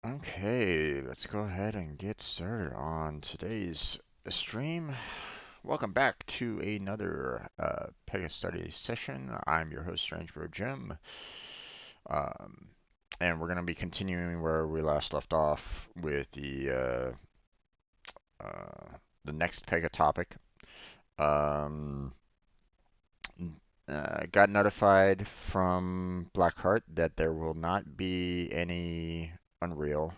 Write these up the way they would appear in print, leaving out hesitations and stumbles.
Okay, let's go ahead and get started on today's stream. Welcome back to another Pega study session. I'm your host, Strange Bro Jim, um, and we're going to be continuing where we last left off with the next Pega topic. Um, got notified from Blackheart that there will not be any Unreal.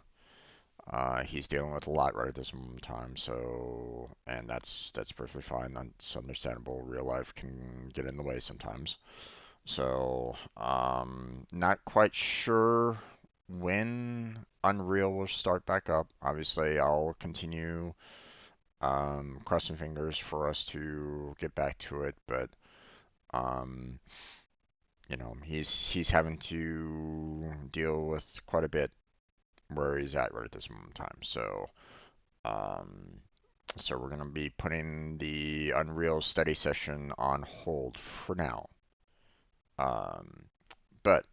He's dealing with a lot right at this moment in time, so and that's perfectly fine. That's understandable. Real life can get in the way sometimes. So, not quite sure when Unreal will start back up. Obviously, I'll continue crossing fingers for us to get back to it, but um, he's having to deal with quite a bit where he's at right at this moment in time. Um, so we're going to be putting the Unreal study session on hold for now. Um, but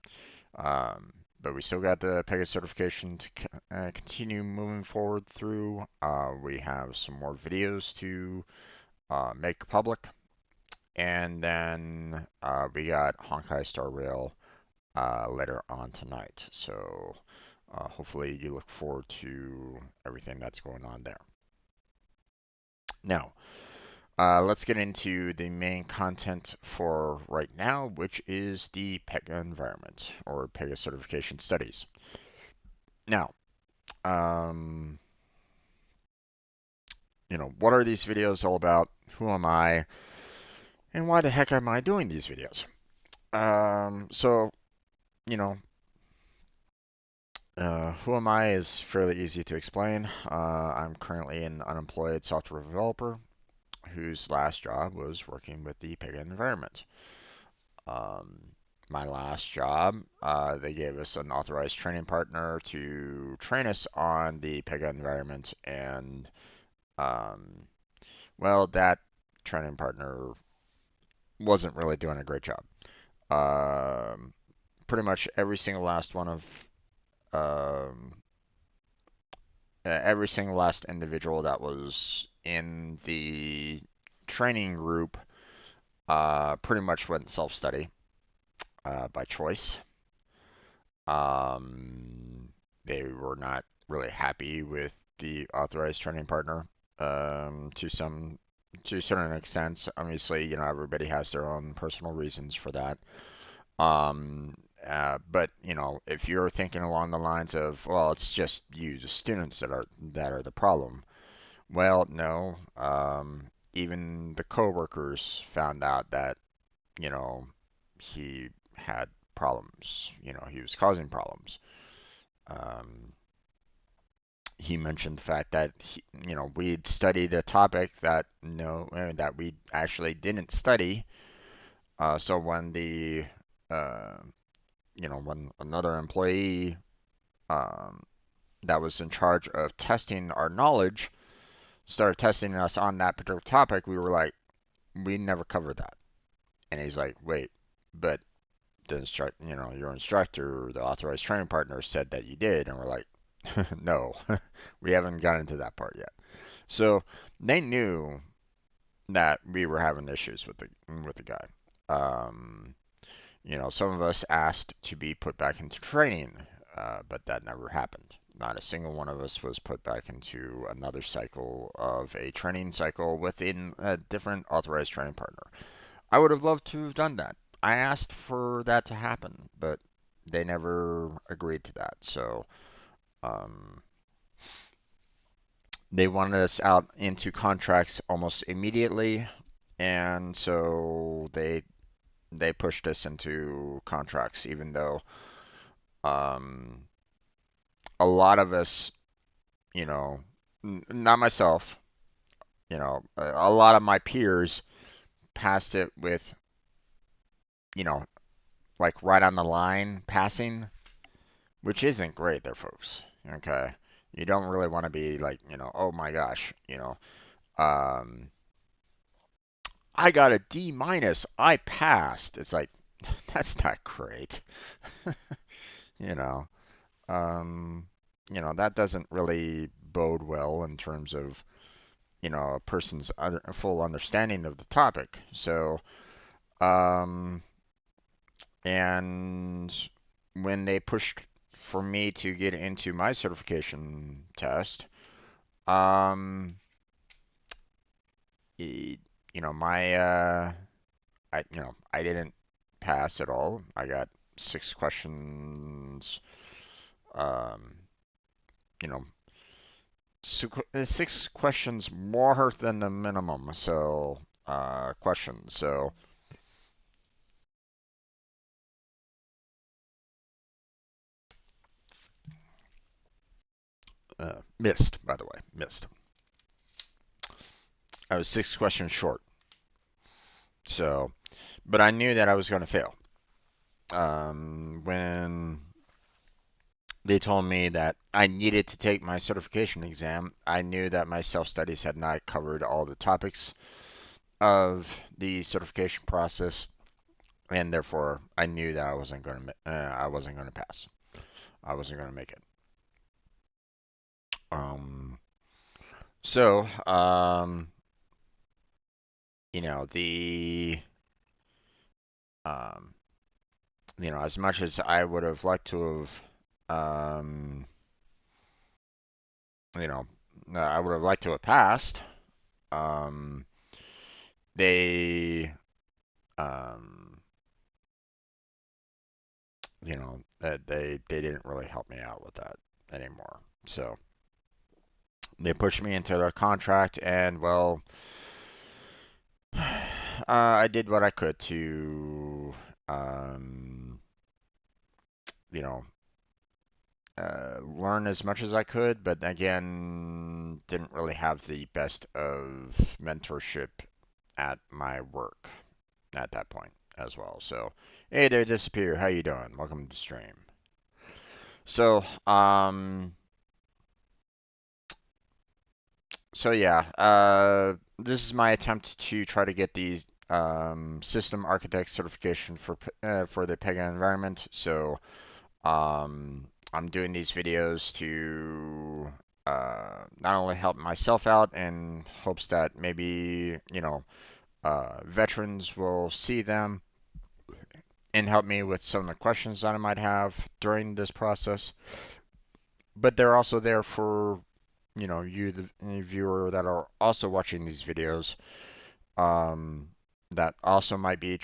um, but we still got the Pega certification to continue moving forward through. We have some more videos to make public, and then we got Honkai Star Rail later on tonight. So hopefully you look forward to everything that's going on there. Now, let's get into the main content for right now, which is the Pega environment or Pega certification studies. Now, um, what are these videos all about? Who am I? And why the heck am I doing these videos? So, you know, who am I is fairly easy to explain. I'm currently an unemployed software developer whose last job was working with the Pega environment. Um, my last job, they gave us an authorized training partner to train us on the Pega environment, and um, well, that training partner wasn't really doing a great job. Um, Pretty much every single last one of um, every single last individual that was in the training group pretty much went self-study by choice. Um, they were not really happy with the authorized training partner to a certain extent. Obviously, everybody has their own personal reasons for that. But if you're thinking along the lines of, well, it's just you, the students that are the problem. Well, no. Even the coworkers found out that you know he had problems. He was causing problems. Um, he mentioned the fact that we'd studied a topic that no that we actually didn't study. So uh, when another employee um, that was in charge of testing our knowledge started testing us on that particular topic, we were like, we never covered that. And he's like, wait, but your instructor, the authorized training partner, said that you did, and we're like, no, we haven't gotten to that part yet. So they knew that we were having issues with the guy. Um, some of us asked to be put back into training, but that never happened. Not a single one of us was put back into another cycle of a training cycle within a different authorized training partner. I would have loved to have done that. I asked for that to happen, but they never agreed to that. So um, they wanted us out into contracts almost immediately, and so they pushed us into contracts, even though um, a lot of us, you know, not myself, a lot of my peers passed it with, you know, like right on the line passing, which isn't great there, folks. Okay. You don't really want to be like, oh my gosh, um, I got a D minus, I passed. It's like, that's not great, you know. Um, that doesn't really bode well in terms of, a person's full understanding of the topic. So, um, and when they pushed for me to get into my certification test, um, y- my I didn't pass at all. I got 6 questions, um, you know, 6 questions more than the minimum. So, questions. So, missed, by the way, missed. I was 6 questions short. So, but I knew that I was going to fail. When they told me that I needed to take my certification exam, I knew that my self studies had not covered all the topics of the certification process, and therefore I knew that I wasn't going to pass. I wasn't going to make it. Um, so you know the um, as much as I would have liked to have you know I would have liked to have passed. Um, they um, they didn't really help me out with that anymore. So they pushed me into their contract, and well, I did what I could to, um, you know, learn as much as I could, but again, didn't really have the best of mentorship at my work at that point as well. So, hey there, Disappear. How you doing? Welcome to the stream. So, yeah, this is my attempt to try to get the system architect certification for the Pega environment. So, I'm doing these videos to not only help myself out in hopes that maybe veterans will see them and help me with some of the questions that I might have during this process, but they're also there for you, the viewer that are also watching these videos, um, that also might be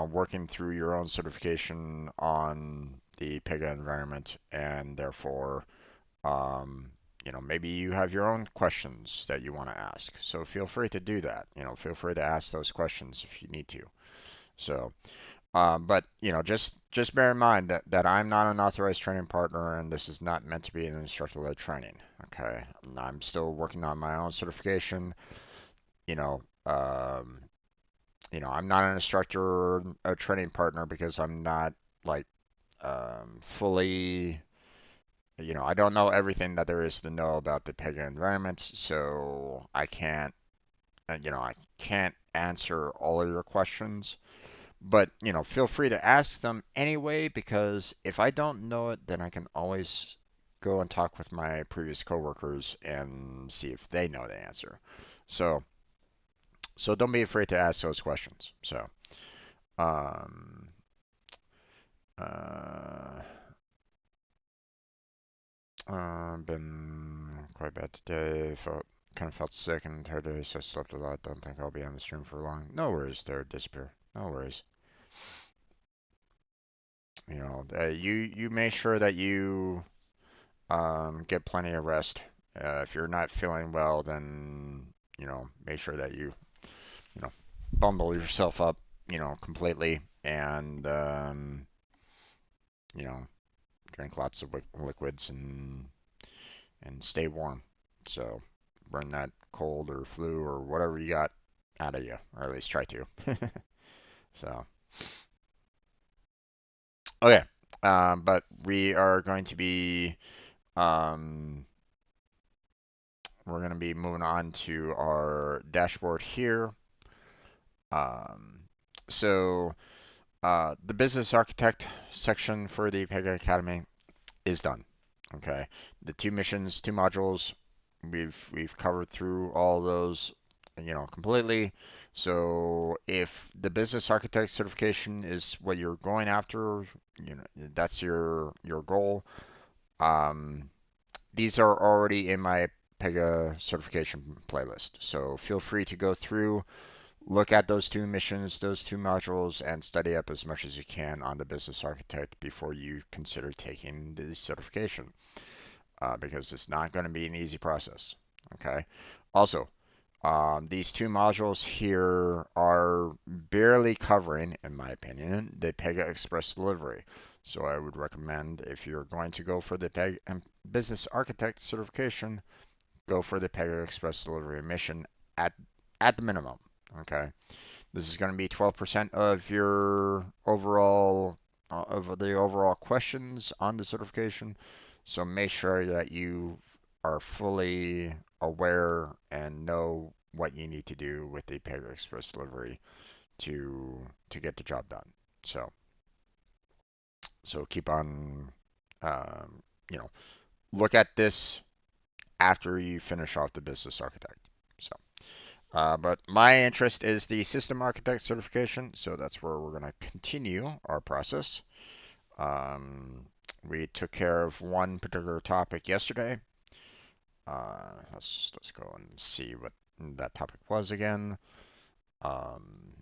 working through your own certification on the Pega environment, and therefore, maybe you have your own questions that you want to ask. So feel free to do that. Feel free to ask those questions if you need to. So, but just bear in mind that I'm not an authorized training partner, and this is not meant to be an instructor-led training. Okay, I'm still working on my own certification. You know, um, I'm not an instructor or a training partner because I'm not like fully. I don't know everything that there is to know about the Pega environment, so I can't answer all of your questions. But, feel free to ask them anyway, because if I don't know it, then I can always go and talk with my previous coworkers and see if they know the answer. So, don't be afraid to ask those questions. So, um, uh, been quite bad today. Felt sick and tired today, so I slept a lot. Don't think I'll be on the stream for long. No worries, there, Disappear. No worries. You make sure that you get plenty of rest. If you're not feeling well, then make sure that you know bundle yourself up, completely, and you know drink lots of liquids and stay warm. So burn that cold or flu or whatever you got out of you, or at least try to. So okay, but we are going to be um, we're going to be moving on to our dashboard here. Um, so the business architect section for the Pega Academy is done. Okay, the two missions, two modules, we've covered through all those, completely. So if the business architect certification is what you're going after, that's your goal. Um, these are already in my Pega certification playlist. So feel free to go through, look at those two missions, those two modules, and study up as much as you can on the business architect before you consider taking the certification, because it's not going to be an easy process. Okay. Also, these two modules here are barely covering, in my opinion, the Pega Express delivery. So I would recommend, if you're going to go for the Pega Business Architect certification, go for the Pega Express delivery mission at at the minimum. Okay, this is going to be 12% of your overall of the overall questions on the certification. So make sure that you are fully aware and know what you need to do with the Pega Express delivery to get the job done. So keep on, um, you know, look at this after you finish off the business architect. So, but my interest is the system architect certification, so that's where we're going to continue our process. Um, we took care of one particular topic yesterday. Let's go and see what that topic was again. Um,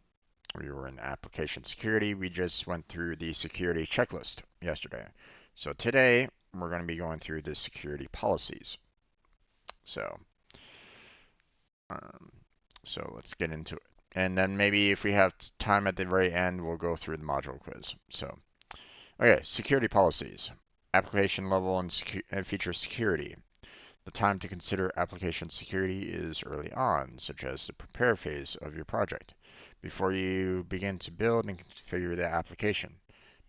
we were in application security. We just went through the security checklist yesterday. So today we're going to be going through the security policies. So, um, let's get into it. And then maybe if we have time at the very end, we'll go through the module quiz. So, okay, security policies, application level and feature security. The time to consider application security is early on, such as the prepare phase of your project, before you begin to build and configure the application.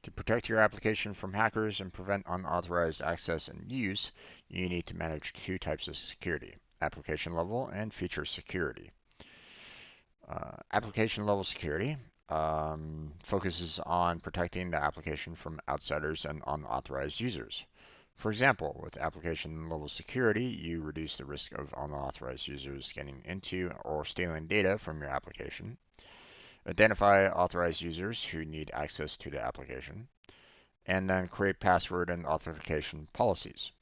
To protect your application from hackers and prevent unauthorized access and use, you need to manage two types of security: application level and feature security. Application level security focuses on protecting the application from outsiders and unauthorized users. For example, with application level security, you reduce the risk of unauthorized users getting into or stealing data from your application. Identify authorized users who need access to the application, and then create password and authentication policies.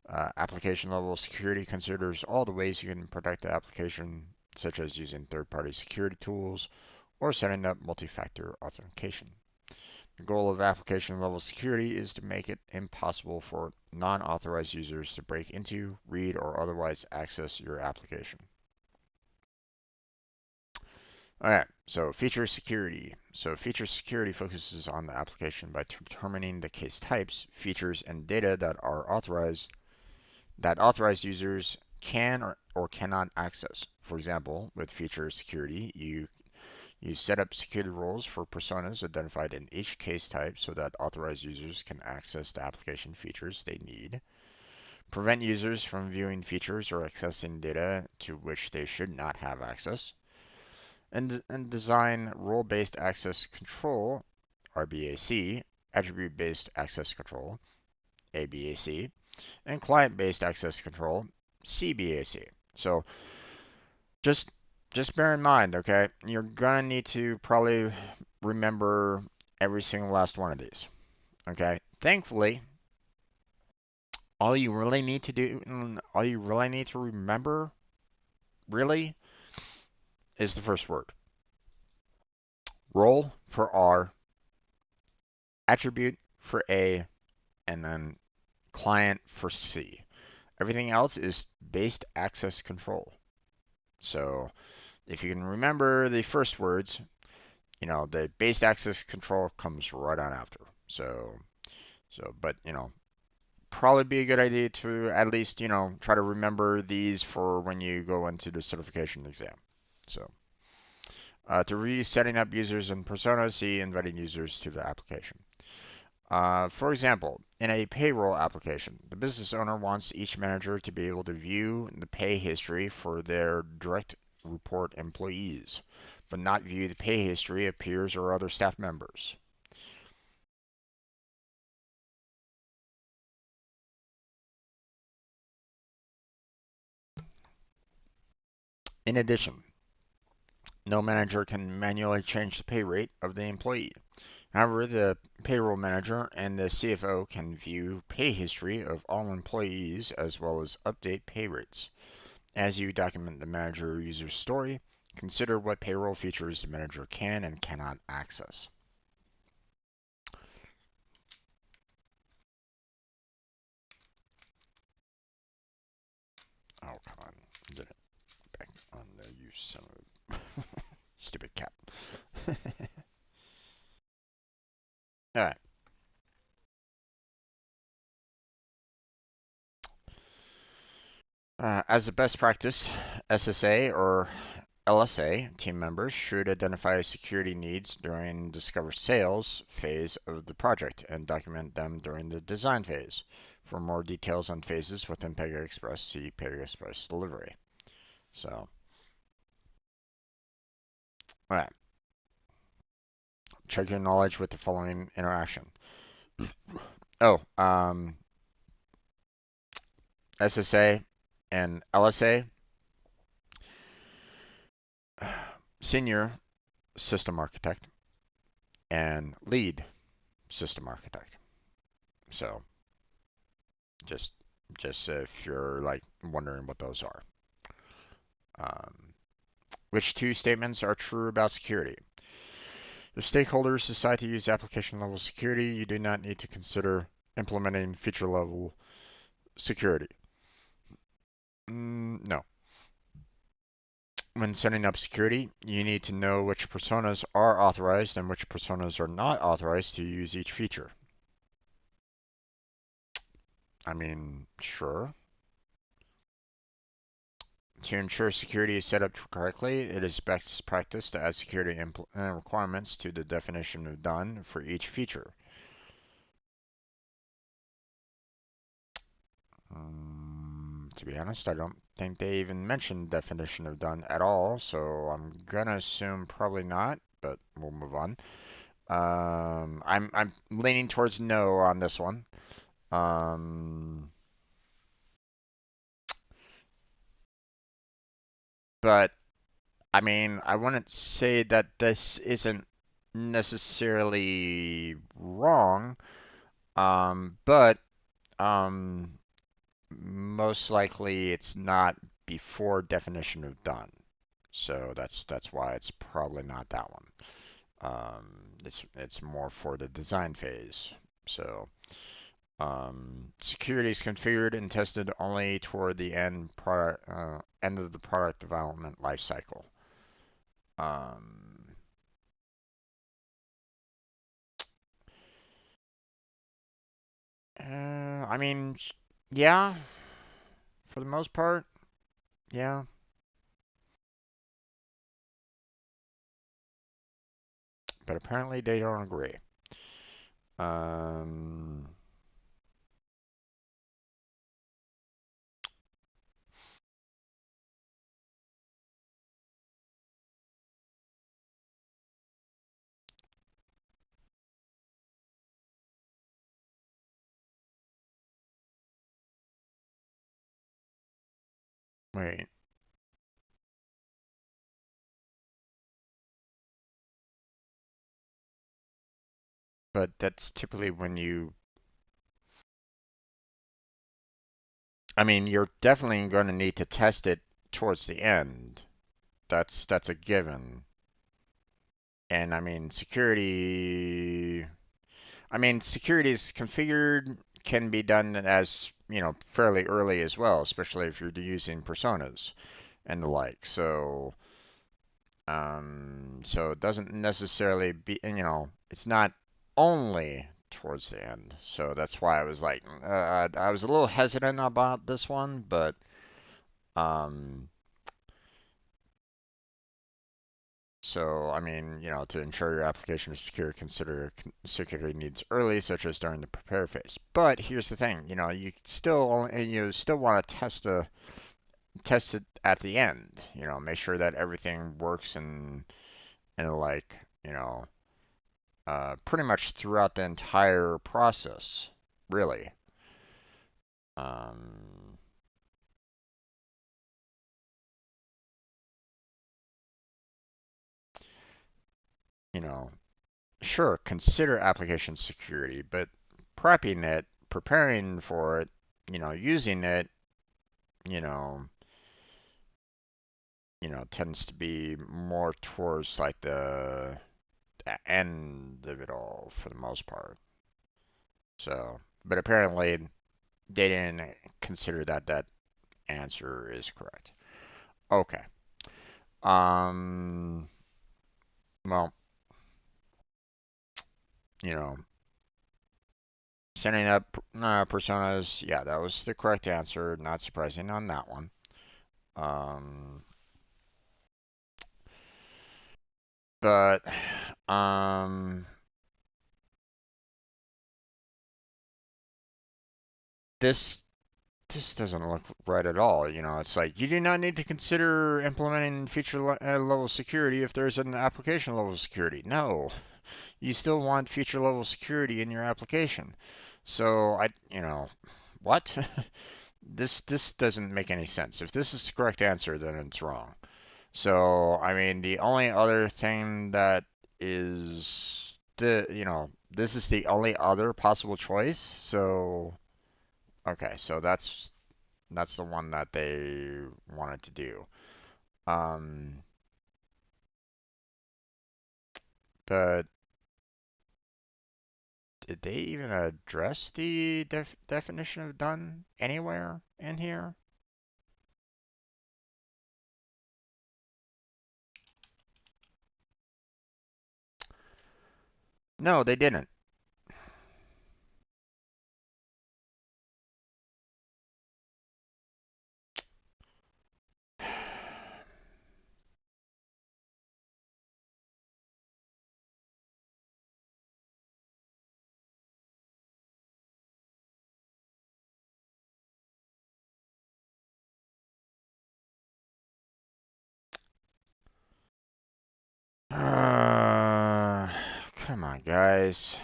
Application level security considers all the ways you can protect the application, such as using third-party security tools or setting up multi-factor authentication. The goal of application level security is to make it impossible for non-authorized users to break into, read, or otherwise access your application. Alright, so feature security. So feature security focuses on the application by determining the case types, features, and data that authorized users can or cannot access. For example, with feature security, you set up security roles for personas identified in each case type so that authorized users can access the application features they need. Prevent users from viewing features or accessing data to which they should not have access. And design role-based access control, RBAC, attribute-based access control, ABAC, and client-based access control, CBAC. So just just bear in mind, okay, you're gonna need to probably remember every single last one of these. Okay, thankfully, all you really need to do, all you really need to remember, really, is the first word. Role for R, attribute for A, and then client for C. Everything else is based access control. So if you can remember the first words, the based access control comes right on after. But probably be a good idea to at least, try to remember these for when you go into the certification exam. So, to review setting up users and personas, see inviting users to the application. For example, in a payroll application, the business owner wants each manager to be able to view the pay history for their direct report employees, but not view the pay history of peers or other staff members. In addition, no manager can manually change the pay rate of the employee. However, the payroll manager and the CFO can view pay history of all employees as well as update pay rates. As you document the manager or user story, consider what payroll features the manager can and cannot access. Oh, come on. Did it back on the you son of a stupid cat. Alright. As a best practice, SSA or LSA team members should identify security needs during Discover Sales phase of the project and document them during the design phase. For more details on phases within Pega Express, see Pega Express Delivery. So, alright. Check your knowledge with the following interaction. Oh, SSA and LSA, senior system architect and lead system architect. So just if you're like wondering what those are. Um, which two statements are true about security? If stakeholders decide to use application level security, you do not need to consider implementing feature level security. No. When setting up security, you need to know which personas are authorized and which personas are not authorized to use each feature. I mean, sure. To ensure security is set up correctly, it is best practice to add security requirements to the definition of done for each feature. To be honest, I don't think they even mentioned definition of done at all, so I'm gonna assume probably not, but we'll move on. I'm leaning towards no on this one. But I mean, I wouldn't say that this isn't necessarily wrong, but um, most likely it's not before definition of done. So that's why it's probably not that one. It's more for the design phase. So security is configured and tested only toward the end of the product development lifecycle. Um, I mean, yeah, for the most part, yeah. But apparently they don't agree. Um, wait, but that's typically when you. I mean, you're definitely going to need to test it towards the end. That's a given. And I mean, security. I mean, security is configured can be done as fairly early as well, especially if you're using personas and the like. So it doesn't necessarily be, it's not only towards the end. So that's why I was like, I was a little hesitant about this one, but um, so I mean, to ensure your application is secure, consider security needs early, such as during the prepare phase. But here's the thing, you still want to test it at the end. Make sure that everything works and like, you know, pretty much throughout the entire process, really. Um, you know, sure, consider application security, but prepping it, preparing for it, using it, you know, tends to be more towards like the end of it all for the most part. So, but apparently they didn't consider that answer is correct. Okay. Um, well, you know, setting up personas, yeah, that was the correct answer. Not surprising on that one. Um, but um, this this doesn't look right at all. It's like you do not need to consider implementing feature level security if there's an application level security. No, you still want feature level security in your application. So what? This doesn't make any sense. If this is the correct answer, then it's wrong. So, I mean, the only other thing that is this is the only other possible choice. So, okay, so that's the one that they wanted to do. Um, but did they even address the definition of done anywhere in here? No, they didn't. Come on, guys.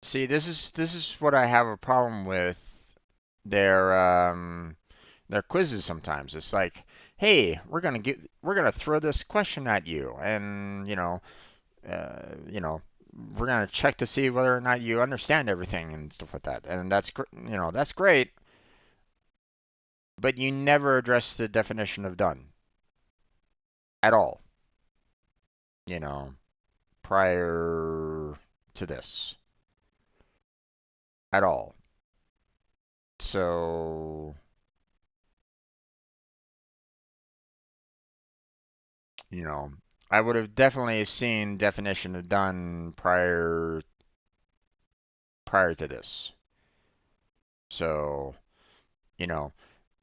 See, this is what I have a problem with their their quizzes sometimes. It's like, hey, we're gonna throw this question at you, and we're gonna check to see whether or not you understand everything and stuff like that. And that's great, but you never address the definition of done at all. You know, prior to this at all. So, you know, I would have definitely seen definition of done prior to this. So, you know,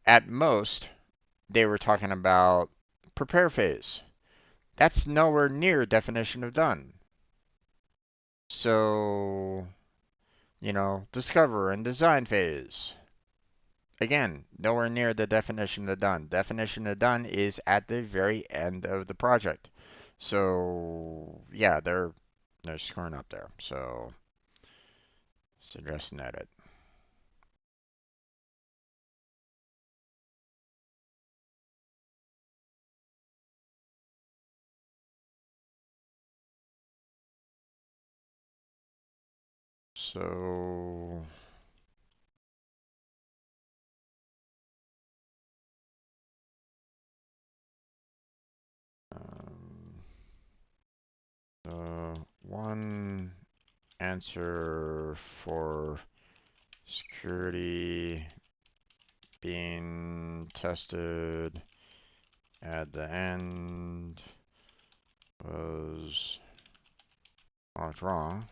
at most they were talking about prepare phase. That's nowhere near definition of done. So, discover and design phase. Again, nowhere near the definition of done. Definition of done is at the very end of the project. So, yeah, they're screwing up there. So, suggest and edit. So, um, the one answer for security being tested at the end was marked wrong,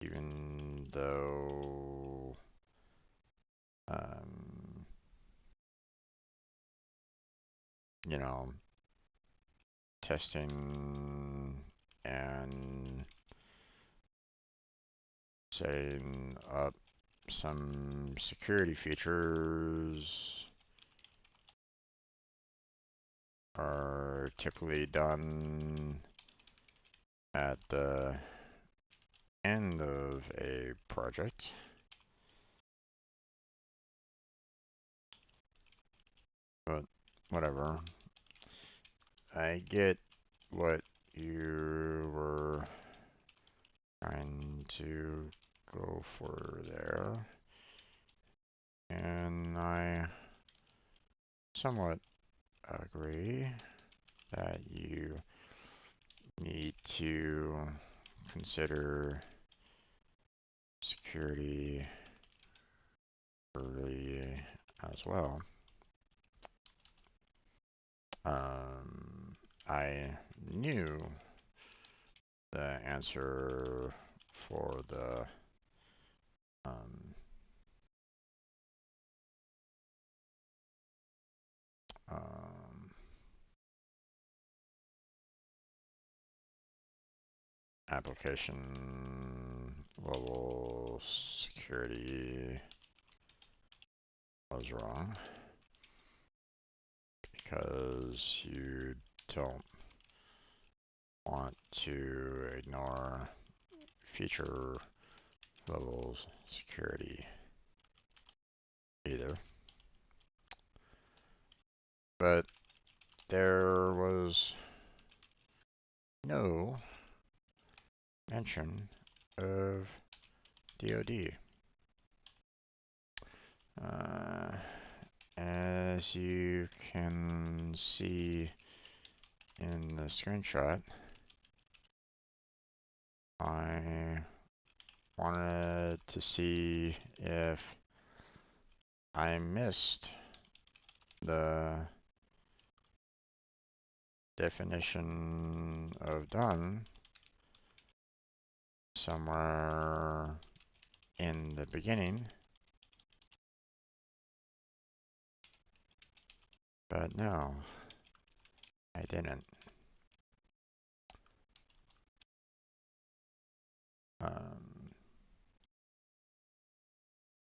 even though um, you know, testing and setting up some security features are typically done at the end of a project, but whatever. I get what you were trying to go for there, and I somewhat agree that you need to consider security early as well. I knew the answer for the um, um, application level security was wrong because you don't want to ignore feature levels security either. But there was no mention of DoD. As you can see in the screenshot, I wanted to see if I missed the definition of done somewhere in the beginning, but no, I didn't.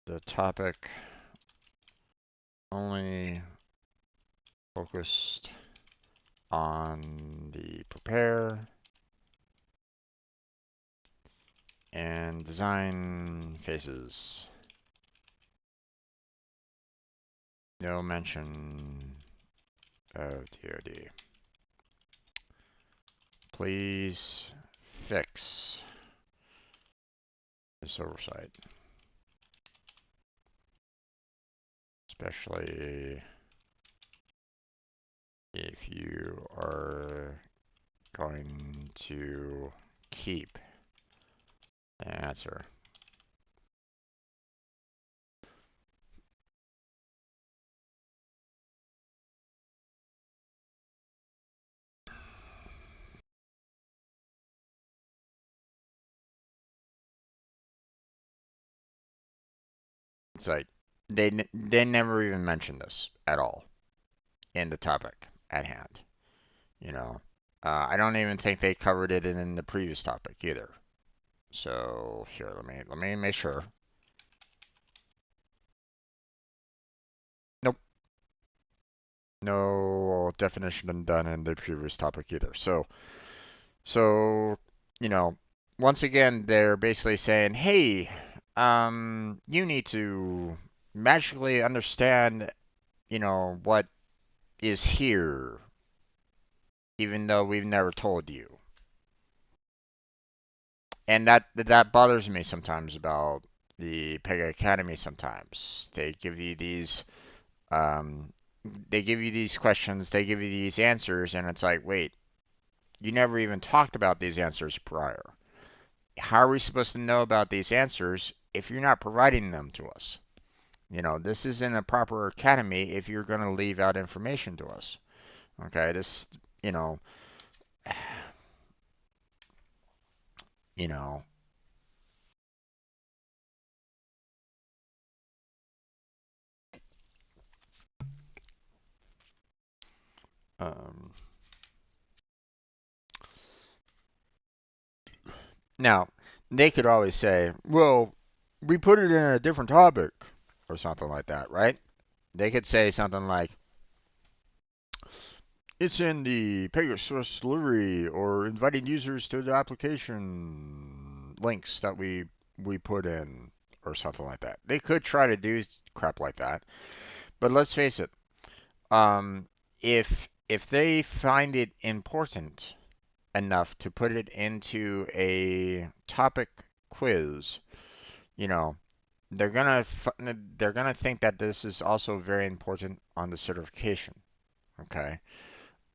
The topic only focused on the prepare and design phases. No mention of DoD. Please fix this oversight, especially if you are going to keep the answer. It's like they never even mentioned this at all in the topic at hand. You know, I don't even think they covered it in the previous topic either. So here, let me make sure. Nope, no definition done in the previous topic either. So you know, once again, they're basically saying, hey, you need to magically understand, what is here, even though we've never told you. And that bothers me sometimes about the Pega Academy. Sometimes um, they give you these questions, they give you these answers, and it's like, wait, you never even talked about these answers prior. How are we supposed to know about these answers if you're not providing them to us? This isn't a proper academy if you're going to leave out information to us. Okay, this, you know, you know, um, now they could always say, well, we put it in a different topic or something like that, right? They could say something like, It's in the Pega source delivery or inviting users to the application links that we put in or something like that. They could try to do crap like that, but let's face it. Um, if they find it important enough to put it into a topic quiz, you know, they're gonna think that this is also very important on the certification. Okay.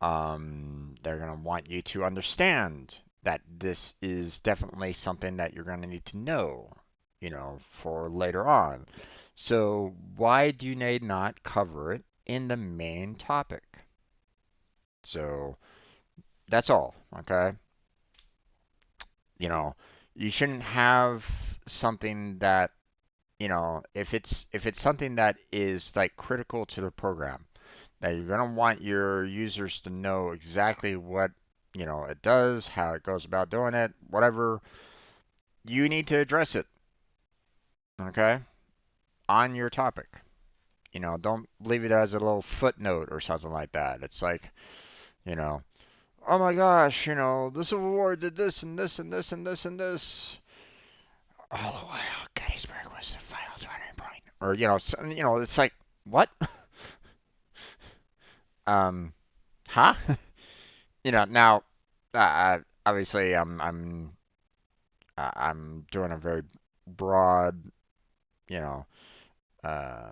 They're going to want you to understand that this is definitely something that you're going to need to know, for later on. So why do they not cover it in the main topic? So that's all, okay? You know, you shouldn't have something that, if it's something that is like critical to the program, now you're going to want your users to know exactly what, it does, how it goes about doing it, whatever. You need to address it, okay, on your topic. Don't leave it as a little footnote or something like that. It's like, you know, oh my gosh, the Civil War did this and this and this and this and this. All the while, Gettysburg was the final turning point. Or, it's like, what? um, huh? Now, obviously, I'm doing a very broad, you know, uh,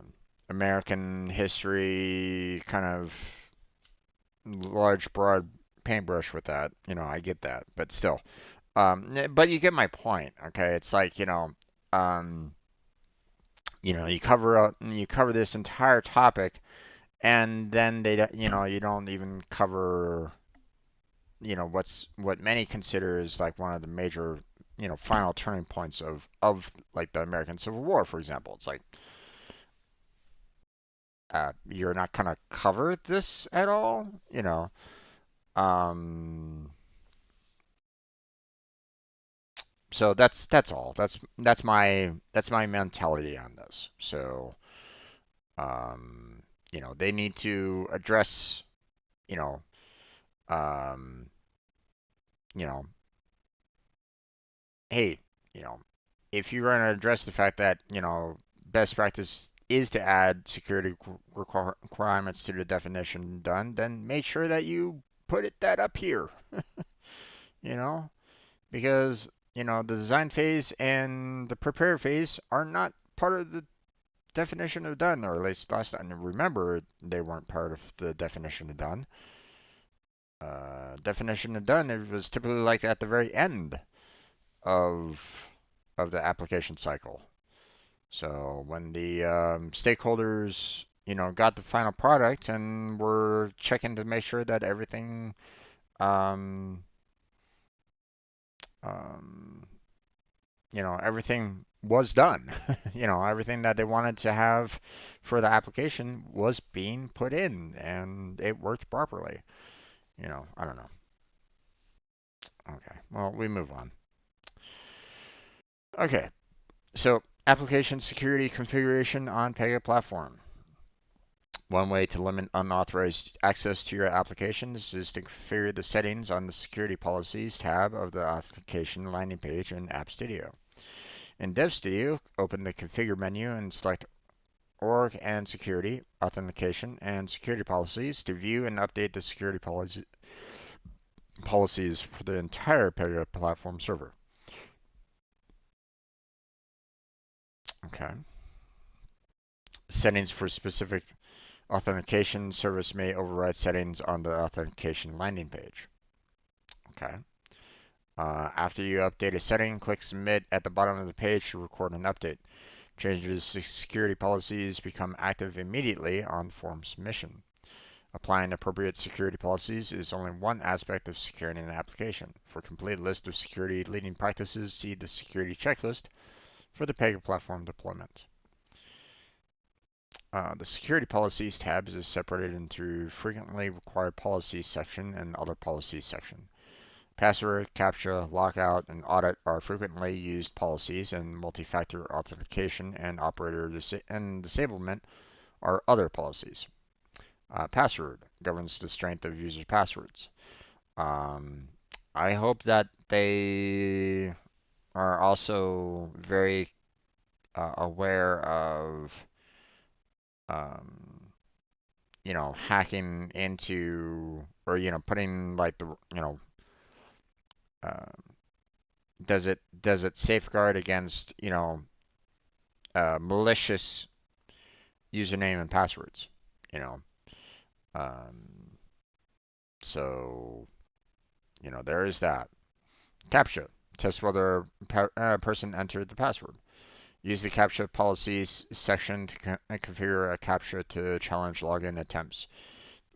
American history kind of large, broad paintbrush with that. I get that, but still, but you get my point. Okay, it's like um, you cover this entire topic, and then you don't even cover what many consider is like one of the major final turning points of like the American Civil War, for example. It's like you're not gonna cover this at all, um so that's all. That's my mentality on this. So um they need to address, you know um you know hey, you know, if you're going to address the fact that, best practice is to add security requirements to the definition done, then make sure that you put that up here, you know, because, the design phase and the prepare phase are not part of the definition of done, or at least last time. Remember, they weren't part of the definition of done. Definition of done, it was typically like at the very end of the application cycle. So when the stakeholders, got the final product and were checking to make sure that everything, um, um, everything was done, everything that they wanted to have for the application was being put in and it worked properly. I don't know. Okay, well, we move on. Okay, so application security configuration on Pega platform. One way to limit unauthorized access to your applications is to configure the settings on the Security Policies tab of the Authentication landing page in App Studio. In Dev Studio, open the Configure menu and select Org and Security, Authentication, and Security Policies to view and update the security policies for the entire Pega platform server. Okay. Settings for specific authentication service may override settings on the authentication landing page. Okay. After you update a setting, click Submit at the bottom of the page to record an update. Changes to security policies become active immediately on form submission. Applying appropriate security policies is only one aspect of securing an application. For a complete list of security leading practices, see the security checklist for the Pega platform deployment. The Security Policies tab is separated into Frequently Required Policies section and Other Policies section. Password, CAPTCHA, lockout, and audit are frequently used policies, and multi-factor authentication and operator and disablement are other policies. Password governs the strength of users' passwords. Um, I hope that they are also very aware of, um, hacking into, or putting like the uh, does it safeguard against malicious username and passwords? You know, um, so there is that. CAPTCHA. Test whether a person entered the password. Use the CAPTCHA policies section to configure a CAPTCHA to challenge login attempts.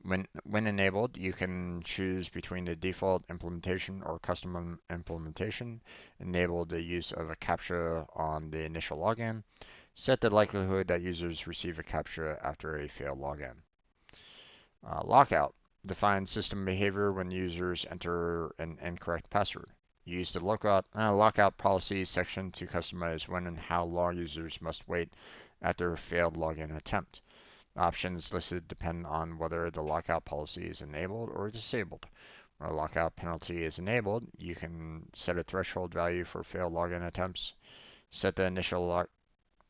When enabled, you can choose between the default implementation or custom implementation. Enable the use of a CAPTCHA on the initial login. Set the likelihood that users receive a CAPTCHA after a failed login. Lockout. Define system behavior when users enter an incorrect password. Use the lockout policies section to customize when and how long users must wait after a failed login attempt. Options listed depend on whether the lockout policy is enabled or disabled. When a lockout penalty is enabled, you can set a threshold value for failed login attempts, set the initial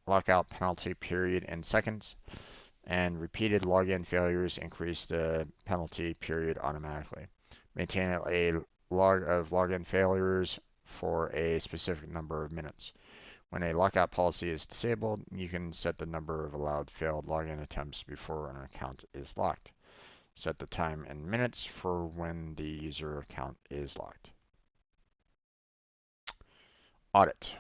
lockout penalty period in seconds, and repeated login failures increase the penalty period automatically. Maintain a log of login failures for a specific number of minutes. When a lockout policy is disabled, you can set the number of allowed failed login attempts before an account is locked. Set the time in minutes for when the user account is locked. Audit.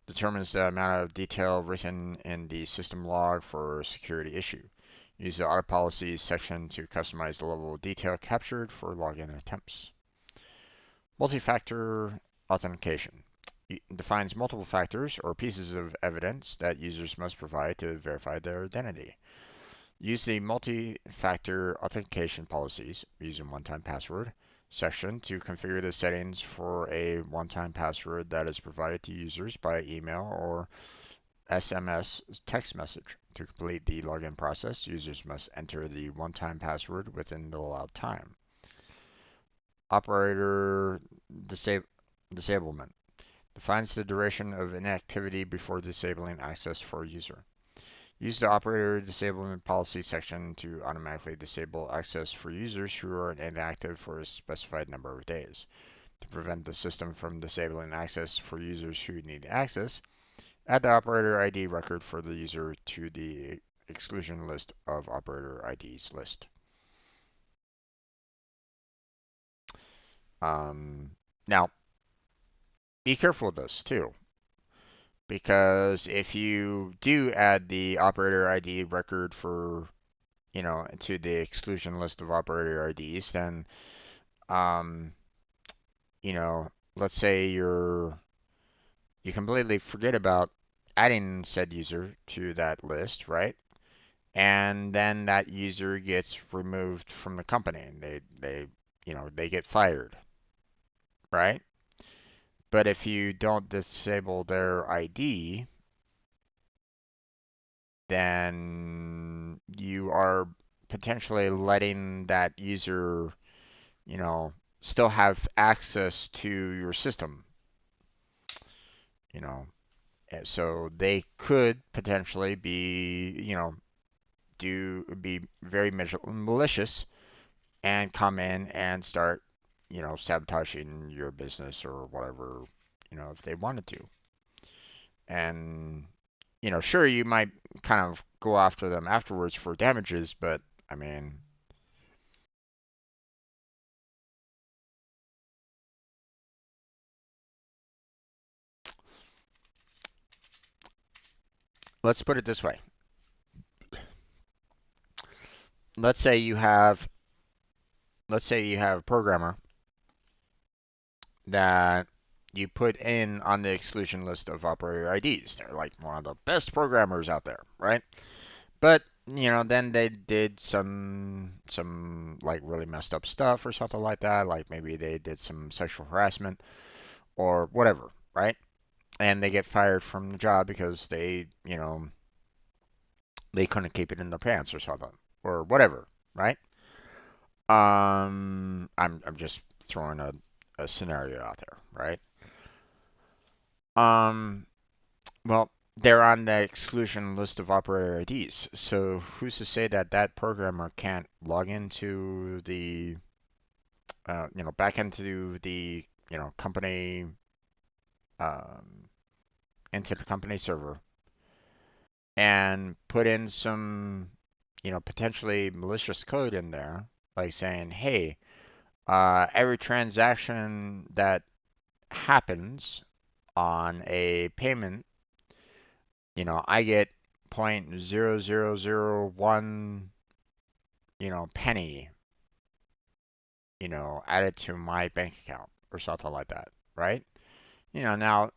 Determines the amount of detail written in the system log for a security issue. Use the audit policies section to customize the level of detail captured for login attempts. Multi-factor authentication. It defines multiple factors or pieces of evidence that users must provide to verify their identity. Use the multi-factor authentication policies, using one-time password, section to configure the settings for a one-time password that is provided to users by email or SMS text message. To complete the login process, users must enter the one-time password within the allowed time. Operator disablement. Defines the duration of inactivity before disabling access for a user. Use the operator disablement policy section to automatically disable access for users who are inactive for a specified number of days. To prevent the system from disabling access for users who need access, add the operator ID record for the user to the exclusion list of operator IDs list. Now, be careful with this too, because if you do add the operator ID record for, to the exclusion list of operator IDs, then, um, let's say you completely forget about adding said user to that list, right? And then that user gets removed from the company and they get fired, right? But if you don't disable their ID, then you are potentially letting that user, still have access to your system, you know. So they could potentially be, be very malicious and come in and start, sabotaging your business or whatever, if they wanted to. And, sure, you might kind of go after them afterwards for damages, but I mean, let's put it this way. Let's say you have a programmer that you put in on the exclusion list of operator IDs. They're like one of the best programmers out there, right? But then they did some like really messed up stuff or something like that. Like maybe they did some sexual harassment or whatever, right? And they get fired from the job because they couldn't keep it in their pants or something or whatever. right? I'm just throwing a scenario out there, right? Um, well, they're on the exclusion list of operator IDs. So who's to say that that programmer can't log into the, back into the, company, um, into the company server and put in some, potentially malicious code in there, like saying, hey, every transaction that happens on a payment, I get 0.0001, penny, added to my bank account or something like that, right? Now,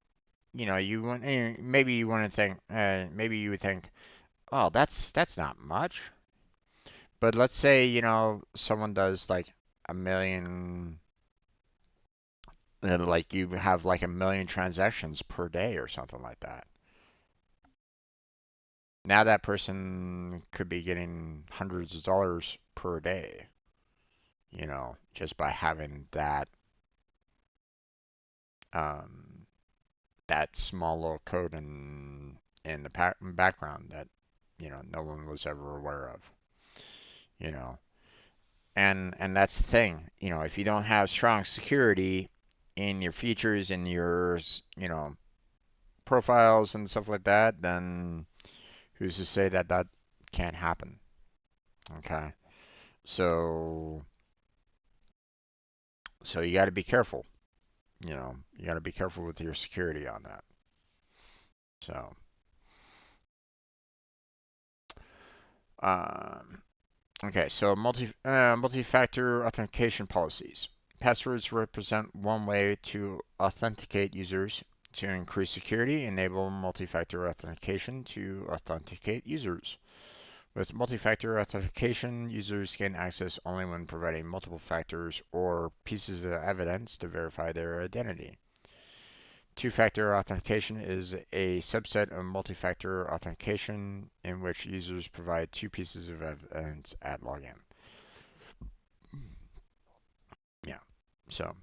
you want maybe you want to think, maybe you would think, oh, that's not much. But let's say, someone does like a million, like you have like a million transactions per day or something like that. Now that person could be getting hundreds of dollars per day, just by having um, that small little code in the background that no one was ever aware of. You know, and that's the thing. If you don't have strong security in your features in your profiles and stuff like that, then who's to say that that can't happen? Okay, so you got to be careful. You got to be careful with your security on that. So, um, okay, so multi-factor authentication policies. Passwords represent one way to authenticate users. To increase security, enable multi-factor authentication to authenticate users. With multi-factor authentication, users gain access only when providing multiple factors or pieces of evidence to verify their identity. Two-factor authentication is a subset of multi-factor authentication in which users provide two pieces of evidence at login. Yeah. So,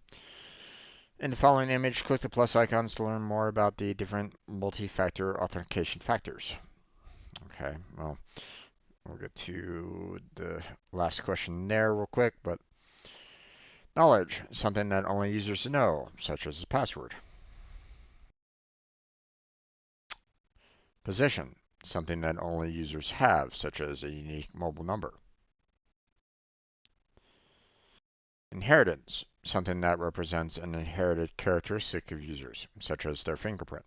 in the following image, click the plus icons to learn more about the different multi-factor authentication factors. Okay, well, we'll get to the last question there real quick, but knowledge, something that only users know, such as a password. Position, something that only users have, such as a unique mobile number. Inheritance, something that represents an inherited characteristic of users, such as their fingerprint.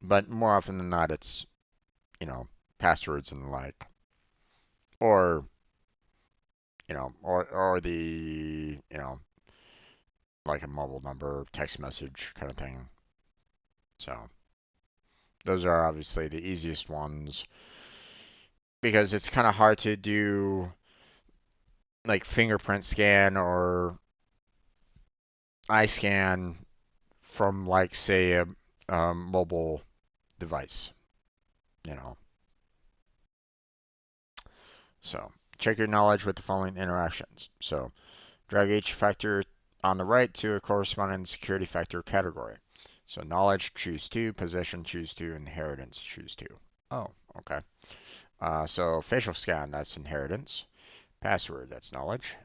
But more often than not, it's, passwords and the like. Or, or the, like a mobile number, text message kind of thing. So those are obviously the easiest ones because it's kind of hard to do like fingerprint scan or eye scan from like say a mobile device, you know. So check your knowledge with the following interactions. So drag each factor on the right to a corresponding security factor category. So knowledge, choose 2, possession, choose 2, inheritance, choose 2. Oh, okay. So facial scan, that's inheritance. Password, that's knowledge.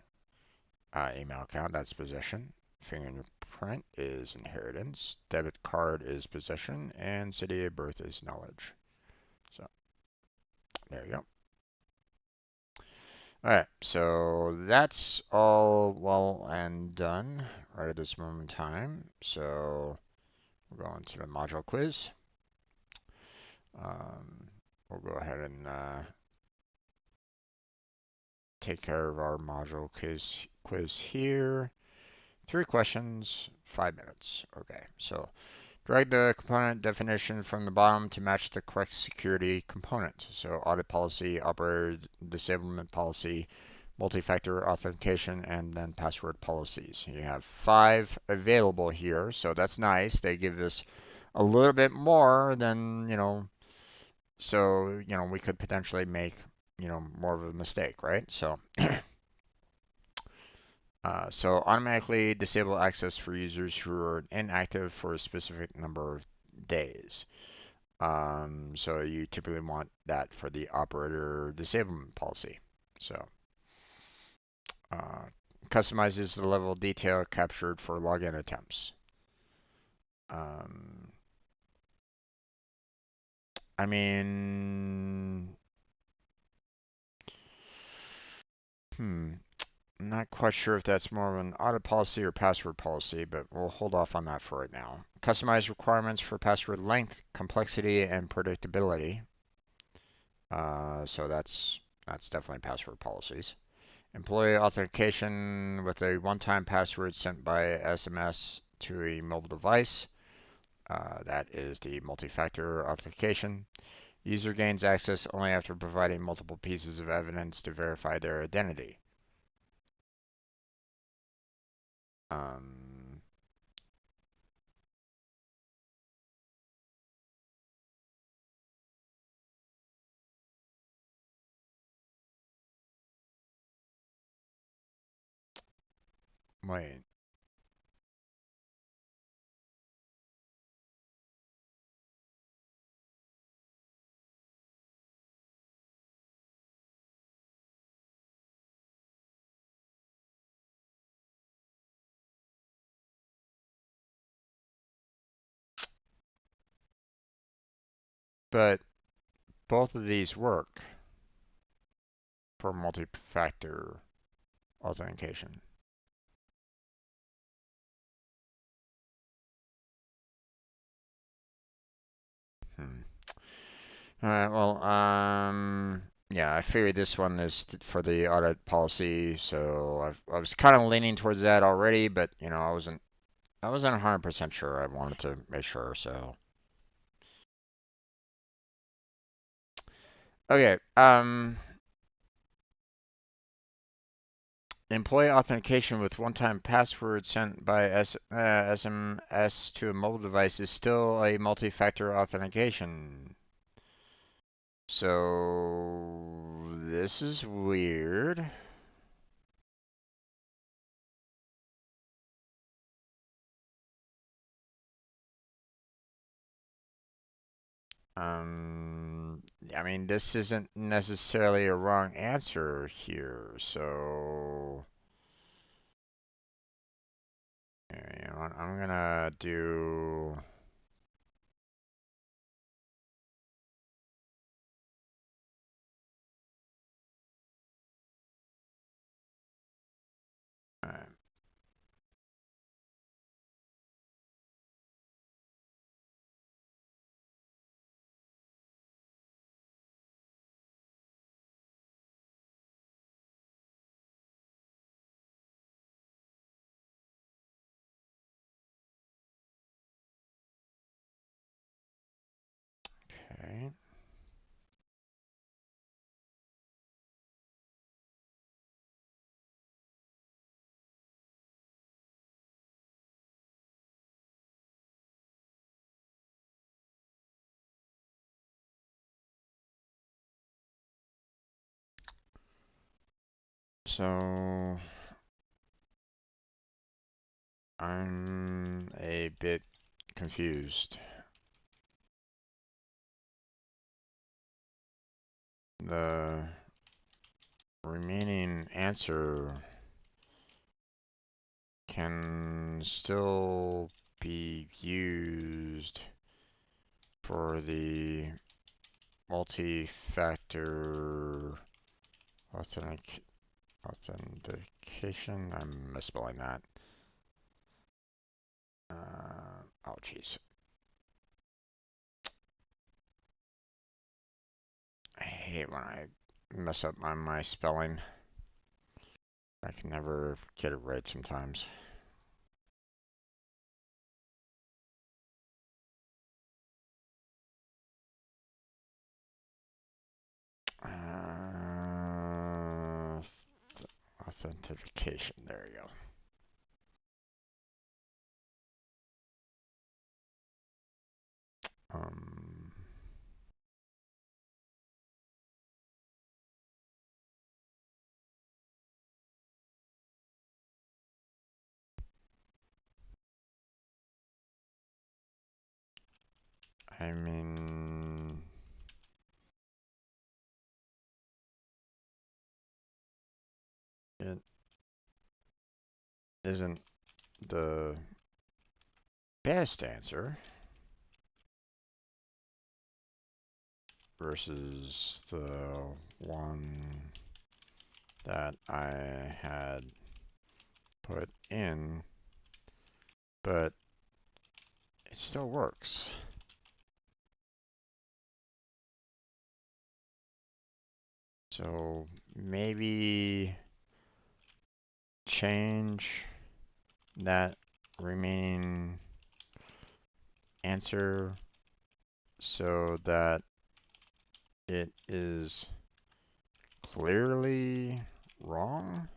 Email account, that's possession. Fingerprint is inheritance. Debit card is possession. And city of birth is knowledge. So there you go. Alright, so that's all well and done right at this moment in time. So we'll go on to the module quiz. We'll go ahead and take care of our module quiz here. 3 questions, 5 minutes. Okay, so drag the component definition from the bottom to match the correct security component. So audit policy, operator disablement policy, multi-factor authentication, and then password policies. You have 5 available here, so that's nice. They give us a little bit more, then, so, we could potentially make, more of a mistake, right? So automatically disable access for users who are inactive for a specific number of days. So you typically want that for the operator disablement policy. So uh, customizes the level of detail captured for login attempts. Um, I mean, hmm, I'm not quite sure if that's more of an audit policy or password policy, but we'll hold off on that for right now. Customize requirements for password length, complexity, and predictability. So that's definitely password policies. Employee authentication with a one-time password sent by SMS to a mobile device. That is the multi-factor authentication. User gains access only after providing multiple pieces of evidence to verify their identity. Um, wait, but both of these work for multi-factor authentication. Hmm. All right. Well, yeah, I figured this one is for the audit policy, so I was kind of leaning towards that already, but I wasn't 100% sure. I wanted to make sure. So okay. Employee authentication with one-time password sent by SMS to a mobile device is still a multi-factor authentication. So this is weird. I mean, this isn't necessarily a wrong answer here, so I'm gonna do. Uh, okay. So I'm a bit confused. The remaining answer can still be used for the multi-factor authentic authentication. I'm misspelling that. Oh, jeez. I hate when I mess up on my spelling. I can never get it right sometimes. Uh, authentication. There you go. Um, I mean, it isn't the best answer versus the one that I had put in, but it still works. So maybe change that remaining answer so that it is clearly wrong.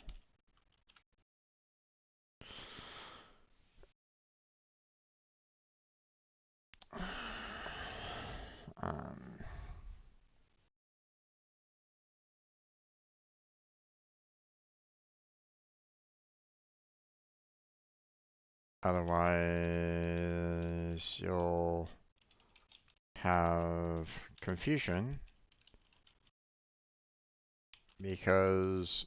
Um, Otherwise, you'll have confusion because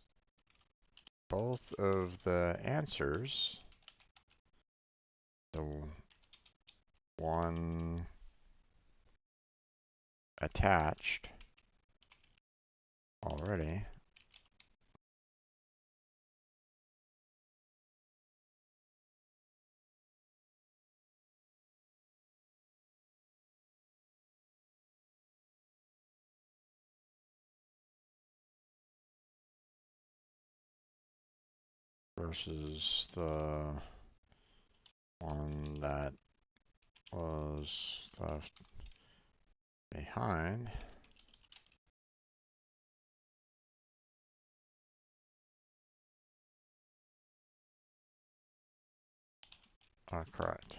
both of the answers, the one attached already, versus the one that was left behind. Are correct.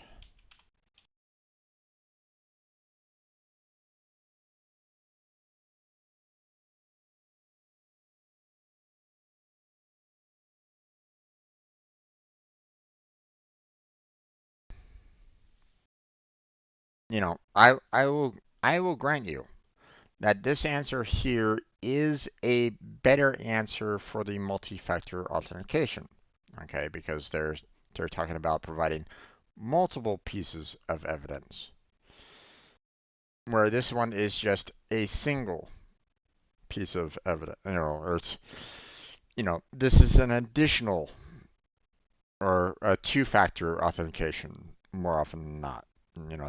You know, I will grant you that this answer here is a better answer for the multi-factor authentication. Okay, because they're talking about providing multiple pieces of evidence, where this one is just a single piece of evidence. Or it's this is an additional or a two-factor authentication more often than not.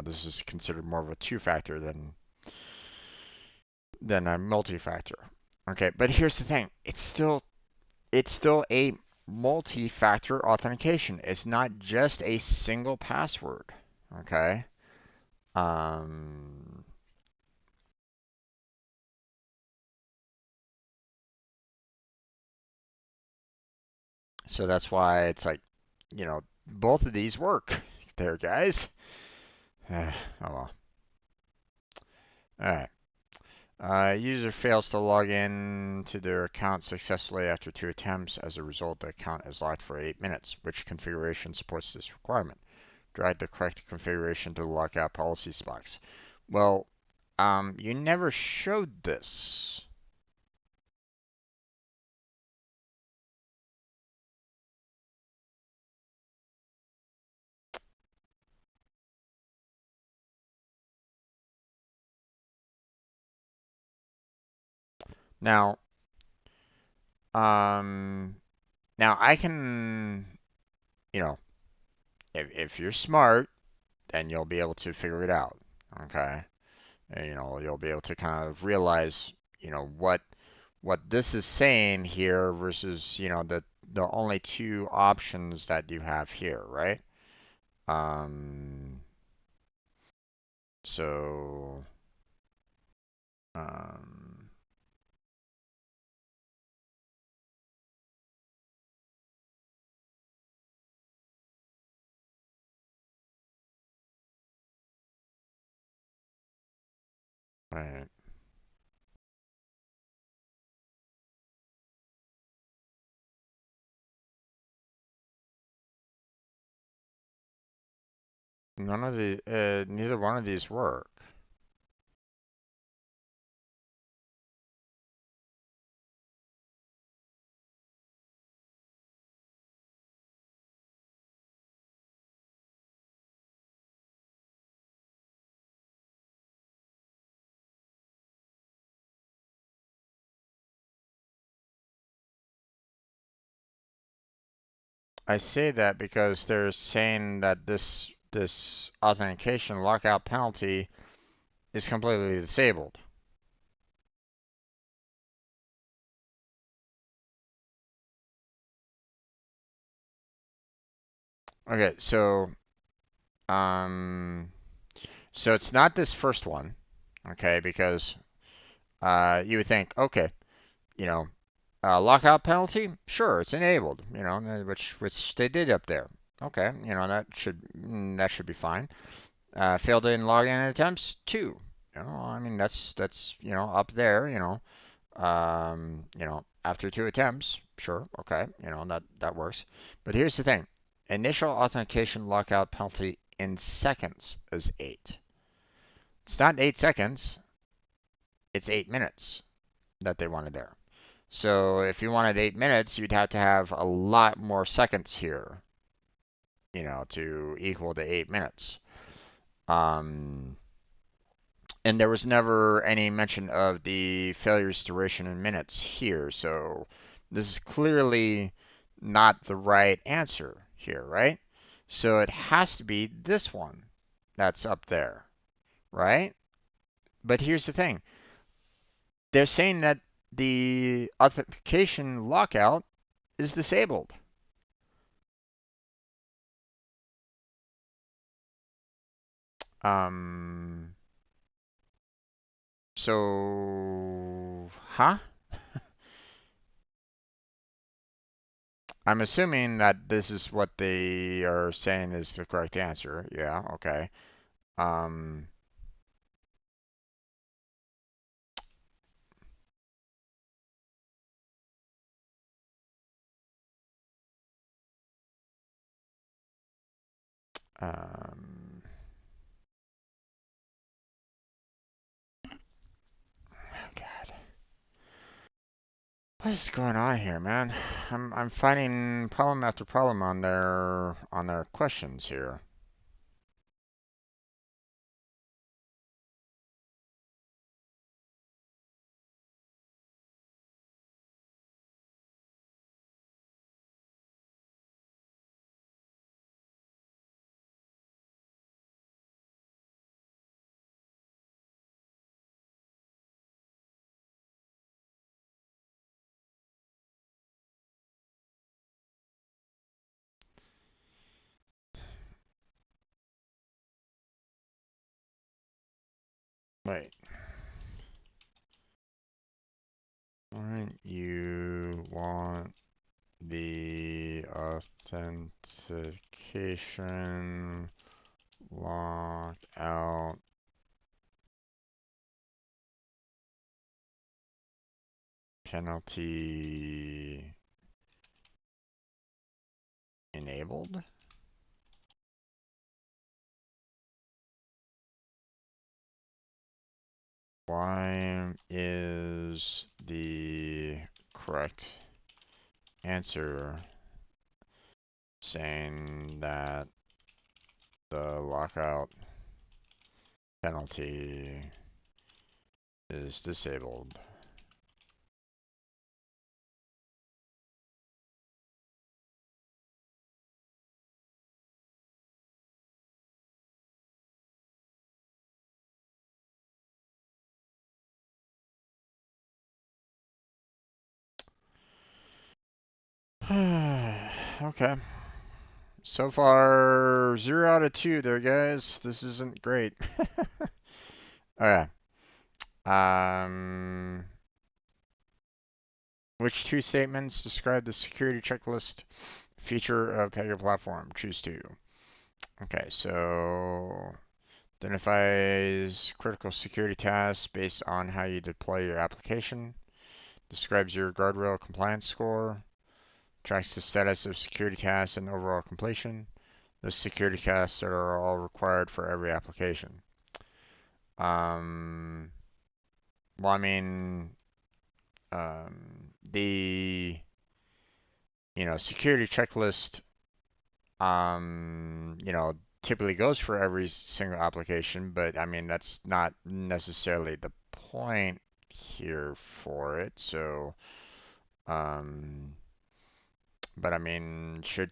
This is considered more of a two-factor than a multi-factor. Okay, but here's the thing: it's still a multi-factor authentication. It's not just a single password. Okay. Um, so that's why it's like, both of these work there, guys. Oh well. All right. User fails to log in to their account successfully after 2 attempts. As a result, the account is locked for 8 minutes. Which configuration supports this requirement? Drag the correct configuration to the lockout policies box. Well, you never showed this. Now, um, now I can, you know, if you're smart, then you'll be able to figure it out. Okay, and, you'll be able to kind of realize, what this is saying here versus, the only two options that you have here, right? Um, so, um, Right. None of the, neither one of these work. I say that because they're saying that this authentication lockout penalty is completely disabled. Okay, um, so it's not this first one, okay, because you would think, okay, you know, lockout penalty, sure, it's enabled, which they did up there. Okay, that should be fine. Failed in login attempts, 2. I mean that's up there. After 2 attempts, sure, okay, that works. But here's the thing: initial authentication lockout penalty in seconds is 8. It's not 8 seconds; it's 8 minutes that they wanted there. So if you wanted 8 minutes, you'd have to have a lot more seconds here, to equal the 8 minutes. Um, and there was never any mention of the failure's duration in minutes here, so this is clearly not the right answer here, right? So it has to be this one that's up there, right? But here's the thing. They're saying that the authentication lockout is disabled. Um, huh? I'm assuming that this is what they are saying is the correct answer. Yeah, okay. Um, um, oh God. What is going on here, man? I'm finding problem after problem on their questions here. Wait. Wouldn't you want the authentication lockout penalty enabled? Why is the correct answer saying that the lockout penalty is disabled? Okay. So far, 0 out of 2 there, guys. This isn't great. Okay. Um, which 2 statements describe the security checklist feature of Pega platform? Choose 2. Okay, so Identifies critical security tasks based on how you deploy your application. Describes your guardrail compliance score. Tracks the status of security tasks and overall completion. Those security tasks that are all required for every application. Um, well, I mean, the security checklist, typically goes for every single application, but I mean that's not necessarily the point here for it. So, um, but I mean, should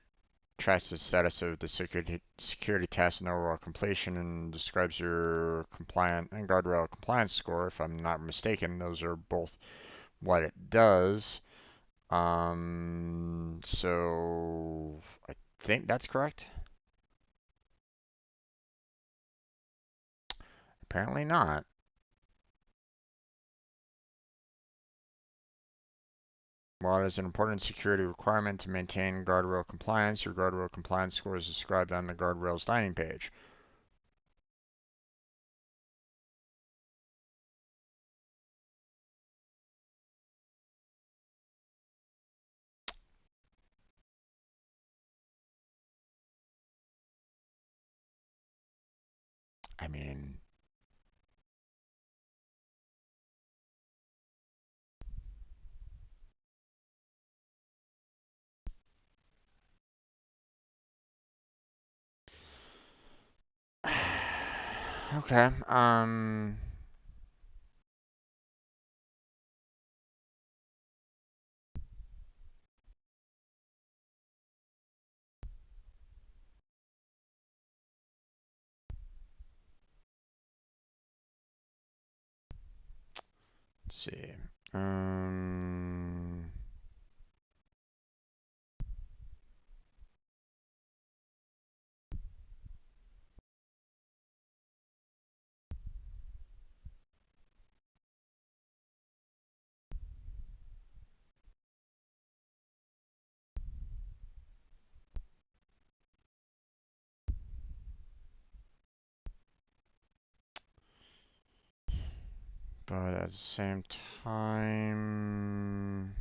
tracks the status of the security task and overall completion and describes your compliant and guardrail compliance score. If I'm not mistaken, those are both what it does. So I think that's correct. Apparently not. While it is an important security requirement to maintain guardrail compliance, your guardrail compliance score is described on the guardrails landing page. I mean, okay. Let's see. Um, but at the same time,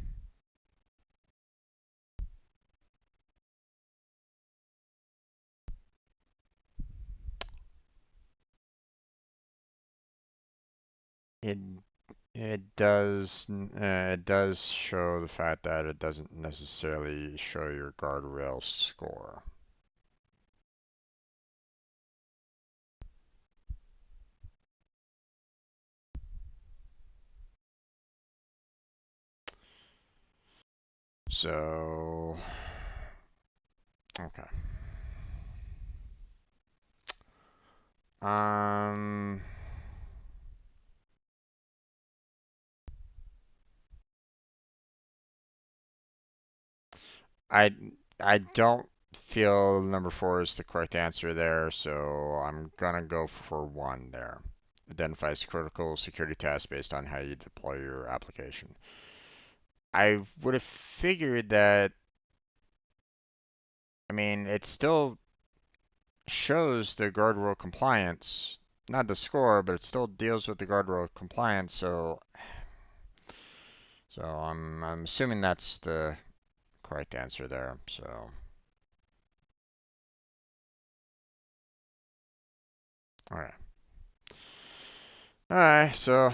it it does show the fact that it doesn't necessarily show your guardrail score. So, okay. Um, I I don't feel number four is the correct answer there, so I'm gonna go for one there. Identifies critical security tasks based on how you deploy your application. I would have figured that, I mean, it still shows the guardrail compliance, not the score, but it still deals with the guardrail compliance, so I'm assuming that's the correct answer there. So, all right. All right, so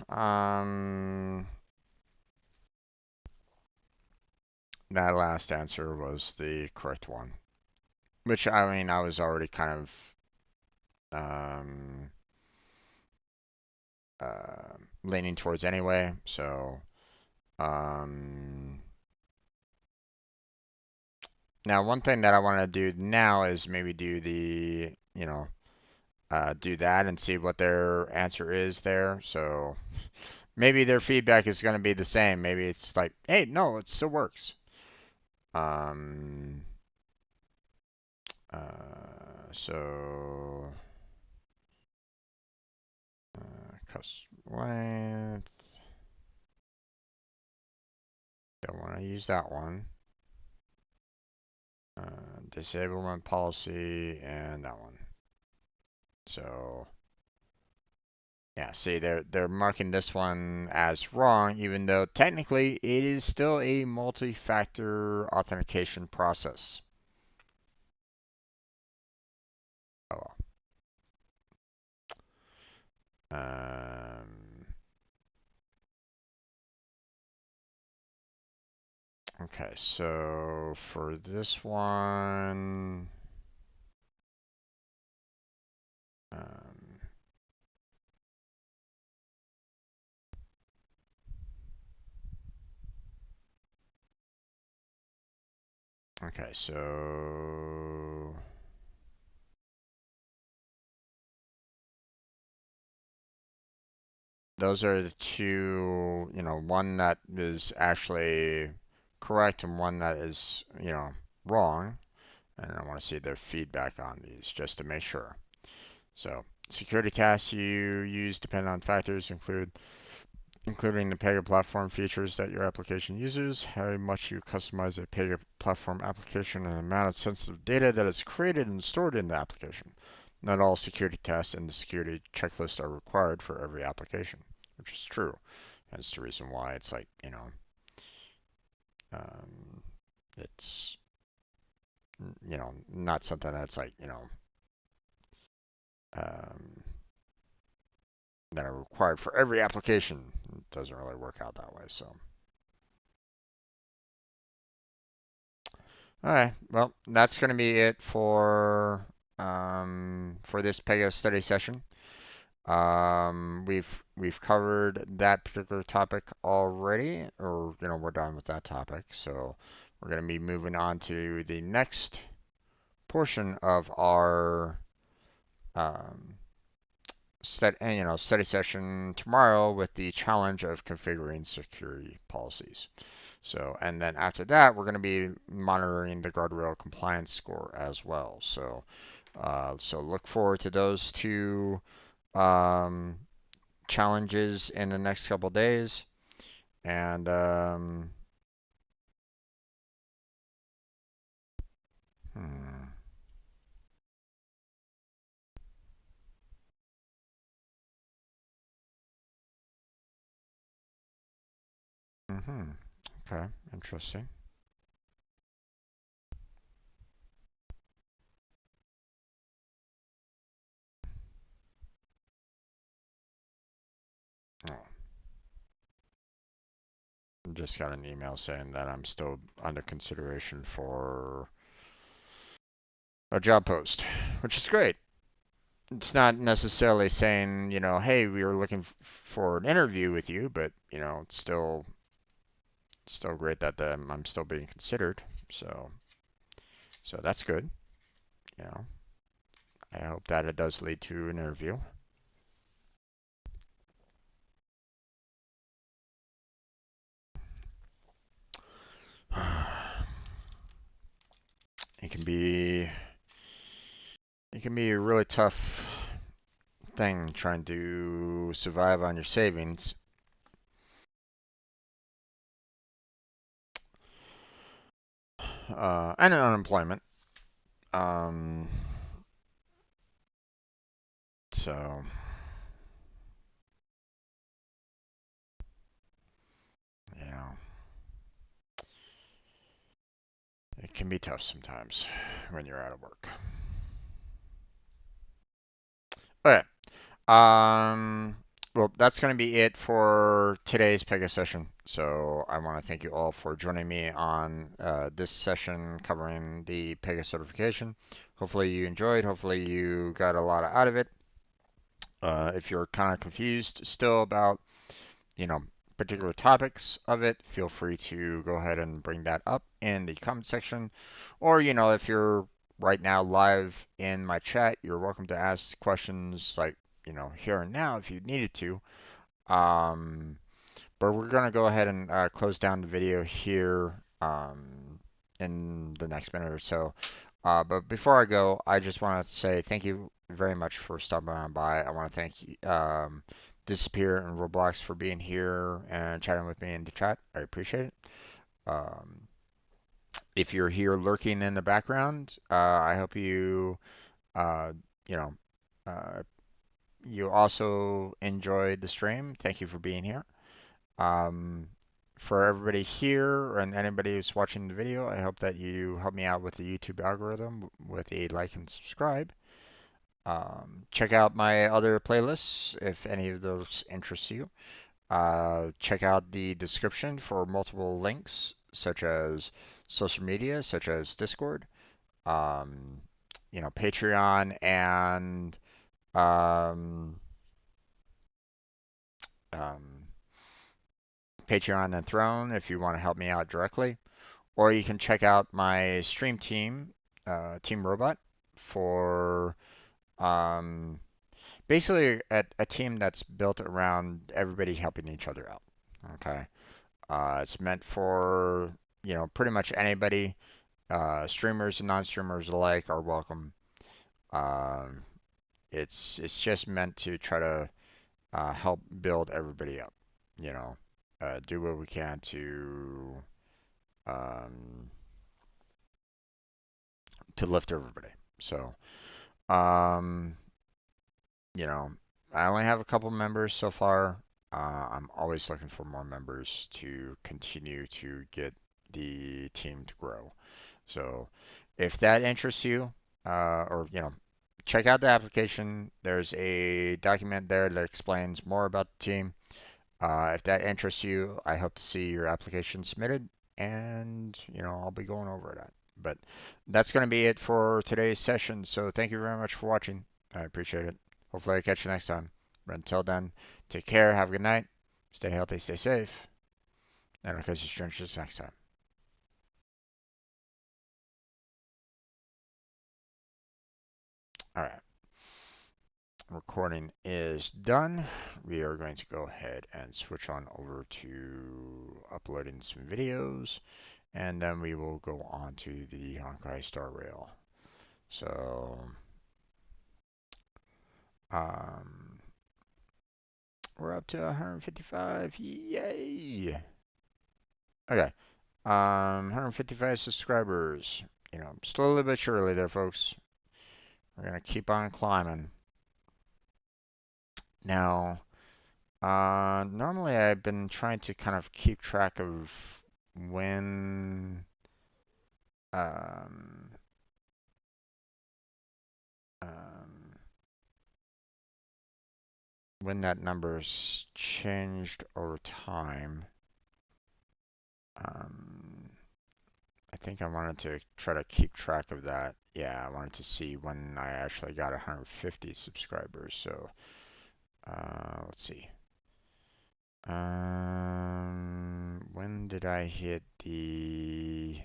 um that last answer was the correct one, which I mean I was already kind of um, leaning towards anyway. So um, now one thing that I want to do now is maybe do do that and see what their answer is there. So maybe their feedback is going to be the same. Maybe it's like, hey, no, it still works. Um, so custom length. Don't want to use that one. Disablement policy and that one. So yeah, see, they're marking this one as wrong, even though technically it is still a multi-factor authentication process. Oh well. Okay, so for this one, um, okay, so those are the two, one that is actually correct and one that is, wrong. And I want to see their feedback on these just to make sure. So, security tasks you use depend on factors including the Pega platform features that your application uses, how much you customize a Pega platform application, and the amount of sensitive data that is created and stored in the application. Not all security tests in the security checklist are required for every application, which is true. That's the reason why it's like, um, it's, not something that's like, um, that are required for every application. It doesn't really work out that way. So, all right. Well, that's going to be it for this Pega study session. We've covered that particular topic already, or we're done with that topic. So we're going to be moving on to the next portion of our um, study session tomorrow with the challenge of configuring security policies. So, and then after that, we're going to be monitoring the guardrail compliance score as well. So look forward to those two um, challenges in the next couple days. And hmm, hmm okay, interesting. Oh, I just got an email saying that I'm still under consideration for a job post, which is great. It's not necessarily saying, hey, we were looking for an interview with you, but it's still great that I'm still being considered. So that's good. You know, I hope that it does lead to an interview. It can be it can be a really tough thing trying to survive on your savings. And unemployment. Um, so you know, it can be tough sometimes when you're out of work. Okay. Um, well, that's going to be it for today's Pega session. So I want to thank you all for joining me on this session covering the Pega certification. Hopefully you enjoyed. Hopefully you got a lot out of it. If you're kind of confused still about, you know, particular topics of it, feel free to go ahead and bring that up in the comment section. Or, if you're right now live in my chat, you're welcome to ask questions like, here and now if you needed to. Um, but we're going to go ahead and close down the video here in the next minute or so. But before I go, I just want to say thank you very much for stopping on by. I want to thank Disappear and Roblox for being here and chatting with me in the chat. I appreciate it. Um, if you're here lurking in the background, I hope you, uh, you know, Uh, you also enjoyed the stream. Thank you for being here. Um, for everybody here and anybody who's watching the video, I hope that you help me out with the YouTube algorithm with a like and subscribe. Check out my other playlists if any of those interest you. Check out the description for multiple links, such as social media, such as Discord, um, Patreon and um, um, Patreon and Throne if you want to help me out directly. Or you can check out my stream team, Team Robot, for um, basically a team that's built around everybody helping each other out. Okay. It's meant for, pretty much anybody. Streamers and non-streamers alike are welcome. Um, it's just meant to try to help build everybody up. You know, do what we can um, to lift everybody. So, um, you know, I only have a couple members so far. I'm always looking for more members to continue to get the team to grow. So if that interests you, or check out the application. There's a document there that explains more about the team. If that interests you, I hope to see your application submitted, and I'll be going over that. But that's going to be it for today's session. So thank you very much for watching. I appreciate it. Hopefully I catch you next time. But until then, take care. Have a good night. Stay healthy. Stay safe. And I'll catch you strangers next time. All right. Recording is done. We are going to go ahead and switch on over to uploading some videos, and then we will go on to the Honkai Star Rail. So, um, we're up to 155. Yay! Okay. 155 subscribers. Slowly but surely there, folks. We're gonna keep on climbing. Now, normally I've been trying to kind of keep track of when um, um, when that number's changed over time. Um, I think I wanted to try to keep track of that. Yeah, I wanted to see when I actually got 150 subscribers. So let's see. When did I hit the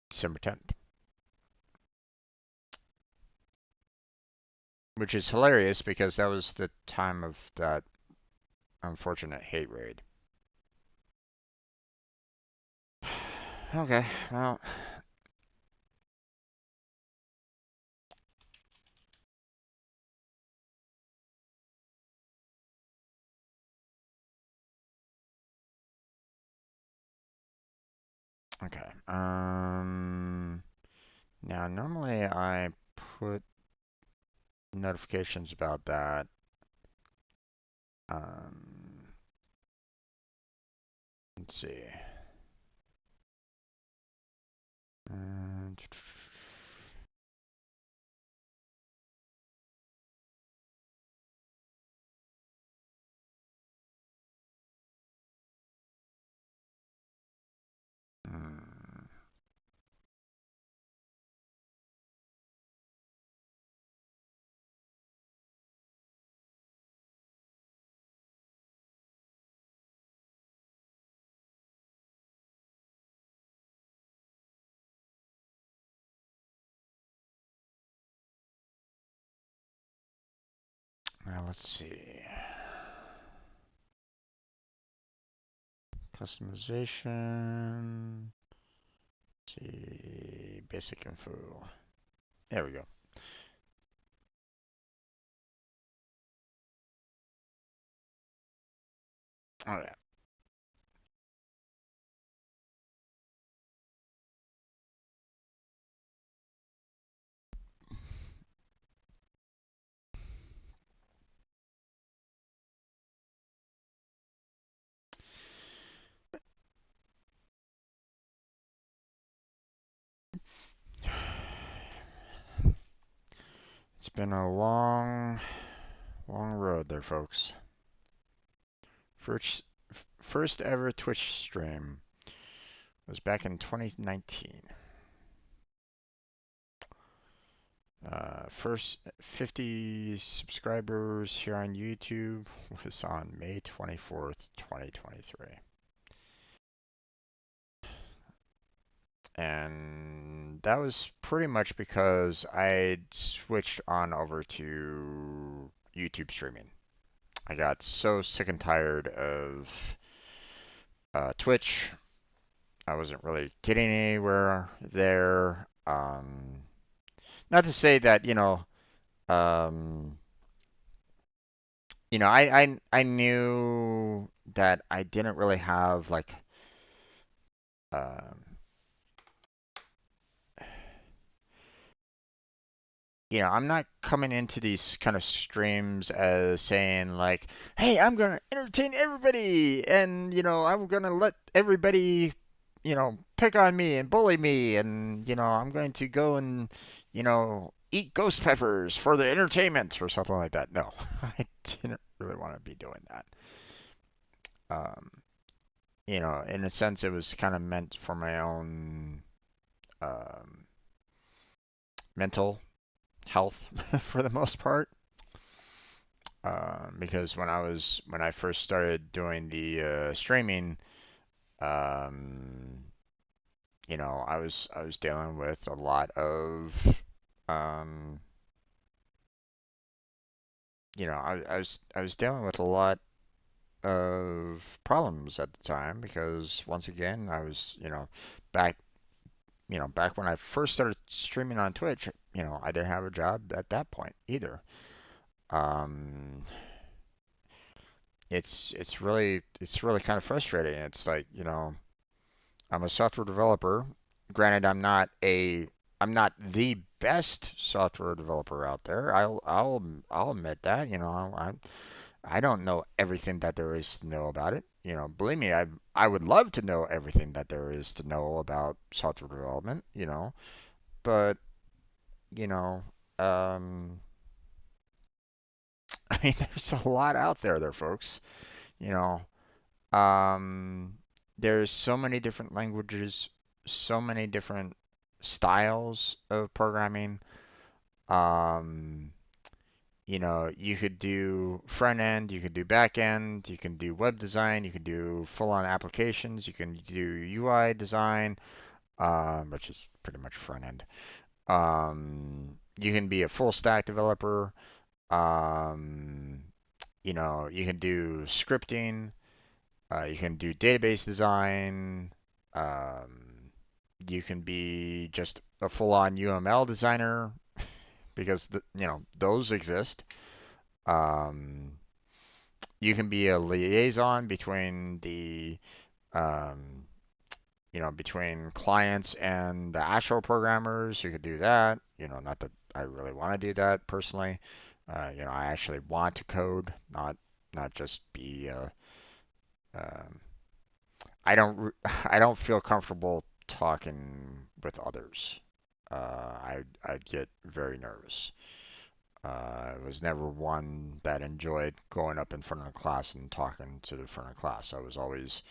December 10th? Which is hilarious because that was the time of that unfortunate hate raid. Okay, well. Okay. Now normally I put notifications about that. Um, let's see. Uh, hmm, now let's see. Customization. Let's see. Basic info. There we go. All right. It's been a long, long road there, folks. First, first ever Twitch stream was back in 2019. First 50 subscribers here on YouTube was on May 24th, 2023. And that was pretty much because I switched on over to YouTube streaming. I got so sick and tired of Twitch. I wasn't really getting anywhere there. Not to say that, um, I knew that I didn't really have like, um, I'm not coming into these kind of streams as saying like, "Hey, I'm gonna entertain everybody, and I'm gonna let everybody, pick on me and bully me, and I'm going to go and, eat ghost peppers for the entertainment or something like that." No, I didn't really want to be doing that. Um, in a sense, it was kind of meant for my own um, mental health for the most part. Because when I first started doing the streaming, um, I was dealing with a lot of, um, I was dealing with a lot of problems at the time because once again I was back back when I first started streaming on Twitch, I didn't have a job at that point either. Um, it's really kind of frustrating. It's like, I'm a software developer. Granted, I'm not the best software developer out there. I'll admit that. I don't know everything that there is to know about it. Believe me, I would love to know everything that there is to know about software development. But you know, um, I mean, there's a lot out there, folks. You know, Um, there's so many different languages, so many different styles of programming. Um, you could do front end, you could do back end, you can do web design, you can do full-on applications, you can do UI design, which is pretty much front end. You can be a full stack developer. Um, you can do scripting. You can do database design. Um, you can be just a full-on UML designer because those exist. Um, you can be a liaison between um, between clients and the actual programmers. You could do that. Not that I really want to do that personally. I actually want to code, not just be um, I don't feel comfortable talking with others. I'd get very nervous. I was never one that enjoyed going up in front of the class and talking to the front of class. I was always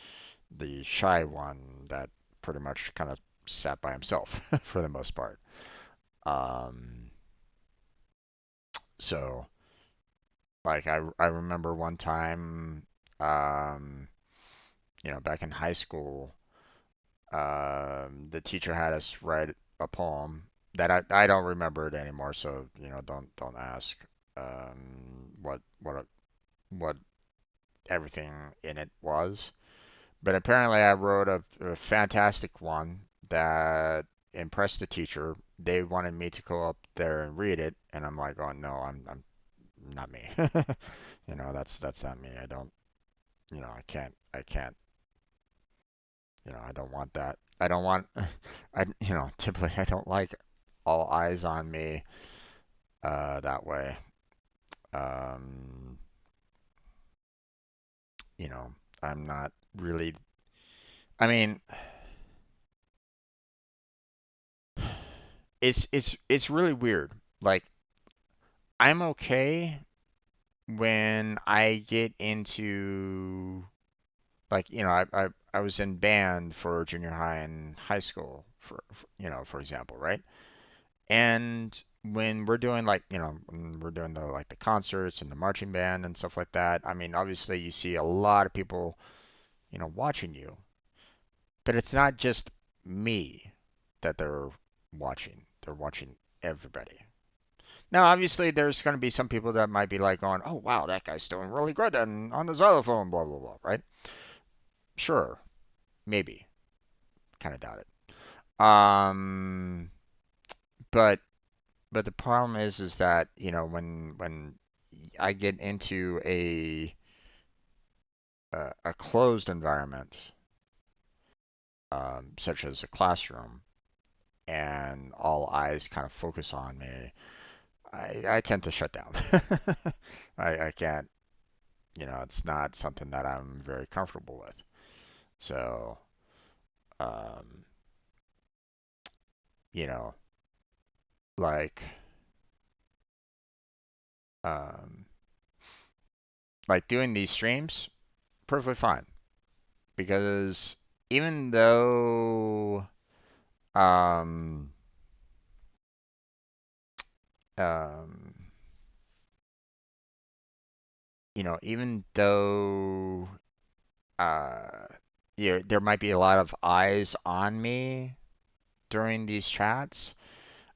the shy one that pretty much kind of sat by himself for the most part. Um, so like I remember one time, um, back in high school, the teacher had us write a poem that I don't remember it anymore, so don't ask what everything in it was. But apparently, I wrote a fantastic one that impressed the teacher. They wanted me to go up there and read it, and I'm like, oh no, I'm not me. That's not me. I don't. I can't. I don't want that. I don't want. Typically I don't like all eyes on me that way. Um, you know, I'm not really. I mean, it's really weird. Like I'm okay when I get into like I was in band for junior high and high school for example, right? And when we're doing when we're doing the concerts and the marching band and stuff like that, I mean, obviously you see a lot of people, watching you, but it's not just me that they're watching. They're watching everybody. Now, obviously, there's going to be some people that might be like going, "Oh, wow, that guy's doing really good and on the xylophone, blah blah blah," right? Sure, maybe, kind of doubt it. But but the problem is that when I get into a closed environment, such as a classroom, and all eyes kind of focus on me, I tend to shut down. I can't, it's not something that I'm very comfortable with. So, um, you know, like, um, like doing these streams, perfectly fine. Because even though, um, um, even though, uh, there might be a lot of eyes on me during these chats,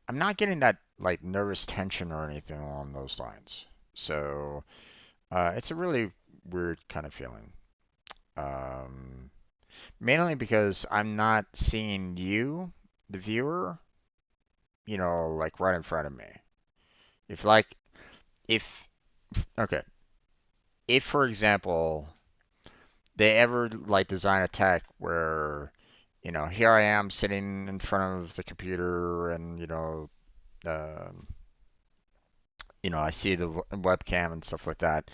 I'm not getting that like nervous tension or anything along those lines. So it's a really weird kind of feeling. Um, Mainly because I'm not seeing you, the viewer, like right in front of me. If like if okay, if for example they ever like design a tech where here I am sitting in front of the computer and um, I see the webcam and stuff like that,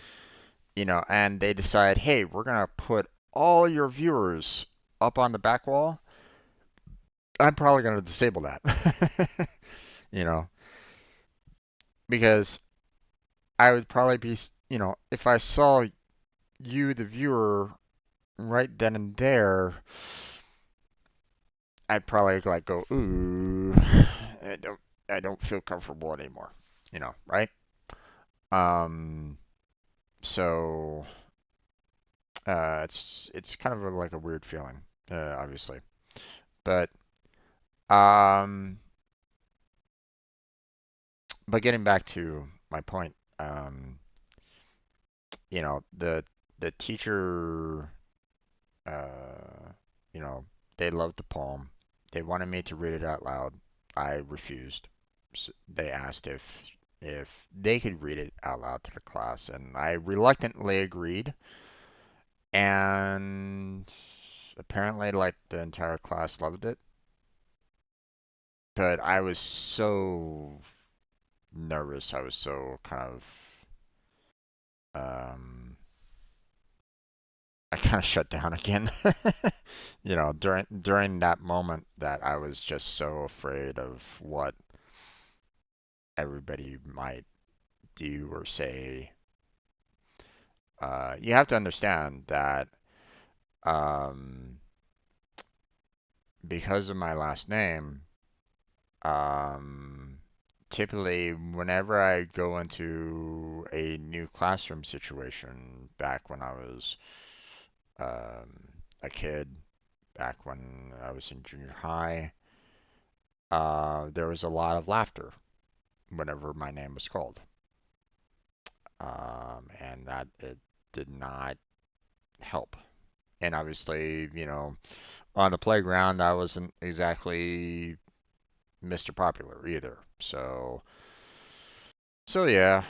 and they decide, hey, we're gonna put all your viewers up on the back wall. I'm probably gonna disable that, you know, because I would probably be, if I saw you, the viewer, right then and there, I'd probably like go, ooh, I don't, I don't feel comfortable anymore, right? Um, so it's kind of like a weird feeling, obviously, but um, but getting back to my point, the teacher, uh, you know, they loved the poem. They wanted me to read it out loud. I refused. They asked if they could read it out loud to the class, and I reluctantly agreed. And apparently, like the entire class loved it, but I was so nervous. I was so kind um, I kind of shut down again. During that moment that I was just so afraid of what everybody might do or say. You have to understand that um, because of my last name, um, typically whenever I go into a new classroom situation, back when I was a kid, back when I was in junior high, there was a lot of laughter whenever my name was called. And that it did not help. And obviously, on the playground, I wasn't exactly Mr. Popular either. So yeah,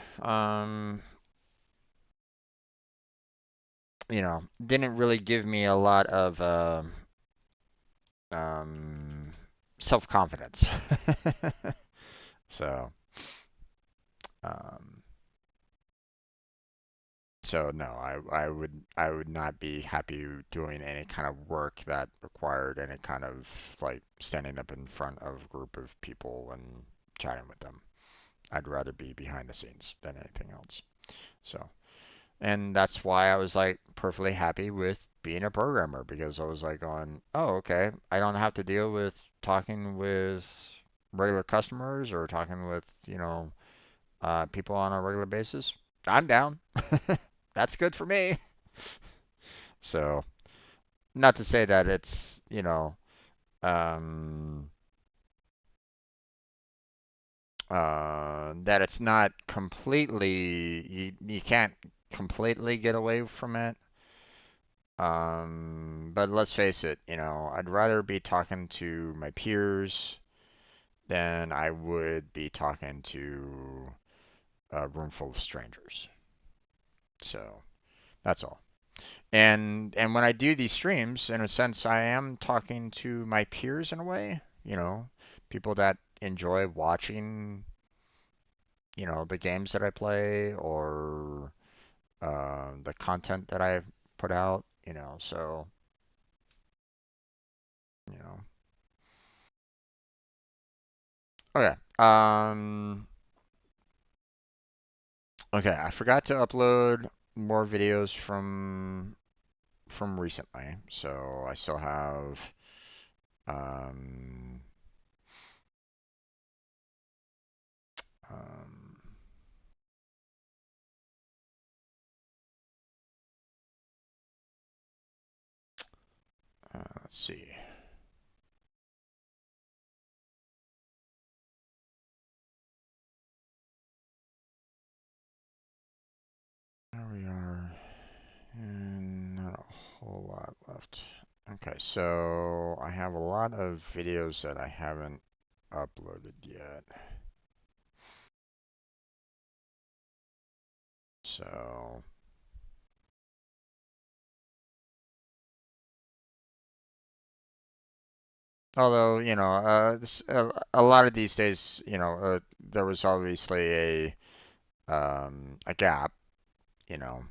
didn't really give me a lot of um, self-confidence. So, um, so no, I would not be happy doing any kind of work that required any kind of like standing up in front of a group of people and chatting with them. I'd rather be behind the scenes than anything else. So, and that's why I was like perfectly happy with being a programmer because I was like going, oh, okay, I don't have to deal with talking with regular customers or talking with, people on a regular basis. I'm down. That's good for me. So, not to say that it's, um, that it's not completely, you can't completely get away from it. But let's face it, I'd rather be talking to my peers than I would be talking to a room full of strangers. So that's all. And when I do these streams, in a sense, I am talking to my peers in a way, people that enjoy watching, the games that I play or the content that I put out, so, you know. Okay. Okay, I forgot to upload more videos from recently, so I still have um um let's see. There we are. And not a whole lot left. Okay, so I have a lot of videos that I haven't uploaded yet. So, although, a lot of these days, there was obviously a gap, you know,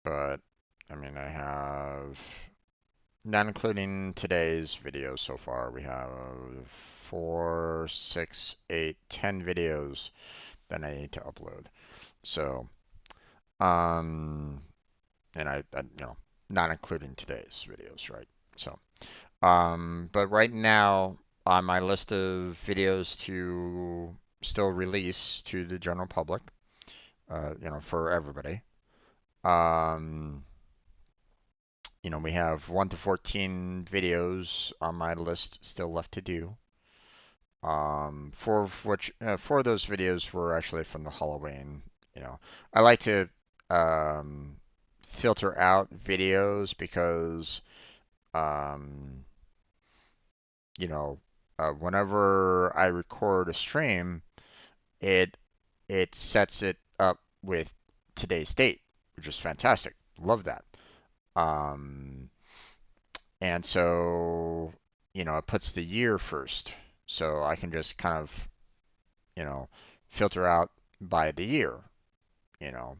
but I mean, I have, not including today's video so far, we have 4, 6, 8, 10 videos that I need to upload. So, um, and not including today's videos, right? So, but right now on my list of videos to still release to the general public, for everybody, um, we have 1 to 14 videos on my list still left to do. Four of those videos were actually from the Halloween. I like to um, filter out videos because um, you know, whenever I record a stream, it it sets it up with today's date, which is fantastic. Love that. Um, and so, it puts the year first. So I can just kind of, you know, filter out by the year, you know,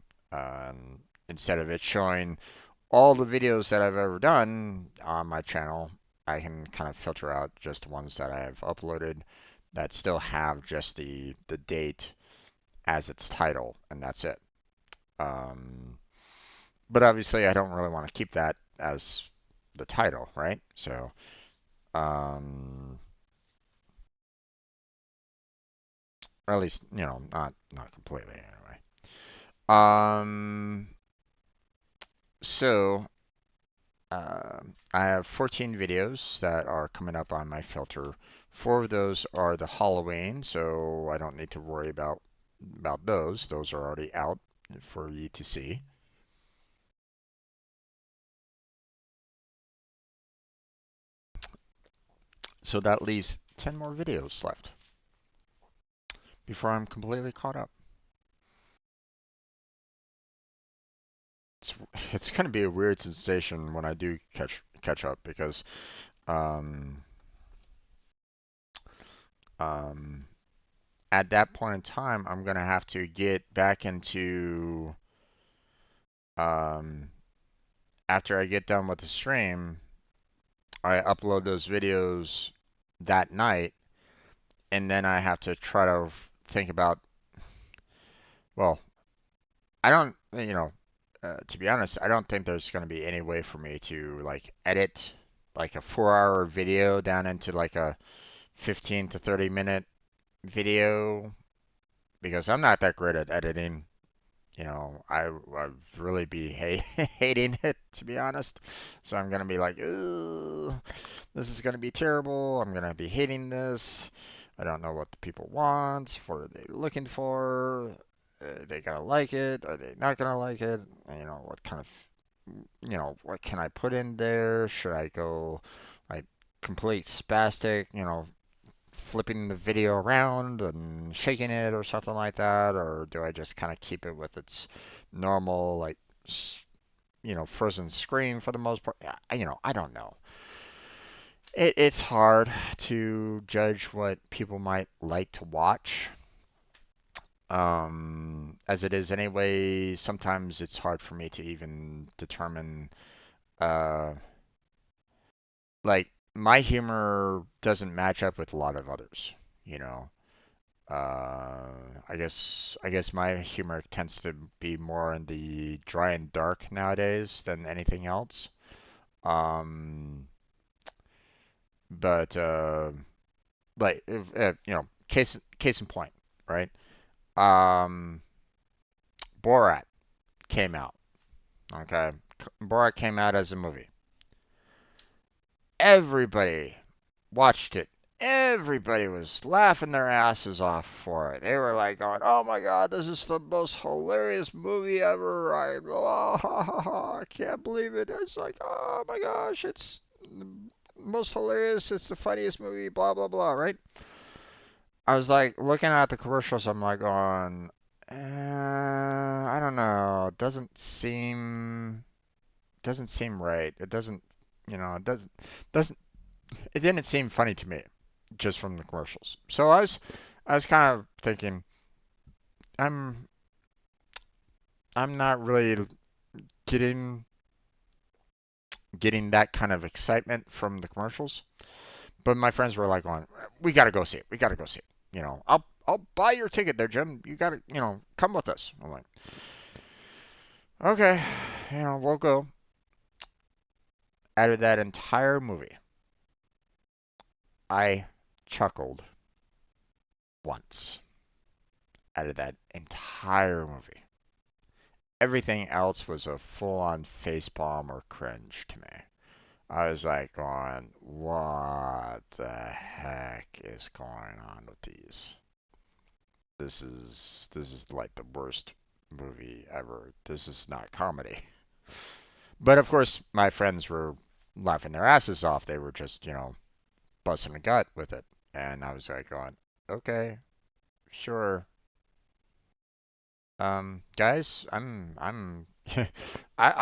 instead of it showing all the videos that I've ever done on my channel, I can kind of filter out just the ones that I have uploaded that still have just the date as its title, and that's it. Um, but obviously, I don't really want to keep that as the title, right? So, um, or at least not completely anyway. Um, so I have 14 videos that are coming up on my filter. 4 of those are the Halloween, so I don't need to worry about those. Those are already out for you to see. So that leaves 10 more videos left before I'm completely caught up. It's it's going to be a weird sensation when I do catch up because um um at that point in time I'm going to have to get back into um after I get done with the stream, I upload those videos that night, and then I have to try to think about, well, I don't, to be honest, I don't think there's going to be any way for me to like edit like a 4 hour video down into like a 15 to 30 minute video because I'm not that great at editing. I'd really be hating it, to be honest. So I'm gonna be like, "Ugh, this is gonna be terrible. I'm gonna be hating this. I don't know what the people want. What are they looking for? Are they gonna like it? Are they not gonna like it? What kind of, what can I put in there? Should I go like complete spastic, flipping the video around and shaking it or something like that, or do I just kind of keep it with its normal like frozen screen for the most part? I don't know. It's hard to judge what people might like to watch. As it is anyway, sometimes it's hard for me to even determine, uh, like, my humor doesn't match up with a lot of others, you know. I guess my humor tends to be more in the dry and dark nowadays than anything else. Um, but like case in point, right? Um, Borat came out. Okay, Borat came out as a movie. Everybody watched it. Everybody was laughing their asses off for it. They were like going, "Oh my God, this is the most hilarious movie ever! I can't believe it." It's like, "Oh my gosh, it's the most hilarious. It's the funniest movie." Blah blah blah. Right? I was like looking at the commercials. I'm like going, I don't know. It doesn't seem right. It doesn't, doesn't it didn't seem funny to me just from the commercials. So I was kind of thinking I'm I'm not really getting getting that kind of excitement from the commercials. But my friends were like going, "We got to go see it. We got to go see it. I'll buy your ticket there, Jim. You got to, come with us." I'm like, "Okay, we'll go." Out of that entire movie, I chuckled once. Out of that entire movie. Everything else was a full-on facepalm or cringe to me. I was like going, what the heck is going on with these? This is like the worst movie ever. This is not comedy. But of course, my friends were laughing their asses off. They were just, busting a gut with it. And I was like going, okay, sure. Guys, I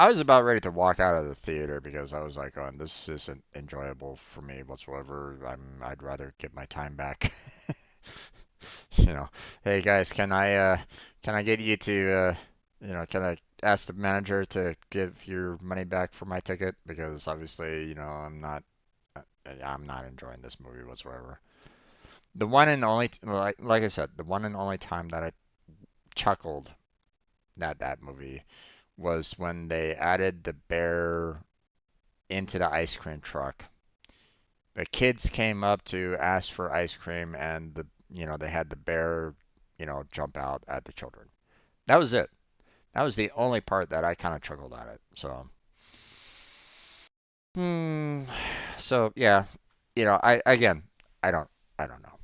was about ready to walk out of the theater because I was like, oh, this isn't enjoyable for me whatsoever. I'd rather get my time back. You know, hey guys, can I get you to, can I ask the manager to give your money back for my ticket? Because obviously, uh, I'm not enjoying this movie whatsoever. The one and only, like I said, the one and only time that I chuckled at that movie was when they added the bear into the ice cream truck. The kids came up to ask for ice cream, and they had the bear, jump out at the children. That was it. That was the only part that I kind of chuckled at it. So, hmm. So yeah, I don't, I don't know.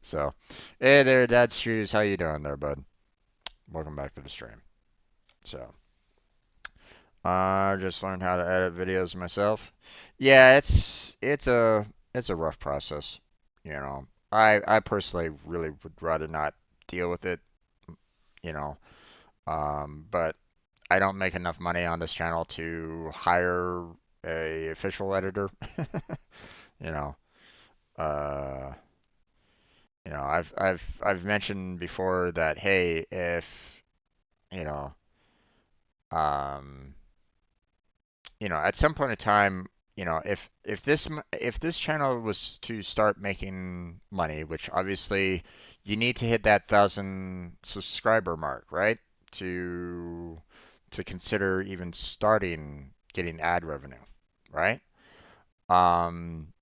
So, hey there, Dad's Shoes. How you doing there, bud? Welcome back to the stream. So, I just learned how to edit videos myself. Yeah, it's a rough process. I personally really would rather not deal with it. You know, but I don't make enough money on this channel to hire a official editor. You know, uh, I've mentioned before that hey, if you know, um, at some point in time if this channel was to start making money, which obviously you need to hit that 1,000 subscriber mark, right? To to consider even starting getting ad revenue, right? Um,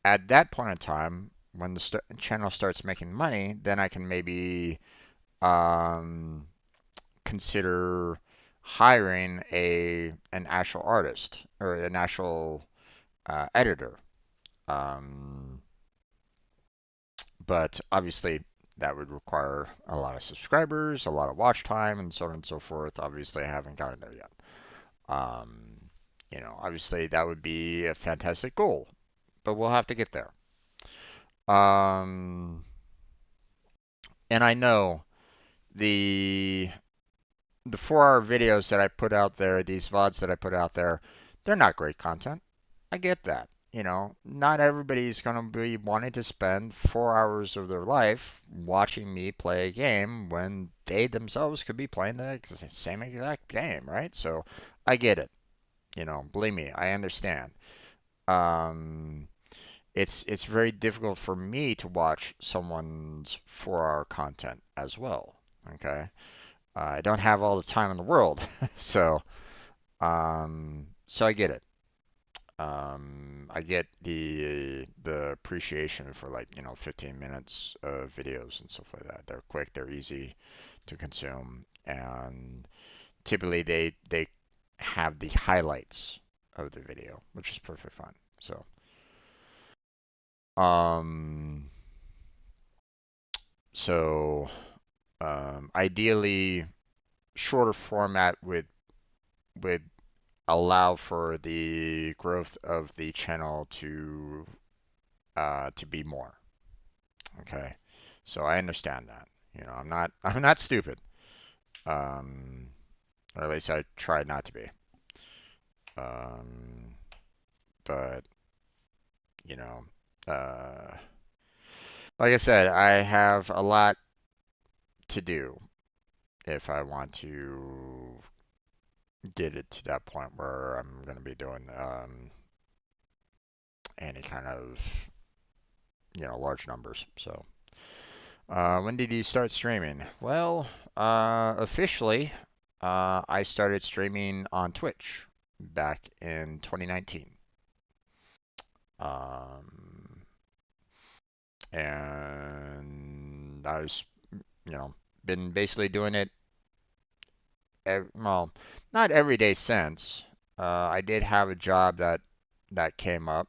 at that point in time, when the channel starts making money, then I can maybe um, consider hiring an actual artist or an actual editor. Um, but obviously, that would require a lot of subscribers, a lot of watch time, and so on and so forth. Obviously, I haven't gotten there yet. Um, obviously, that would be a fantastic goal, but we'll have to get there. Um, and I know the the 4-hour videos that I put out there, these VODs that I put out there, they're not great content. I get that. Not everybody's going to be wanting to spend 4 hours of their life watching me play a game when they themselves could be playing the same exact game, right? So I get it. Believe me, I understand. Um, it's very difficult for me to watch someone's 4-hour content as well. Okay, I don't have all the time in the world, so so I get it. I get the appreciation for, like, 15 minutes of videos and stuff like that. They're quick, they're easy to consume, and typically they have the highlights of the video, which is perfect fun. So, um, so ideally, shorter format would allow for the growth of the channel to be more. Okay, so I understand that. I'm not stupid. Um, or at least I try not to be. Um, but you know, uh, like I said, I have a lot to do if I want to get it to that point where I'm going to be doing any kind of large numbers. So, when did you start streaming? Well, officially, I started streaming on Twitch back in 2019. Um, and I was, you know, been basically doing it, well, not every day since. I did have a job that came up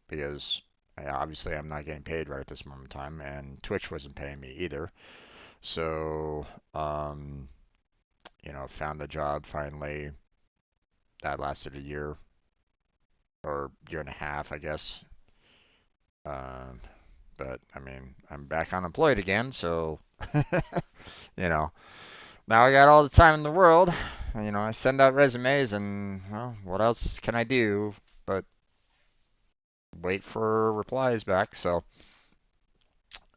because obviously I'm not getting paid right at this moment in time, and Twitch wasn't paying me either. So, found a job finally that lasted a year or year and a half, I guess. Um, but I mean, I'm back unemployed again, so you know, now I got all the time in the world. I send out resumes, and well, what else can I do but wait for replies back?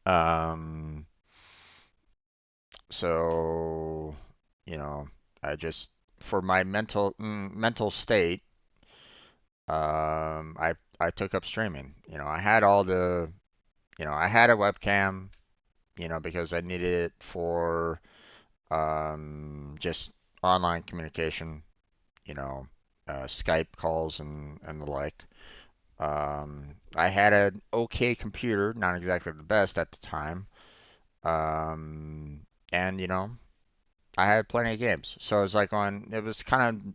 Um, so you know, I just for my mental state, I took up streaming. I had a webcam, because I needed it for just online communication, you know, Skype calls and the like. I had an okay computer, not exactly the best at the time, um, and I had plenty of games, so it was like it was kind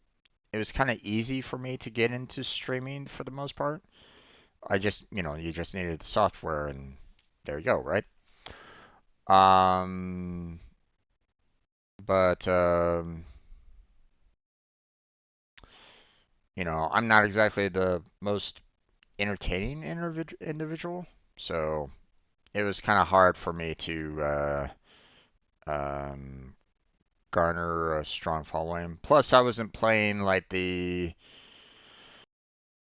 of easy for me to get into streaming for the most part. You just needed the software, and there you go, right? Um, but I'm not exactly the most entertaining individual, so it was kind of hard for me to um, garner a strong following. Plus, I wasn't playing like the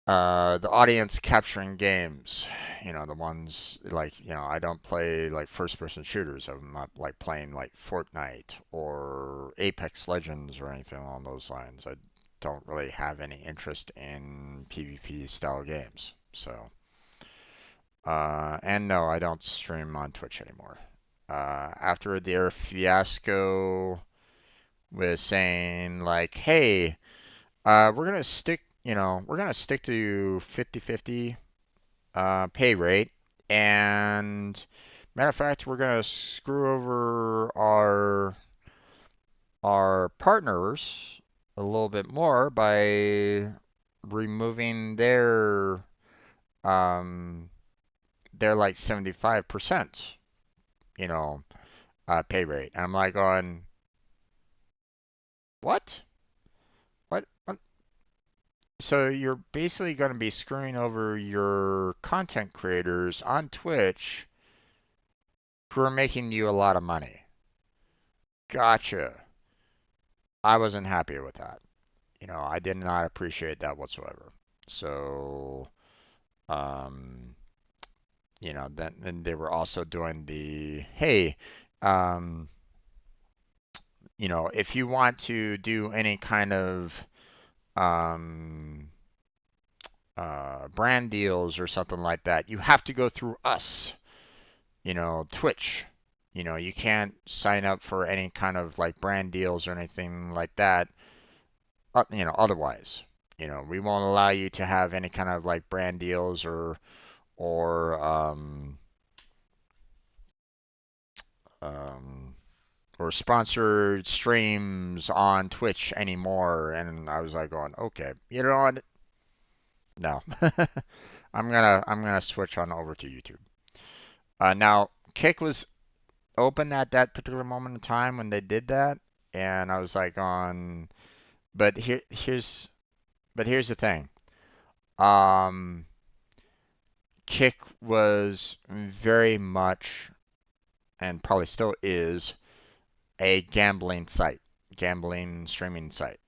audience capturing games. The ones like I don't play like first person shooters. I'm not like playing like Fortnite or Apex Legends or anything along those lines. don't really have any interest in PvP style games. So, and no, I don't stream on Twitch anymore. After their fiasco with saying like, hey, we're gonna stick to 50-50 pay rate, and matter of fact, we're gonna screw over our partners a little bit more by removing um their like 75%, you know, pay rate. And I'm like going, what? What? So you're basically going to be screwing over your content creators on Twitch who are making you a lot of money. Gotcha. I wasn't happy with that. I did not appreciate that whatsoever. So, um, then they were also doing the, hey, um, if you want to do any kind of um, brand deals or something like that, you have to go through us, Twitch. You can't sign up for any kind of like brand deals or anything like that, otherwise. We won't allow you to have any kind of like brand deals or um, or sponsored streams on Twitch anymore. And I was like going, okay, you know what? No, I'm gonna switch on over to YouTube. Now, Kick was open at that particular moment in time when they did that, and I was like on, but here's the thing. Um, Kick was very much, and probably still is, a gambling site, gambling streaming site.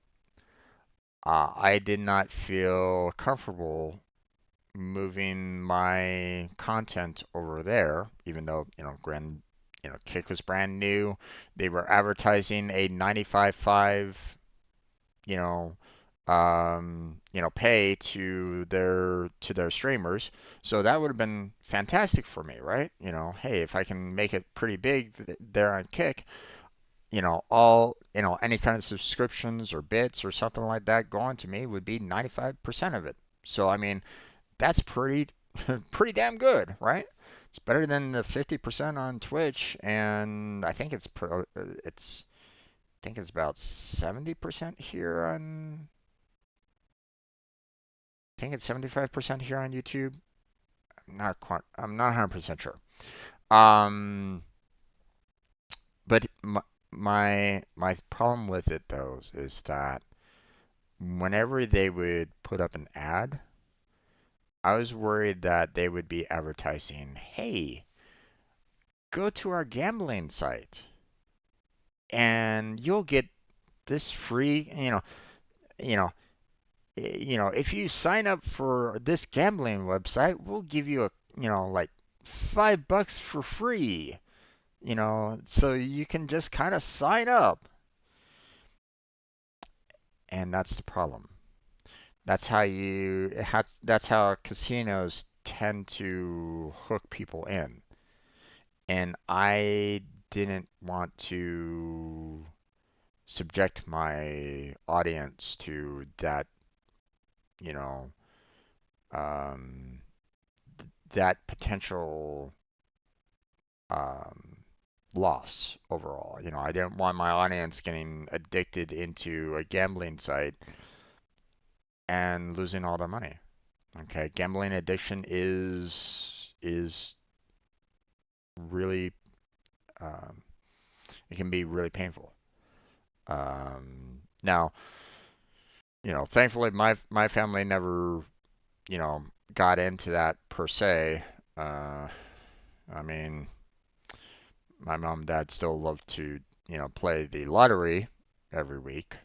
I did not feel comfortable moving my content over there, even though, Kick was brand new. They were advertising a 95.5, you know, pay to their streamers. So that would have been fantastic for me, right? Hey, if I can make it pretty big there on Kick, any kind of subscriptions or bits or something like that going to me would be 95% of it. So I mean, that's pretty pretty damn good, right? It's better than the 50% on Twitch, and I think it's about 70% here on. I think it's 75% here on YouTube. I'm not 100% sure. Um, but my problem with it though is that whenever they would put up an ad, I was worried that they would be advertising, "Hey, go to our gambling site and you'll get this free, you know, if you sign up for this gambling website, we'll give you like $5 for free, so you can just kind of sign up." And that's the problem. That's how casinos tend to hook people in. And I didn't want to subject my audience to that, you know, um, that potential um, loss overall. I didn't want my audience getting addicted into a gambling site and losing all their money. Okay, gambling addiction is really um, it can be really painful. Now, thankfully my family never, got into that per se. Uh, I mean, my mom and dad still love to, play the lottery every week.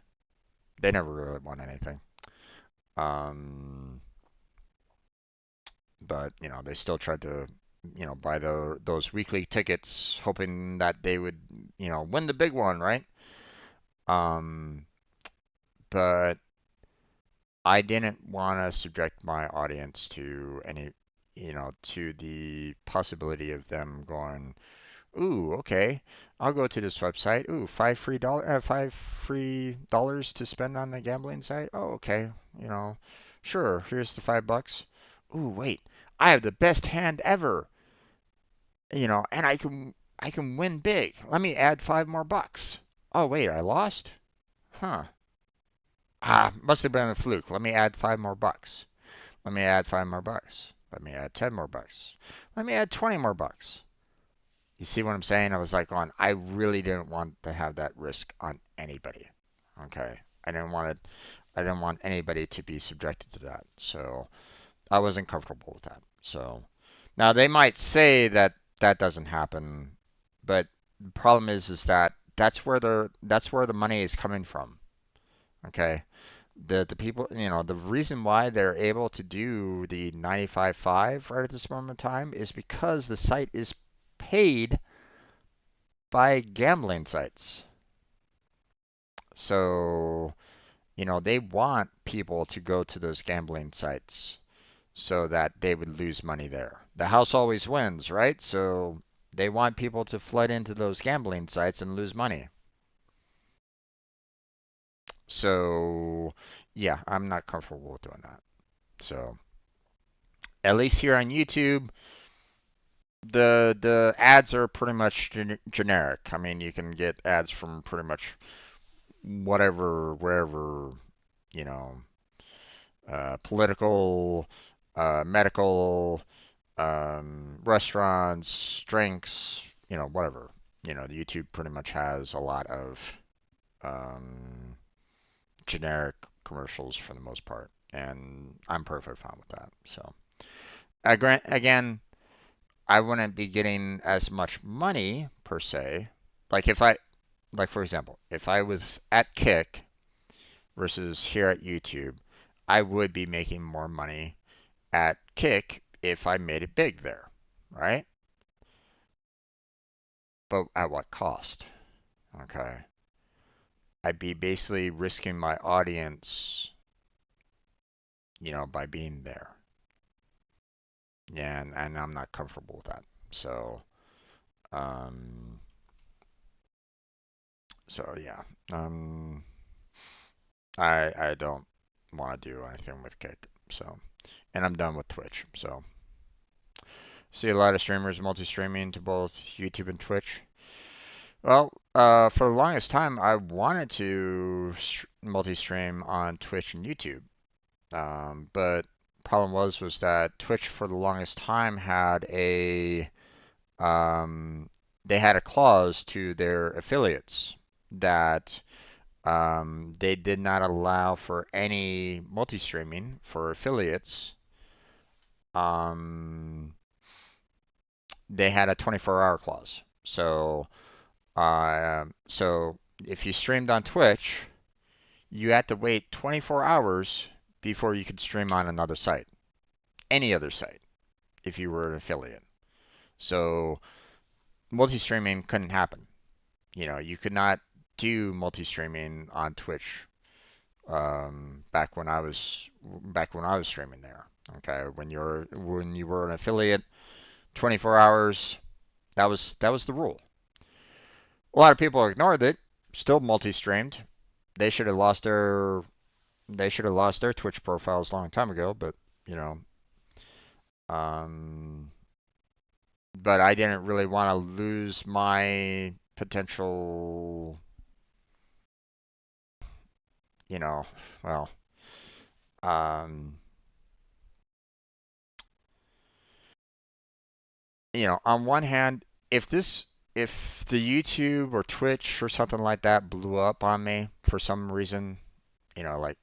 They never really won anything. Um, but they still tried to, buy those weekly tickets, hoping that they would, win the big one, right? Um, but I didn't want to subject my audience to any, to the possibility of them going, ooh, okay, I'll go to this website. Ooh, $5 free to spend on the gambling site. Oh, okay, sure. Here's the $5. Ooh, wait, I have the best hand ever, and I can win big. Let me add $5 more. Oh, wait, I lost? Huh. Must have been a fluke. Let me add $5 more. Let me add $5 more. Let me add $10 more. Let me add $20 more. You see what I'm saying? I was like, I really didn't want to have that risk on anybody. Okay. I didn't want anybody to be subjected to that. So I wasn't comfortable with that. So now they might say that that doesn't happen, but the problem is that that's where the money is coming from. Okay. The people, the reason why they're able to do the 95.5 right at this moment in time is because the site is paid by gambling sites. So, they want people to go to those gambling sites so that they would lose money there. The house always wins, right? So they want people to flood into those gambling sites and lose money. So, yeah, I'm not comfortable with doing that. So, at least here on YouTube, the ads are pretty much generic. I mean, you can get ads from pretty much whatever, wherever, you know, political, medical, restaurants, drinks, whatever. The YouTube pretty much has a lot of um, generic commercials for the most part, and I'm perfectly fine with that. So, again, I wouldn't be getting as much money per se. Like if I, like for example, if I was at Kick versus here at YouTube, I would be making more money at Kick if I made it big there, right? But at what cost? Okay. I'd be basically risking my audience, by being there. Yeah, and I'm not comfortable with that. So, um, so yeah, I don't want to do anything with Kick. So, and I'm done with Twitch. So, see a lot of streamers multi-streaming to both YouTube and Twitch. Well, for the longest time, I wanted to multi-stream on Twitch and YouTube. But problem was that Twitch for the longest time had um, they had a clause to their affiliates that they did not allow for any multi-streaming for affiliates. Um, they had a 24-hour clause. So if you streamed on Twitch, you had to wait 24 hours before you could stream on another site, any other site, if you were an affiliate. So multi-streaming couldn't happen. You could not do multi-streaming on Twitch back when I was streaming there. Okay, when you were an affiliate, 24 hours. That was the rule. A lot of people ignored it. Still multi-streamed. They should have lost their they should have lost their Twitch profiles a long time ago. But you know, um, but I didn't really want to lose my potential. You know, well, um, on one hand, if the YouTube or Twitch or something like that blew up on me for some reason, like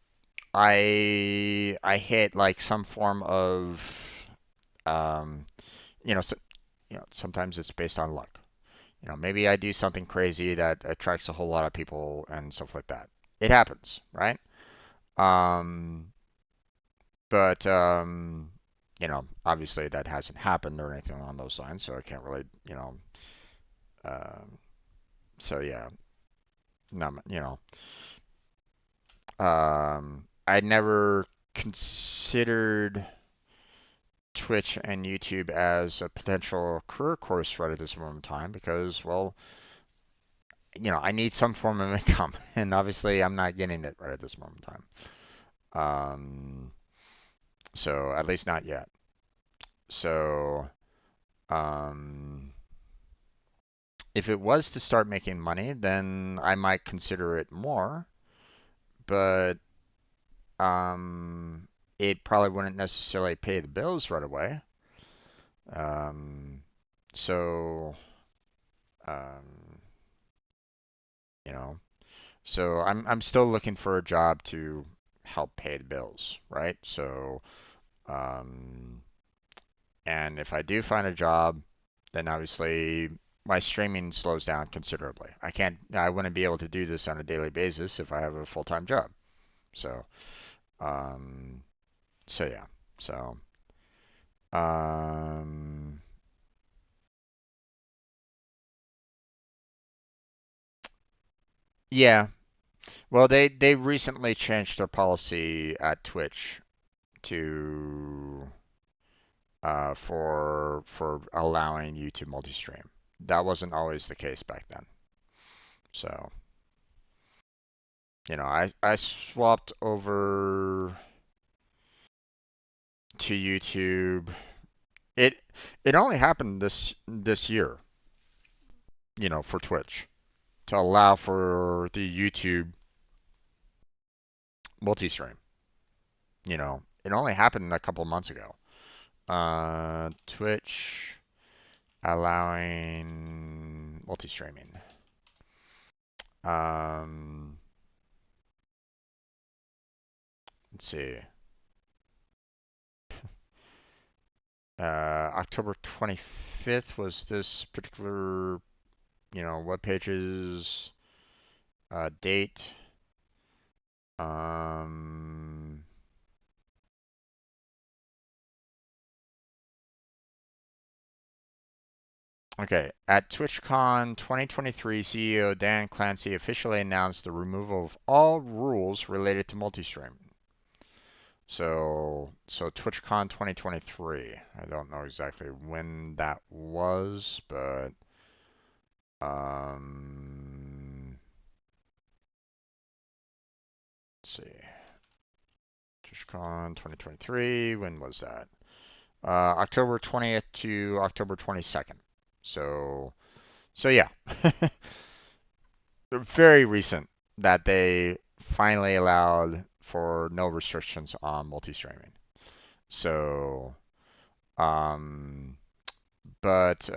I hit like some form of um, so, sometimes it's based on luck. Maybe I do something crazy that attracts a whole lot of people and stuff like that. It happens, right? Um, but obviously that hasn't happened or anything along those lines, so I can't really, um, so yeah, no, um, I never considered Twitch and YouTube as a potential career course right at this moment in time because, well, I need some form of income, and obviously I'm not getting it right at this moment in time. So at least not yet. So, um, if it was to start making money, then I might consider it more, but um, it probably wouldn't necessarily pay the bills right away. Um, so, um, you know, so I'm still looking for a job to help pay the bills, right? So, um, and if I do find a job, then obviously my streaming slows down considerably. I wouldn't be able to do this on a daily basis if I have a full-time job. So, um, so yeah, so, um, yeah. Well, they recently changed their policy at Twitch to for allowing you to multi-stream. That wasn't always the case back then. So, I swapped over to YouTube. It it only happened this year, for Twitch to allow for the YouTube multi-stream. It only happened a couple months ago. Twitch allowing multi-streaming. Um, let's see. October 25th was this particular, web page's date. Um, okay, at TwitchCon 2023, CEO Dan Clancy officially announced the removal of all rules related to multi-stream. So TwitchCon 2023. I don't know exactly when that was, but um, let's see. TwitchCon 2023. When was that? October 20th to October 22nd. So yeah, very recent that they finally allowed for no restrictions on multi-streaming. So, um, but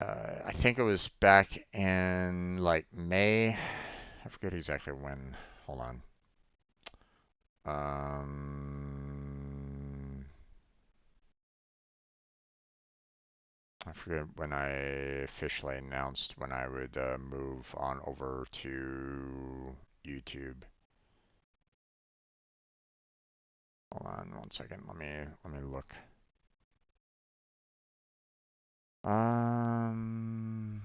I think it was back in like May. I forget exactly when. Hold on. I forget when I officially announced when I would move on over to YouTube. Hold on one second. Let me look. Um,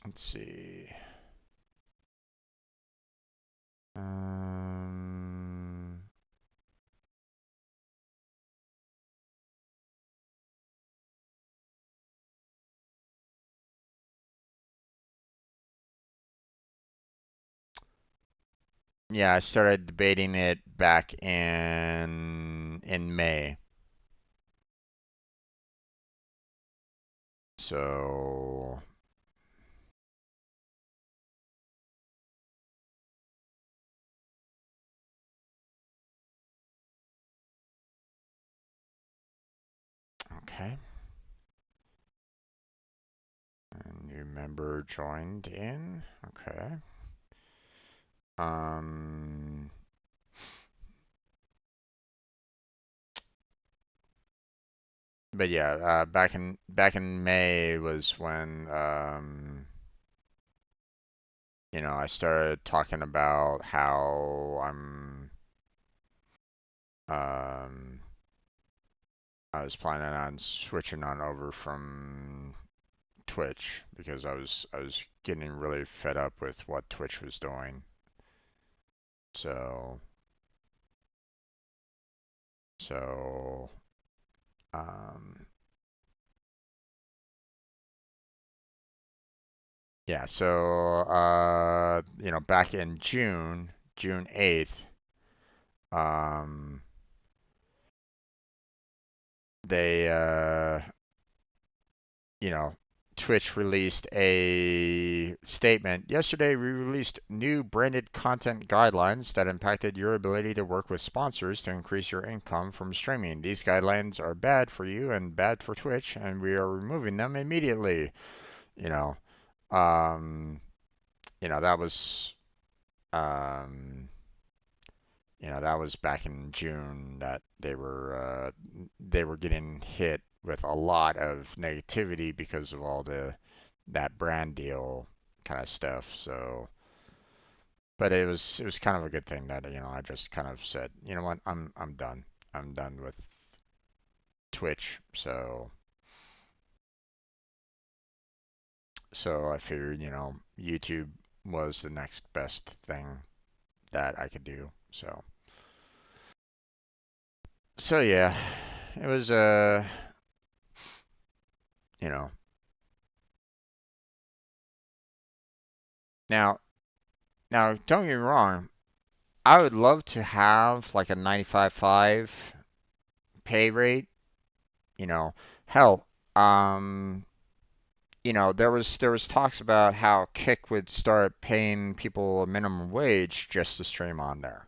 let's see. Um, yeah, I started debating it back in May. So, okay. A new member joined in. Okay. Um, but yeah, back in May was when I started talking about how I'm Um, I was planning on switching on over from Twitch because I was getting really fed up with what Twitch was doing. So so um yeah, so back in June 8th, um they you know, Twitch released a statement. Yesterday, we released new branded content guidelines that impacted your ability to work with sponsors to increase your income from streaming. These guidelines are bad for you and bad for Twitch, and we are removing them immediately. You know, um, that was, um, that was back in June that they were getting hit with a lot of negativity because of all that brand deal kind of stuff. So, but it was kind of a good thing that I just kind of said, you know what, I'm done. I'm done with Twitch. So I figured YouTube was the next best thing that I could do. So yeah, it was you know now now don't get me wrong. I would love to have like a 95.5 pay rate. You know, hell, there was talks about how Kick would start paying people a minimum wage just to stream on there.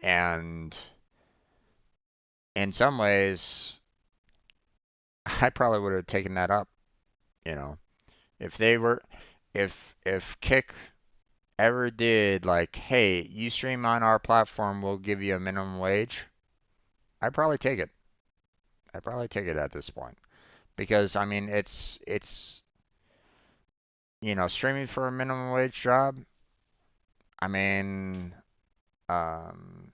And in some ways, I probably would have taken that up. You know, if they were, if Kick ever did like, hey, you stream on our platform, we'll give you a minimum wage. I'd probably take it. I'd probably take it at this point because I mean, it's streaming for a minimum wage job. I mean, Um,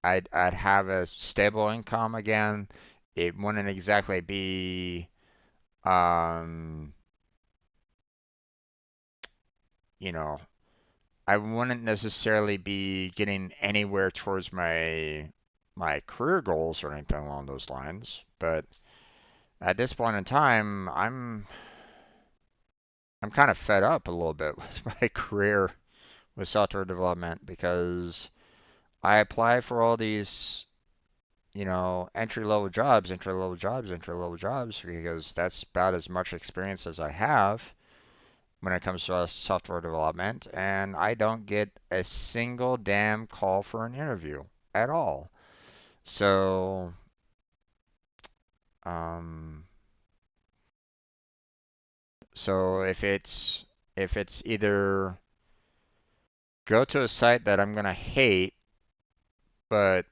I'd have a stable income again. It wouldn't exactly be, um, you know, I wouldn't necessarily be getting anywhere towards my career goals or anything along those lines. But at this point in time, I'm kind of fed up a little bit with my career with software development because I apply for all these entry level jobs, entry level jobs, entry level jobs, because that's about as much experience as I have when it comes to software development, and I don't get a single damn call for an interview at all. So, um, so if it's either go to a site that I'm gonna hate, but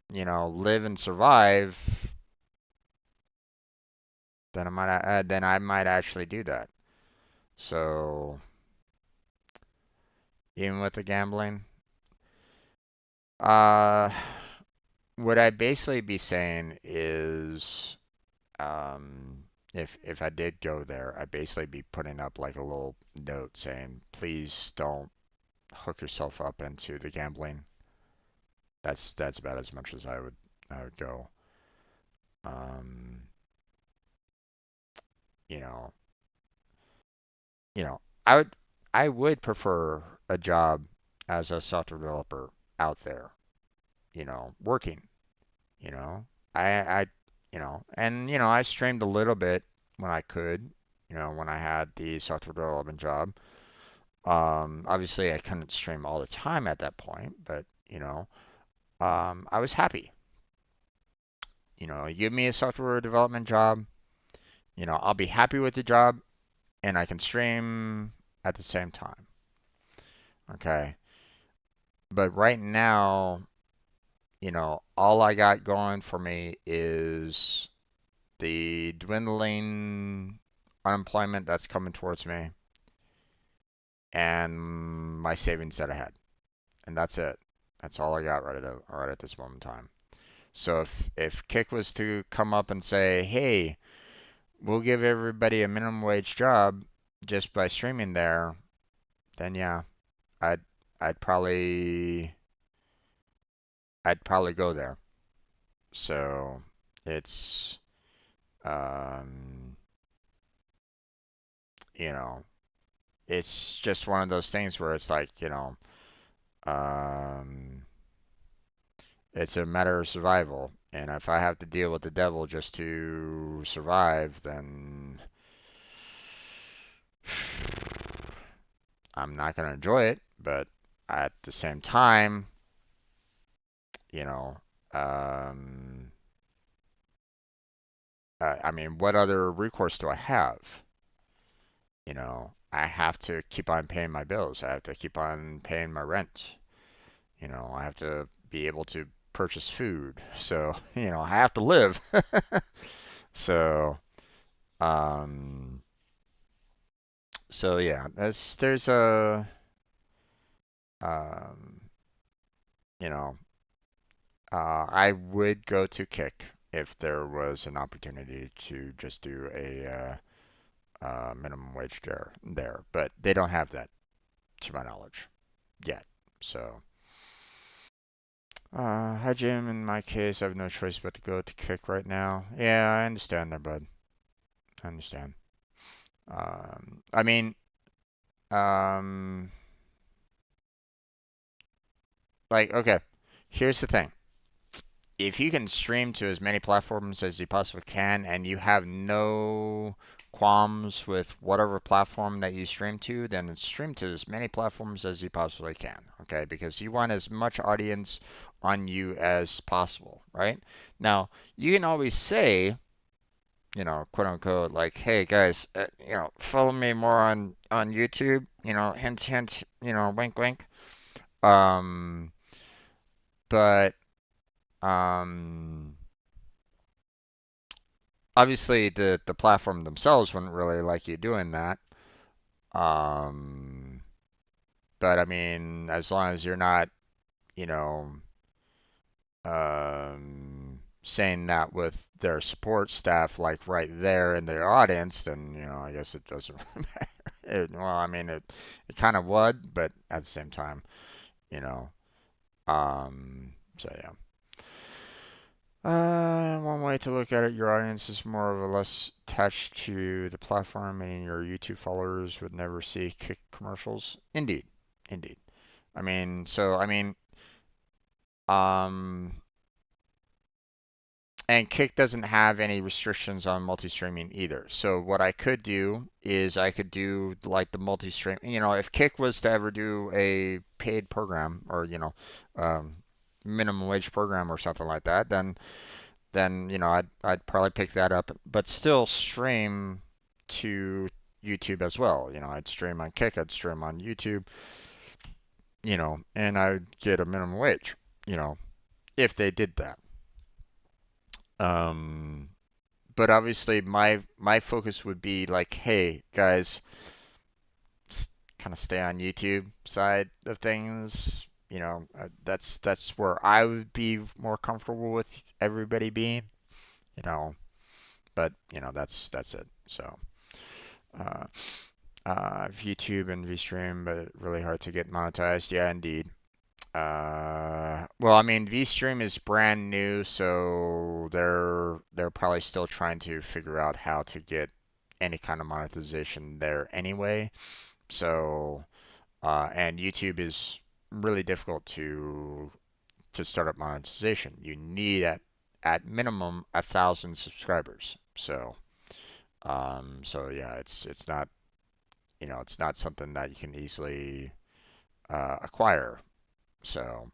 live and survive, then I might actually do that. So even with the gambling, uh, what I basically be saying is, if I did go there, I'd basically be putting up like a little note saying, please don't hook yourself up into the gambling. That's about as much as I would go. Um, you know, you know, I would I would prefer a job as a software developer out there, working. You know, I and I streamed a little bit when I could, when I had the software development job. Obviously I couldn't stream all the time at that point, but I was happy. You give me a software development job, I'll be happy with the job and I can stream at the same time. Okay. But right now, all I got going for me is the dwindling unemployment that's coming towards me and my savings that I had. And that's it. That's all I got right at this moment in time. So if Kick was to come up and say, "Hey, we'll give everybody a minimum wage job just by streaming there," then yeah, I'd I'd probably I'd probably go there. So it's um, you know, it's just one of those things where it's like, um, it's a matter of survival. And if I have to deal with the devil just to survive, then I'm not going to enjoy it. But at the same time, you know, um, I mean, what other recourse do I have? I have to keep on paying my bills. I have to keep on paying my rent. I have to be able to purchase food. So, I have to live. So, um, so yeah, there's um, you know, I would go to Kick if there was an opportunity to just do a minimum wage there, but they don't have that to my knowledge yet. So, hi Jim. In my case, I have no choice but to go to Kick right now. Yeah, I understand there, bud. I understand. I mean, um, like, okay, here's the thing. If you can stream to as many platforms as you possibly can and you have no qualms with whatever platform that you stream to, then stream to as many platforms as you possibly can, okay? Because you want as much audience on you as possible, right? Now, you can always say, quote unquote, like, hey guys, follow me more on YouTube, hint hint, wink wink. Um, but um, obviously the platform themselves wouldn't really like you doing that. Um, but I mean, as long as you're not, you know, saying that with their support staff like right there in their audience, then I guess it doesn't really matter. Well, I mean, it kind of would, but at the same time, you know. So yeah. One way to look at it, your audience is more or less attached to the platform, meaning your YouTube followers would never see Kick commercials. Indeed, indeed. Um, and Kick doesn't have any restrictions on multi-streaming either. So what I could do is I could do like the multi-stream. If Kick was to ever do a paid program or um, minimum wage program or something like that, then I'd probably pick that up, but still stream to YouTube as well. I'd stream on Kick, I'd stream on YouTube, and I'd get a minimum wage, if they did that. Um, but obviously my focus would be like, hey guys, kind of stay on YouTube side of things. That's where I would be more comfortable with everybody being. You know, but that's it. So. Uh, YouTube and VStream, but really hard to get monetized. Yeah, indeed. Well, I mean, VStream is brand new, so they're probably still trying to figure out how to get any kind of monetization there anyway. So, and YouTube is really difficult to start up monetization. You need at minimum 1,000 subscribers. So yeah, it's not something that you can easily acquire. So,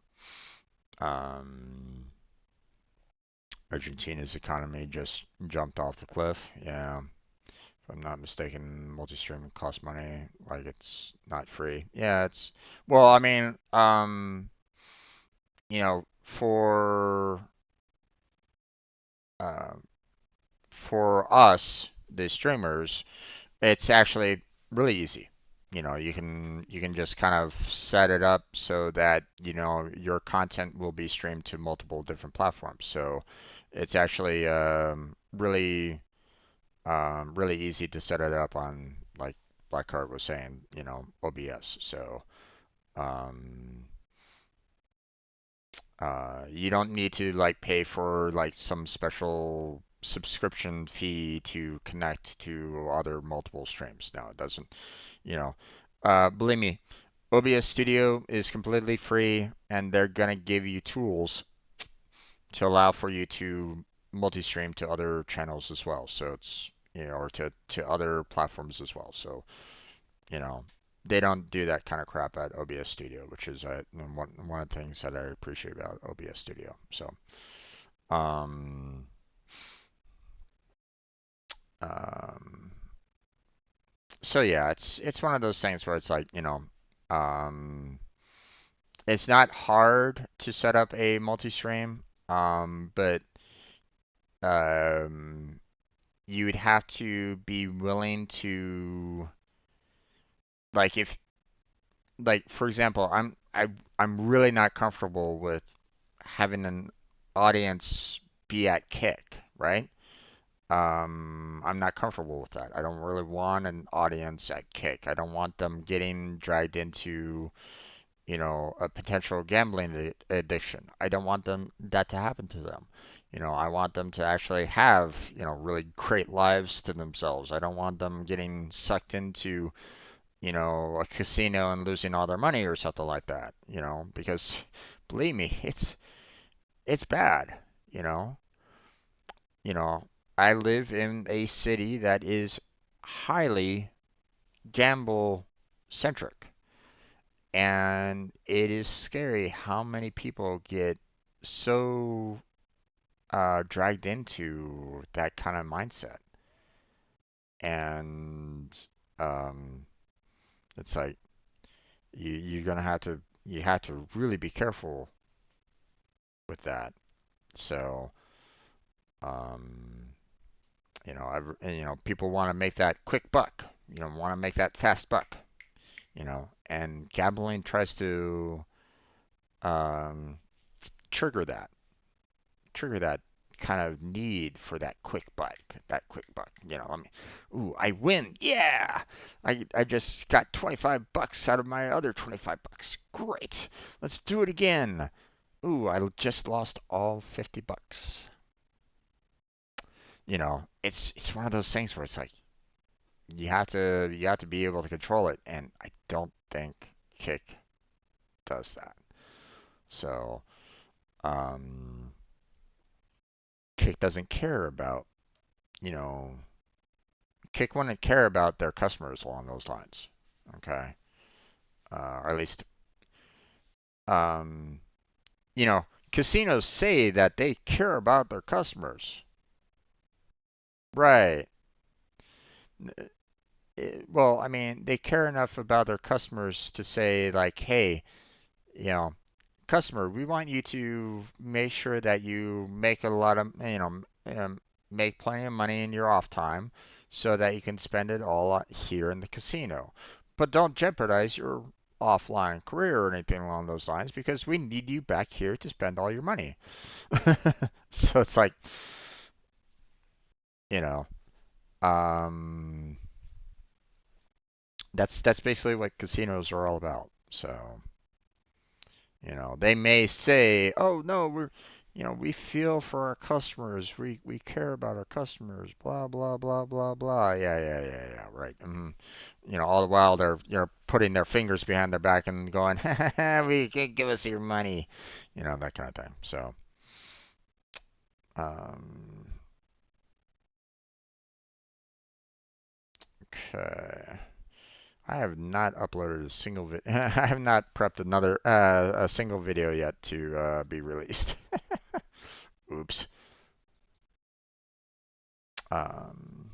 um, Argentina's economy just jumped off the cliff. Yeah, if I'm not mistaken, multi-streaming costs money. Like it's not free. Yeah, well, I mean, uh, for us, the streamers, it's actually really easy. you can just kind of set it up so that your content will be streamed to multiple different platforms. So it's actually really easy to set it up on, like Blackheart was saying, OBS. So um, you don't need to like pay for like some special subscription fee to connect to other multiple streams. No, it doesn't. You know, believe me, OBS Studio is completely free, and they're gonna give you tools to allow for you to multi-stream to other channels as well. So it's or to other platforms as well. So you know, they don't do that kind of crap at OBS Studio, which is one of the things that I appreciate about OBS Studio. Um, um, so yeah, it's one of those things where it's like, um, it's not hard to set up a multi-stream, but um, you would have to be willing to, like, if like for example, I'm really not comfortable with having an audience be at Kick, right? I'm not comfortable with that. I don't really want an audience at Kick. I don't want them getting dragged into, a potential gambling addiction. I don't want that to happen to them. I want them to actually have, really great lives to themselves. I don't want them getting sucked into, a casino and losing all their money or something like that, because believe me, it's bad, you know. You know, I live in a city that is highly gamble centric, and it is scary how many people get so dragged into that kind of mindset. And um, it's like you're gonna you have to really be careful with that. So um, people want to make that quick buck. Want to make that fast buck. And gambling tries to um, trigger that, trigger that kind of need for that quick buck. Ooh, I win, yeah! I just got 25 bucks out of my other 25 bucks. Great, let's do it again. Ooh, I just lost all 50 bucks. It's one of those things where it's like you have to be able to control it, and I don't think Kick does that. So um, Kick doesn't care about you know Kick wouldn't care about their customers along those lines. Okay, or at least um, casinos say that they care about their customers. Right. Well, I mean, they care enough about their customers to say like, hey, you know, customer, we want you to make sure that you make a lot of, make plenty of money in your off time so that you can spend it all here in the casino. But don't jeopardize your offline career or anything along those lines because we need you back here to spend all your money. So it's like, you know, um, that's basically what casinos are all about. So, they may say, "Oh no, we feel for our customers. We care about our customers." Blah blah blah blah blah. Yeah yeah yeah yeah. Right. All the while they're putting their fingers behind their back and going, "We can give us your money," that kind of thing. So, um, okay. I have not uploaded a single I have not prepped a single video yet to be released. Oops. Um,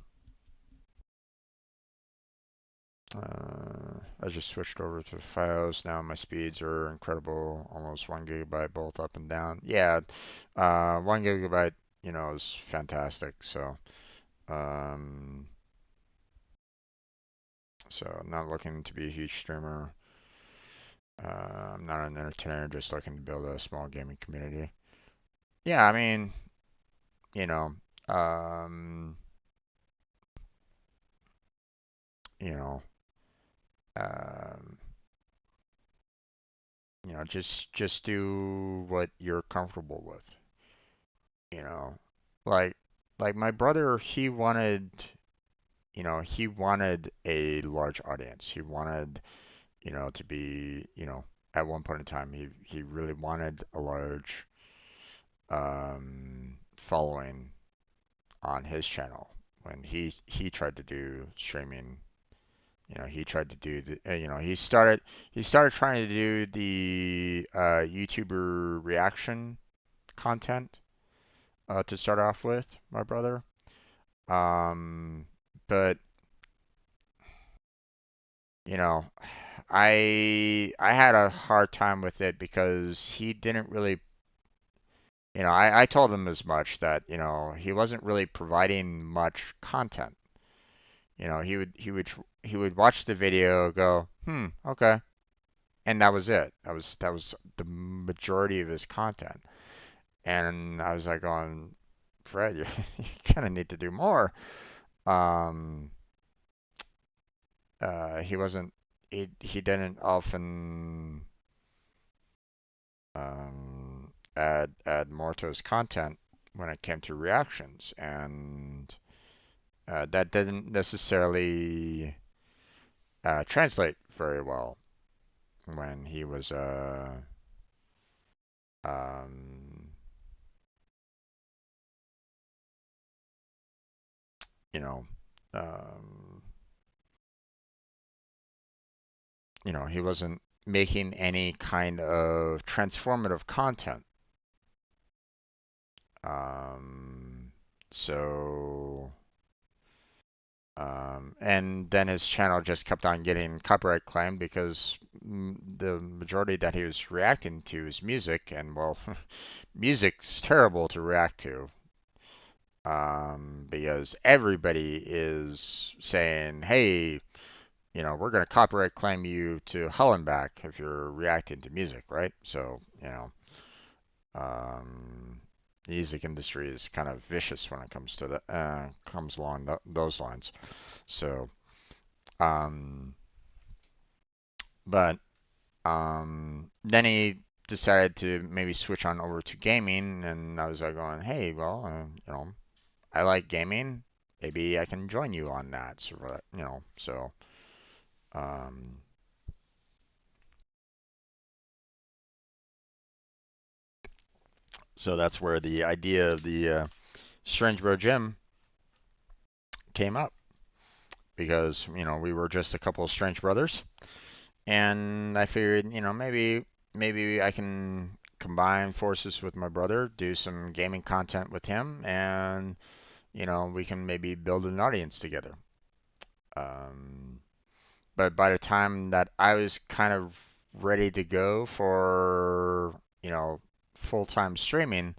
I just switched over to Fios. Now my speeds are incredible, almost 1 GB both up and down. Yeah, 1 GB, is fantastic. So, um, So I'm not looking to be a huge streamer. I'm not an entertainer, just looking to build a small gaming community. Yeah, I mean, you know, um, you know, um, just do what you're comfortable with. You know, like like my brother, he wanted a large audience. He wanted, to be, at one point in time, he really wanted a large following on his channel when he tried to do streaming. He tried to do he started trying to do the YouTuber reaction content to start off with, my brother. Um, but you know, I had a hard time with it because he didn't really, I told him as much that, he wasn't really providing much content. He would watch the video, go, okay, and that was it. That was the majority of his content. And I was like, going, Fred, you kind of need to do more. Um, he wasn't, he didn't often add more to his content when it came to reactions, and that didn't necessarily translate very well when he was um, you know um, he wasn't making any kind of transformative content. Um, so and then his channel just kept on getting copyright claimed because the majority that he was reacting to is music, and well, music's terrible to react to because everybody is saying, hey, we're going to copyright claim you to hell and back if you're reacting to music, right? So, um, the music industry is kind of vicious when it comes to comes along those lines. So, um, but then he decided to maybe switch on over to gaming, and I was like going, hey, well, I like gaming. Maybe I can join you on that. Um, so that's where the idea of the Strange Bro Gym came up because we were just a couple of strange brothers, and I figured maybe I can combine forces with my brother, do some gaming content with him, and we can maybe build an audience together. Um, but by the time that I was kind of ready to go for full-time streaming,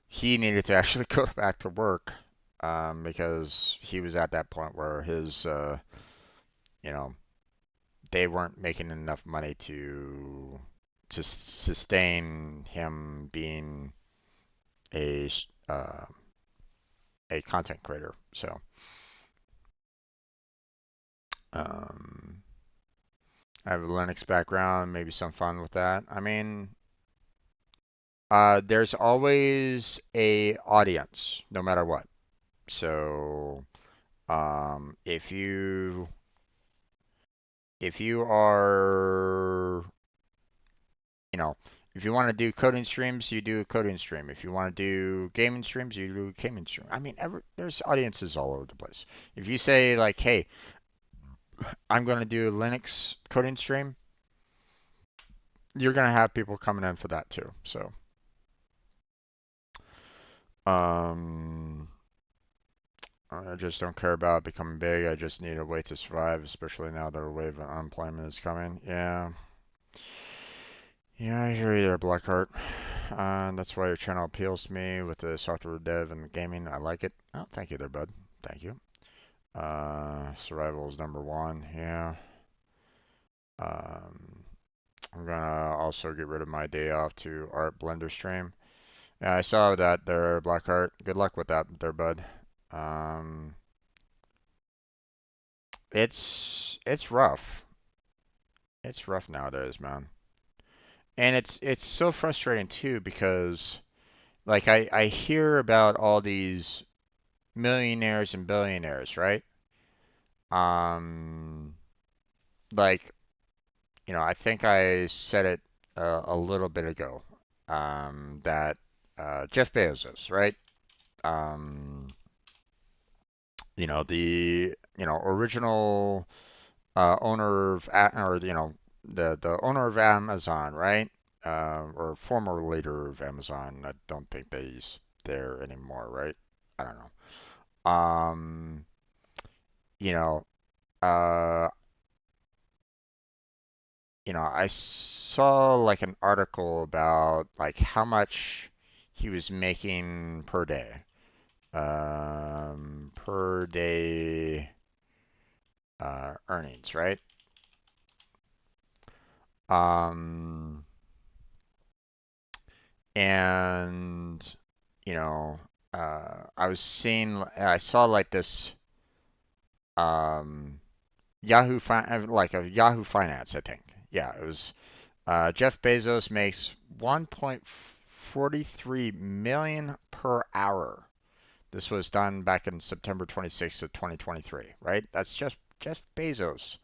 he needed to actually go back to work because he was at that point where his you know they weren't making enough money to sustain him being a uh, a content creator. So um, I have a Linux background, maybe some fun with that. I mean, there's always a audience, no matter what. So if you are, you know, if you want to do coding streams, you do a coding stream. If you want to do gaming streams, you do a gaming stream. I mean, there's audiences all over the place. If you say like, hey, I'm going to do a Linux coding stream, you're going to have people coming in for that too. So, um, I just don't care about becoming big. I just need a way to survive, especially now that a wave of unemployment is coming. Yeah. Yeah, I hear you there, Blackheart. That's why your channel appeals to me with the software dev and the gaming. I like it. Oh, thank you there, bud. Thank you. Survival is number one. Yeah. Um, I'm gonna also get rid of my day off to Art Blender stream. Yeah, I saw that there, Blackheart. Good luck with that there, bud. Um, it's rough. It's rough nowadays, man. And it's so frustrating too because like I hear about all these millionaires and billionaires, right? Um, like I think I said it a little bit ago. That Jeff Bezos, right? Um, the original owner of or the owner of Amazon, right? Or former leader of Amazon. I don't think they's there anymore, right? I don't know. You know, uh, I saw like an article about like how much he was making per day. Per day earnings, right? Um, and you know, I saw like this um like a Yahoo Finance, I think. Yeah, it was Jeff Bezos makes 1.43 million per hour. This was done back in September 26th of 2023, right? That's just Jeff Bezos.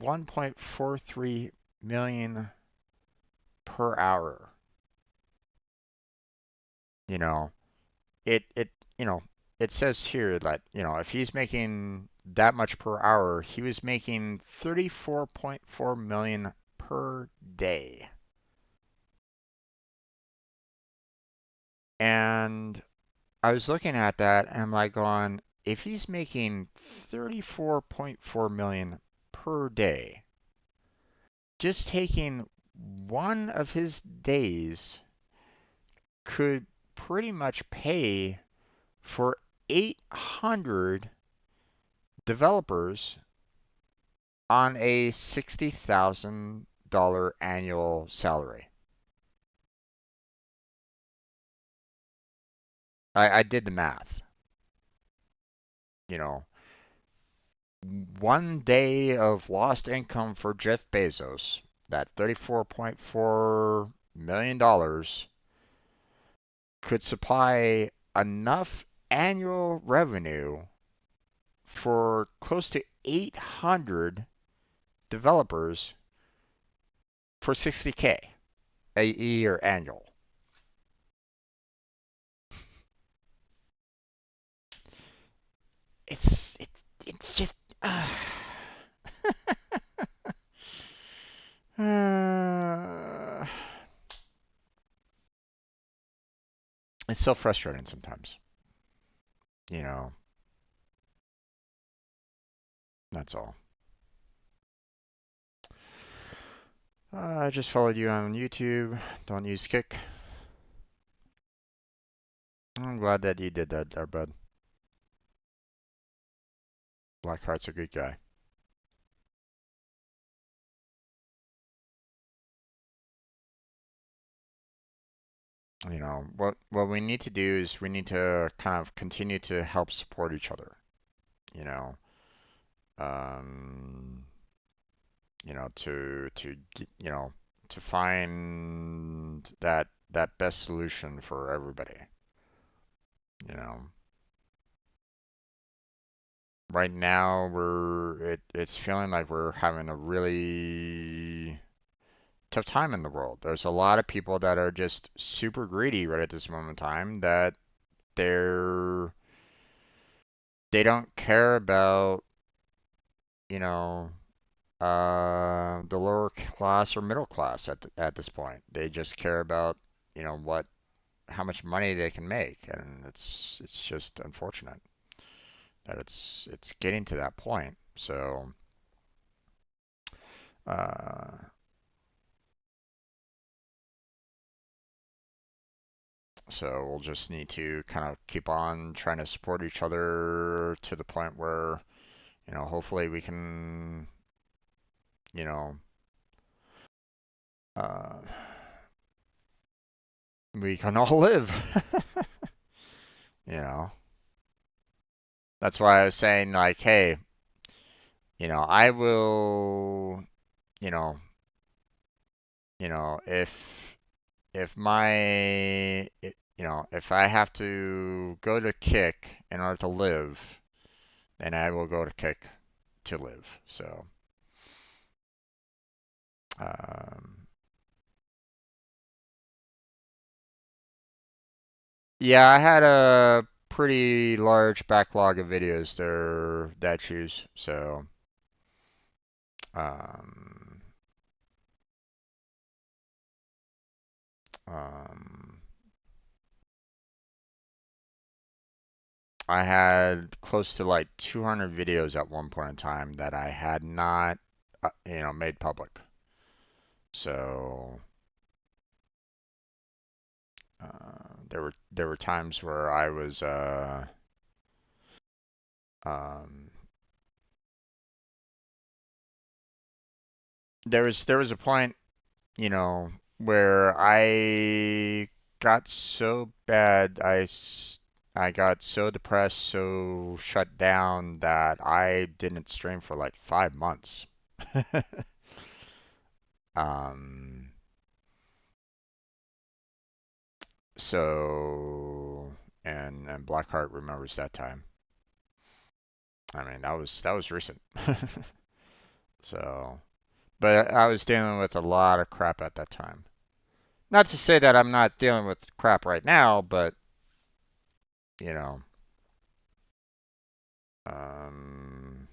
1.43 million per hour. You know, it it says here that, if he's making that much per hour, he was making 34.4 million per day. And I was looking at that and I'm like going, if he's making 34.4 million per day, just taking one of his days could pretty much pay for 800 developers on a $60,000 annual salary. I did the math. You know, 1 day of lost income for Jeff Bezos, that $34.4 million could supply enough annual revenue for close to 800 developers for 60K a year annual. It's it, it's just uh, it's so frustrating sometimes. You know, that's all. I just followed you on YouTube. Don't use Kick. I'm glad that you did that there, bud. Blackheart's a good guy. What we need to do is we need to kind of continue to help support each other. You know, um, to find that best solution for everybody. You know, right now it's feeling like we're having a really tough time in the world. There's a lot of people that are just super greedy right at this moment in time that they're they don't care about, you know, the lower class or middle class at this point. They just care about, what how much money they can make, and it's just unfortunate that it's getting to that point. So, uh, So we'll just need to kind of keep on trying to support each other to the point where, hopefully we can, you know, uh, we can all live. you know, that's why I was saying like, hey, I will, you know, if if I have to go to kick in order to live, then I will go to kick to live. So, um, yeah, I had a pretty large backlog of videos there that I choose. So, um, um, I had close to like 200 videos at one point in time that I had not, made public. So, there were times where I was um, there was a point, where I got so bad, I got so depressed, so shut down that I didn't stream for like 5 months. um, so and Blackheart remembers that time. I mean, that was recent. So, but I was dealing with a lot of crap at that time. Not to say that I'm not dealing with crap right now, but you know, um,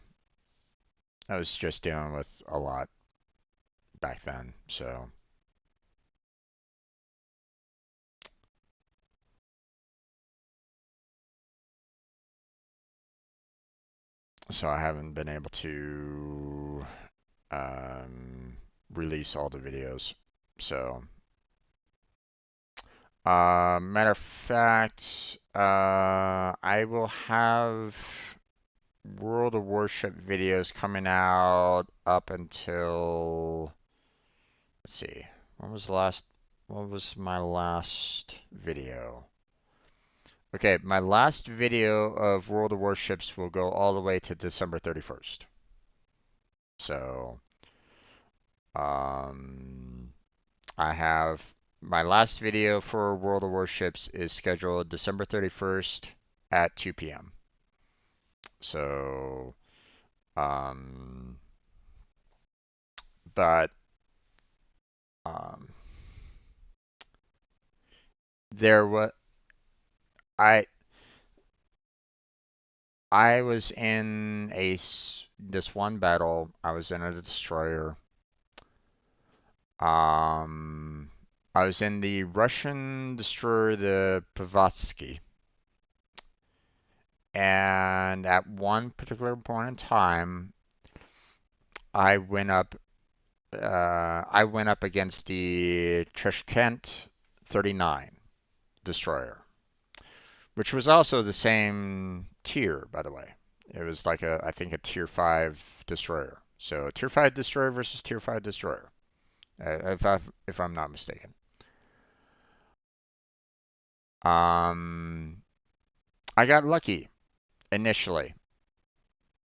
I was just dealing with a lot back then. So I haven't been able to um, release all the videos. So, matter of fact, I will have World of Warship videos coming out up until, let's see, what was my last video? Okay, my last video of World of Warships will go all the way to December 31st. So, um, I have my last video for World of Warships is scheduled December 31st at 2 p.m. So, um, but um, there was I I was in this one battle. I was in a destroyer. Um, I was in the Russian destroyer, the Pavatsky, and at one particular point in time, I went up. I went up against the Tashkent 39 destroyer, which was also the same tier, by the way. It was like I think a tier 5 destroyer. So tier 5 destroyer versus tier 5 destroyer, if I'm not mistaken. Um, I got lucky initially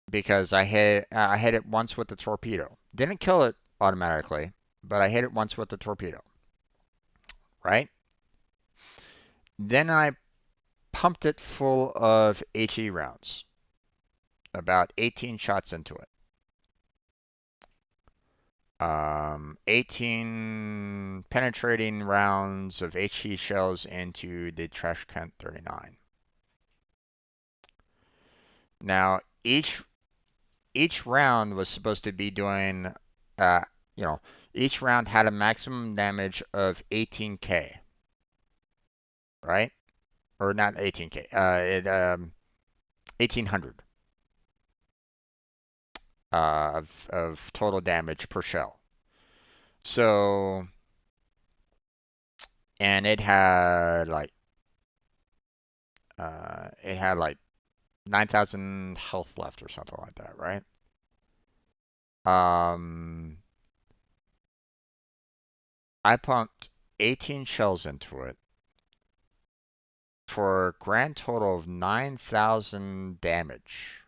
because I hit it once with the torpedo. Didn't kill it automatically, but I hit it once with the torpedo, right? Then I pumped it full of HE rounds, about 18 shots into it. 18 penetrating rounds of HE shells into the trash can 39. Now, each round was supposed to be doing, uh, you know, each round had a maximum damage of 18k, right? Or not 18k, 1800 of total damage per shell. So, and it had like It had like 9,000 health left or something like that, right? Um, I pumped 18 shells into it for a grand total of 9,000 damage.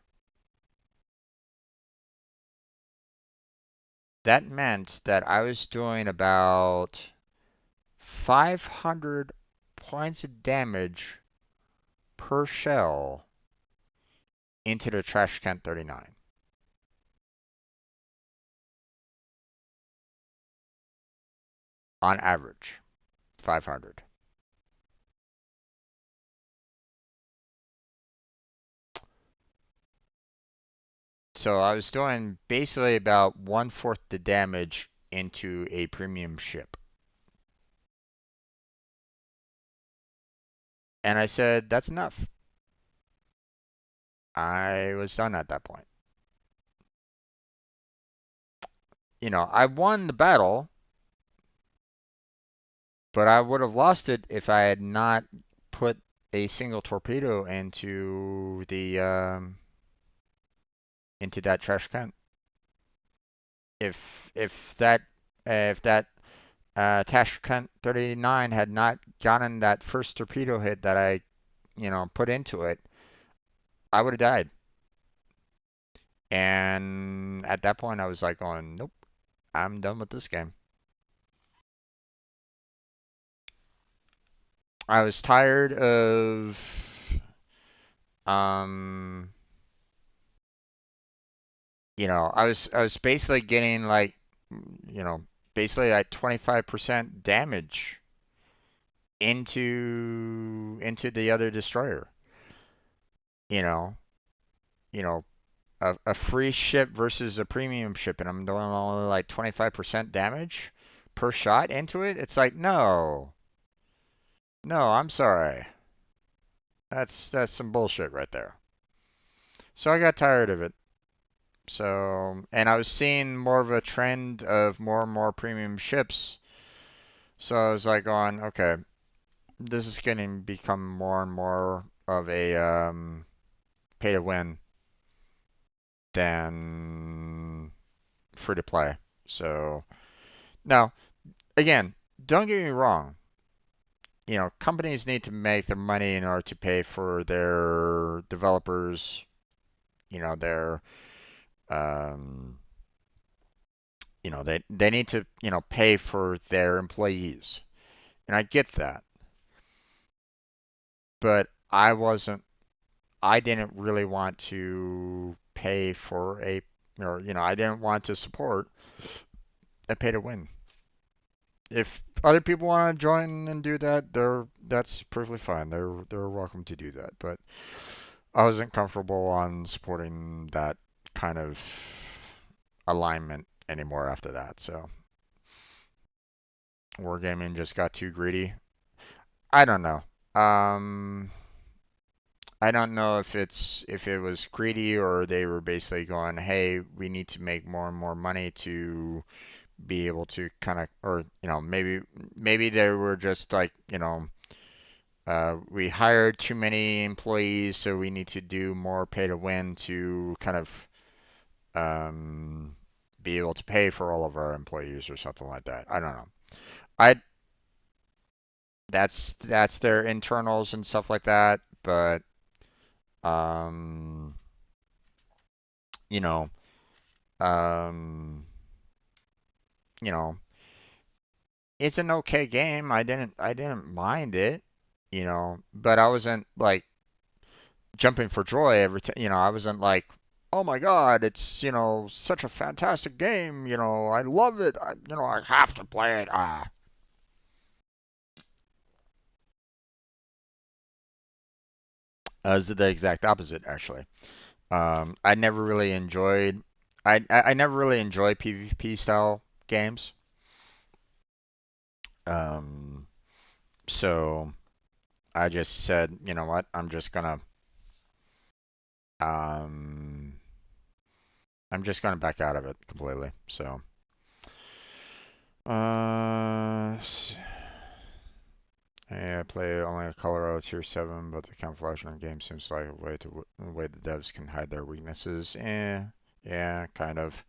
That meant that I was doing about 500 points of damage per shell into the trash can 39 on average. 500. So I was doing basically about one fourth the damage into a premium ship. And I said, that's enough. I was done at that point. I won the battle, but I would have lost it if I had not put a single torpedo into that trash can. If that trash can 39 had not gotten that first torpedo hit that I put into it, I would have died. And at that point, I was like, going, nope, I'm done with this game. I was tired of, um, I was basically getting like, you know, basically like 25% damage into the other destroyer. You know, you know, a free ship versus a premium ship, and I'm doing only like 25% damage per shot into it. It's like, no, no, I'm sorry. That's some bullshit right there. So I got tired of it. So, and I was seeing more of a trend of more and more premium ships. So I was like going, okay, this is getting become more and more of a pay to win than free to play. So now, again, don't get me wrong. Companies need to make their money in order to pay for their developers, their um, they need to, pay for their employees. And I get that. But I didn't really want to pay for I didn't want to support a pay to win. If other people want to join and do that, that's perfectly fine. They're welcome to do that. But I wasn't comfortable on supporting that kind of alignment anymore after that. So Wargaming just got too greedy. I don't know. Um, I don't know if it was greedy or they were basically going, hey, we need to make more and more money to be able to kind of, or maybe they were just like, we hired too many employees, so we need to do more pay to win to kind of um, be able to pay for all of our employees or something like that. I don't know. I that's their internals and stuff like that, but um, you know, um, you know, it's an okay game. I didn't mind it, but I wasn't like jumping for joy every time. I wasn't like, oh my God, it's such a fantastic game. I love it. I have to play it. It's the exact opposite actually. I never really enjoyed. I never really enjoyed PvP style games. Um, so I just said, you know what? Um, I'm just gonna back out of it completely. So, uh, I play only a Colorado Tier 7, but the camouflage in the game seems like a way the devs can hide their weaknesses. Yeah, kind of.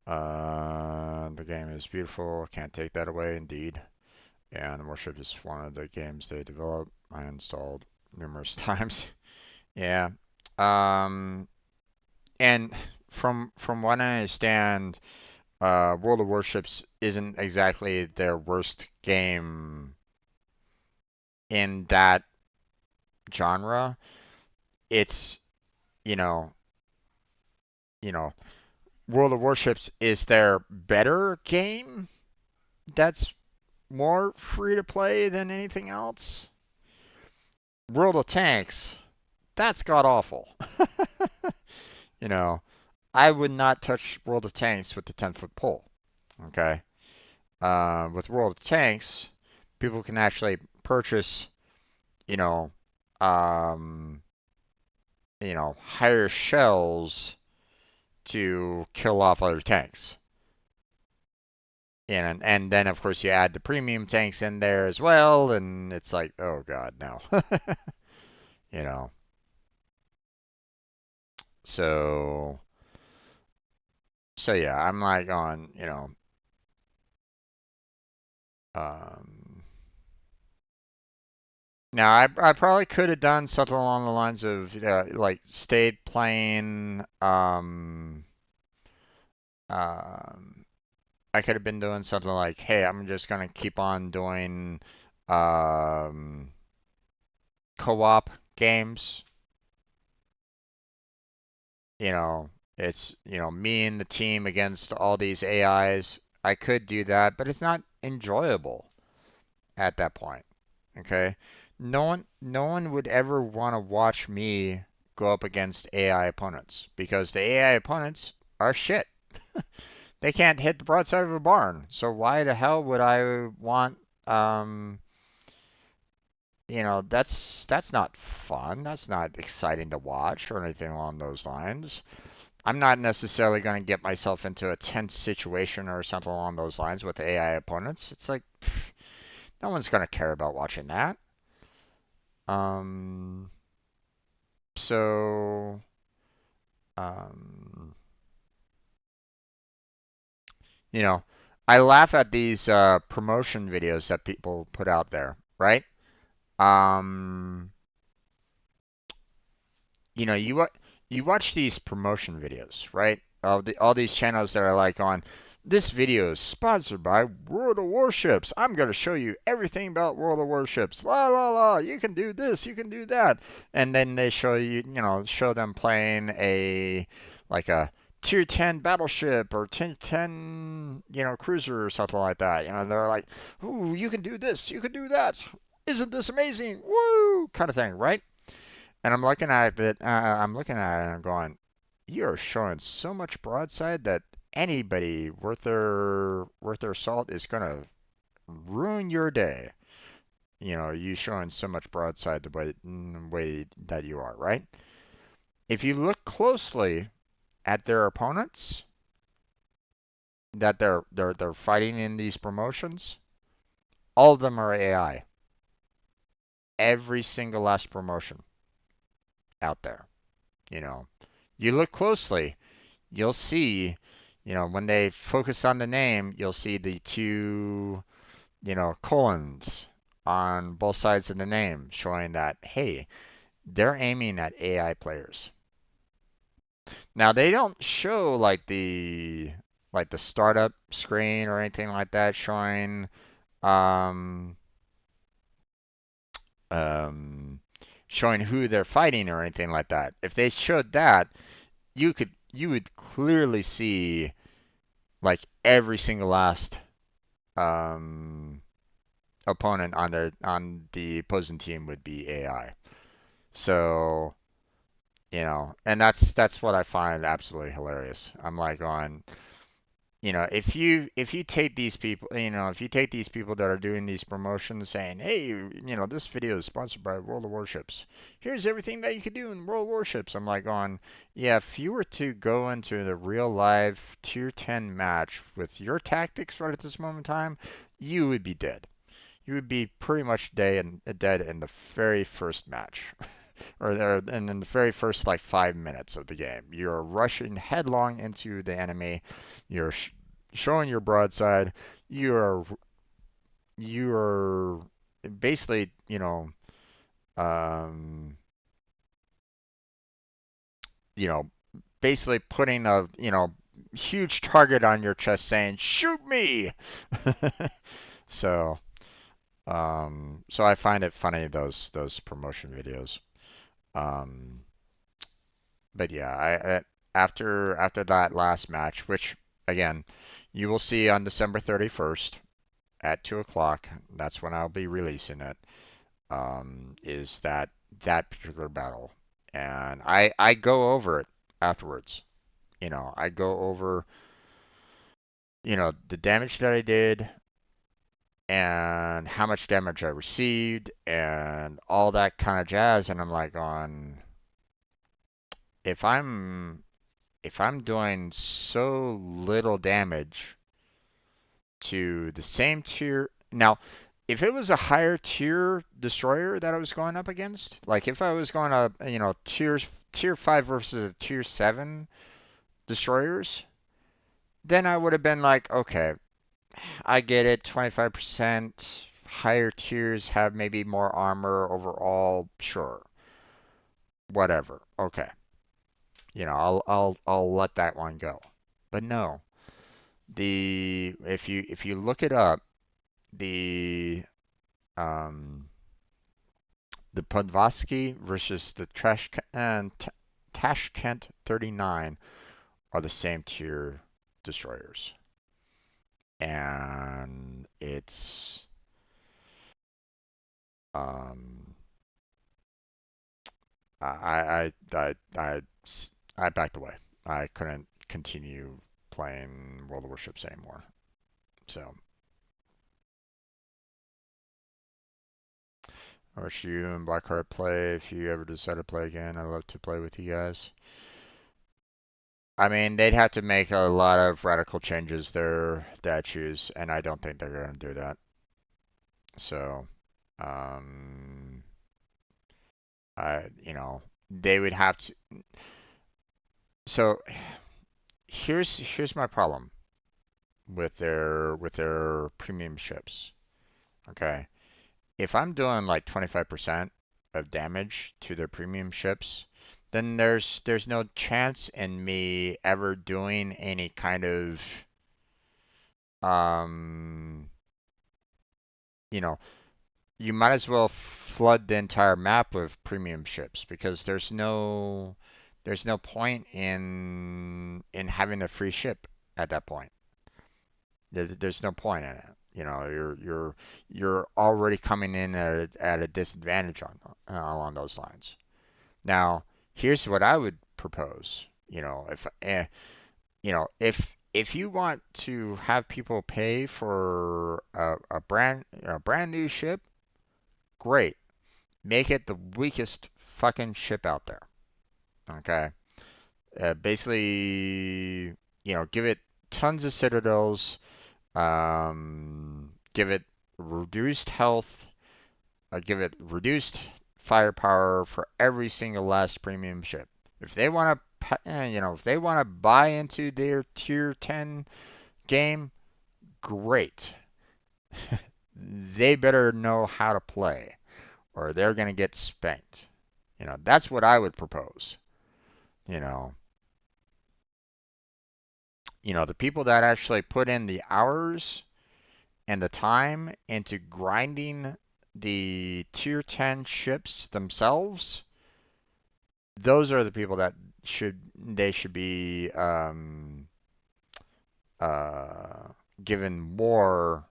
The game is beautiful. Can't take that away, indeed. And Warship is one of the games they develop. I installed numerous times. Yeah. Um, and from what I understand, World of Warships isn't exactly their worst game in that genre. It's you know you know World of Warships is their better game. That's more free to play than anything else. World of Tanks, that's god awful. you know, I would not touch World of Tanks with the 10-foot pole. Okay. With World of Tanks, people can actually purchase, you know, um, higher shells to kill off other tanks. And then of course you add the premium tanks in there as well, and it's like, oh god, no. you know. So so yeah, I'm like on, um now I probably could have done something along the lines of like stayed playing um I could have been doing something like, hey, I'm just gonna keep on doing um co-op games. You know, it's, me and the team against all these AIs. I could do that, but it's not enjoyable at that point. Okay? No one would ever want to watch me go up against AI opponents because the AI opponents are shit. They can't hit the broadside of a barn. So why the hell would I want that's not fun. That's not exciting to watch or anything along those lines. I'm not necessarily going to get myself into a tense situation or something along those lines with AI opponents. It's like, no one's going to care about watching that. Um, so, um, you know, I laugh at these promotion videos that people put out there, right? Um, you watch these promotion videos, right? Of all these channels that are like on this video is sponsored by World of Warships. I'm gonna show you everything about World of Warships. La la la. You can do this. You can do that. And then they show show them playing a tier 10 battleship or tier 10 cruiser or something like that. They're like, ooh, you can do this. You can do that. Isn't this amazing? Woo! Kind of thing, right? And I'm looking at it and I'm going, you are showing so much broadside that anybody worth their salt is gonna ruin your day. You showing so much broadside the way that you are, right? If you look closely at their opponents that they're fighting in these promotions, all of them are AI. Every single last promotion out there. You know, you look closely, you'll see, when they focus on the name, you'll see the two, colons on both sides of the name showing that, hey, they're aiming at AI players. Now, they don't show like the startup screen or anything like that showing um um showing who they're fighting or anything like that. If they showed that, you would clearly see like every single last um, opponent on the opposing team would be AI. So and that's what I find absolutely hilarious. I'm like on, if you take these people, if you take these people that are doing these promotions saying, hey, this video is sponsored by World of Warships. Here's everything that you could do in World of Warships. I'm like on, yeah, if you were to go into the real live tier 10 match with your tactics right at this moment in time, you would be dead. you would be pretty much dead in the very first match, and in the very first like 5 minutes of the game. You're rushing headlong into the enemy. You're showing your broadside. You're you're basically, um, you know, basically putting a, huge target on your chest saying, "Shoot me!" So, so I find it funny those promotion videos. Um, but yeah, after that last match, which again you will see on December 31st at 2 o'clock. That's when I'll be releasing it. Is that particular battle, and I go over it afterwards. I go over the damage that I did and how much damage I received and all that kind of jazz, and I'm like, on if I'm doing so little damage to the same tier. Now, if it was a higher tier destroyer that I was going up against, like if I was going up, tier 5 versus a tier 7 destroyers, then I would have been like, okay, I get it, 25% higher tiers have maybe more armor overall, sure. Whatever. Okay. I'll let that one go. But no. If you look it up, the um the Podvasky versus the Tashkent 39 are the same tier destroyers. And it's um I I I I I backed away. I couldn't continue playing World of Warships anymore. So, I wish you and Blackheart play if you ever decide to play again. I'd love to play with you guys. I mean, they'd have to make a lot of radical changes their statues, and I don't think they're going to do that. So, um, they would have to. So, here's my problem with their premium ships. Okay, if I'm doing like 25% of damage to their premium ships, then there's no chance in me ever doing any kind of um you know you might as well flood the entire map with premium ships because there's no point in having a free ship at that point. There's no point in it. You're already coming in at a disadvantage along those lines. Now, here's what I would propose. If you want to have people pay for a brand new ship, great. Make it the weakest fucking ship out there. Okay. Basically, give it tons of citadels. Give it reduced health. Give it reduced firepower for every single last premium ship. If they want to, if they want to buy into their tier 10 game, great. They better know how to play, or they're gonna get spanked. That's what I would propose. You know, the people that actually put in the hours and the time into grinding the tier 10 ships themselves, those are the people that should be uh, given more,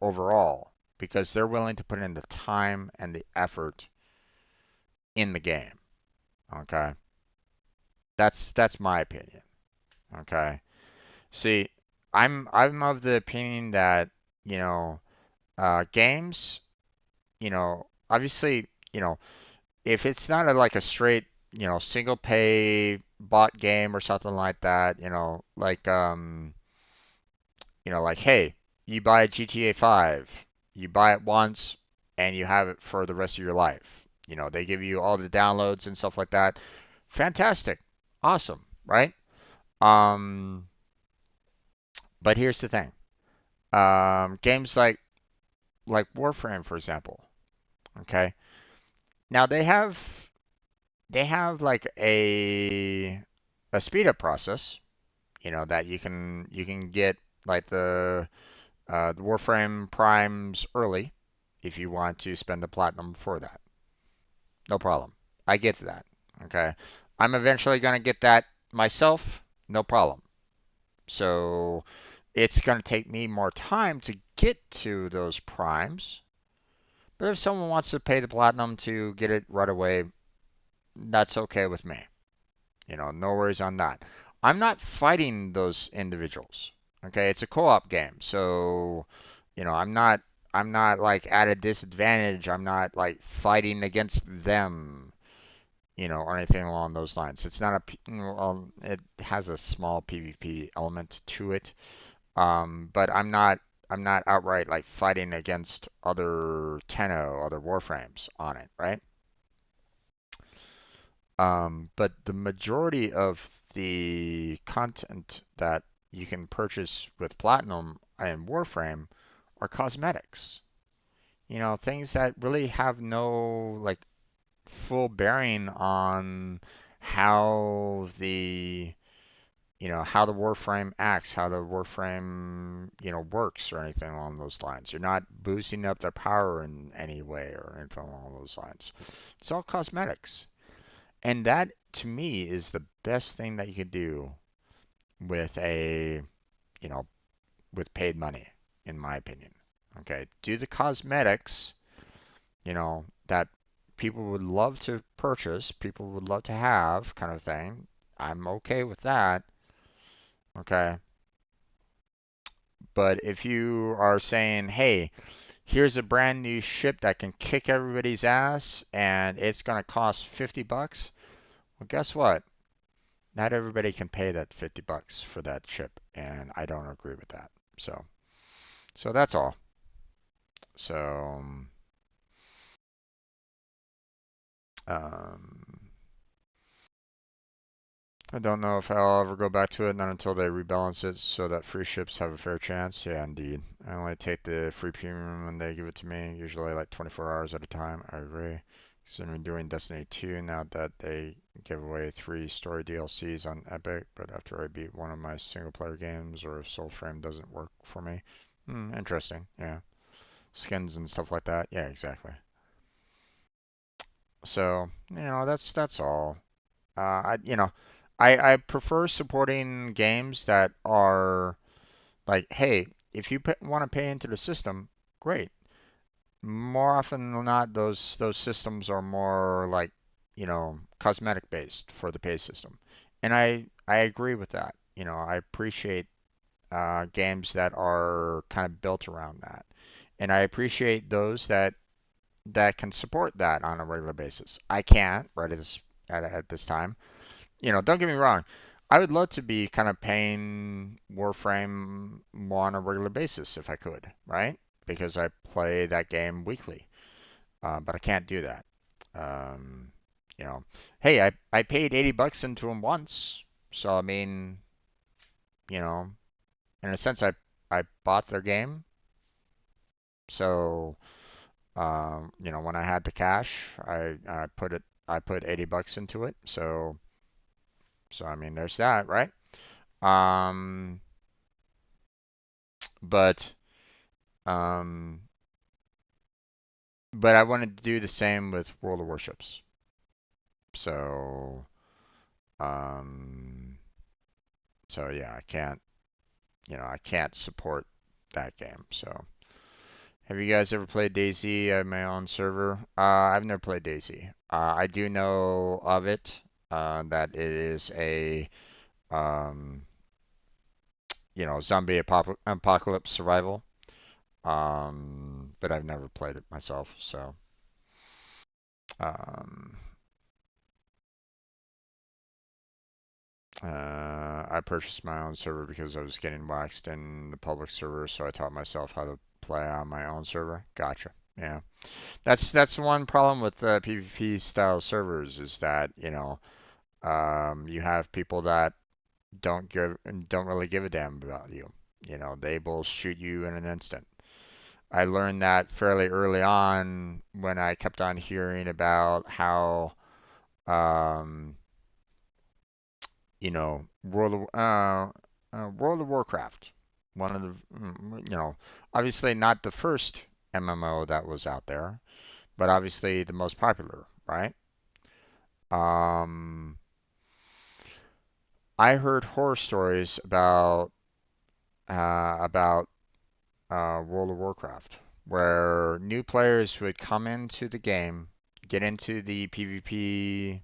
overall, because they're willing to put in the time and the effort in the game. Okay, that's my opinion. Okay, see, I'm of the opinion that you know games, obviously, if it's not like a straight, single pay bot game or something like that, like hey, You buy GTA 5, you buy it once, and you have it for the rest of your life. You know, they give you all the downloads and stuff like that. Fantastic. Awesome, right? Um, but here's the thing. Games like Warframe, for example. Okay. Now they have like a speed up process, that you can get like the Warframe Primes early if you want to spend the platinum for that. No problem. I get that. Okay. I'm eventually gonna get that myself. No problem. So it's gonna take me more time to get to those primes. But if someone wants to pay the platinum to get it right away, that's okay with me. No worries on that. I'm not fighting those individuals. Okay, it's a co-op game, so I'm not like at a disadvantage. I'm not like fighting against them, or anything along those lines. It's not well, it has a small PvP element to it, but I'm not outright like fighting against other Tenno, other Warframes on it, right? But the majority of the content that you can purchase with Platinum and Warframe are cosmetics. Things that really have no like full bearing on how the Warframe acts, how the Warframe, works or anything along those lines. You're not boosting up their power in any way or anything along those lines. It's all cosmetics. And that, to me, is the best thing that you could do with you know, with paid money, in my opinion. Okay, do the cosmetics, that people would love to purchase, people would love to have, kind of thing. I'm okay with that. Okay, but if you are saying, hey, here's a brand new ship that can kick everybody's ass and it's gonna cost $50, well, guess what? Not everybody can pay that $50 for that chip, and I don't agree with that. So that's all. So um, I don't know if I'll ever go back to it, not until they rebalance it so that free ships have a fair chance. Yeah, indeed. I only take the free premium when they give it to me, usually like 24 hours at a time. I agree. Considering doing Destiny 2 now that they give away 3 story DLCs on Epic, but after I beat one of my single player games or if Soulframe doesn't work for me. Interesting. Yeah. Skins and stuff like that. Yeah, exactly. So, that's all. I prefer supporting games that are like, hey, if you want to pay into the system, great. More often than not, those systems are more like, cosmetic based for the pay system, and I agree with that. I appreciate games that are kind of built around that, and I appreciate those that can support that on a regular basis. I can't right at this time. Don't get me wrong. I would love to be kind of paying Warframe more on a regular basis if I could, right? Because I play that game weekly, but I can't do that. Um, you know, hey, I paid $80 into them once, so I mean, you know, in a sense, I bought their game, so when I had the cash, I put $80 into it, so I mean, there's that, right? Um, but um, but I wanted to do the same with World of Warships. So um, so yeah, I can't support that game. So have you guys ever played DayZ? I have my own server. I've never played DayZ. I do know of it. That it is a um, zombie apocalypse survival. But I've never played it myself. So um, I purchased my own server because I was getting waxed in the public server, so I taught myself how to play on my own server. Gotcha. Yeah, that's one problem with PvP style servers is that you have people that don't really give a damn about you. They will shoot you in an instant. I learned that fairly early on when I kept on hearing about how um, World of Warcraft, one of the obviously not the first MMO that was out there, but obviously the most popular, right? Um, I heard horror stories about World of Warcraft, where new players would come into the game, get into the PvP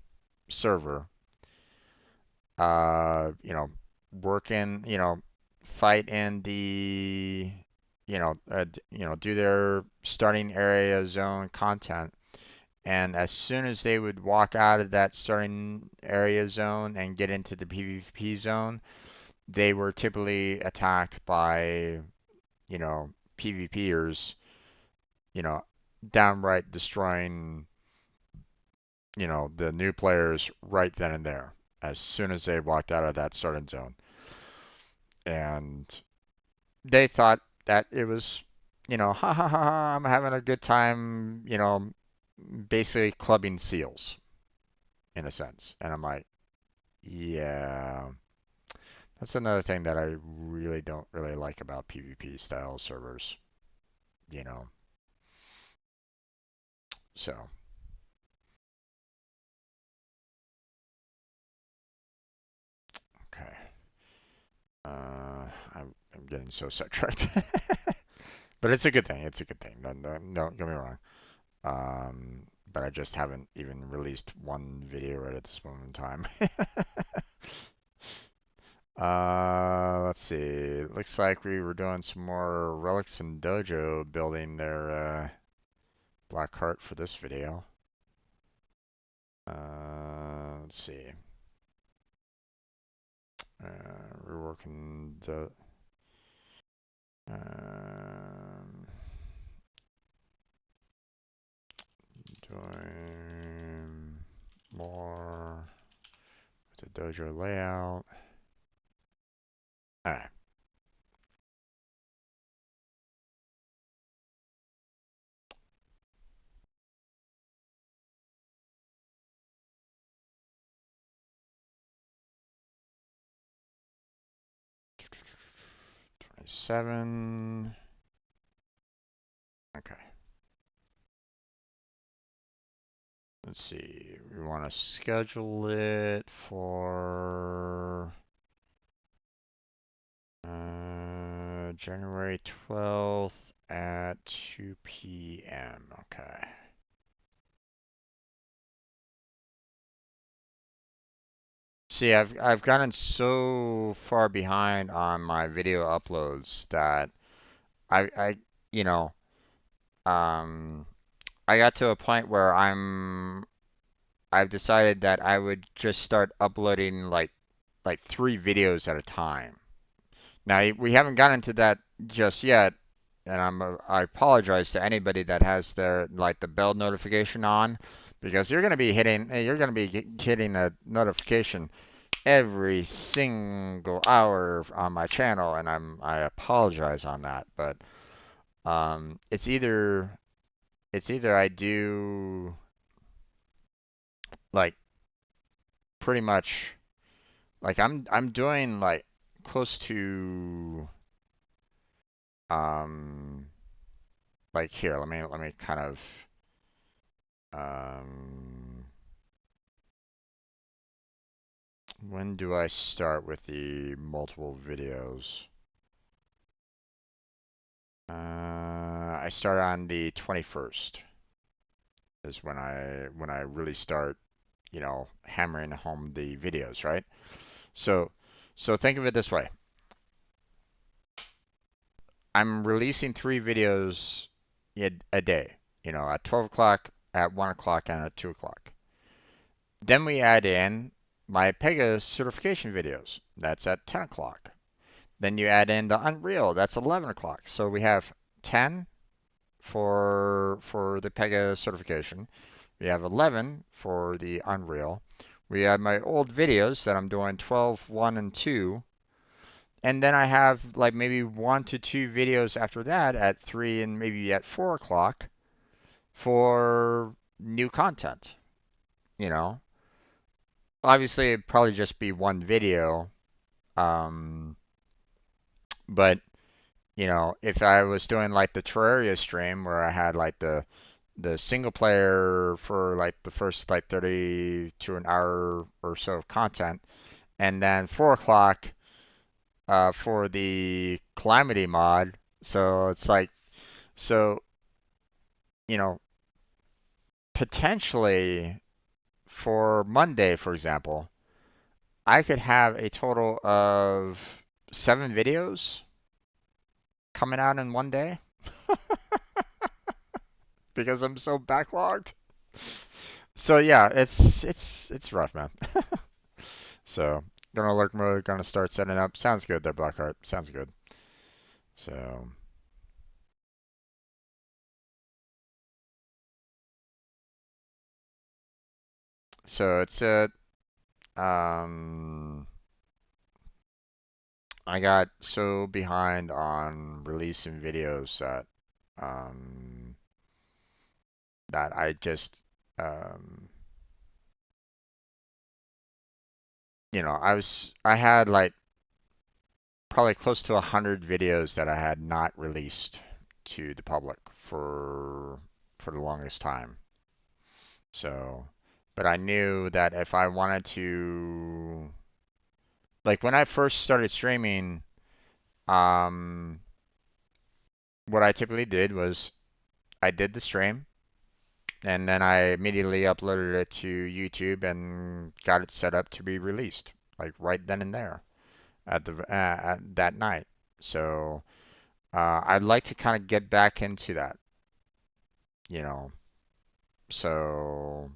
server, uh, you know, work in, fight in the, do their starting area zone content. And as soon as they would walk out of that starting area zone and get into the PvP zone, they were typically attacked by, PvPers, you know, downright destroying, the new players right then and there as soon as they walked out of that starting zone. And they thought that it was, ha ha ha, ha, I'm having a good time, basically clubbing seals in a sense. And I'm like, yeah, that's another thing that I really don't really like about PvP style servers, you know. So, okay. I'm getting so sidetracked. But it's a good thing. It's a good thing. No, no, no, don't get me wrong. But I just haven't even released one video right at this moment in time. Let's see. It looks like we were doing some more Relics and Dojo building their black cart for this video. Let's see. We're working the doing more with the dojo layout. All right. 27. Okay. Let's see. We want to schedule it for January 12th at 2 p.m. Okay. See, I've gotten so far behind on my video uploads that I you know um I got to a point where I've decided that I would just start uploading like 3 videos at a time. Now we haven't gotten to that just yet, and I apologize to anybody that has their like the bell notification on, because you're gonna be hitting a notification every single hour on my channel, and I apologize on that, but it's either I do like pretty much like I'm doing like close to um like here, let me kind of um when do I start with the multiple videos? I start on the 21st is when I really start, hammering home the videos, right? So so think of it this way. I'm releasing 3 videos a day, at 12 o'clock, at 1 o'clock, and at 2 o'clock. Then we add in my Pega certification videos. That's at 10 o'clock. Then you add in the Unreal. That's 11 o'clock. So we have 10 for the Pega certification. We have 11 for the Unreal. We have my old videos that I'm doing 12, 1, and 2. And then I have like maybe 1 to 2 videos after that at 3 and maybe at 4 o'clock for new content. You know, obviously it'd probably just be one video. Um, but if I was doing like the Terraria stream where I had like the single player for like the first like 30 to an hour or so of content, and then 4 o'clock for the Calamity mod. So it's like, so, you know, potentially for Monday, for example, I could have a total of 7 videos coming out in one day because I'm so backlogged. So yeah, it's rough, man. So gonna lurk mode, gonna start setting up. Sounds good there, Blackheart. Sounds good. So it's um I got so behind on releasing videos um that I just um I had like probably close to 100 videos that I had not released to the public for the longest time. So, but I knew that if I wanted to, like when I first started streaming, um, what I typically did was I did the stream and then I immediately uploaded it to YouTube and got it set up to be released, like right then and there at that night. So I'd like to kind of get back into that, you know, so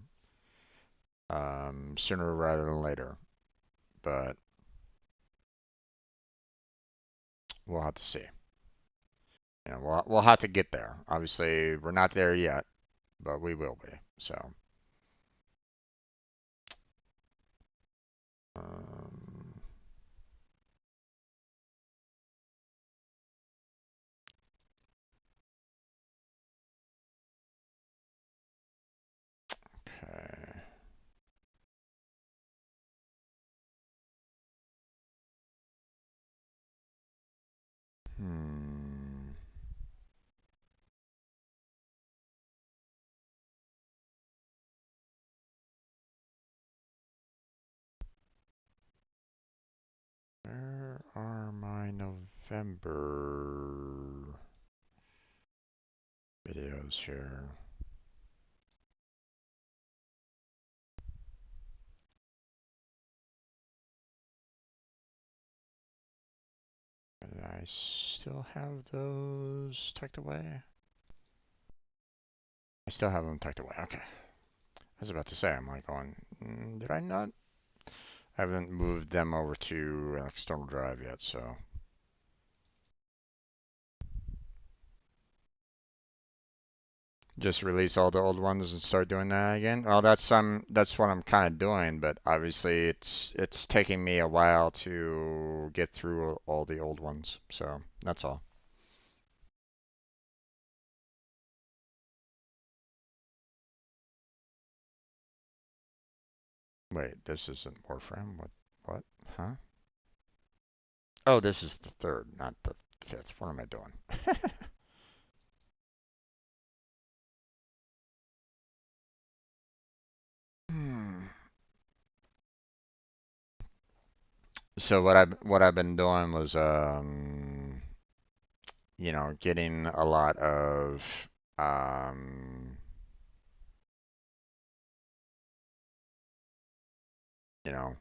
sooner rather than later. But we'll have to see. We'll have to get there. Obviously, we're not there yet, but we will be. So, um, okay. Hmm. Where are my November videos here? And I still have those tucked away. I still have them tucked away. Okay. I was about to say, I'm like going, did I not? I haven't moved them over to an external drive yet, so. Just release all the old ones and start doing that again. Well, that's what I'm kind of doing, but obviously it's taking me a while to get through all the old ones. So that's all. Wait, this isn't Warframe. What? What? Huh? Oh, this is the third, not the fifth. What am I doing? Hmm. So what I've been doing was getting a lot of um you know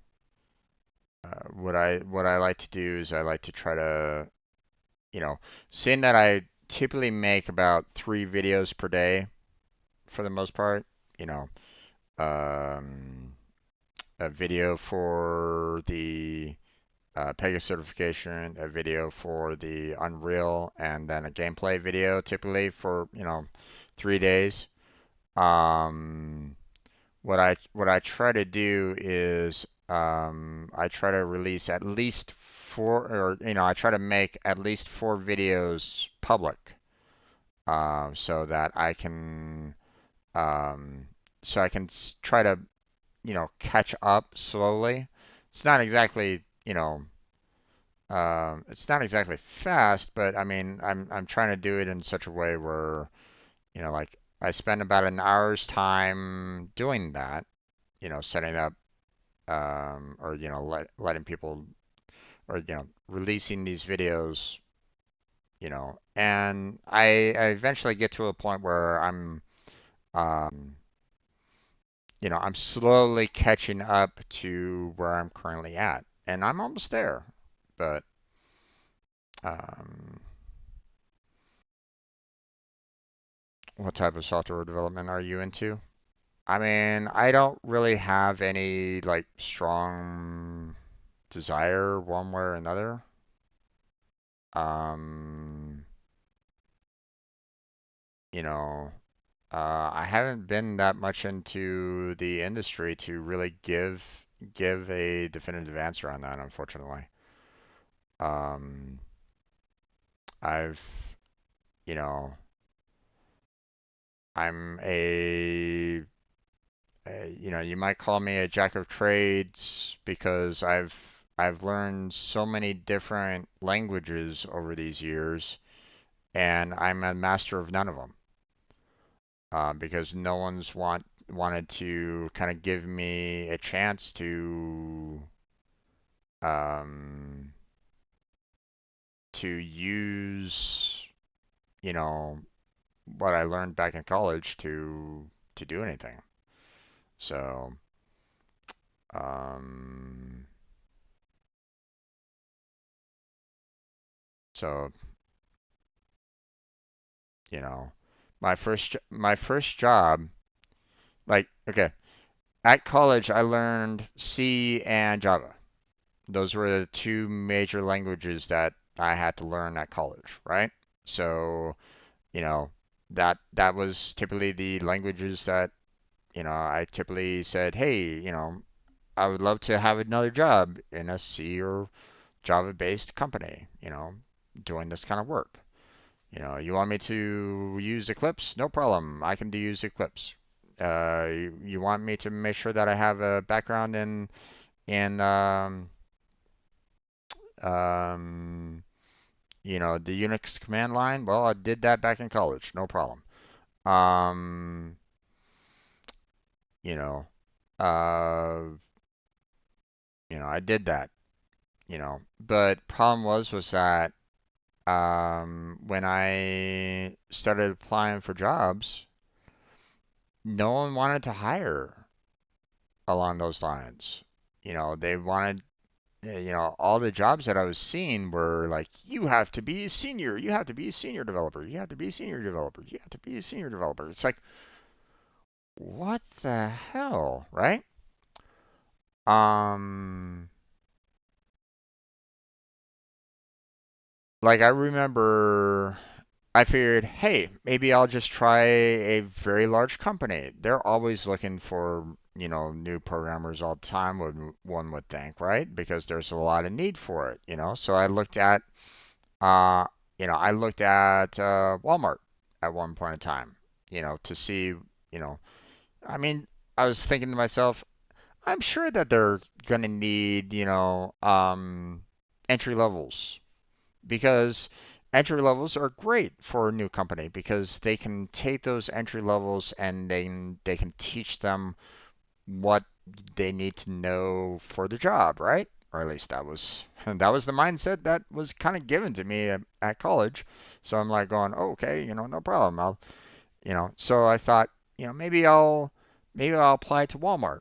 what I like to do is I like to try to, you know, seeing that I typically make about 3 videos per day for the most part, you know, um a video for the Pega certification, a video for the Unreal, and then a gameplay video, typically for 3 days. Um, what I try to do is I try to release at least four, or I try to make at least four videos public, so that um, I can try to catch up slowly. It's not exactly it's not exactly fast, but I mean I'm trying to do it in such a way where like I spend about an hour's time doing that, setting up or letting people, or releasing these videos, and I eventually get to a point where um, I'm slowly catching up to where I'm currently at, and I'm almost there. But um, what type of software development are you into? I mean, I don't really have any like strong desire one way or another. Um, you know, I haven't been that much into the industry to really give a definitive answer on that, unfortunately. Um, I've, you know, I'm you might call me a jack of trades because I've learned so many different languages over these years, and I'm a master of none of them. Because no one's wanted to kind of give me a chance um, to use, you know, what I learned back in college to do anything. So, um, so you know, my first job, like, okay, at college I learned C and Java. Those were the two major languages that I had to learn at college, right? So, you know, that was typically the languages that, I typically said, hey, I would love to have another job in a C or Java-based company, doing this kind of work. You want me to use Eclipse? No problem. I can do use Eclipse. You want me to make sure that I have a background in um, the Unix command line? Well, I did that back in college. No problem. Um, you know, uh, I did that. But problem was that when I started applying for jobs, no one wanted to hire along those lines. They wanted, all the jobs that I was seeing were like, you have to be a senior, you have to be a senior developer, you have to be a senior developer, you have to be a senior developer. It's like, what the hell, right? Um, like I remember I figured, hey, maybe I'll just try a very large company. They're always looking for, new programmers all the time, one would think, right? Because there's a lot of need for it, So uh, I looked at Walmart at one point in time, to see, I mean, I was thinking to myself, I'm sure that they're gonna need, entry levels, because entry levels are great for a new company because they can take those entry levels and they can teach them what they need to know for the job, right? Or at least that was that was the mindset that was kind of given to me at college. So I'm like going, oh, okay, no problem. So I thought, maybe I'll apply to Walmart,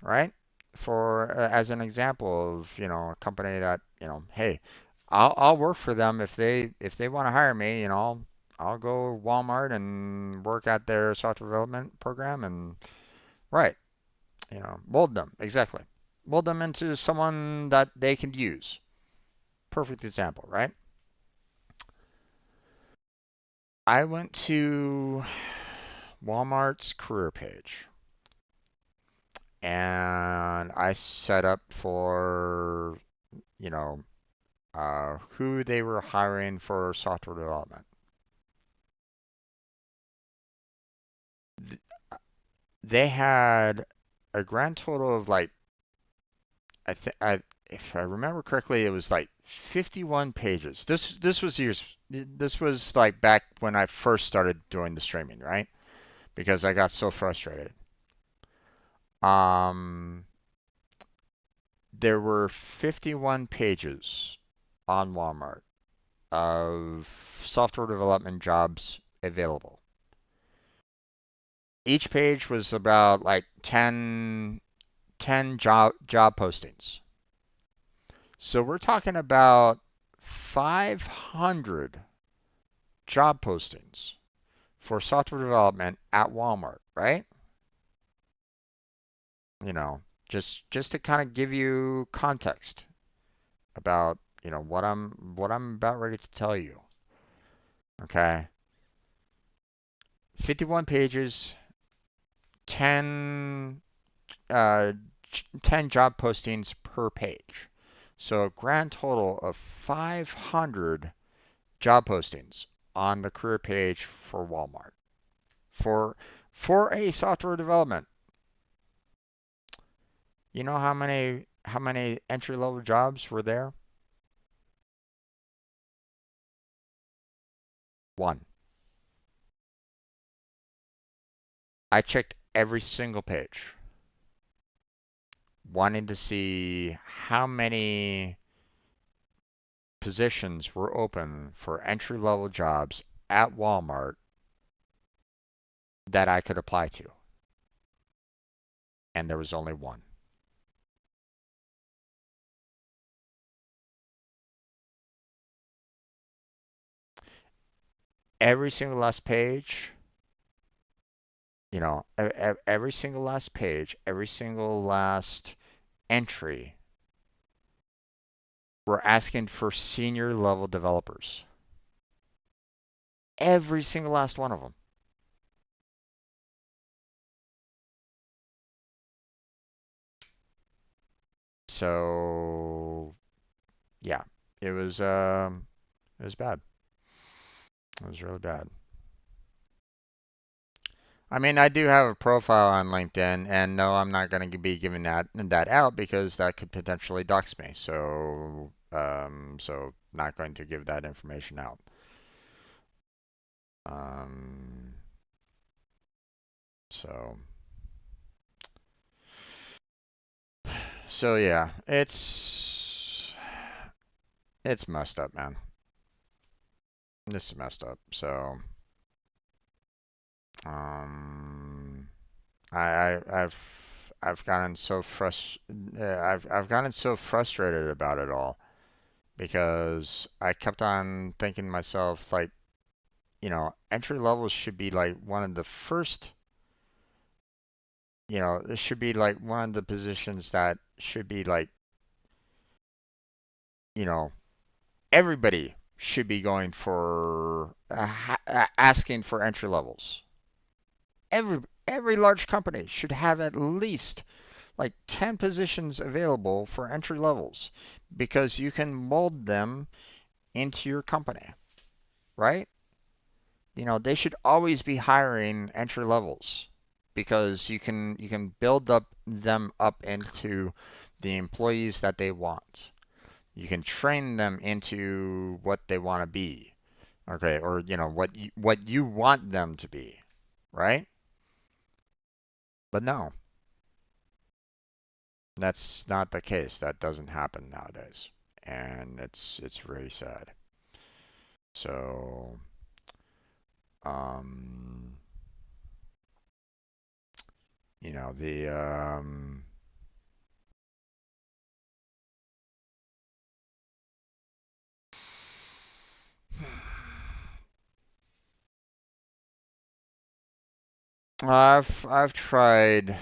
right? For as an example of a company that hey, I'll work for them if they want to hire me. I'll go Walmart and work at their software development program, and right. Mold them, exactly. Mold them into someone that they can use. Perfect example, right? I went to Walmart's career page and I set up for, you know, who they were hiring for software development. They had a grand total of like, if I remember correctly, it was like 51 pages. This was like back when I first started doing the streaming, right? Because I got so frustrated. Um, there were 51 pages on Walmart of software development jobs available. Each page was about like 10 job postings. So we're talking about 500 job postings for software development at Walmart, right? You know, just to kind of give you context about, what I'm about ready to tell you. Okay? 51 pages, 10 uh 10 job postings per page. So a grand total of 500 job postings on the career page for Walmart for for a software development. You know how many entry level jobs were there? One. I checked every single page, wanting to see how many positions were open for entry level jobs at Walmart that I could apply to, and there was only one. Every single last page, every single last page, every single last entry, we're asking for senior level developers. Every single last one of them. So yeah, it was it was bad. It was really bad. I mean, I do have a profile on LinkedIn, and no, I'm not going to be giving that out because that could potentially dox me. So not going to give that information out. Um, so so yeah, it's messed up, man. This is messed up. So um, I've gotten so I've gotten so frustrated about it all because I kept on thinking to myself like, entry levels should be like one of the first, it should be like one of the positions that should be like, you know, everybody should be going for asking for entry levels. Every large company should have at least like 10 positions available for entry levels because you can mold them into your company, right? They should always be hiring entry levels because you can build them up into the employees that they want. You can train them into what they want to be. Okay, or what you want them to be, right? But no, that's not the case. That doesn't happen nowadays. And it's really sad. So, um, the I've tried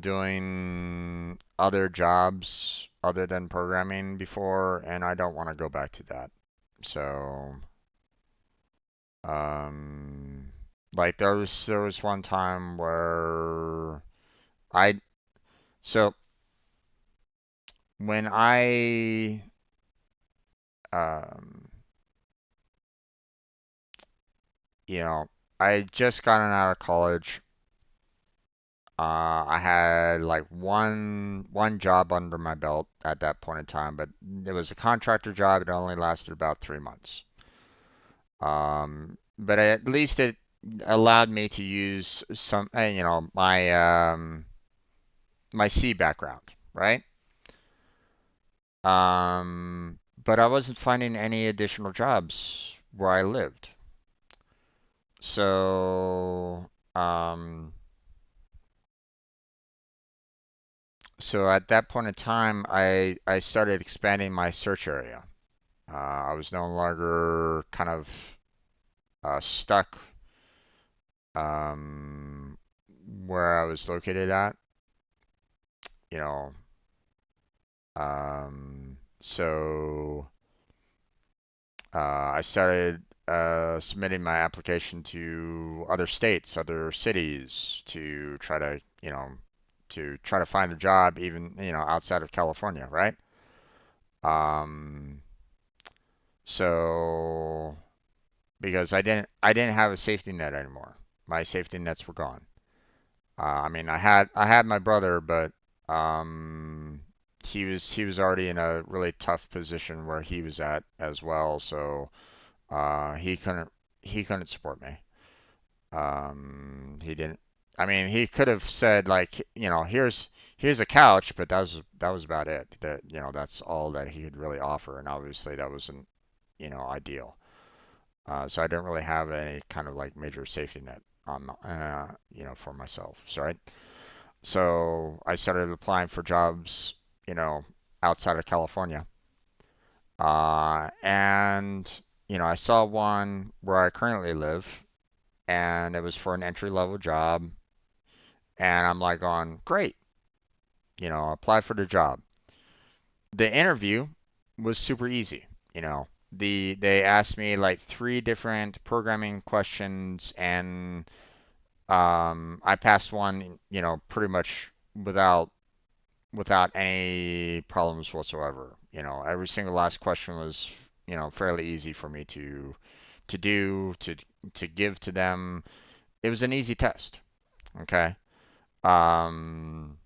doing other jobs other than programming before, and I don't want to go back to that. So, um, like there was one time where I so when um you know I just gotten out of college. I had like one job under my belt at that point in time, but it was a contractor job. It only lasted about 3 months. But at least it allowed me to use some, my C background, right? But I wasn't finding any additional jobs where I lived. So, so at that point in time, I started expanding my search area. I was no longer kind of stuck um, where I was located at, you know. So I started submitting my application to other states, other cities to try to find a job, even outside of California, right? Um, so because I didn't have a safety net anymore. My safety nets were gone. I mean, I had my brother, but um, he was already in a really tough position where he was at as well, so he couldn't support me. He didn't. I mean, he could have said like, here's a couch, but that was about it. That's all that he could really offer, and obviously that wasn't ideal. So I didn't really have any kind of like major safety net on for myself. So I started applying for jobs, you know, outside of California. And I saw one where I currently live, and it was for an entry level job. And I'm like, on great, apply for the job. The interview was super easy. They asked me like three different programming questions, and I passed one, pretty much without any problems whatsoever. Every single last question was, fairly easy for me to do, to give to them. It was an easy test. Okay. Um,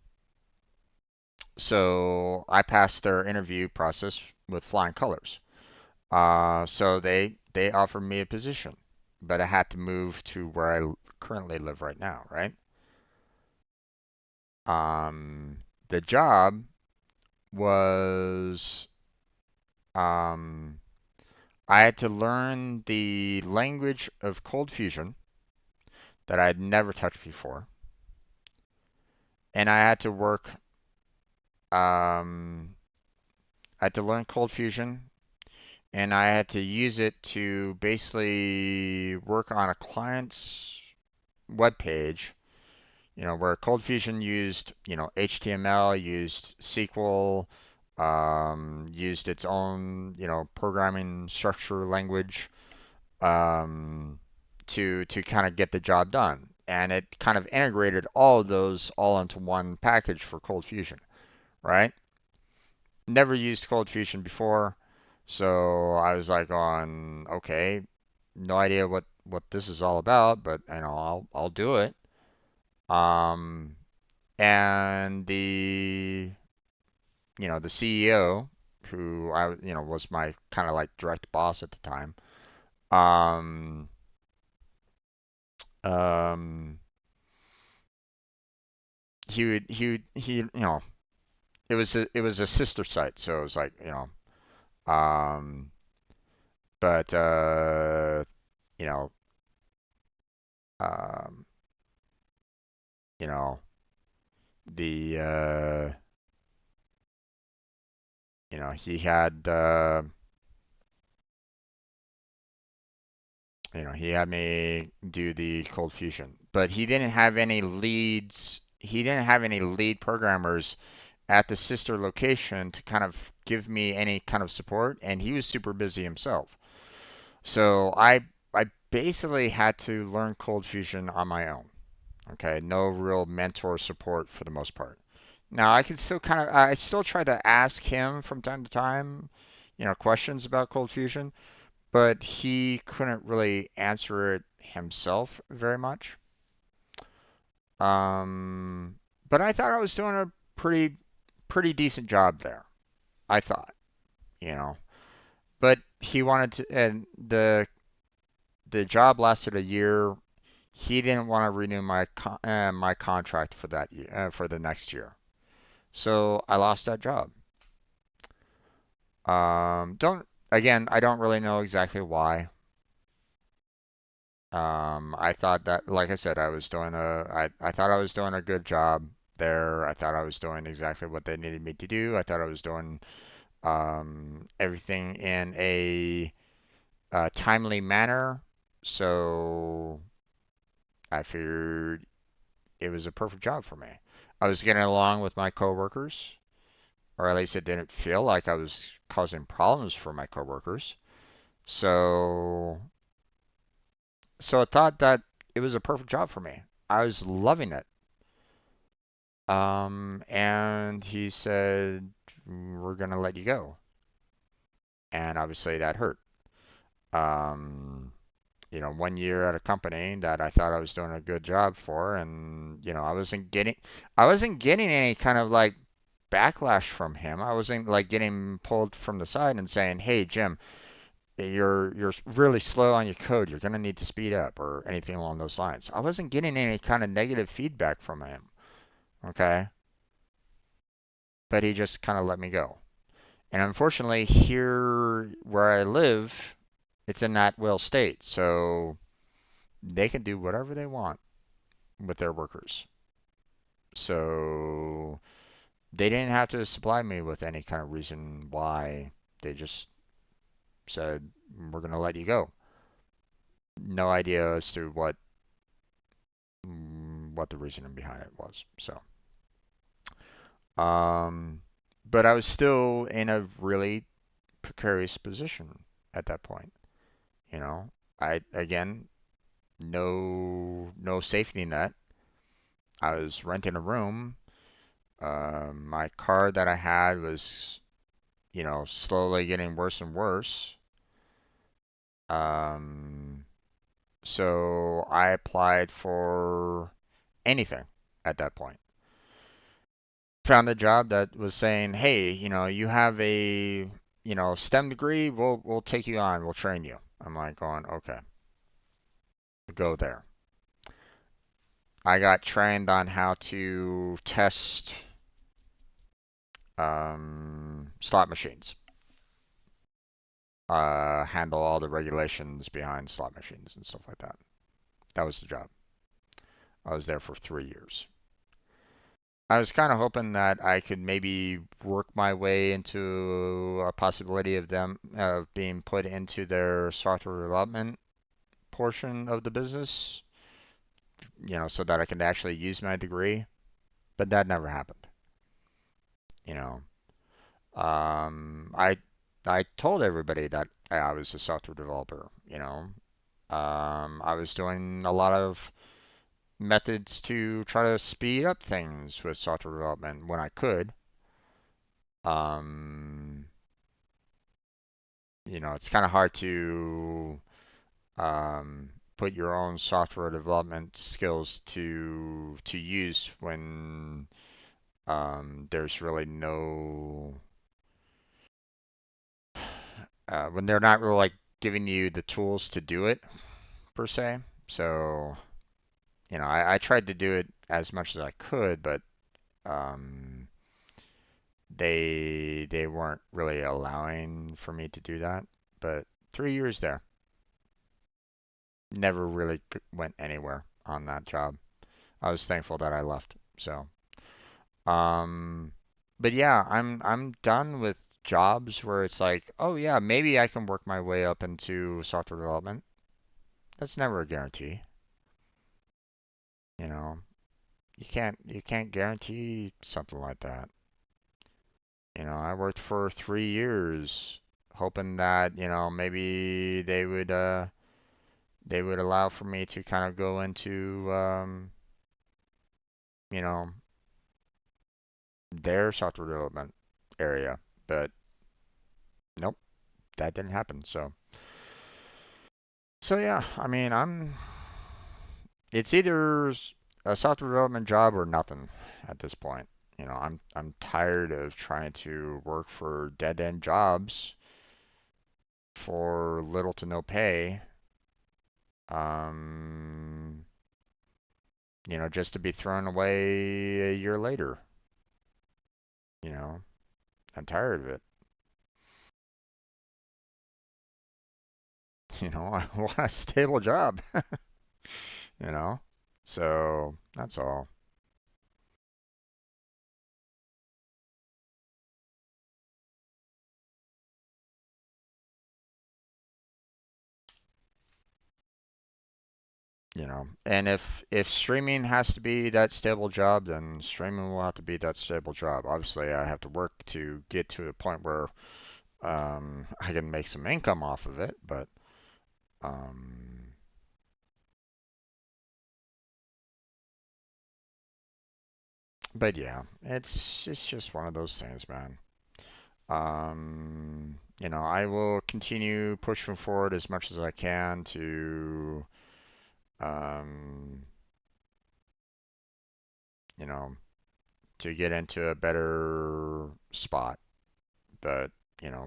so I passed their interview process with flying colors. So they offered me a position, but I had to move to where I currently live right now, right? The job was um, I had to learn the language of cold fusion that I had never touched before, and um, I had to learn cold fusion, and I had to use it to basically work on a client's web page, where cold fusion used, HTML, used SQL, used its own, programming structure language, um, to kind of get the job done. And it kind of integrated all of those all into one package for Cold Fusion, right? Never used Cold Fusion before, so I was like on, okay, no idea what this is all about, but I'll do it. Um, and the CEO, who was my kind of like direct boss at the time, um, um, it was a sister site, so it was like, um but you know um you know the he had He had me do the cold fusion, but he didn't have any leads. He didn't have any lead programmers at the sister location to kind of give me any kind of support, and he was super busy himself. So I basically had to learn cold fusion on my own. Okay, no real mentor support for the most part. Now I can still I still try to ask him from time to time, questions about cold fusion, but he couldn't really answer it himself very much. Um, but I thought I was doing a pretty decent job there. I thought, you know. But he wanted to, and the job lasted a year. He didn't want to renew my contract for that year, for the next year. So I lost that job. Don't again, I don't really know exactly why. I thought that, like I said, I thought I was doing a good job there. I thought I was doing exactly what they needed me to do. I thought I was doing everything in a timely manner. So I figured it was a perfect job for me. I was getting along with my coworkers, or at least it didn't feel like I was causing problems for my coworkers. So, so I thought that it was a perfect job for me. I was loving it. And he said, we're gonna let you go. And obviously that hurt. Um, 1 year at a company that I thought I was doing a good job for, and I wasn't getting any kind of like backlash from him. I wasn't like getting pulled from the side and saying, "Hey, Jim, you're really slow on your code. You're gonna need to speed up," or anything along those lines. I wasn't getting any kind of negative feedback from him. Okay, but he just kind of let me go. And unfortunately, here where I live, it's in that will state, so they can do whatever they want with their workers. So they didn't have to supply me with any kind of reason why. They just said, we're going to let you go. No idea as to what the reasoning behind it was. So, um, but I was still in a really precarious position at that point. You know, I again, no safety net. I was renting a room. My car that I had was, slowly getting worse and worse. Um, so I applied for anything at that point. Found a job that was saying, "Hey, you have a, STEM degree. We'll take you on. We'll train you." I'm like going, "Okay, go there." I got trained on how to test slot machines, handle all the regulations behind slot machines and stuff like that. That was the job. I was there for 3 years. I was kind of hoping that I could maybe work my way into a possibility of them being put into their software development portion of the business, so that I could actually use my degree. But that never happened. You know, I told everybody that I was a software developer. I was doing a lot of methods to try to speed up things with software development when I could. Um, it's kind of hard to put your own software development skills to use there's really no when they're not really like giving you the tools to do it per se. So, I tried to do it as much as I could, but um, they weren't really allowing for me to do that. But 3 years there, never really went anywhere on that job. I was thankful that I left. So, um, but yeah, I'm done with jobs where it's like, oh yeah, maybe I can work my way up into software development. that's never a guarantee. You know, you can't guarantee something like that. I worked for 3 years hoping that, maybe they would allow for me to kind of go into you know, their software development area. But nope, that didn't happen. So yeah, I mean, it's either a software development job or nothing at this point. I'm tired of trying to work for dead end jobs for little to no pay. Um, just to be thrown away a year later. You know, I'm tired of it. I want a stable job. you know. So that's all. And if streaming has to be that stable job, then streaming will have to be that stable job. Obviously, I have to work to get to a point where I can make some income off of it, um, but yeah, it's just one of those things, man. I will continue pushing forward as much as I can um, you know, to get into a better spot. But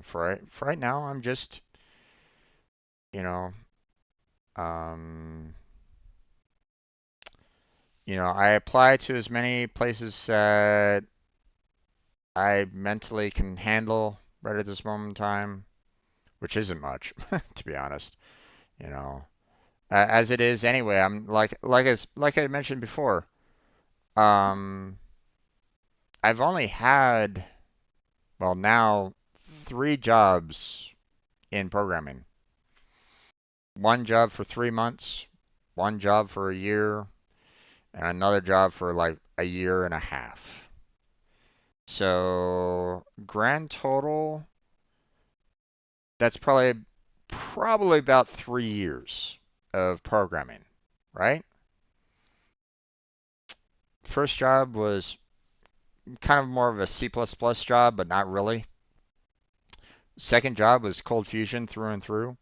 for right now, I'm just, you know, um, I apply to as many places that I mentally can handle right at this moment in time, which isn't much, to be honest. You know, as it is anyway. I'm like I mentioned before. Um, I've only had, well, now 3 jobs in programming. One job for 3 months, one job for a year, and another job for like a year and a half. So grand total, that's probably about 3 years of programming, right? First job was kind of more of a C++ job, but not really. Second job was Cold Fusion through and through.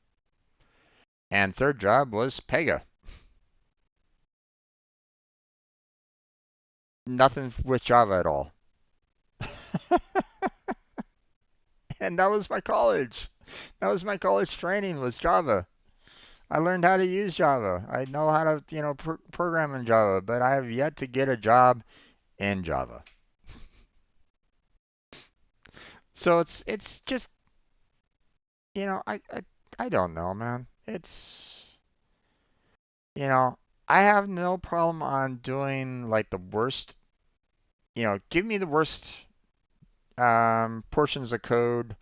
And third job was Pega. Nothing with Java at all. And that was my college. That was my college training was Java. I learned how to use Java. I know how to, program in Java, but I have yet to get a job in Java. So it's just, I don't know, man. You know, I have no problem on doing like the worst, give me the worst portions of code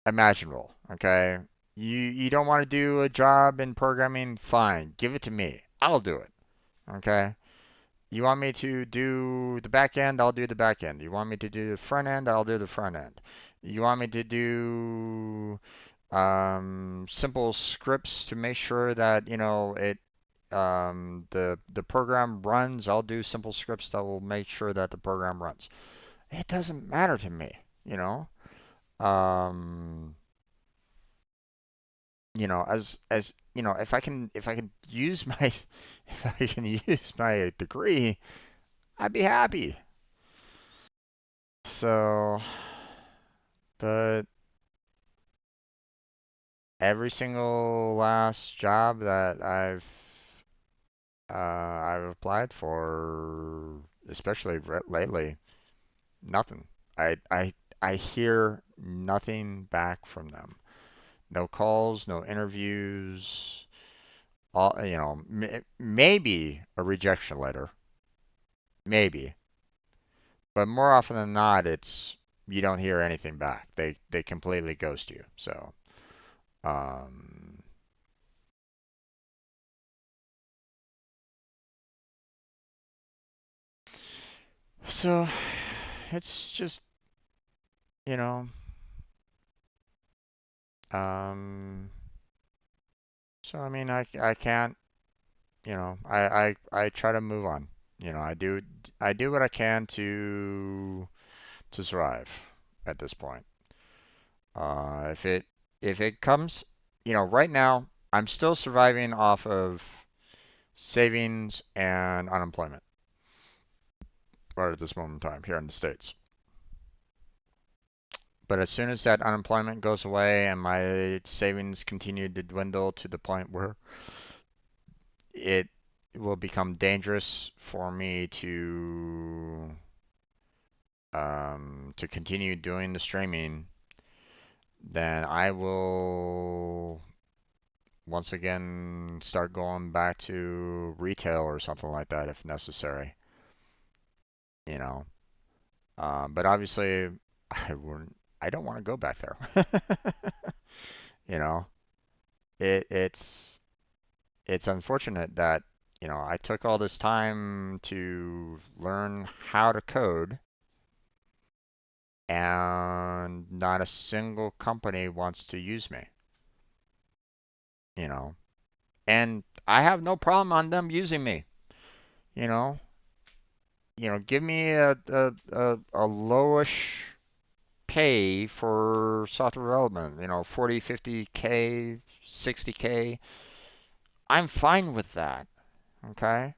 imaginable, okay? You don't want to do a job in programming, fine. Give it to me. I'll do it. Okay? You want me to do the back end, I'll do the back end. You want me to do the front end, I'll do the front end. You want me to do simple scripts to make sure that, the program runs, I'll do simple scripts that will make sure that the program runs. It doesn't matter to me, you know? Um, if I can use my if I can use my degree, I'd be happy. So, but every single last job that I've applied for, especially lately, nothing. I hear nothing back from them. No calls, no interviews. All maybe a rejection letter, maybe, but more often than not, it's you don't hear anything back. They completely ghost you. So, um, So it's just, you know, um, so I mean, I can't, I try to move on. I do what I can to survive at this point. If it comes, right now I'm still surviving off of savings and unemployment right at this moment in time here in the States. But as soon as that unemployment goes away and my savings continue to dwindle to the point where it will become dangerous for me to continue doing the streaming, then I will once again start going back to retail or something like that if necessary. You know, but obviously I wouldn't. I don't want to go back there. you know, it's unfortunate that I took all this time to learn how to code, and not a single company wants to use me. You know, and I have no problem on them using me. You know, give me a lowish pay for software development. 40, 50K, 60K. I'm fine with that. Okay.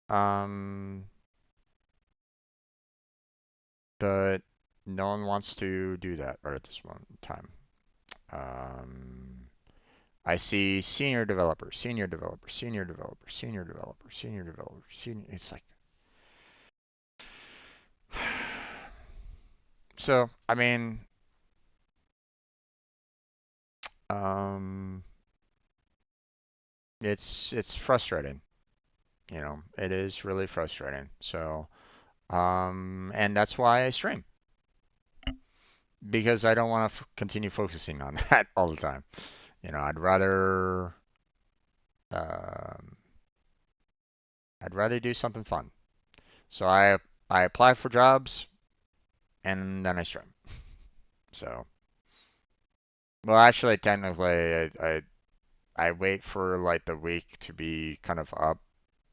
Um, but no one wants to do that right at this moment in time. Um, I see senior developer, senior developer, senior developer, senior developer, senior developer, senior. It's like, so. I mean, um, it's frustrating. It is really frustrating. So, and that's why I stream because I don't want to continue focusing on that all the time. Um, I'd rather do something fun. So I apply for jobs and then I stream. So, well, actually, technically, I wait for like the week to be kind of up.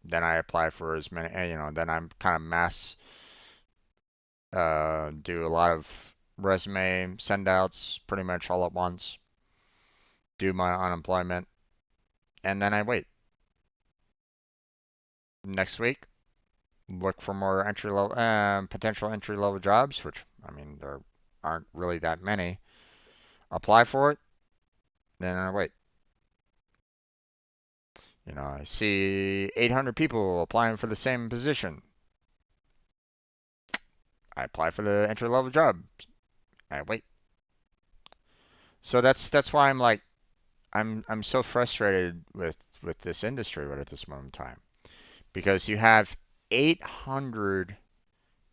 Then I apply for as many, then I'm kind of do a lot of resume send outs pretty much all at once, do my unemployment, and then I wait. Next week, look for more entry level, potential entry level jobs, which I mean there aren't really that many. Apply for it, then I wait. I see 800 people applying for the same position. I apply for the entry level job. I wait. So that's why I'm like I'm so frustrated with this industry right at this moment in time because you have 800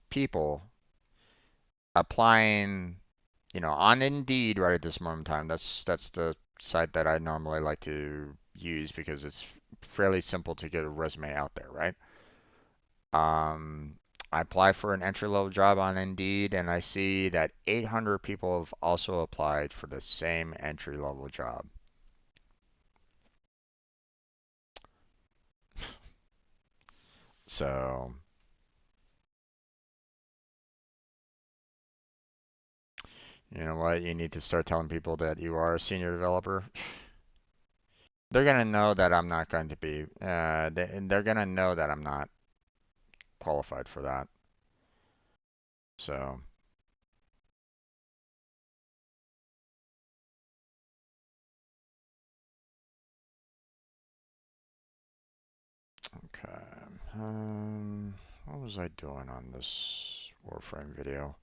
people applying, on Indeed right at this moment in time. That's the site that I normally like to use because it's fairly simple to get a resume out there, right? Um, I apply for an entry level job on Indeed and I see that 800 people have also applied for the same entry level job. So, you know what? You need to start telling people that you are a senior developer. They're gonna know that I'm not going to be. They're gonna know that I'm not qualified for that. So, okay. What was I doing on this Warframe video?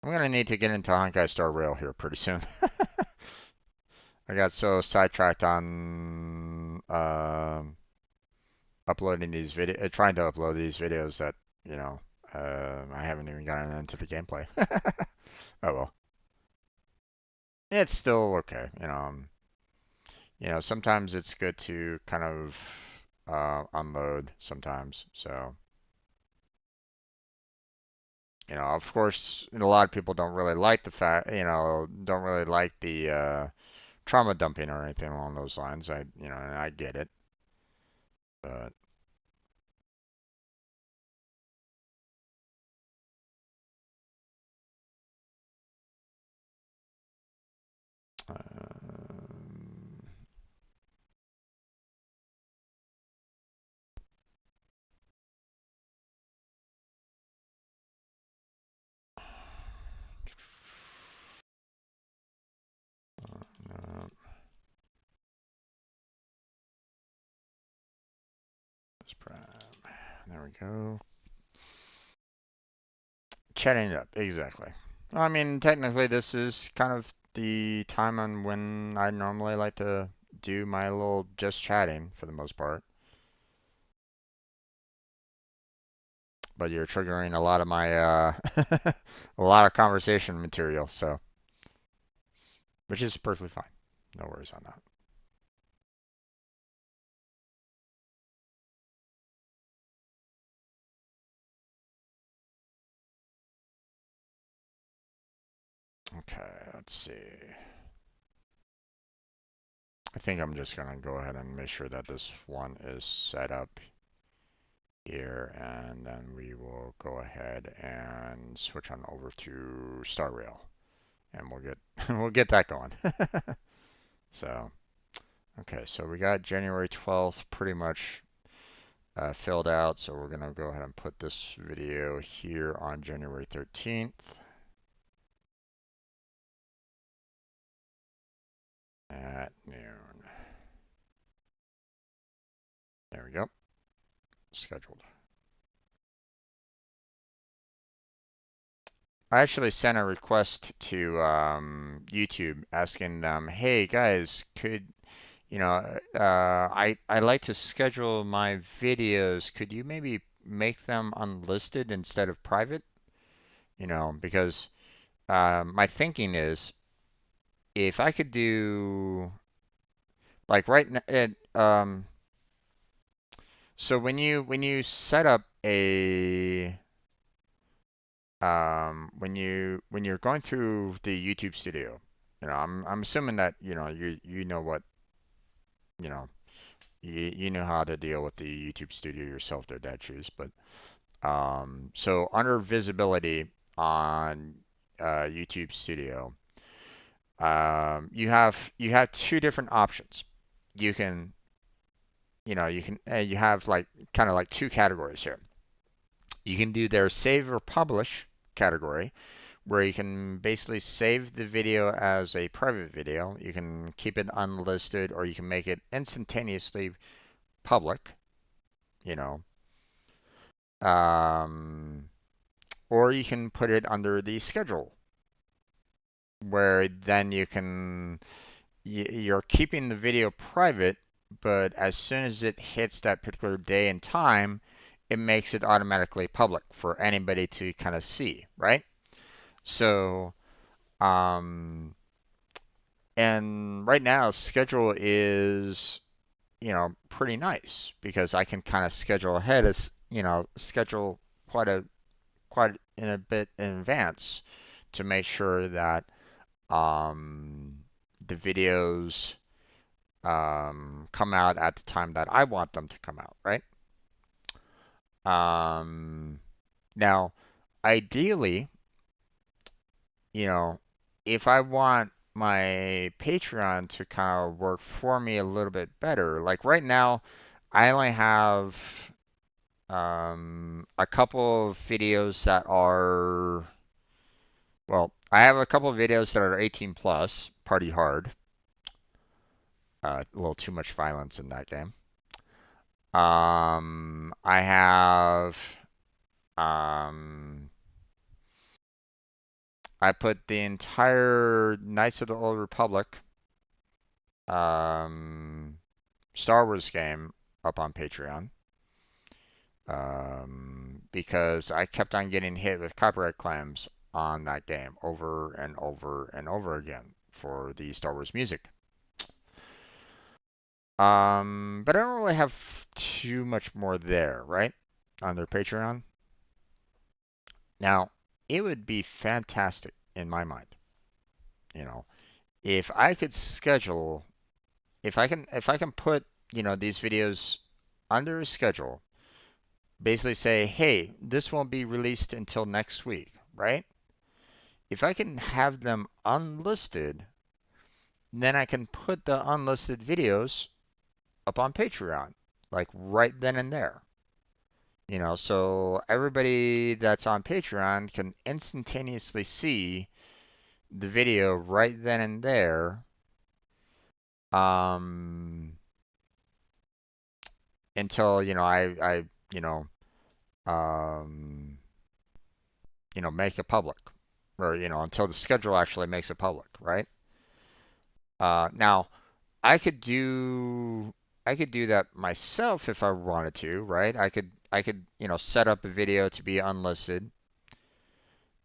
I'm gonna need to get into Honkai Star Rail here pretty soon. I got so sidetracked on uploading these trying to upload these videos that you know I haven't even gotten into the gameplay. Oh well, it's still okay. Sometimes it's good to kind of unload sometimes. So Of course, a lot of people don't really like the fact, don't really like the trauma dumping or anything along those lines. And I get it, but no, there we go. Chatting it up, exactly. I mean, technically, this is kind of the time on when I normally like to do my little just chatting for the most part. But you're triggering a lot of my a lot of conversation material, so which is perfectly fine. No worries on that. Okay, let's see. I think I'm just gonna go ahead and make sure that this one is set up here, and then we will go ahead and switch on over to Star Rail, and we'll get we'll get that going. So, okay, so we got January 12th pretty much filled out, so we're gonna go ahead and put this video here on January 13th at noon. There we go. Scheduled. I actually sent a request to YouTube asking them, "Hey guys, could I like to schedule my videos. Could you maybe make them unlisted instead of private? Because my thinking is if I could do like right now, so when you set up a when you're going through the YouTube Studio, I'm assuming that you know what you know you know how to deal with the YouTube Studio yourself there, Dad Shoes. But so under visibility on YouTube Studio, you have two different options. You can you have like kind of like two categories here. You can do their save or publish category, where you can basically save the video as a private video. You can keep it unlisted, or you can make it instantaneously public, you know. Um, or you can put it under the schedule, where then you're keeping the video private, but as soon as it hits that particular day and time, it makes it automatically public for anybody to kind of see, right? So, um, and right now, schedule is, pretty nice because I can kind of schedule ahead as, schedule quite in a bit in advance to make sure that um, the videos come out at the time that I want them to come out, right? Um, Now, ideally, you know, if I want my Patreon to kind of work for me a little bit better, like right now, I only have a couple of videos that are, well, I have a couple of videos that are 18 plus, party hard. A little too much violence in that game. I have, um, I put the entire Knights of the Old Republic um, Star Wars game up on Patreon because I kept on getting hit with copyright claims on that game over and over and over again for the Star Wars music. But I don't really have too much more there, right? On their Patreon. Now, it would be fantastic in my mind, you know, if I could schedule, if I can put, these videos under a schedule, basically say, hey, this won't be released until next week, right? If I can have them unlisted, then I can put the unlisted videos up on Patreon, like right then and there. So everybody that's on Patreon can instantaneously see the video right then and there, um, until, you know, um, make it public, or, until the schedule actually makes it public, right? Now, I could do I could do that myself if I wanted to, right? I could, set up a video to be unlisted.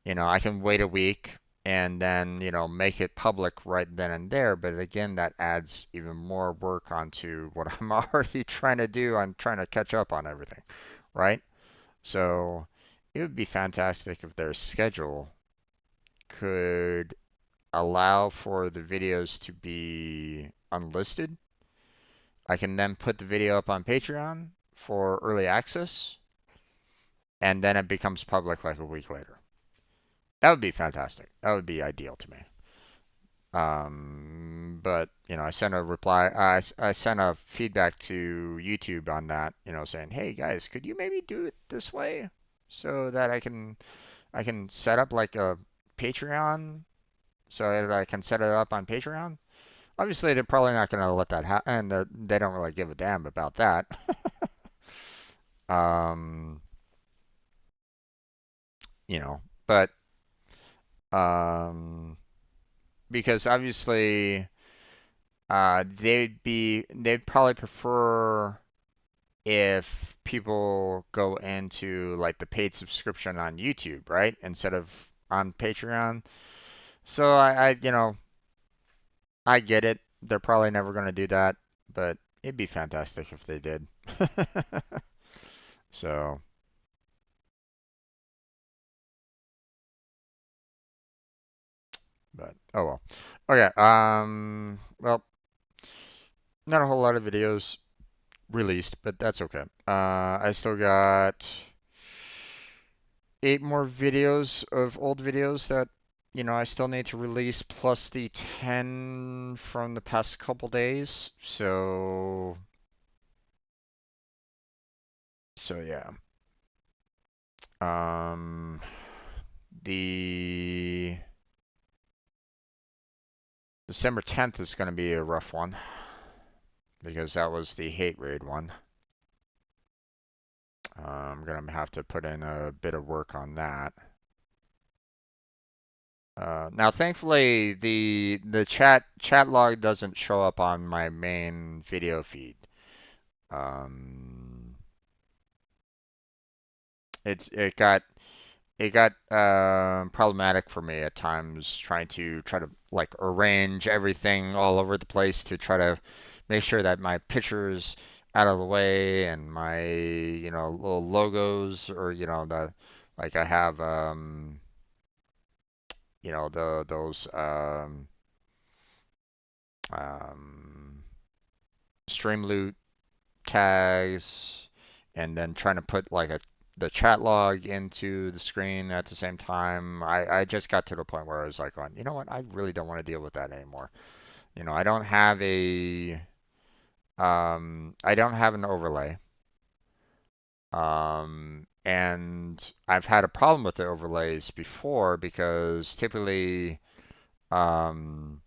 I can wait a week and then, make it public right then and there. But again, that adds even more work onto what I'm already trying to do. I'm trying to catch up on everything, right? So it would be fantastic if their schedule could allow for the videos to be unlisted. I can then put the video up on Patreon for early access, and then it becomes public like a week later. That would be fantastic. That would be ideal to me. But I sent a reply. I sent a feedback to YouTube on that. Saying, hey guys, could you maybe do it this way so that I can set up like a Patreon so that I can set it up on Patreon. Obviously, they're probably not going to let that happen, and they don't really give a damn about that. um, but um, because obviously, they'd probably prefer if people go into like the paid subscription on YouTube, right? Instead of on Patreon. So I get it. They're probably never going to do that, but it'd be fantastic if they did. So, but oh well. Okay. Well, not a whole lot of videos released, but that's okay. I still got 8 more videos of old videos that I still need to release, plus the 10 from the past couple days. So yeah. Um, the December 10th is going to be a rough one because that was the hate raid one. I'm going to have to put in a bit of work on that. Now, thankfully, the chat log doesn't show up on my main video feed. Um, it got problematic for me at times try to like arrange everything all over the place to try to make sure that my pictures out of the way and my little logos, or the like I have those um stream loot tags, and then trying to put like the chat log into the screen at the same time. I just got to the point where I was like, going, you know what? I really don't want to deal with that anymore. I don't have I don't have an overlay. And I've had a problem with the overlays before because typically, um,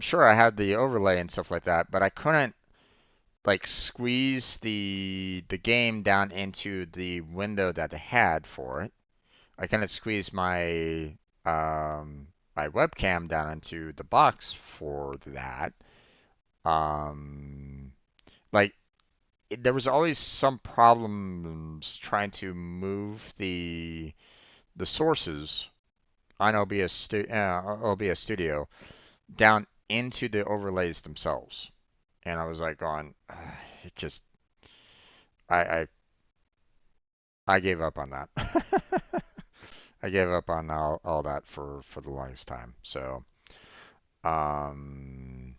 sure I had the overlay and stuff like that, but I couldn't like squeeze the game down into the window that they had for it. I kind of squeezed my webcam down into the box for that. Um, like there was always some problems trying to move the sources on OBS Studio down into the overlays themselves. And I was like going, it just I I gave up on that. I gave up on all that for the longest time. So, um,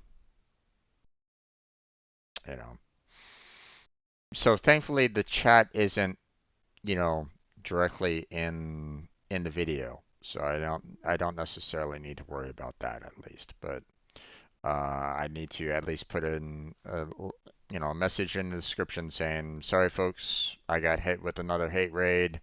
you know, so thankfully the chat isn't, you know, directly in the video. So I don't necessarily need to worry about that at least. But I need to at least put in a message in the description saying, sorry folks, I got hit with another hate raid.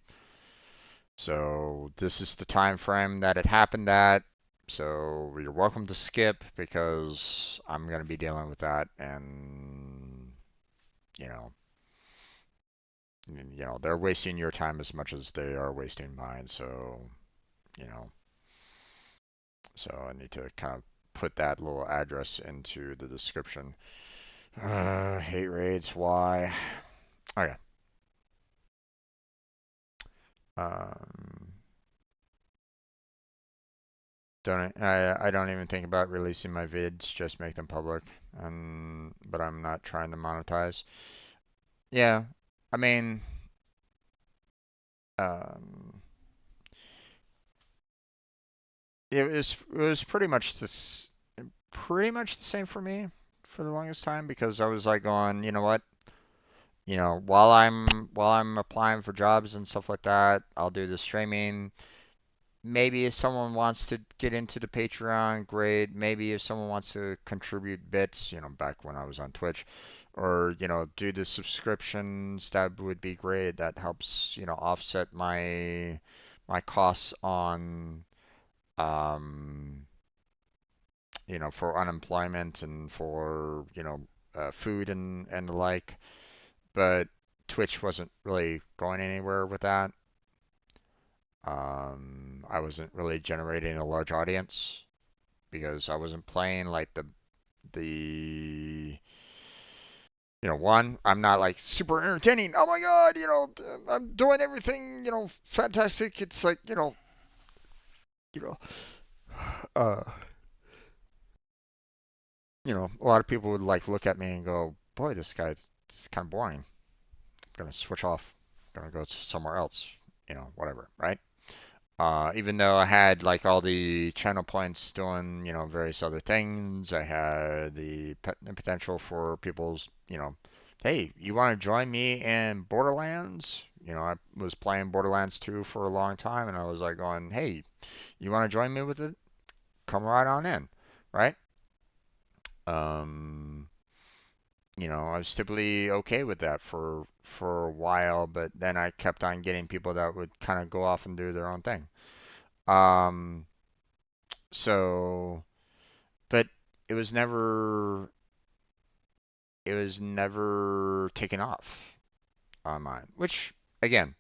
So this is the time frame that it happened at. So you're welcome to skip because I'm going to be dealing with that, and you know, they're wasting your time as much as they are wasting mine. So you know, so I need to kind of put that little address into the description. Hate raids, why? Okay. Um, I don't even think about releasing my vids, just make them public. But I'm not trying to monetize. Yeah, I mean, um, it was pretty much the same for me for the longest time because I was like going, you know what? While I'm applying for jobs and stuff like that, I'll do the streaming. Maybe if someone wants to get into the Patreon, great. Maybe if someone wants to contribute bits, back when I was on Twitch, or, do the subscriptions, that would be great. That helps, offset my costs on, um, for unemployment and for, food and the like. But Twitch wasn't really going anywhere with that. I wasn't really generating a large audience because I wasn't playing like the one, I'm not like super entertaining. Oh my god, I'm doing everything, fantastic. It's like, you know, uh, a lot of people would like look at me and go, "Boy, this guy is kind of boring. I'm gonna switch off. I'm gonna go somewhere else." Whatever, right? Even though I had like all the channel points doing, various other things, I had the potential for people's, hey, you want to join me in Borderlands? I was playing Borderlands 2 for a long time, and I was like going, hey, you want to join me with it? Come right on in, right? Um, I was typically okay with that for a while, but then I kept on getting people that would kind of go off and do their own thing. Um, so but it was never taken off on mine, which again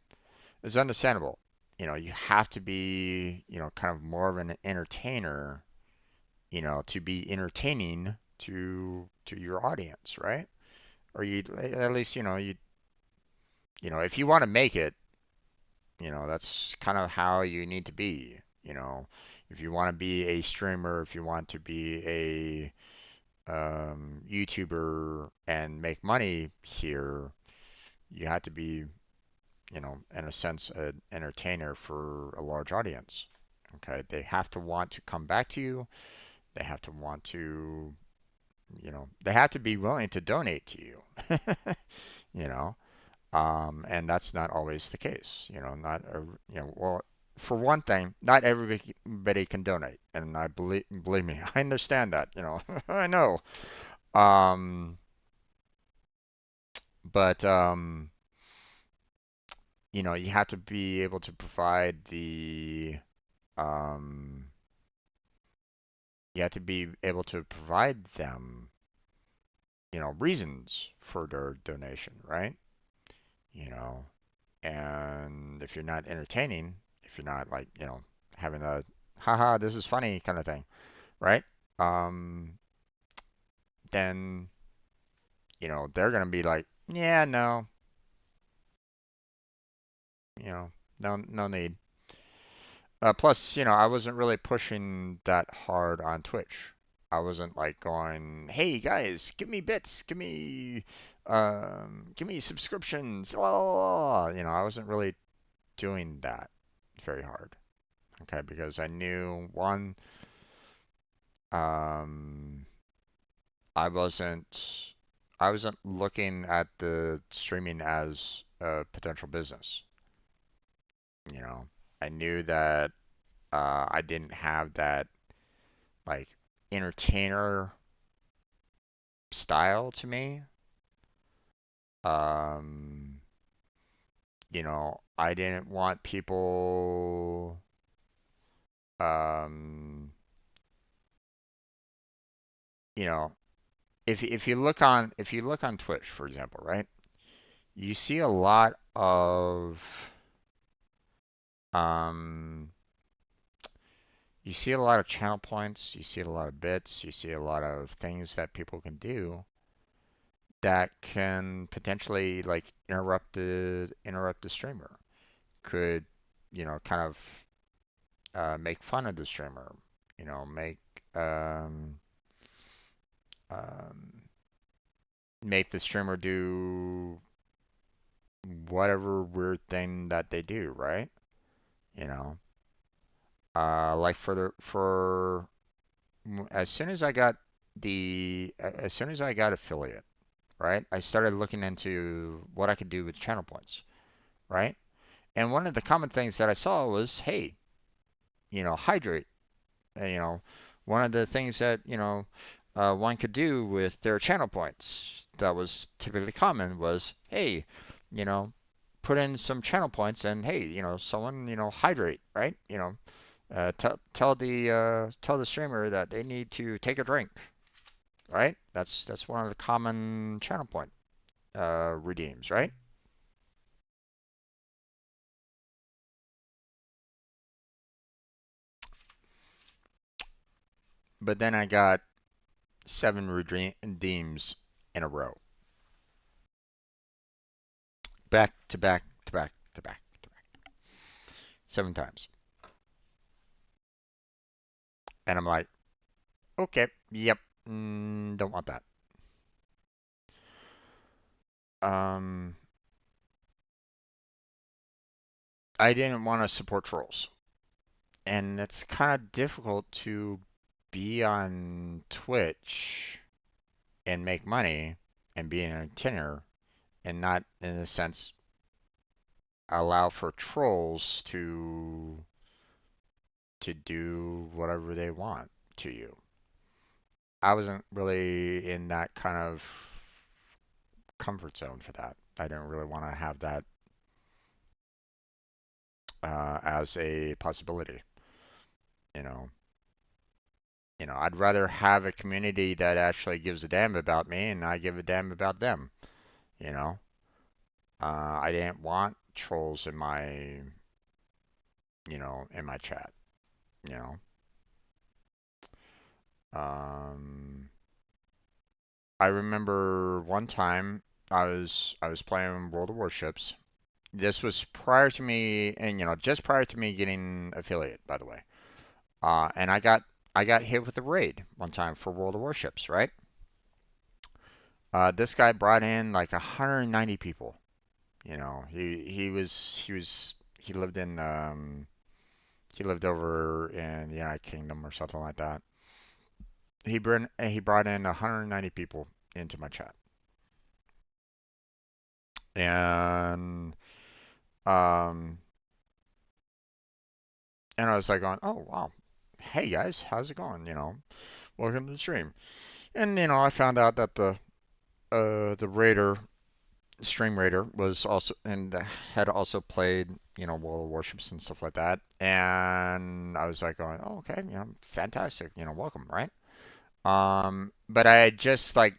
is understandable. You have to be, kind of more of an entertainer, to be entertaining to your audience, right? Or you at least, if you want to make it, that's kind of how you need to be. If you want to be a streamer, if you want to be a YouTuber and make money here, you have to be, in a sense, an entertainer for a large audience. Okay, they have to want to come back to you. They have to want to, they have to be willing to donate to you. you know, and that's not always the case. Not, well, for one thing, not everybody can donate, and I believe me, I understand that. I know. Um, but you have to be able to provide um, you have to be able to provide them, reasons for their donation, right? You know, and if you're not entertaining, if you're not like, having a haha, this is funny kind of thing, right? Um, then, they're gonna be like, yeah, no, no need. Plus, I wasn't really pushing that hard on Twitch. I wasn't like going, "Hey guys, give me bits, give me give me subscriptions. La, la, la. I wasn't really doing that very hard. Okay, because I knew one, um, I wasn't I wasn't looking at the streaming as a potential business. You know, I knew that I didn't have that like entertainer style to me. Um, I didn't want people um, you know, if you look on Twitch, for example, right? You see a lot of um you see a lot of channel points, you see a lot of bits, you see a lot of things that people can do that can potentially like interrupt the streamer. Could, kind of make fun of the streamer, make um um make the streamer do whatever weird thing that they do, right? You know, like as soon as I got as soon as I got affiliate, right? I started looking into what I could do with channel points, right? And one of the common things that I saw was, hey, hydrate. And, one of the things that, one could do with their channel points that was typically common was, hey, you know, put in some channel points and hey, someone, hydrate, right? Tell the streamer that they need to take a drink, right? That's one of the common channel point redeems, right? But then I got 7 redeems in a row, back to back to back to back to back, 7 times, and I'm like, okay, yep, don't want that. Um, I didn't want to support trolls, and it's kind of difficult to be on Twitch and make money and be an entertainer and not, in a sense, allow for trolls to do whatever they want to you. I wasn't really in that kind of comfort zone for that. I didn't really want to have that as a possibility. You know, I'd rather have a community that actually gives a damn about me, and I give a damn about them. You know, I didn't want trolls in my chat. You know, um, I remember one time I was playing World of Warships. This was prior to me, and just prior to me getting affiliate, by the way. And I got hit with a raid one time for World of Warships, right? This guy brought in like 190 people. He lived over in the United Kingdom or something like that. He brought in 190 people into my chat, and um and I was like going, oh wow, hey guys, how's it going? Welcome to the stream. And I found out that the raider stream raider was also and had also played World of Warships and stuff like that. And I was like going, oh okay, fantastic, welcome, right? But I had just like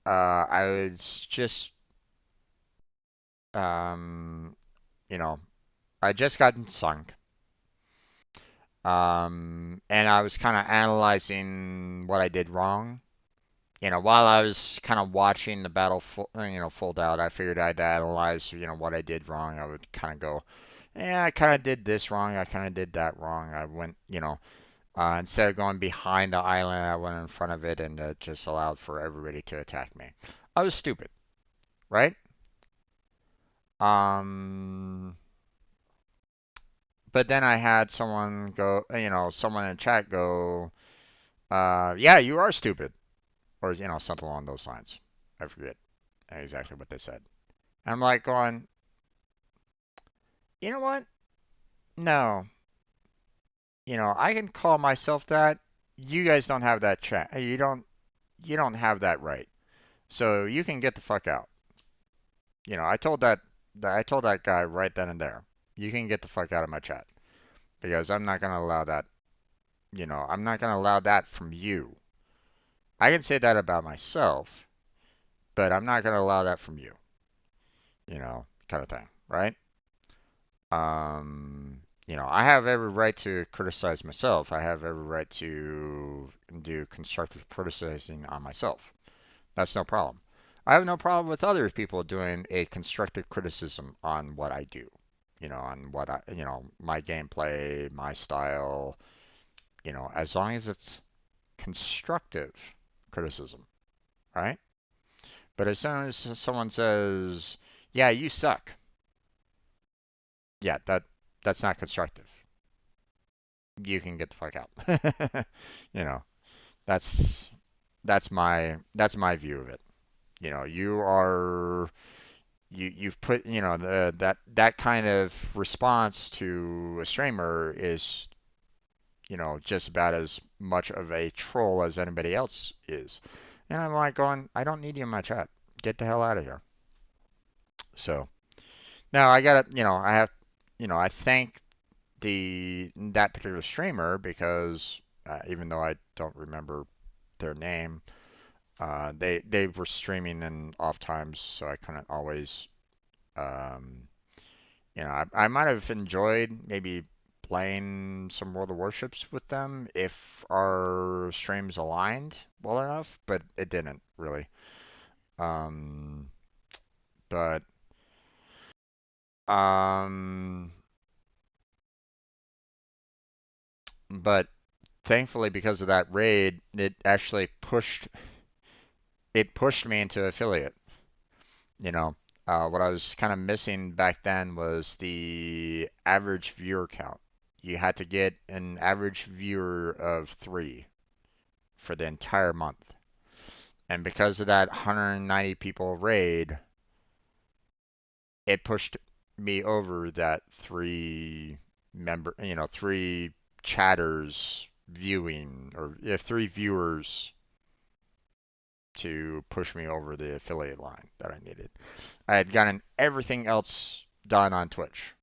I was just um you know I just gotten sunk. And I was kind of analyzing what I did wrong. While I was kind of watching the battle, fold out, I figured I'd analyze, what I did wrong. I would kind of go, yeah, I kind of did this wrong. I kind of did that wrong. I went, instead of going behind the island, I went in front of it, and it just allowed for everybody to attack me. I was stupid, right? Um, but then I had someone go, someone in chat go, yeah, you are stupid, or something along those lines. I forget exactly what they said. And I'm like going, you know what? No, I can call myself that. You guys don't have that chat. You don't have that right. So you can get the fuck out. I told that guy right then and there. You can get the fuck out of my chat because I'm not gonna allow that. I'm not gonna allow that from you. I can say that about myself, but I'm not gonna allow that from you. Kind of thing, right? I have every right to criticize myself. I have every right to do constructive criticizing on myself. That's no problem. I have no problem with other people doing a constructive criticism on what I do. On what my gameplay, my style, as long as it's constructive criticism, right? But as soon as someone says, "Yeah, you suck," yeah, that's not constructive. You can get the fuck out. you know, that's that's my view of it. You are you've put that kind of response to a streamer is just about as much of a troll as anybody else is. And I'm like going, I don't need you in my chat. Get the hell out of here. So now I got to, I have, I thank that particular streamer because even though I don't remember their name, they were streaming in off times, so I couldn't always, um, I might have enjoyed maybe playing some World of Warships with them if our streams aligned well enough, but it didn't really. Um, but um, but thankfully because of that raid, it pushed me into affiliate. You know, what I was kind of missing back then was the average viewer count. You had to get an average viewer of 3 for the entire month. And because of that 190 people raid, it pushed me over that 3 chatters viewing, or 3 viewers to push me over the affiliate line that I needed. I had gotten everything else done on Twitch.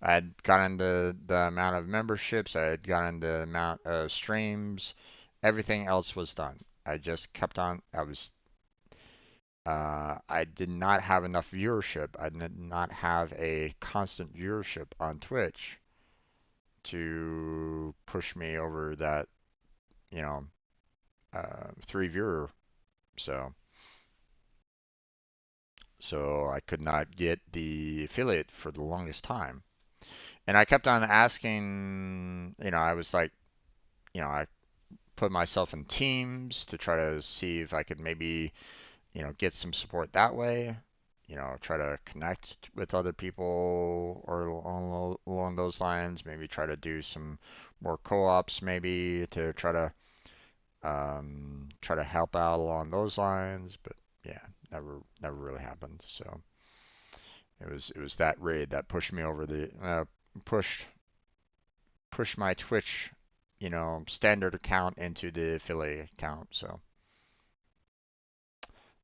I had gotten the amount of memberships, I had gotten the amount of streams, everything else was done. I just kept on. I did not have enough viewership. I did not have a constant viewership on Twitch to push me over that, you know, 3 viewer. So, so I could not get the affiliate for the longest time. And I kept on asking, I was like, I put myself in teams to try to see if I could maybe, get some support that way. Try to connect with other people or along those lines. Maybe try to do some more co-ops, maybe to try to help out along those lines. But yeah, never really happened. So it was that raid that pushed me over the pushed pushed my Twitch, standard account into the affiliate account. So,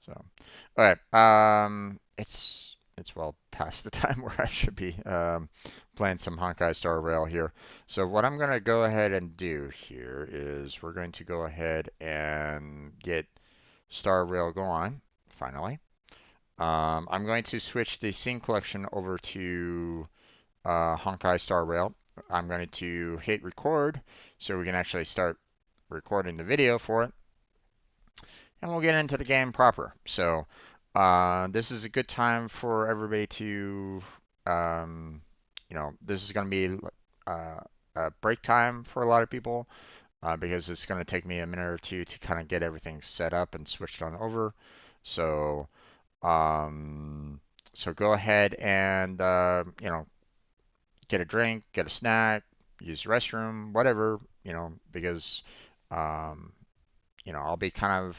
all right. It's well past the time where I should be playing some Honkai Star Rail here. So what I'm gonna go ahead and do here is we're going to go ahead and get Star Rail going finally. I'm going to switch the scene collection over to Honkai Star Rail. I'm going to hit record so we can actually start recording the video for it, and we'll get into the game proper. So this is a good time for everybody to, this is going to be a break time for a lot of people because it's going to take me a minute or two to kind of get everything set up and switched on over. So so go ahead and get a drink, get a snack, use the restroom, whatever, because um, I'll be kind of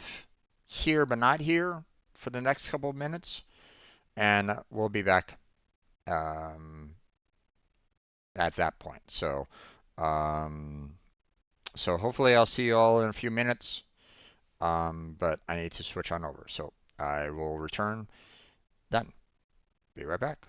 here but not here for the next couple of minutes, and we'll be back um, at that point. Um, so hopefully I'll see you all in a few minutes, but I need to switch on over. So I will return then. Be right back.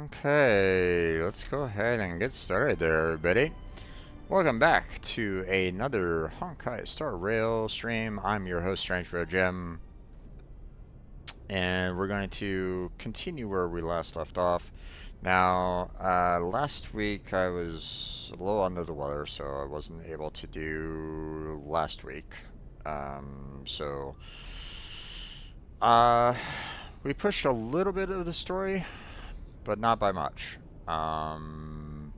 Okay, let's go ahead and get started there, everybody. Welcome back to another Honkai Star Rail stream. I'm your host, Strange Road Gem, and we're going to continue where we last left off. Now, last week I was a little under the weather, so I wasn't able to do last week. So, uh, we pushed a little bit of the story, but not by much. Um,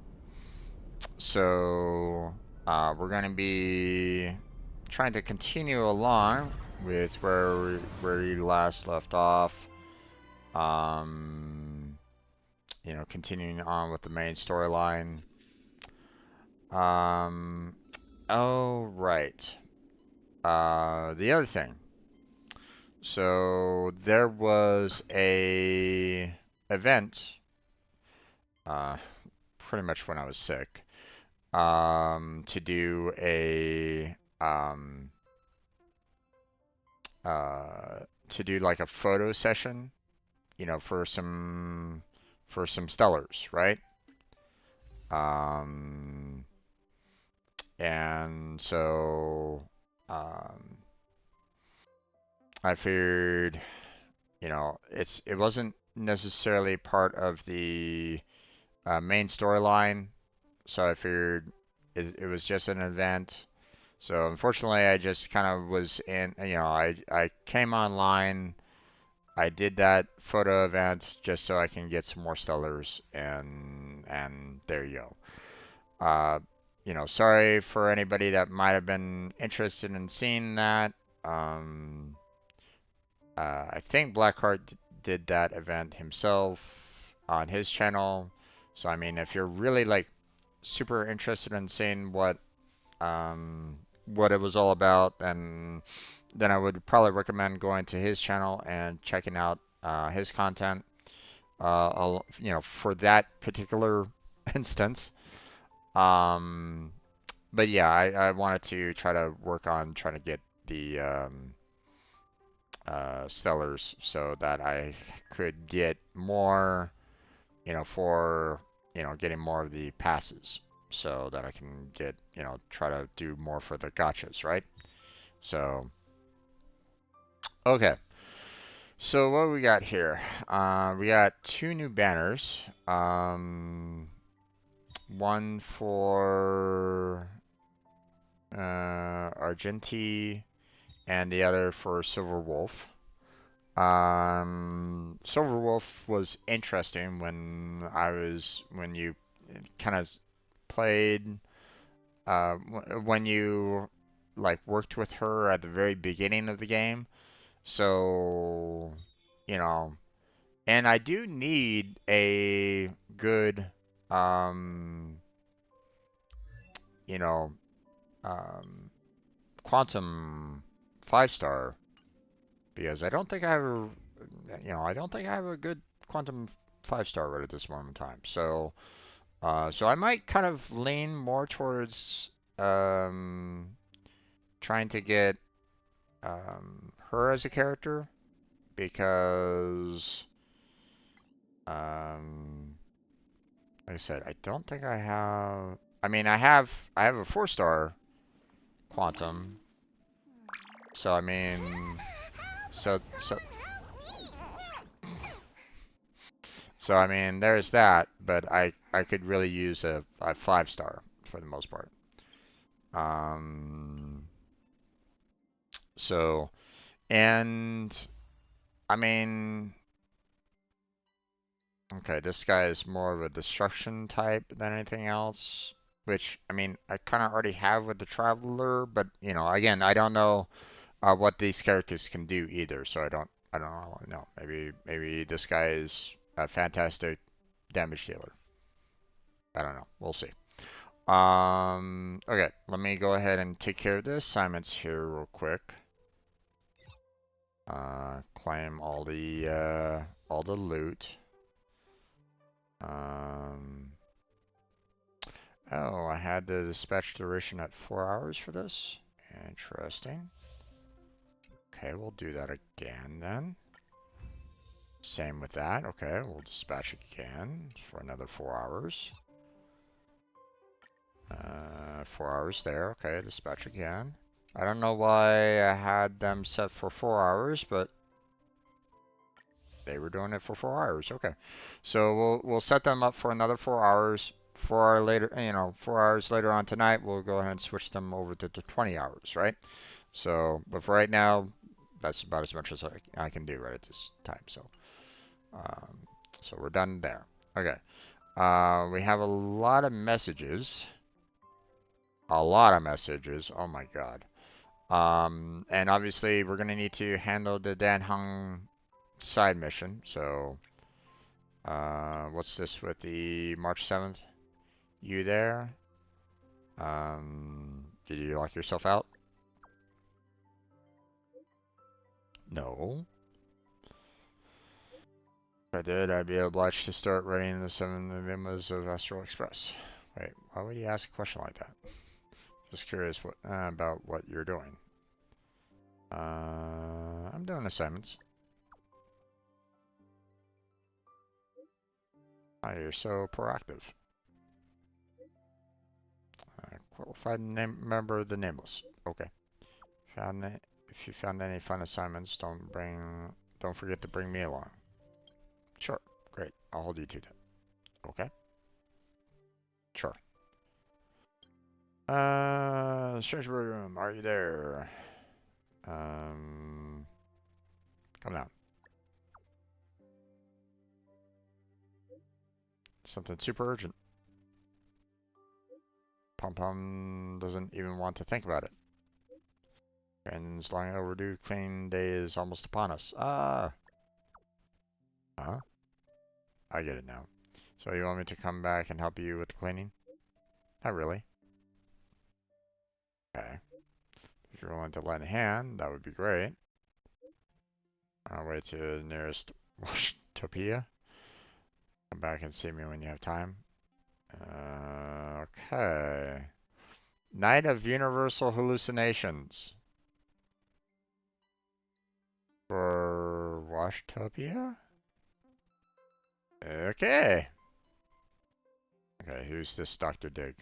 so we're going to be trying to continue along with where we last left off. Um, continuing on with the main storyline. Um, oh right. The other thing. So there was a event, uh, pretty much when I was sick, to do uh, like a photo session, for some stellars, right? Um, and so um, I figured, it wasn't necessarily part of the main storyline, so I figured it was just an event. So unfortunately, I just kind of was in, I came online. I did that photo event just so I can get some more stellars, and there you go. Uh, sorry for anybody that might have been interested in seeing that. Um, I think Blackheart did that event himself on his channel. So I mean, if you're really like super interested in seeing what it was all about, then I would probably recommend going to his channel and checking out his content. for that particular instance. Um, but yeah, I wanted to try to work on trying to get the sellers so that I could get more, for, getting more of the passes so that I can get, try to do more for the gotchas, right? So, okay. So what we got here? We got two new banners. One for Argenti and the other for Silver Wolf. Silver Wolf was interesting when you kind of played, when you like worked with her at the very beginning of the game. So, you know, and I do need a good, um, you know, um, quantum 5 star because I don't think I have I don't think I have a good quantum 5 star right at this moment in time. So, so I might kind of lean more towards um, trying to get her as a character because, um, like I said, I don't think I have. I mean, I have a 4 star quantum. So I mean, so so so I mean, there's that. But I could really use a 5 star for the most part. Um, so and I mean, okay, this guy is more of a destruction type than anything else. Which I mean, I kind of already have with the Traveler, but again, I don't know what these characters can do either. So I don't really know. Maybe this guy is a fantastic damage dealer. I don't know. We'll see. Okay, let me go ahead and take care of the assignments here real quick. Claim all the loot. Um, oh, I had the dispatch duration at 4 hours for this. Interesting. Okay, we'll do that again then. Same with that. Okay, we'll dispatch again for another 4 hours. 4 hours there. Okay, dispatch again. I don't know why I had them set for 4 hours, but they were doing it for 4 hours. Okay, so we'll set them up for another 4 hours. 4 hour later, 4 hours later on tonight, we'll go ahead and switch them over to 20 hours, right? So, but for right now, that's about as much as I can do right at this time. Um, so we're done there. Okay. We have a lot of messages. A lot of messages. Oh my God. And obviously we're gonna need to handle the Dan Heng side mission. So, what's this with the March 7th? You there? Did you lock yourself out? No. If I did, I'd be obliged to start writing the 7 enigmas of Astral Express. Wait, why would you ask a question like that? Just curious about what you're doing. I'm doing assignments. Oh, you're so proactive. Qualified member of the Nameless. Okay. If you found any fun assignments, don't forget to bring me along. Sure. Great. I'll hold you to that. Okay. Sure. Strange room. Are you there? Come down. Something super urgent. Pom Pom doesn't even want to think about it. Brandon's long overdue cleaning day is almost upon us. Ah. Huh? I get it now. So you want me to come back and help you with the cleaning? Not really. Okay. If you're willing to lend a hand, that would be great. On our way to the nearest Washtopia. Come back and see me when you have time. Okay. Night of Universal Hallucinations. For Washtopia? Okay. Okay, who's this Dr. Dig?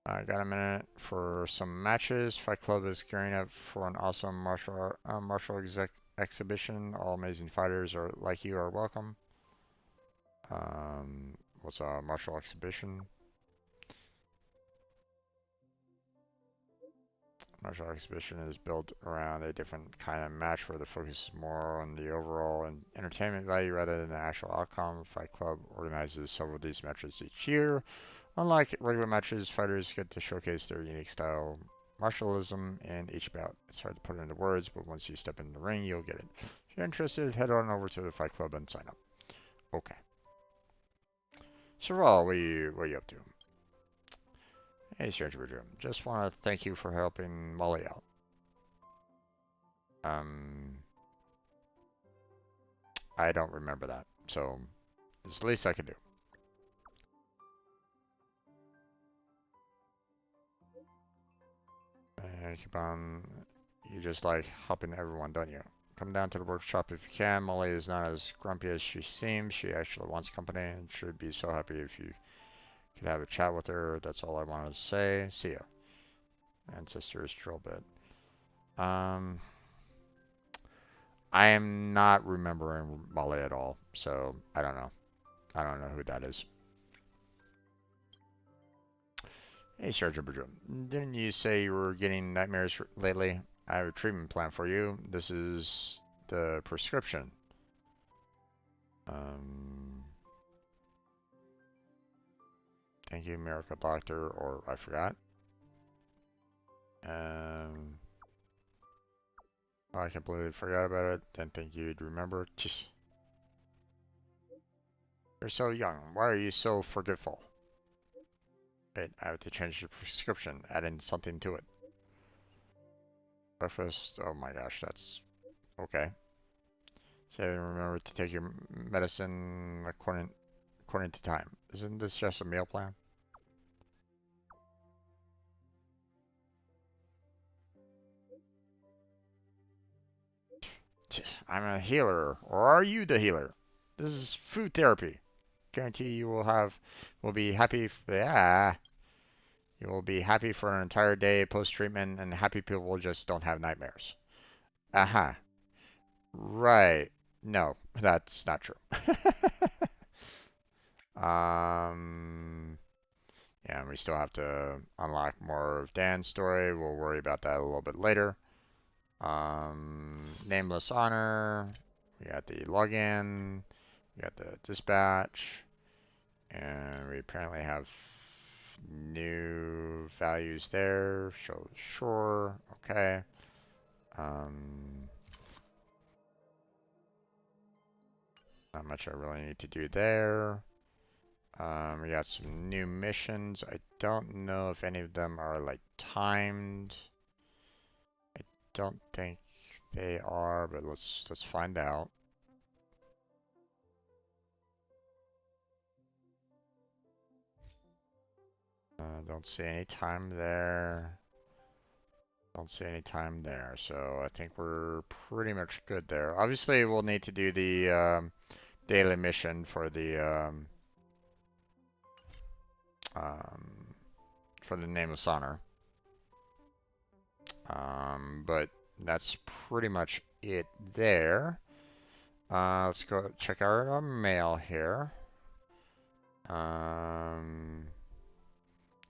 I got a minute for some matches. Fight Club is gearing up for an awesome martial exhibition. All amazing fighters are like you are welcome. What's a martial exhibition? Martial exhibition is built around a different kind of match where the focus is more on the overall and entertainment value rather than the actual outcome. Fight Club organizes several of these matches each year. Unlike regular matches, fighters get to showcase their unique style martialism in each bout. It's hard to put into words, but once you step in the ring, you'll get it. If you're interested, head on over to the Fight Club and sign up. Okay. So, Raul, what are you up to? Hey, Stranger Bedroom. Just want to thank you for helping Molly out. I don't remember that, so it's the least I can do. Keep on. You just like helping everyone, don't you? Come down to the workshop if you can. Molly is not as grumpy as she seems. She actually wants company and should be so happy if you could have a chat with her. That's all I wanted to say. See ya. Ancestors drill bit. I am not remembering Molly at all, so I don't know. I don't know who that is. Hey, Sergeant Bertram. Didn't you say you were getting nightmares lately? I have a treatment plan for you. This is the prescription. Um, Thank you, Miracle Doctor, or I forgot. I completely forgot about it. Didn't think you'd remember. Just, you're so young. Why are you so forgetful? Wait, I have to change the prescription, add in something to it. Breakfast. Oh my gosh, that's okay. So remember to take your medicine according to time. Isn't this just a meal plan? I'm a healer, or are you the healer? This is food therapy. Guarantee you will be happy. You will be happy for an entire day post treatment, and happy people just don't have nightmares. Aha. Right. No, that's not true. Yeah, we still have to unlock more of Dan's story. We'll worry about that a little bit later. Nameless honor. We got the login. We got the dispatch. And we apparently have new values there. Sure. Okay. Not much I really need to do there. We got some new missions. I don't know if any of them are like timed. I don't think they are, but let's find out. Don't see any time there. Don't see any time there, so I think we're pretty much good there. Obviously, we'll need to do the daily mission um, for the Nameless Honor. But that's pretty much it there. Let's go check out our mail here.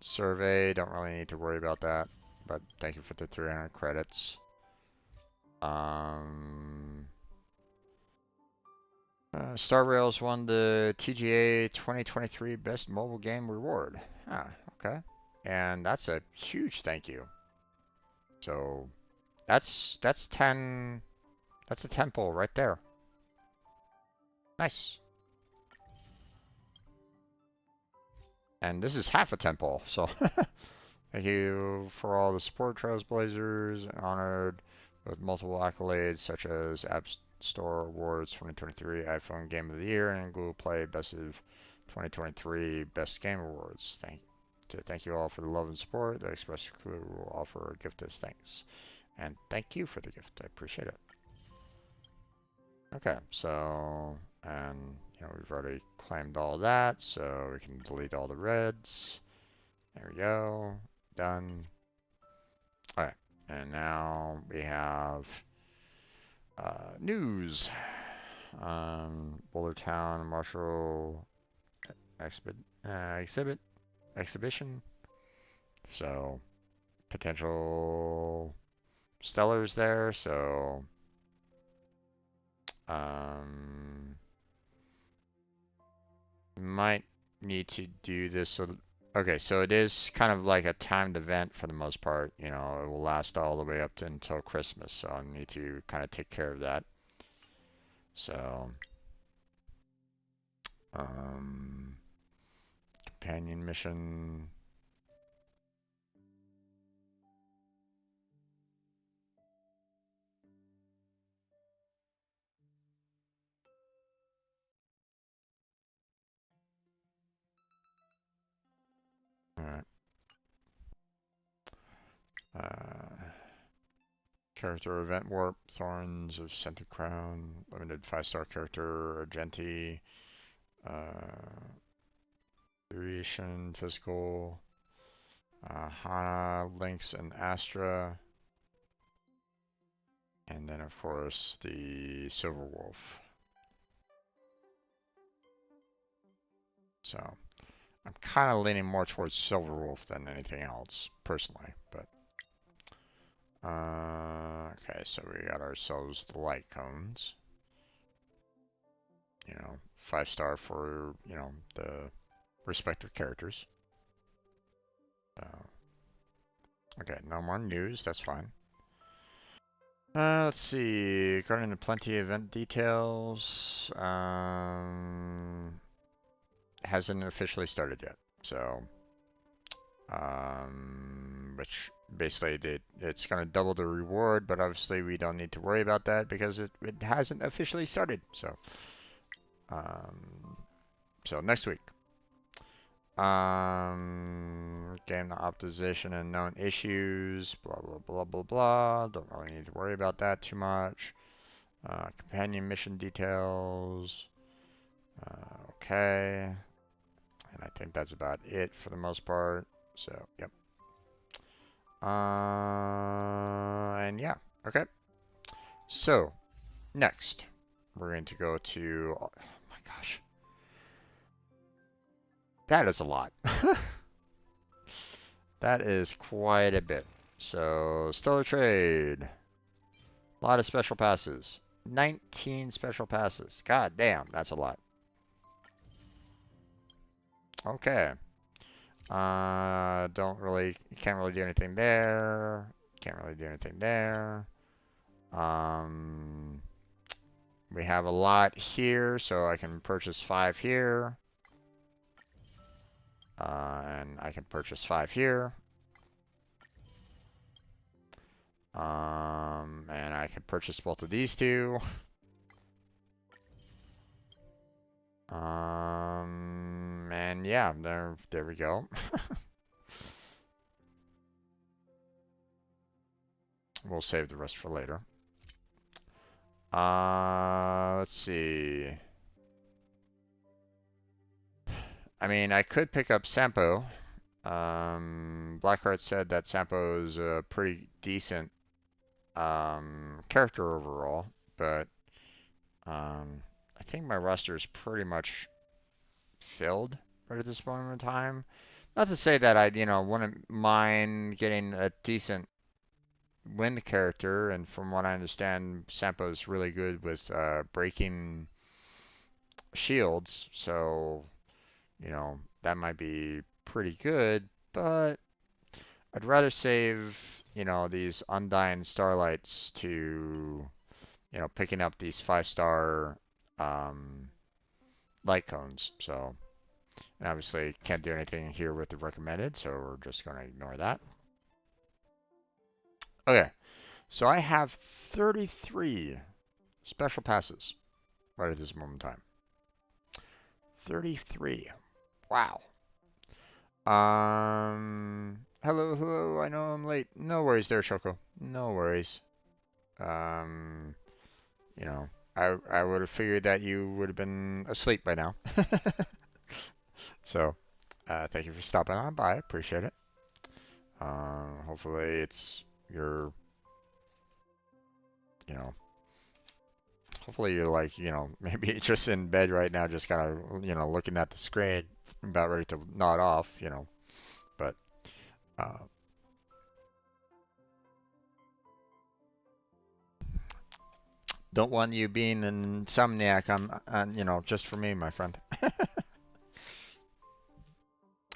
Survey, don't really need to worry about that, but thank you for the 300 credits. Star Rails won the TGA 2023 Best Mobile Game Reward. Ah, okay. And that's a huge thank you. So that's 10. That's a 10 pull right there. Nice. And this is half a 10 pull, so thank you for all the support, Trailblazers. Honored with multiple accolades such as Store Awards 2023 iPhone Game of the Year and Google Play Best of 2023 Best Game Awards. Thank you all for the love and support. The Express Crew will offer a gift as thanks. And thank you for the gift. I appreciate it. Okay, so, and, we've already claimed all that, so we can delete all the reds. There we go. Done. Alright, and now we have news. Bouldertown Marshall exhibition. So, potential stellars there, so might need to do this. So, okay, so it is kind of like a timed event for the most part. It will last all the way up to until Christmas, so I need to kind of take care of that. So, companion mission. Alright. Character event warp, Thorns of Scented Crown, limited 5-star character, Argenti, Variation, Physical, Hana, Lynx, and Astra. And then, of course, the Silver Wolf. So, I'm kind of leaning more towards Silver Wolf than anything else, personally. But, okay, so we got ourselves the light cones. 5-star for, the respective characters. Okay, no more news, that's fine. Let's see, Garden of Plenty event details, hasn't officially started yet, so, which basically it's going to double the reward, but obviously we don't need to worry about that because it hasn't officially started, so, next week. Game optimization and known issues, blah, blah, blah, blah, blah. Don't really need to worry about that too much. Companion mission details. Okay. And I think that's about it for the most part. So, yep. And yeah, okay. So, next, we're going to go to, oh my gosh. That is a lot. That is quite a bit. So, Stellar Trade. A lot of special passes. 19 special passes. God damn, that's a lot. Okay. Can't really do anything there. Can't really do anything there. We have a lot here, so I can purchase 5 here. And I can purchase 5 here. And I can purchase both of these two. And yeah, there we go. We'll save the rest for later. Let's see. I mean, I could pick up Sampo. Blackheart said that Sampo is a pretty decent character overall, but I think my roster is pretty much filled right at this moment in time. Not to say that I, wouldn't mind getting a decent wind character, and from what I understand, Sampo's really good with breaking shields, so, that might be pretty good, but I'd rather save, these Undying Starlights to, picking up these 5-star light cones, so, and obviously can't do anything here with the recommended, so we're just going to ignore that. Okay, so I have 33 special passes right at this moment in time. 33. Wow. Hello, hello. I know I'm late. No worries there, Choco. No worries. Um, you know, I would have figured that you would have been asleep by now. So, thank you for stopping on by. Appreciate it. Hopefully it's your, you know, hopefully you're like, maybe just in bed right now, just kind of, looking at the screen, about ready to nod off, but, uh, don't want you being an insomniac just for me, my friend.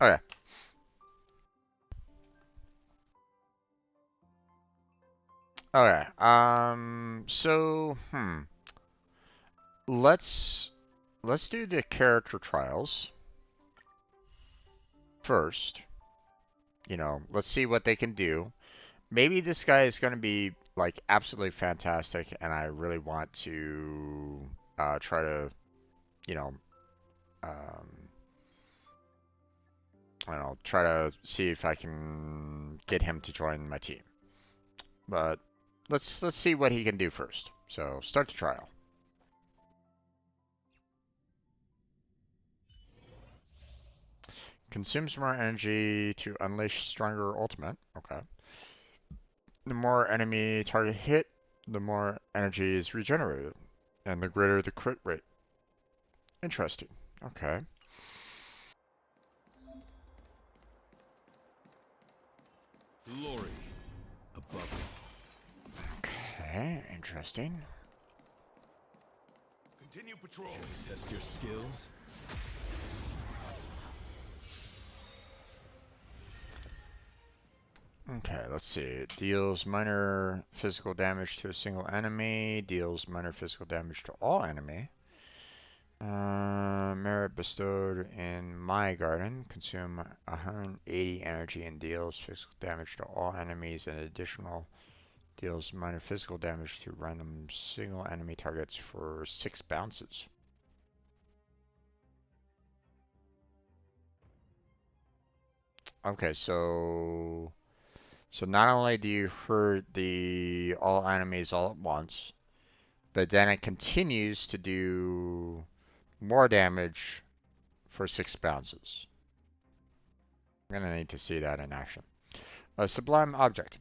Okay. Okay. Let's do the character trials first. Let's see what they can do. Maybe this guy is going to be like absolutely fantastic, and I really want to try to, you know, um, I don't know, try to see if I can get him to join my team. But let's see what he can do first. So start the trial. Consumes more energy to unleash stronger ultimate. Okay. The more enemy target hit, the more energy is regenerated, and the greater the crit rate. Interesting. Okay. Glory above. Okay, interesting. Continue patrol. Shall we test your skills? Okay, let's see. Deals minor physical damage to a single enemy. Deals minor physical damage to all enemy. Merit bestowed in my garden. Consume 180 energy and deals physical damage to all enemies, and additional deals minor physical damage to random single enemy targets for 6 bounces. Okay, so not only do you hurt the all enemies all at once, but then it continues to do more damage for 6 bounces. I'm gonna need to see that in action. A sublime object.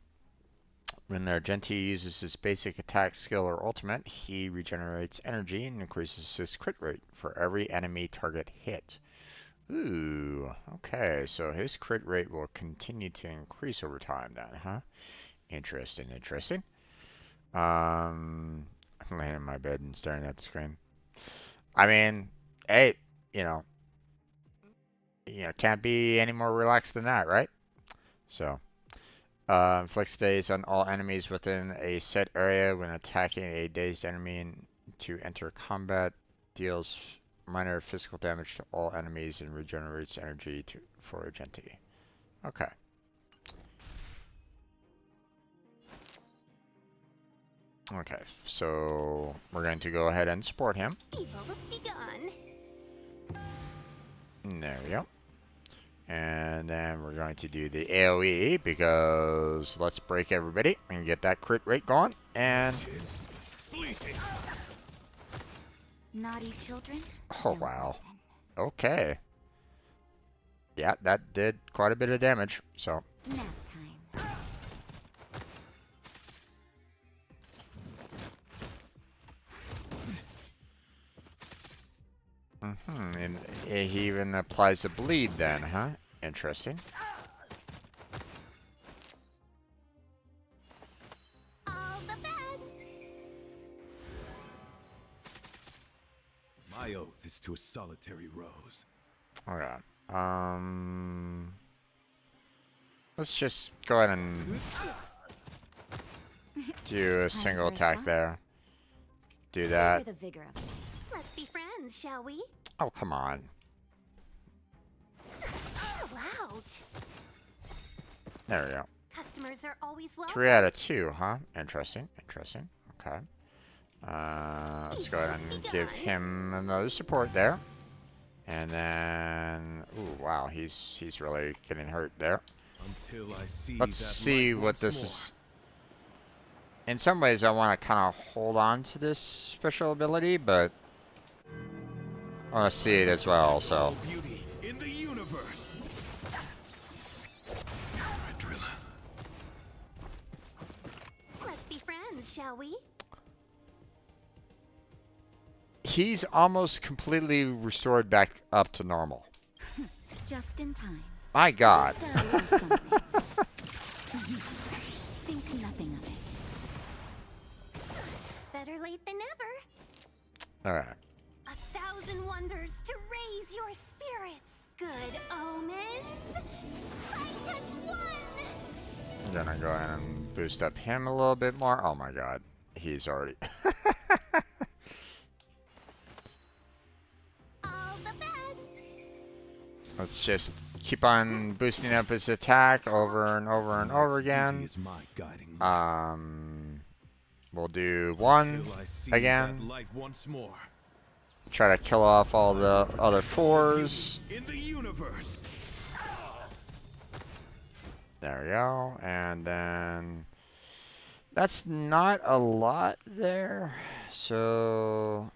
When the Argenti uses his basic attack skill or ultimate, he regenerates energy and increases his crit rate for every enemy target hit. Ooh, okay, so his crit rate will continue to increase over time then, huh? Interesting, interesting. I'm laying in my bed and staring at the screen. I mean, hey, you know, can't be any more relaxed than that, right? So, inflicts daze on all enemies within a set area when attacking a dazed enemy to enter combat. Deals minor physical damage to all enemies and regenerates energy for Argenti. Okay. Okay, so we're going to go ahead and support him. There we go. And then we're going to do the AoE because let's break everybody and get that crit rate going. And naughty children. oh wow. Okay. Yeah, that did quite a bit of damage. So Nap time. and he even applies a bleed then, huh? Interesting. All the best. My oath is to a solitary rose. Okay. Let's just go ahead and do a single attack there. Do that. The vigor of it. Let's be friends, shall we? Oh, come on. Loud. There we go. Customers are always welcome. 3 out of 2, huh? Interesting, interesting. Okay. Let's go ahead and give him another support there. And then, ooh, wow, he's really getting hurt there. Until I see Let's that see light what once this more. is. In some ways, I want to kind of hold on to this special ability, but I want to see it as well, so. All beauty in the universe. Tarantula. Let's be friends, shall we? He's almost completely restored back up to normal. Just in time. My God. Just a little something. Think nothing of it. Better late than never. All right. 1,000 wonders to raise your spirits. Good omens. Fight as one. I'm gonna go ahead and boost up him a little bit more. Oh my God, he's already. All the best. Let's just keep on boosting up his attack over and over and over Knight's duty again. is my guiding light. We'll do one Until I see again. that light once more. Try to kill off all the other fours. In the universe. There we go. And then that's not a lot there. So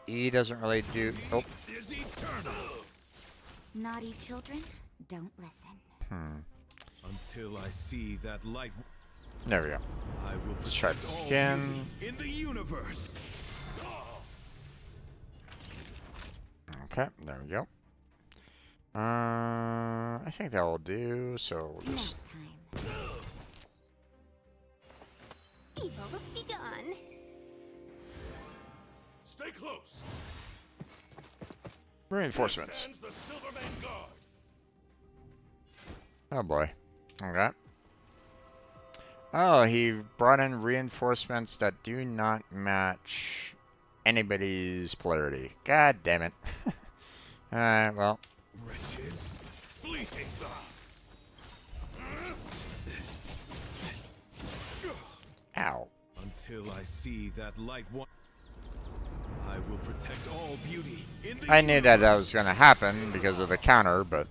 E doesn't really do. Oh. Is eternal. Naughty children, don't listen. Until I see that light. There we go. I will Let's try protect the all skin. beauty in the universe. Okay, there we go. I think that will do. So we'll just Nap time. Evil's begun. Stay close. reinforcements. Stands the Silverman Guard. Oh boy. Okay. Oh, he brought in reinforcements that do not match anybody's polarity. God damn it. Alright, well. Wretched, fleeting Ow. Until I see that light one, I will protect all beauty in the I knew that universe. was going to happen because of the counter, but...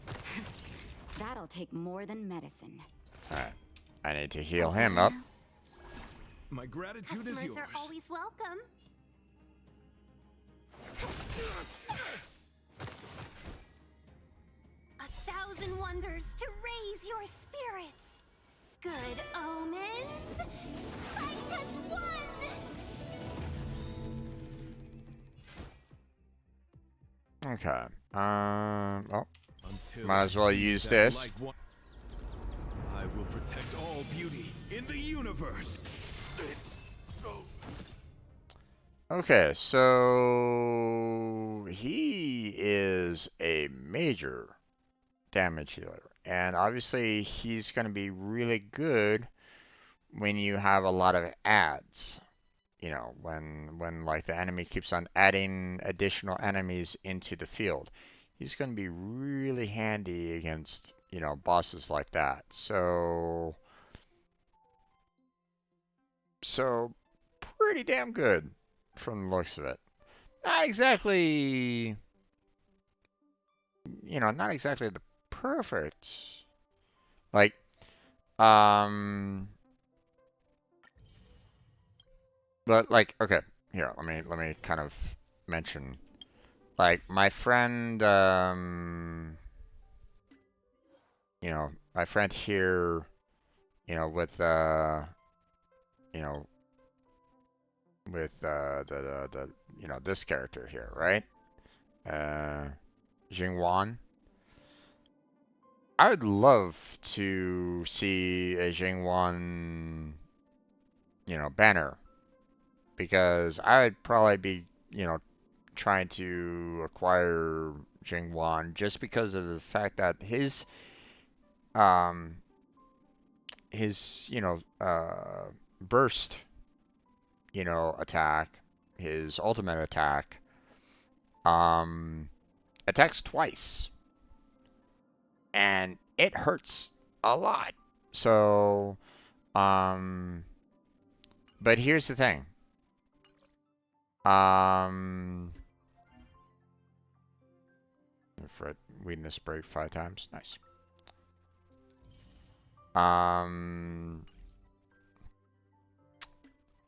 That'll take more than medicine. Alright. I need to heal him up. My gratitude is Customers yours. are always welcome. A thousand wonders to raise your spirits. Good omens. Fight as one. Okay. Oh. Until Might as well I see use that this. light one, I will protect all beauty in the universe. Okay, so he is a major damage healer. And obviously he's going to be really good when you have a lot of adds. You know, when like the enemy keeps on adding additional enemies into the field. He's going to be really handy against, you know, bosses like that. So pretty damn good from the looks of it. Not exactly, you know, not exactly the perfect. Like, but like, okay, here, let me kind of mention, like, my friend, you know, my friend here, you know, with, you know, with, the, you know, this character here, right? Jingwan. I would love to see a Jingwan, you know, banner, because I would probably be, you know, trying to acquire Jingwan just because of the fact that um, you know, burst, you know, attack, his ultimate attack, um, attacks twice, and it hurts a lot. So, but here's the thing. Um, for weakness break 5 times. Nice.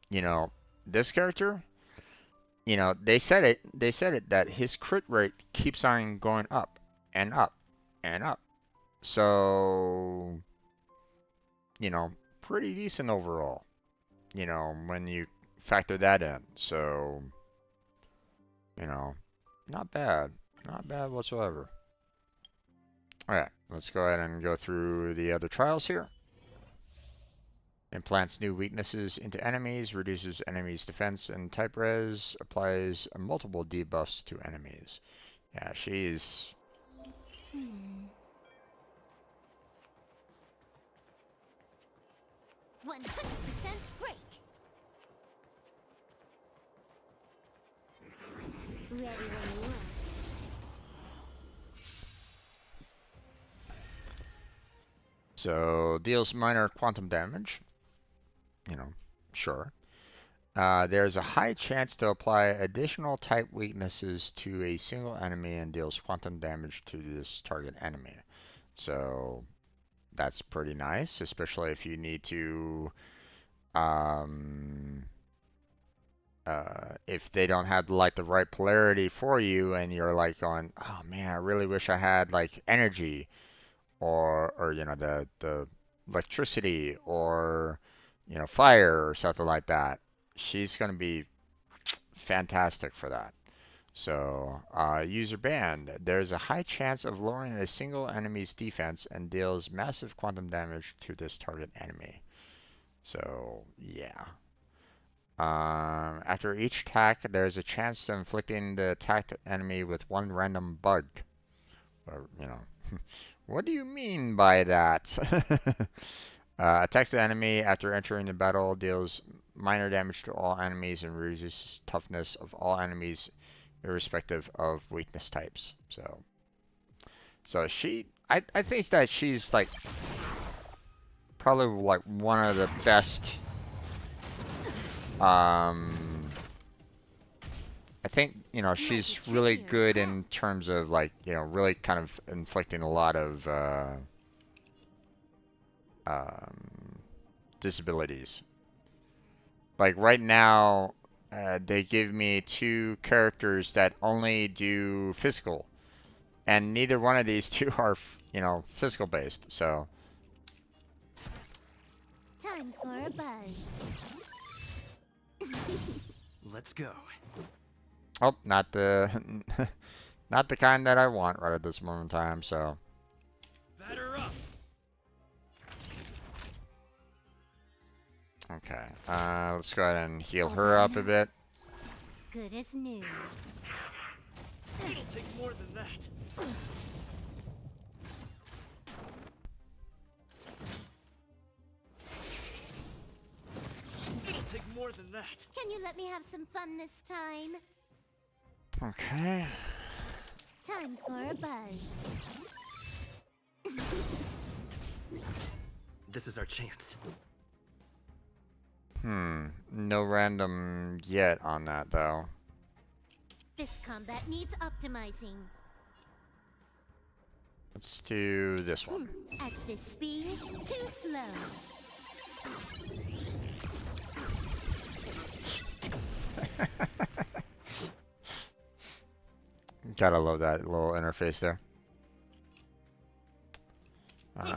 You know, this character, you know, they said it that his crit rate keeps on going up and up and up. So, you know, pretty decent overall, you know, when you factor that in. So, you know, not bad. Not bad whatsoever. Alright, let's go ahead and go through the other trials here. Implants new weaknesses into enemies, reduces enemies' defense and type res, applies multiple debuffs to enemies. Yeah, she's... 100% break. Ready when you are. So, deals minor quantum damage. You know, sure. There's a high chance to apply additional type weaknesses to a single enemy and deals quantum damage to this target enemy. So, that's pretty nice, especially if you need to... if they don't have like the right polarity for you and you're like going, oh man, I really wish I had like energy or you know the electricity or you know fire or something like that. She's gonna be fantastic for that. So, user banned. There's a high chance of lowering a single enemy's defense and deals massive quantum damage to this target enemy. So, yeah. After each attack, there's a chance of inflicting the attacked enemy with one random bug. Or, you know, what do you mean by that? Attacks the enemy after entering the battle, deals minor damage to all enemies, and reduces toughness of all enemies, irrespective of weakness types. So I think that she's like probably like one of the best. I think, you know, she's really good in terms of like, you know, really kind of inflicting a lot of disabilities. Like right now, they give me 2 characters that only do physical, and neither one of these 2 are, you know, physical based. So. Time for a buzz. Let's go. Oh, not the not the kind that I want right at this moment in time, so. Batter up. Okay, let's go ahead and heal her up a bit. Good as new. It'll take more than that. It'll take more than that. Can you let me have some fun this time? Okay. Time for a buzz. This is our chance. No random yet on that though. This combat needs optimizing. Let's do this one. At this speed, too slow. Gotta love that little interface there.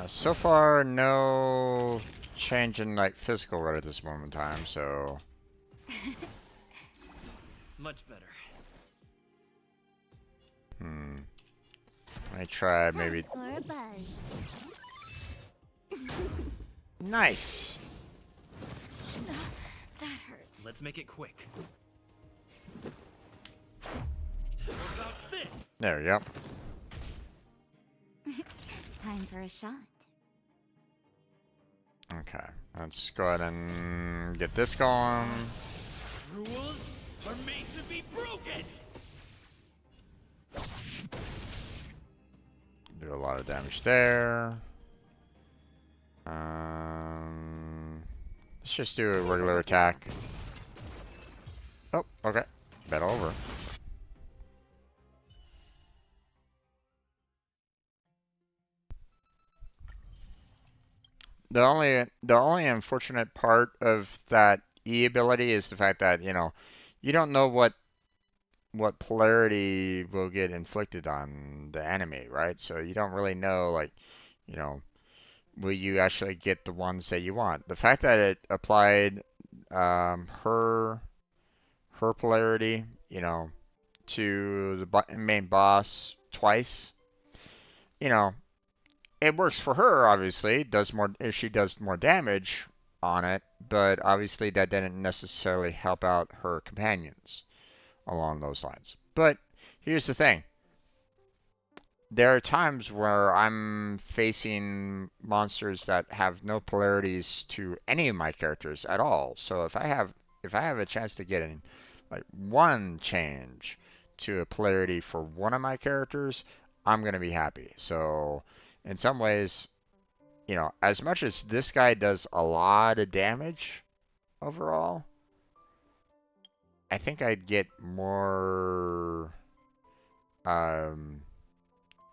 So far, no change in like physical right at this moment in time, so. Much better. Let me try maybe. Time for a buzz. Nice. That hurts. Let's make it quick. How about this? There we go. Time for a shot. Okay, let's go ahead and get this going. Rules are made to be broken. Do a lot of damage there. Let's just do a regular attack. Oh, okay. Battle over. The only unfortunate part of that E ability is the fact that, you don't know what polarity will get inflicted on the enemy, right? So you don't really know, like, you know, will you actually get the ones that you want? The fact that it applied her polarity, to the main boss twice, you know, it works for her. Obviously, does more. She does more damage on it, but obviously that didn't necessarily help out her companions along those lines. But here's the thing. There are times where I'm facing monsters that have no polarities to any of my characters at all. So if I have a chance to get in like one change to a polarity for one of my characters, I'm gonna be happy. So in some ways, as much as this guy does a lot of damage overall, I think I'd get more. Um,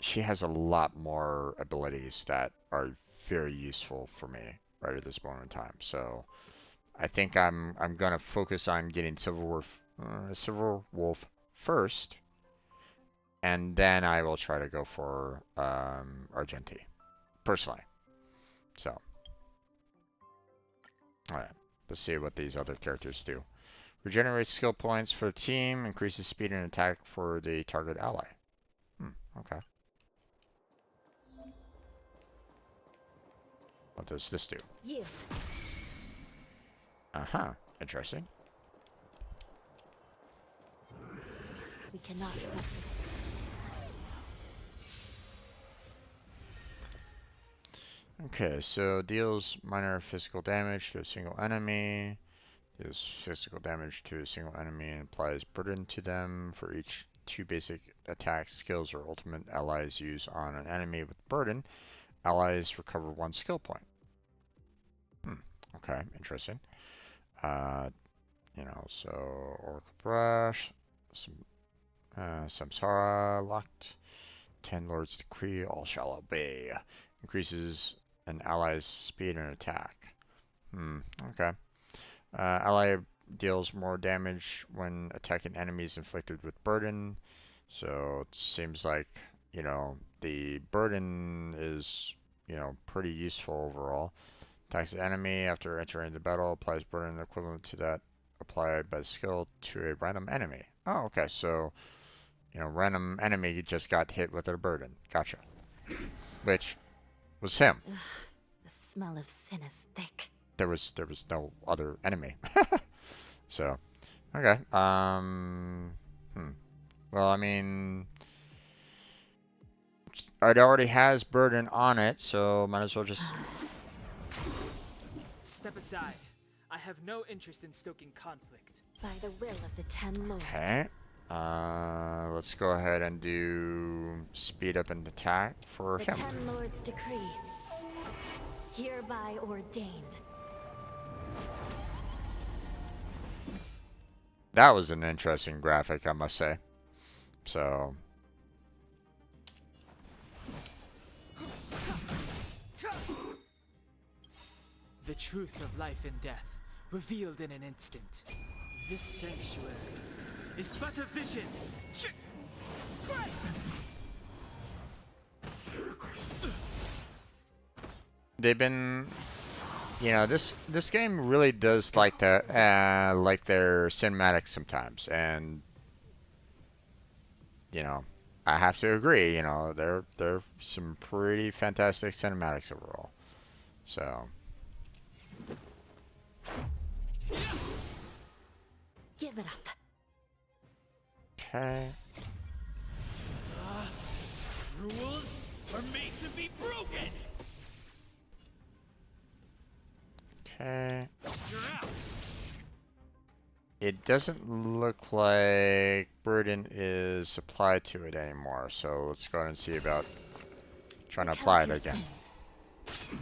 she has a lot more abilities that are very useful for me right at this moment in time. So I think I'm gonna focus on getting Silver Wolf first, and then I will try to go for Argenti personally. So, all right, let's see what these other characters do. Regenerates skill points for the team, increases speed and attack for the target ally. Okay. What does this do? Yield. Uh-huh. Interesting. We cannot press it. Okay, so deals minor physical damage to a single enemy. Deals physical damage to a single enemy and applies burden to them for each 2 basic attack skills or ultimate allies use on an enemy with burden. Allies recover 1 skill point. Okay, interesting. So Oracle Brush, some Samsara locked, 10 Lord's Decree, all shall obey. Increases an ally's speed and attack. Okay. Ally deals more damage when attacking enemies inflicted with burden. So it seems like, the burden is, pretty useful overall. Attacks the enemy after entering the battle, applies burden equivalent to that applied by the skill to a random enemy. Oh, okay. So, random enemy just got hit with a burden. Gotcha. Which was him. Ugh, the smell of sin is thick. There was no other enemy. So, okay. Well, I mean, it already has burden on it, so might as well just. Step aside. I have no interest in stoking conflict. By the will of the 10 lords. Okay. Let's go ahead and do speed up and attack for The him. 10 lords decree. Hereby ordained. That was an interesting graphic, I must say. So. The truth of life and death, revealed in an instant. This sanctuary is but a vision. They've been, this game really does like like their cinematics sometimes, and I have to agree. They're some pretty fantastic cinematics overall. So. Give it up. Okay. Rules are made to be broken. Okay. You're out. It doesn't look like burden is applied to it anymore, so let's go ahead and see about trying to apply it Count your again. sins.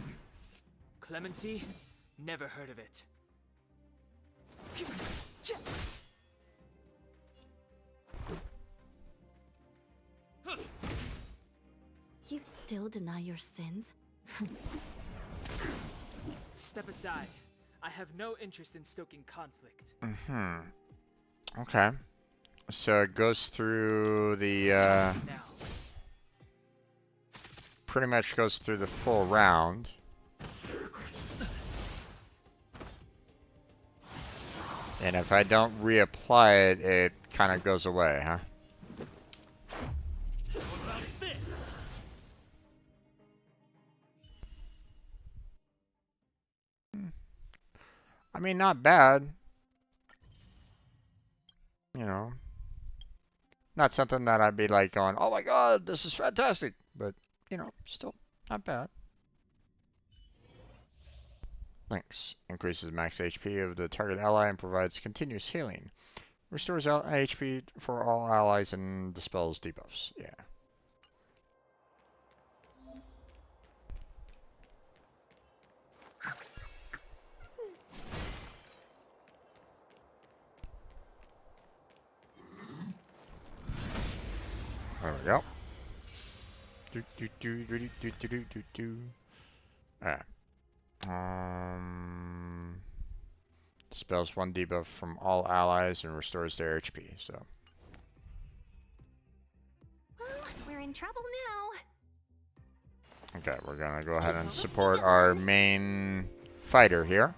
Clemency? Never heard of it. still deny your sins? Step aside. I have no interest in stoking conflict. Okay. So it goes through the, Now. pretty much goes through the full round. And if I don't reapply it, it kind of goes away, huh? I mean, not bad. You know, not something that I'd be like going, oh my god, this is fantastic. But, you know, still not bad. Links. Increases max HP of the target ally and provides continuous healing. Restores HP for all allies and dispels debuffs. Yeah. There we go. Alright. Dispels one debuff from all allies and restores their HP, so. Well, we're in trouble now. Okay, we're gonna go ahead and support our main fighter here.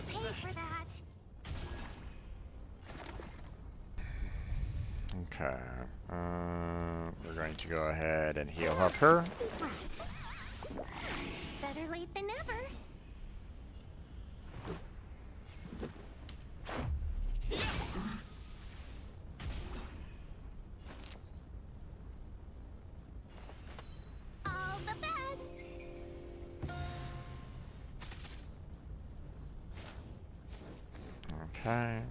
Pay for that. Okay, we're going to go ahead and heal up her. Better late than never. All the best. Okay.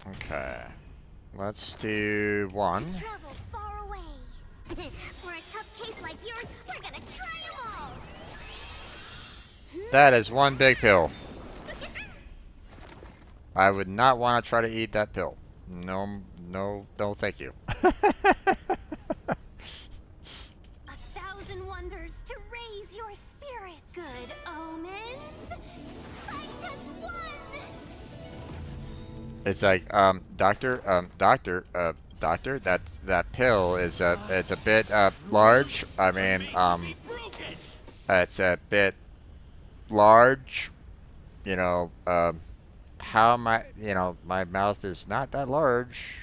Okay. Let's do one. Travel far away. For a tough case like yours, we're gonna try 'em all. That is one big pill. I would not want to try to eat that pill. No, no, no, thank you. 1,000 wonders to raise your spirits. Good omens. Fight us one. It's like, doctor, doctor, that pill is it's a bit large. I mean, it's a bit large. You know, how am I? You know, my mouth is not that large.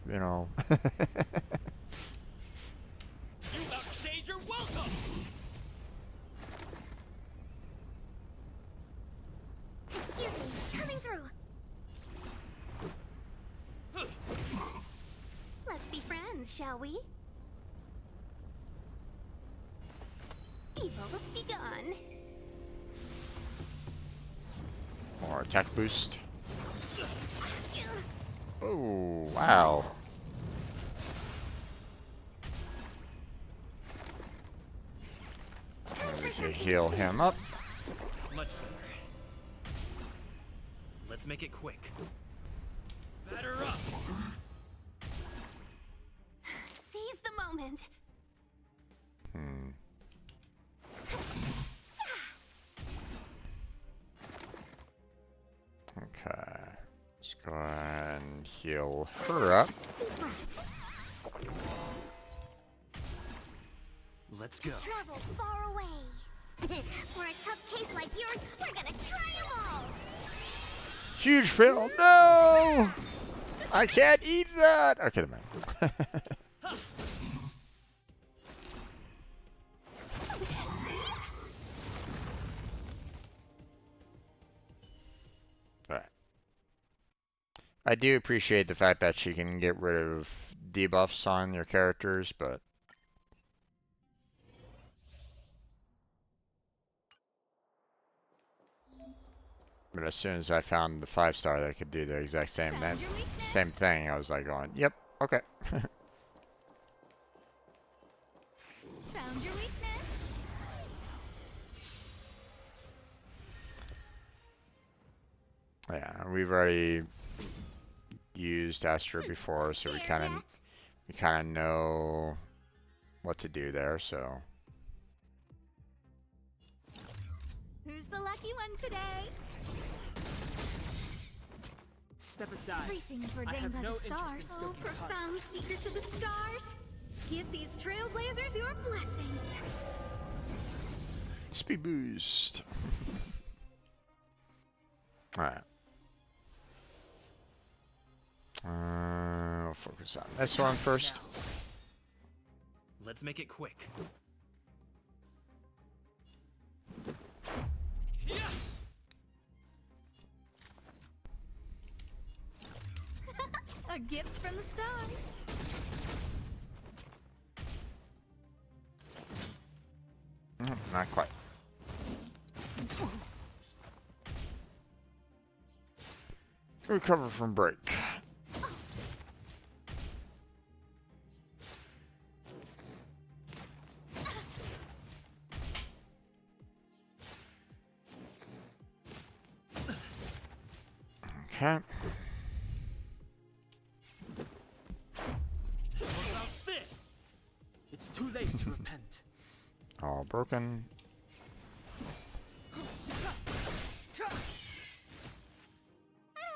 You know. You outstayed your welcome! Excuse me, coming through. Let's be friends, shall we? Evils begun. More attack boost. Oh, wow. We can heal him up. Much better. Let's make it quick. Batter up! Seize the moment. Okay. Let's go ahead and heal her up. Let's go. Travel far away. For a tough case like yours, we're gonna try 'em all. Huge pill. No! I can't eat that. Okay, man. Alright. I do appreciate the fact that she can get rid of debuffs on your characters, but as soon as I found the 5-star that could do the exact same thing, I was like going, yep, okay. Yeah, we've already used Astra before, so we Scared kind yet? of know what to do there. So Who's the lucky one today? Step aside. Everything's I ordained have by no the interest in stars. Oh, stoking profound secrets of the stars. Give these trailblazers your blessing. speed boost. All right. We'll focus on this one first. Now. Let's make it quick. Yeah! A gift from the stars. Not quite. Recover from break. Okay. How about this? It's too late to repent. All broken.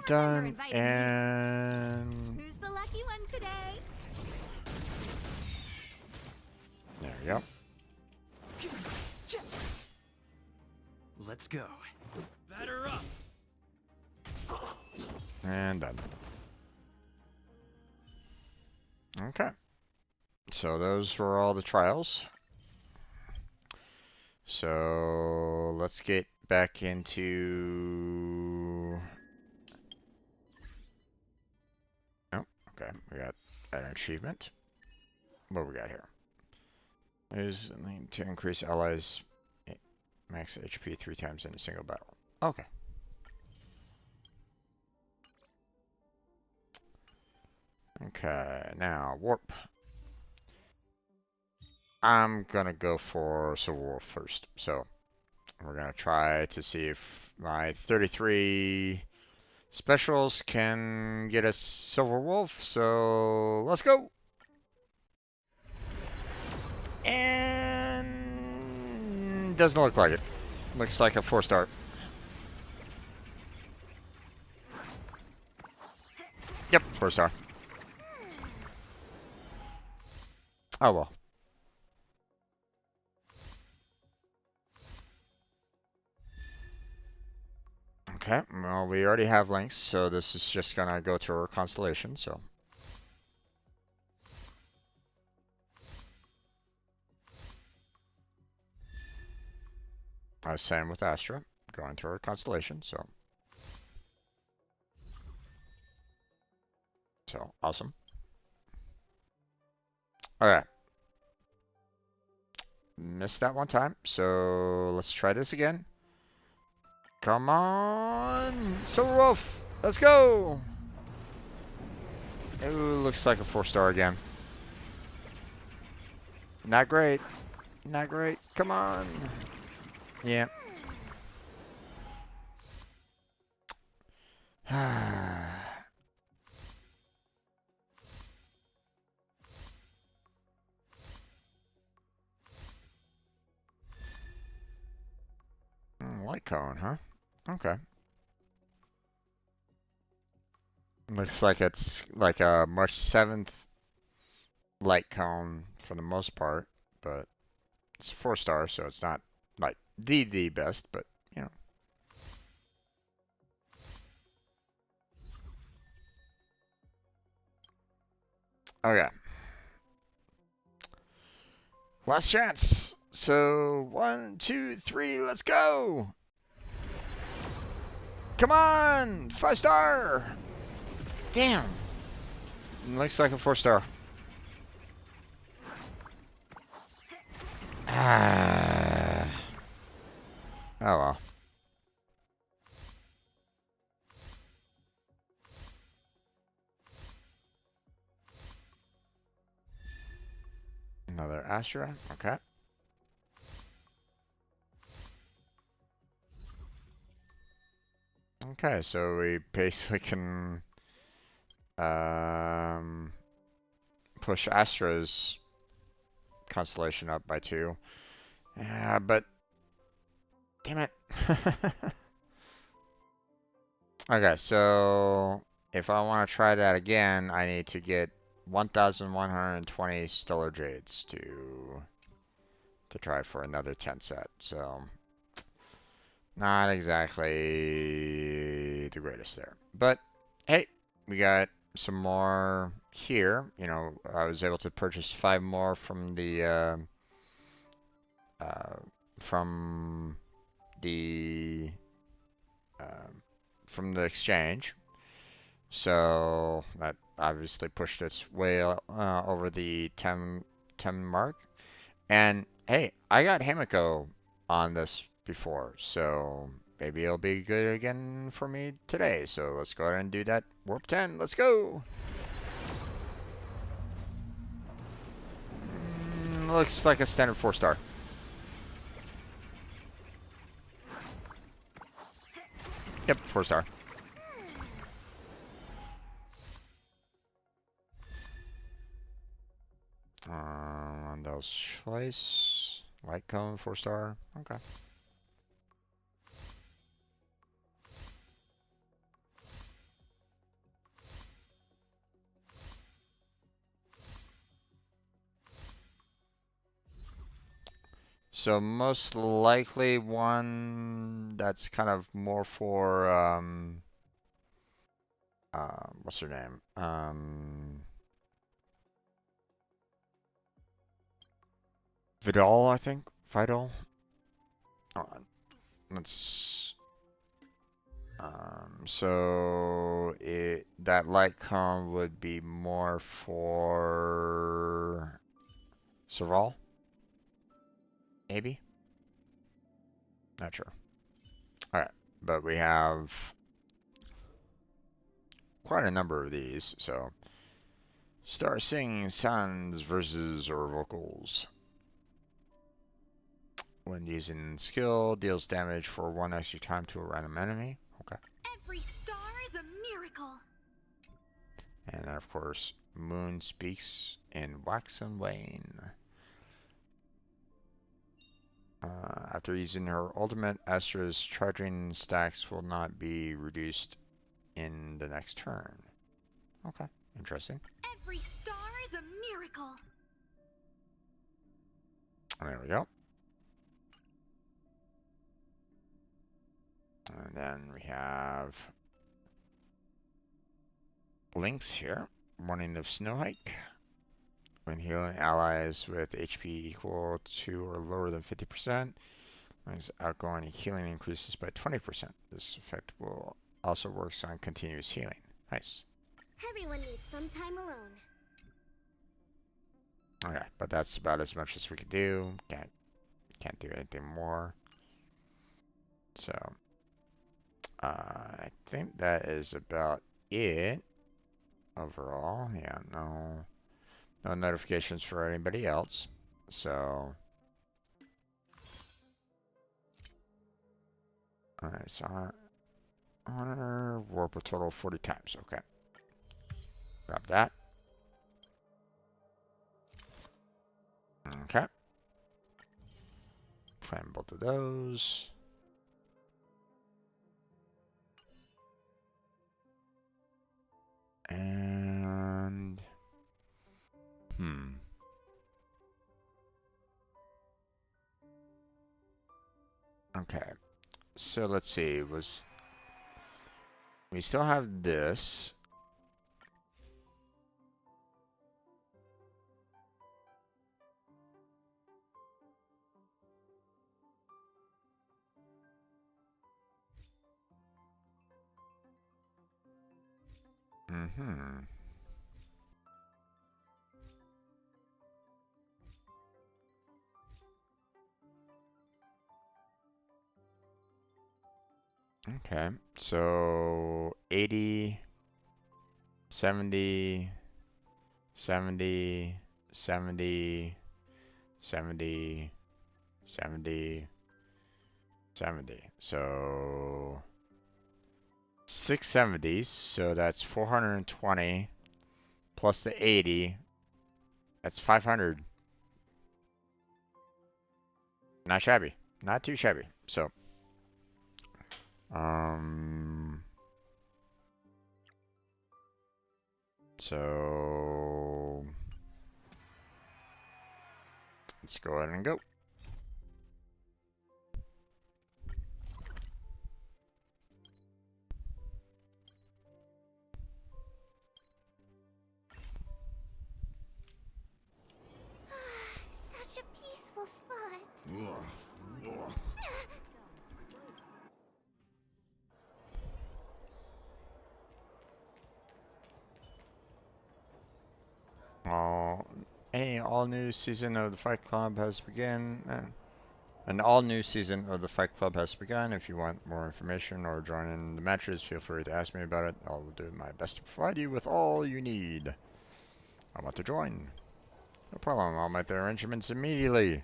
Done. inviting me. And Who's the lucky one today? there we go. Let's go. Batter up. And done. Okay. So those were all the trials. So let's get back into... Oh, okay. We got an achievement. What we got here? Is to increase allies max HP 3 times in a single battle. Okay. Okay, now warp. I'm gonna go for Silver Wolf first. So we're gonna try to see if my 33 specials can get us Silver Wolf. So let's go. And doesn't look like it. Looks like a 4-star. Yep, 4-star. Oh well. Okay, well we already have links, so this is just gonna go to our constellation, so. Same with Astra, going to our constellation, so. So, awesome. Alright. Missed that one time, so let's try this again. Come on! Silver Wolf! Let's go! Ooh, looks like a 4-star again. Not great. Not great. Come on! Yeah. Light cone, huh? Okay. Looks like it's like a March 7th light cone for the most part, but it's 4-star, so it's not like the best, but you know. Okay. Last chance. So 1, 2, 3, let's go. Come on, 5-star. Damn. Looks like a 4-star. Ah. Oh well. Another Astra. Okay. Okay, so we basically can um, push Astra's constellation up by 2. Yeah, but damn it. Okay, so if I want to try that again, I need to get 1,120 stellar jades to try for another 10 set. So not exactly the greatest there. But hey, we got some more here. You know, I was able to purchase 5 more uh, from the um, from the exchange. So that obviously pushed us way over the 10 mark. And hey, I got Hamiko on this before, so maybe it'll be good again for me today. So let's go ahead and do that. Warp 10, let's go! Looks like a standard 4-star. Yep, 4-star. Rondell's Choice. Light Cone, 4-star. Okay. So most likely one that's kind of more for what's her name? Vidal, I think. Vidal. Hold on. Let's so that light com would be more for Serval, maybe? Not sure. Alright, but we have quite a number of these, so start singing sounds versus or vocals. When using skill, deals damage for 1 extra time to a random enemy. Okay. Every star is a miracle. And then of course, Moon speaks in Wax and Wane. After using her ultimate, Astra's charging stacks will not be reduced in the next turn. Okay, interesting. Every star is a miracle. There we go. And then we have links here. Warning of Snow Hike. When healing allies with HP equal to or lower than 50%, outgoing healing increases by 20%. This effect will also works on continuous healing. Nice. Everyone needs some time alone. Okay, but that's about as much as we can do. Can't do anything more. So I think that is about it overall. Yeah, no notifications for anybody else. So alright, so honor warp a total of 40 times. Okay. Grab that. Okay. Claim both of those. And okay. So let's see. We still have this. Okay. So 80, 70, 70, 70, 70, 70, 70. So 670, so that's 420 plus the 80. That's 500. Not shabby. Not too shabby. So, um, so let's go ahead and go. Such a peaceful spot. All, all new season of the Fight Club has begun. An all new season of the Fight Club has begun. If you want more information or join in the matches, feel free to ask me about it. I'll do my best to provide you with all you need. I want to join. No problem. I'll make the arrangements immediately.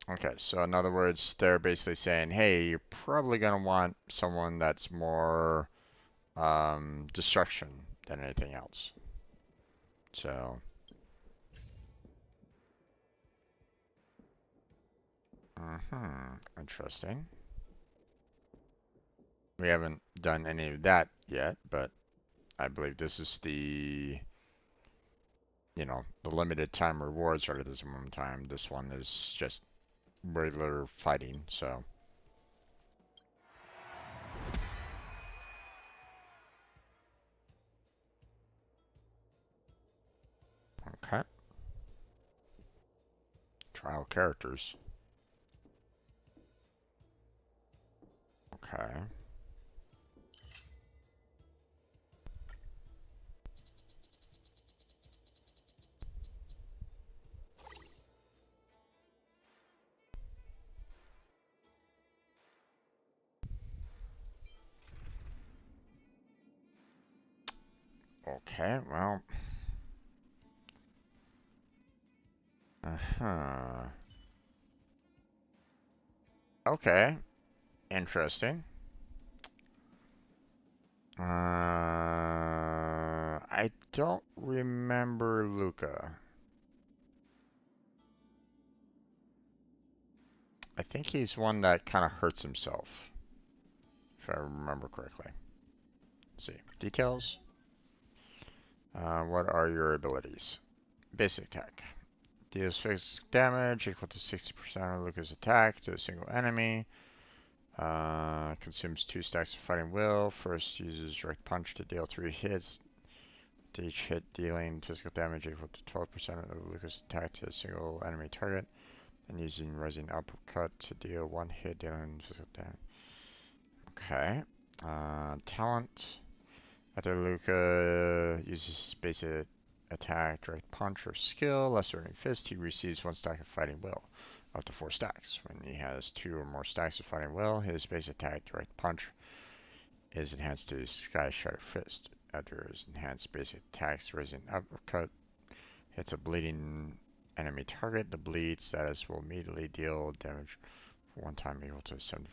Okay, so in other words, they're basically saying, hey, you're probably going to want someone that's more destruction than anything else. So, interesting. We haven't done any of that yet, but I believe this is the, the limited time rewards are at this moment in time. This one is just regular fighting, so. Okay. Trial characters. Okay. Okay, well. Uh-huh. Okay. Interesting. I don't remember Luca. I think he's one that kind of hurts himself, if I remember correctly. Let's see. Details. What are your abilities? Basic attack. Deals physical damage equal to 60% of Luca's attack to a single enemy. Consumes 2 stacks of fighting will. First uses direct punch to deal 3 hits. To each hit dealing physical damage equal to 12% of Luca's attack to a single enemy target. And using rising uppercut to deal 1 hit dealing physical damage. Okay. Talent. After Luca uses basic attack, direct punch, or skill, lesser earning fist, he receives 1 stack of fighting will, up to 4 stacks. When he has 2 or more stacks of fighting will, his basic attack, direct punch, is enhanced to Sky Shatter Fist. After his enhanced basic attacks, raising uppercut hits a bleeding enemy target, the bleed status will immediately deal damage for 1 time equal to 7.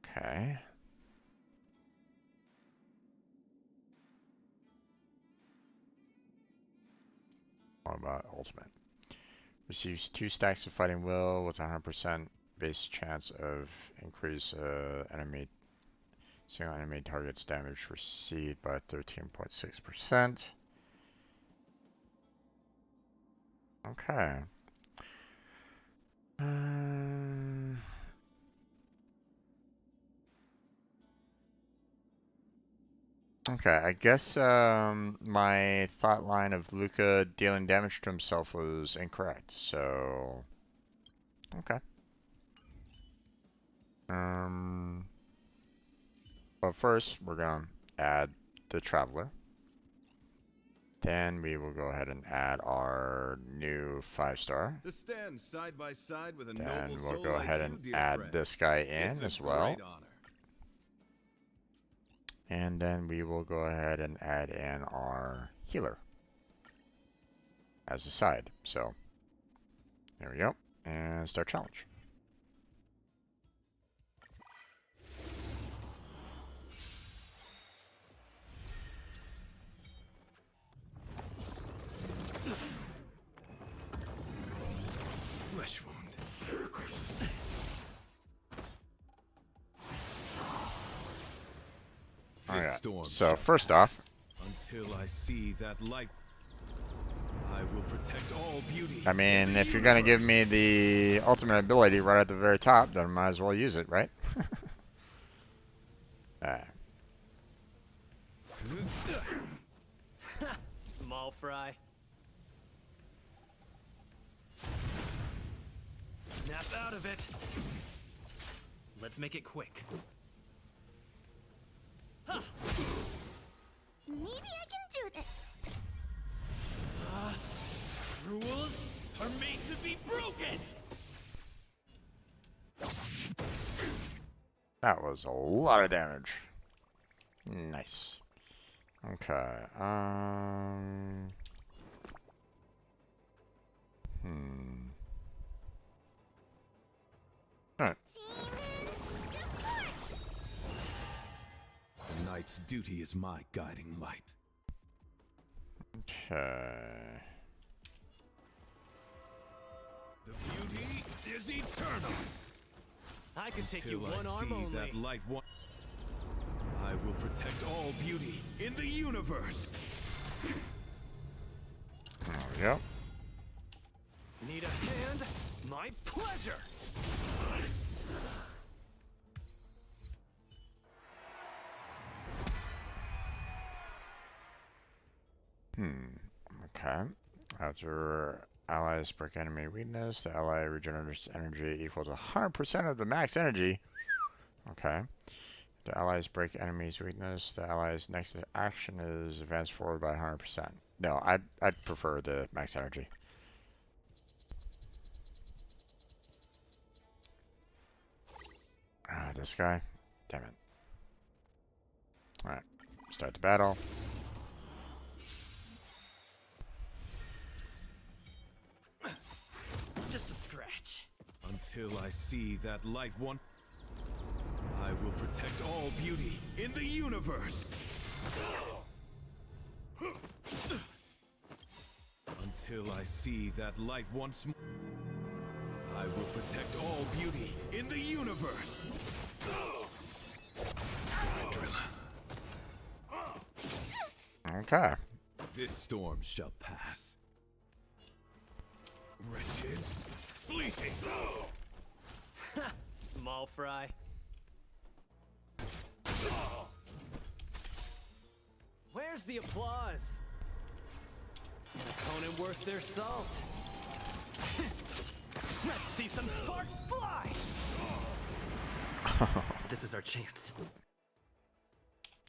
Okay. What about ultimate? Receives 2 stacks of fighting will with 100% base chance of increase single enemy target's damage received by 13.6%. Okay. Okay, I guess my thought line of Luca dealing damage to himself was incorrect. So, okay. But first we're gonna add the Traveler. Then we will go ahead and add our new 5-star. To stand side by side with a noble Then we'll soul go like ahead you, and dear add friend, this guy it's in a as well. great honor. And then we will go ahead and add in our healer as a side. So there we go. And start challenge. Okay. storm So shall first off, pass. Until I see that light, I will protect all beauty. I in mean, the if you're gonna give universe. me the ultimate ability right at the very top, then might as well use it, right? Alright. Small fry. Snap out of it. Let's make it quick. Maybe I can do this. Rules are made to be broken. That was a lot of damage. Nice. Okay. Alright. Demons, depart! The knight's duty is my guiding light. Okay. The beauty is eternal. I can take you Till one I arm see only. that light one, I will protect all beauty in the universe. There we go. Need a hand? My pleasure. Okay. After allies break enemy weakness, the ally regenerates energy equal to 100% of the max energy. Okay. The allies break enemy's weakness. The ally's next action is advance forward by 100%. No, I'd prefer the max energy. This guy. Damn it. Alright. Start the battle. Just a scratch. Until I see that light one, I will protect all beauty in the universe. Until I see that light once more, I will protect all beauty in the universe. Okay. This storm shall pass. Wretched, fleeting. Small fry. Where's the applause? An opponent worth their salt. Let's see some sparks fly! This is our chance.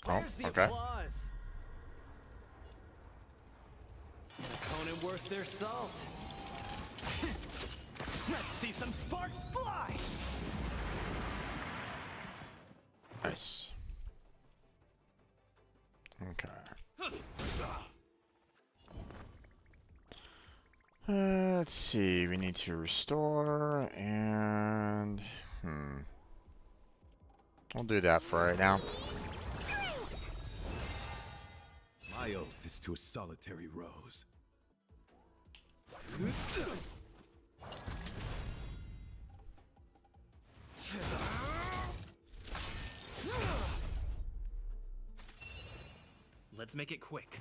Where's the okay. applause? An opponent worth their salt. Let's see some sparks fly! Nice. Okay. Let's see. We need to restore and we'll do that for right now. My oath is to a solitary rose. Let's make it quick.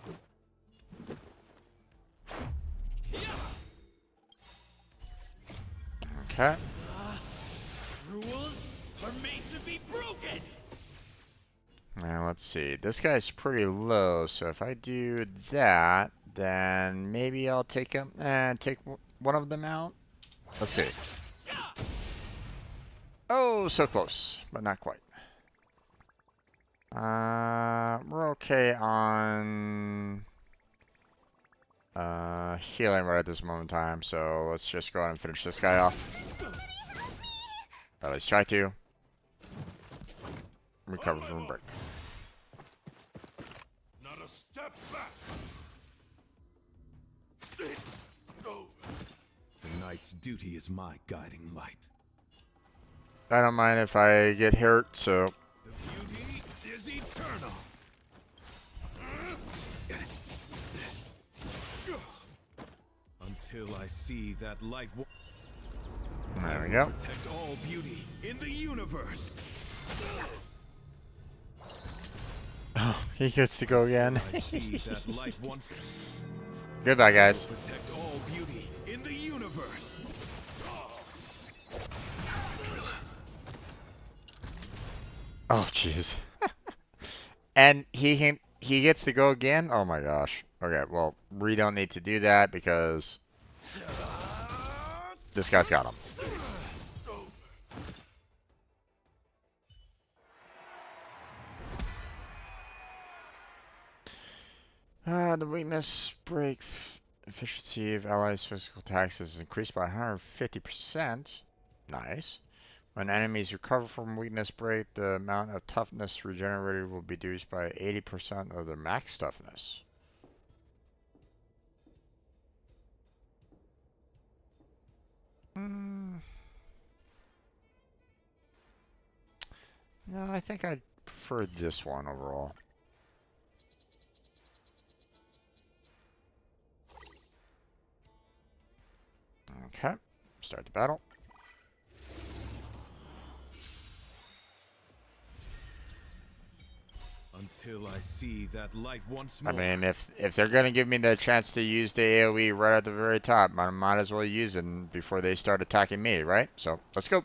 Okay. Rules are made to be broken! Now let's see. This guy's pretty low, so if I do that, then maybe I'll take him and take one of them out. Let's see. Oh, so close, but not quite. We're okay on healing right at this moment in time, so let's just go ahead and finish this guy off. Or at least try to. Recover from a break. Not a step back. The knight's duty is my guiding light. I don't mind if I get hurt, so The beauty is eternal. Until I see that light. there we go. Protect all beauty in the universe. He gets to go again. I see that light once Goodbye, guys. protect all beauty in the universe. Oh, jeez. And he gets to go again? Oh my gosh. Okay, well, we don't need to do that because this guy's got him. The weakness break efficiency of allies' physical attacks is increased by 150%. Nice. When enemies recover from weakness break, the amount of toughness regenerated will be reduced by 80% of their max toughness. No, I think I prefer this one overall. Okay, start the battle. Until I see that light once I more. mean, if they're gonna give me the chance to use the AoE right at the very top, I might as well use it before they start attacking me, right? So let's go.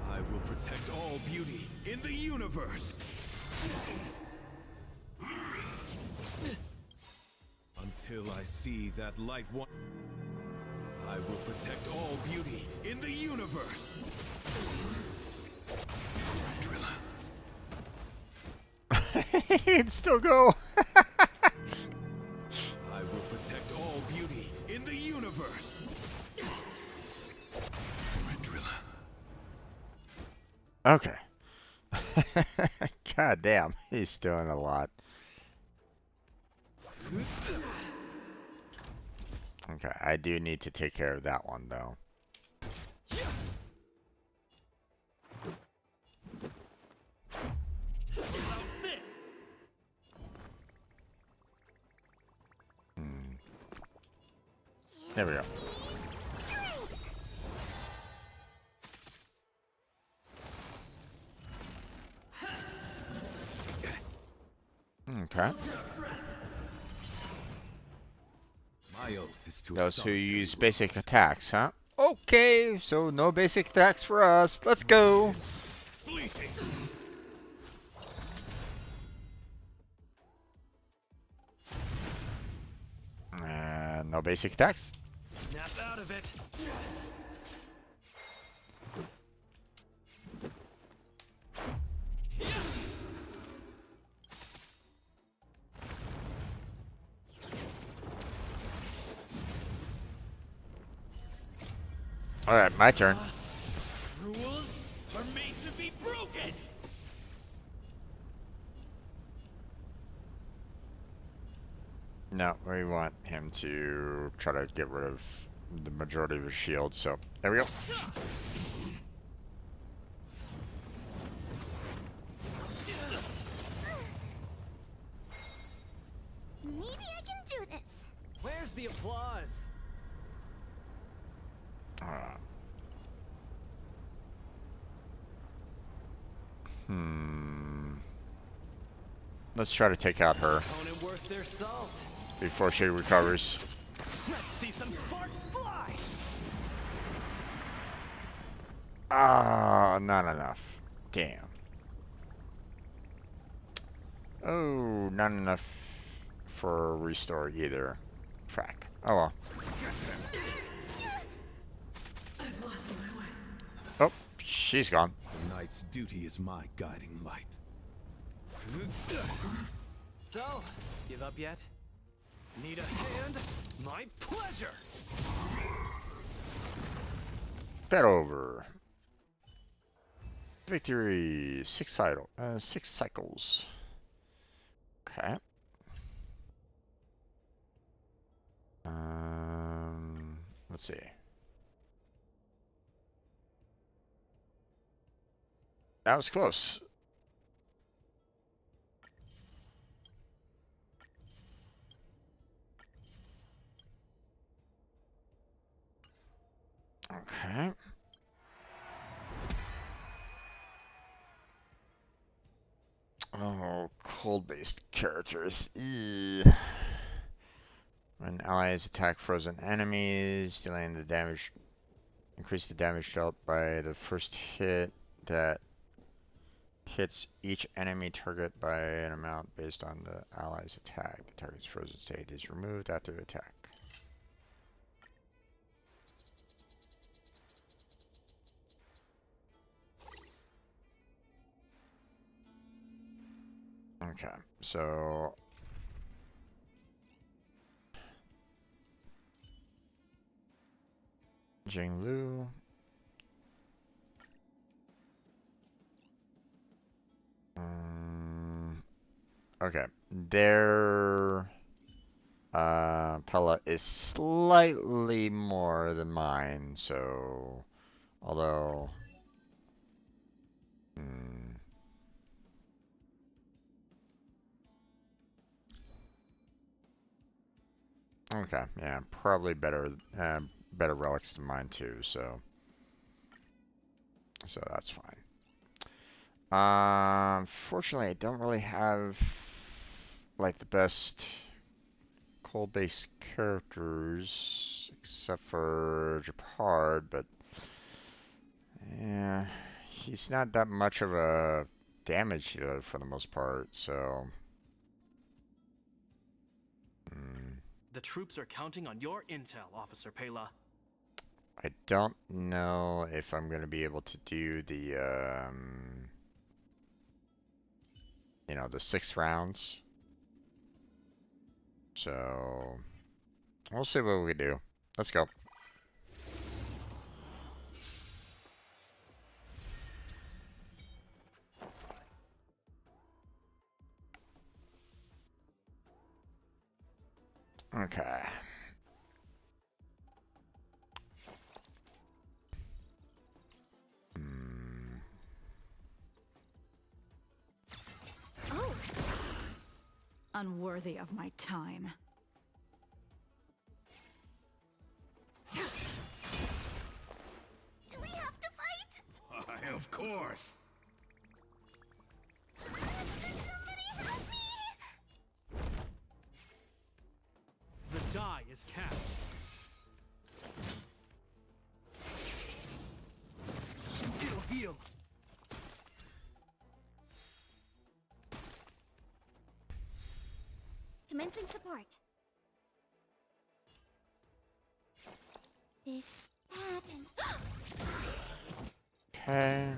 I will protect all beauty in the universe. Until I see that light one. I will protect all beauty in the universe. It'd still go. I will protect all beauty in the universe. Okay. God damn, he's doing a lot. Okay, I do need to take care of that one though. There we go. Okay. My oath is to Those who solitary use road. basic attacks, huh? Okay, so no basic attacks for us. Let's go. Fleeting. And no basic attacks. Snap out of it. Alright, my turn. Rules are made to be broken. No, we want him to try to get rid of the majority of his shield, so there we go. Maybe I can do this. Where's the applause? Uh, Let's try to take out her Opponent worth their salt. before she recovers. Let's see some sparks fly. Ah, not enough. Damn. Oh, not enough for restore either. Frack. Oh well. Oh, she's gone. The knight's duty is my guiding light. So, give up yet? Need a hand? My pleasure. Bet over. Victory. 6 cycles. Okay. Let's see. That was close. Okay. Oh, cold-based characters. When allies attack frozen enemies, delaying the damage, increase the damage dealt by the first hit that hits each enemy target by an amount based on the ally's attack. The target's frozen state is removed after the attack. Okay, so Jinglu. Okay, their Pella is slightly more than mine, so although okay, yeah, probably better better relics than mine too, so that's fine. Fortunately, I don't really have like the best cold-based characters except for Japard, but yeah, he's not that much of a damage dealer for the most part, so The troops are counting on your intel, Officer Pela. I don't know if I'm going to be able to do the, you know, the 6 rounds. So, we'll see what we do. Let's go. Okay. Oh! Unworthy of my time. Do we have to fight? Why, of course. Somebody help me! The die is cast. It'll heal. Commencing support. This, that, and... Okay.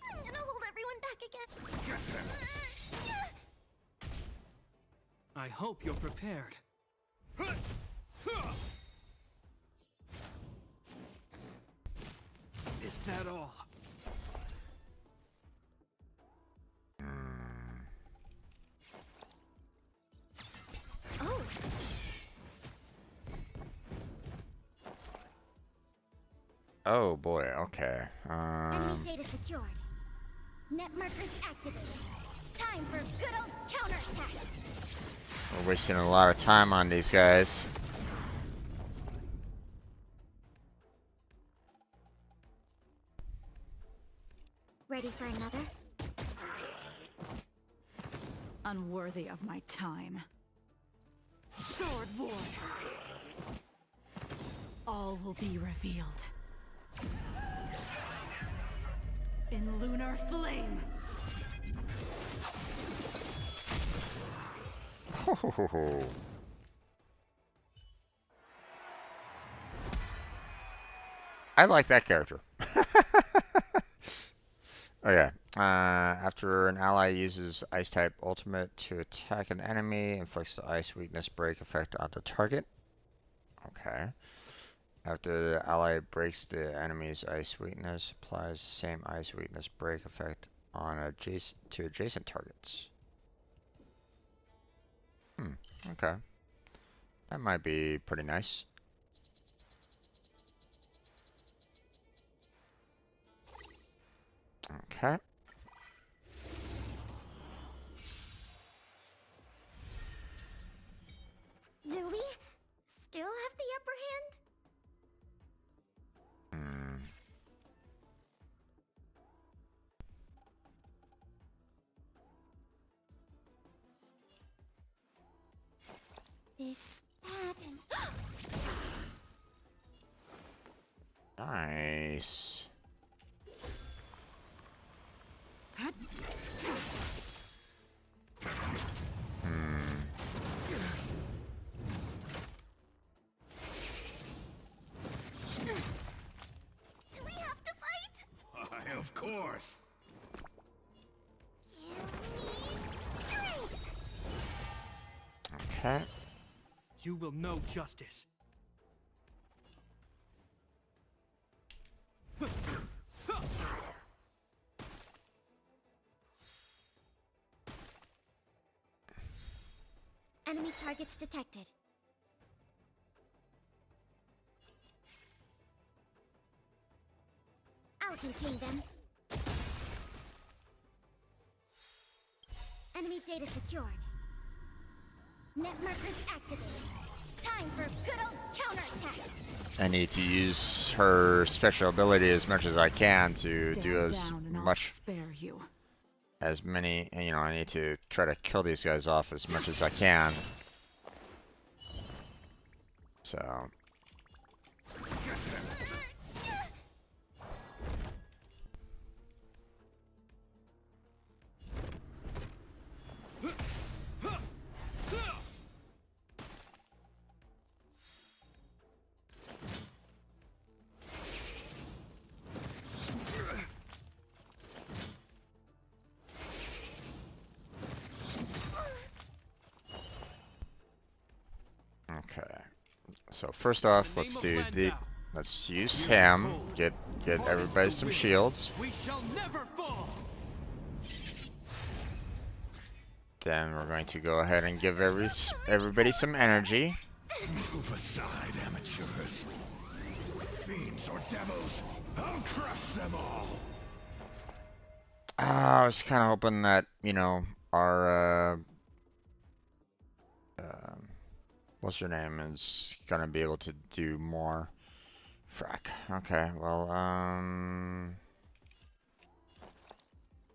I'm gonna hold everyone back again. I hope you're prepared. Is that all? Oh! Oh boy, okay. Enemy data secured. Net markers activated. Time for good old counterattack. We're wasting a lot of time on these guys. Ready for another? Unworthy of my time. Sword war. All will be revealed. In lunar flame! I like that character. Okay. After an ally uses Ice type ultimate to attack an enemy, inflicts the Ice weakness break effect on the target. Okay. After the ally breaks the enemy's Ice weakness, applies the same Ice weakness break effect on adjacent targets. Okay. That might be pretty nice. Okay. Do we still have the upper hand? This, that, and... Nice. Do we have to fight? Why, of course. You need strength. Okay. You will know justice. Enemy targets detected. I'll contain them. Enemy data secured. Net markers activated. Time for good old counterattack. I need to use her special ability as much as I can to Stand do as down and I'll much, spare you. as many, you know, I need to try to kill these guys off as much as I can. So. Okay. So first off, let's do the, let's use him. Get everybody some shields. We shall never fall. Then we're going to go ahead and give everybody some energy. Move aside, amateurs. Fiends or devils, I'll crush them all. I was kind of hoping that, you know, our what's her name is gonna be able to do more. Frack. Okay. Well,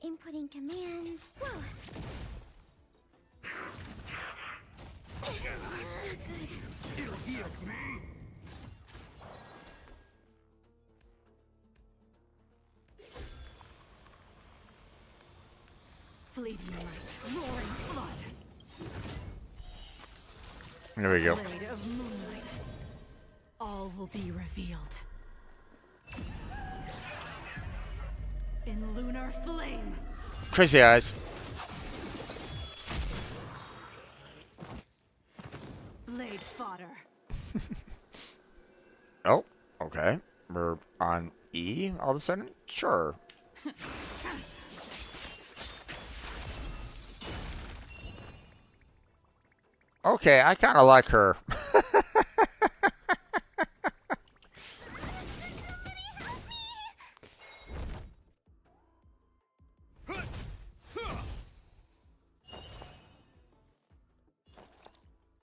Inputting commands. Whoa. Good. You healed me. Fleeting light, roaring flood. there we go. Blade of moonlight. All will be revealed. In lunar flame. Crazy eyes. Blade fodder. Oh, okay. We're on E all of a sudden? Sure. Okay, I kind of like her.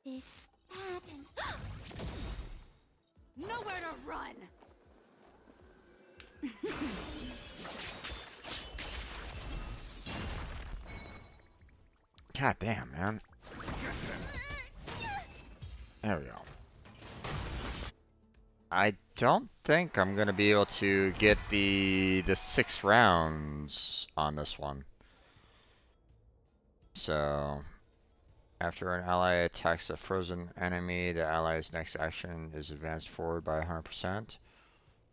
This, that, and... Nowhere to run. God damn, man. There we go. I don't think I'm gonna be able to get the 6 rounds on this one. So, after an ally attacks a frozen enemy, the ally's next action is advanced forward by 100%.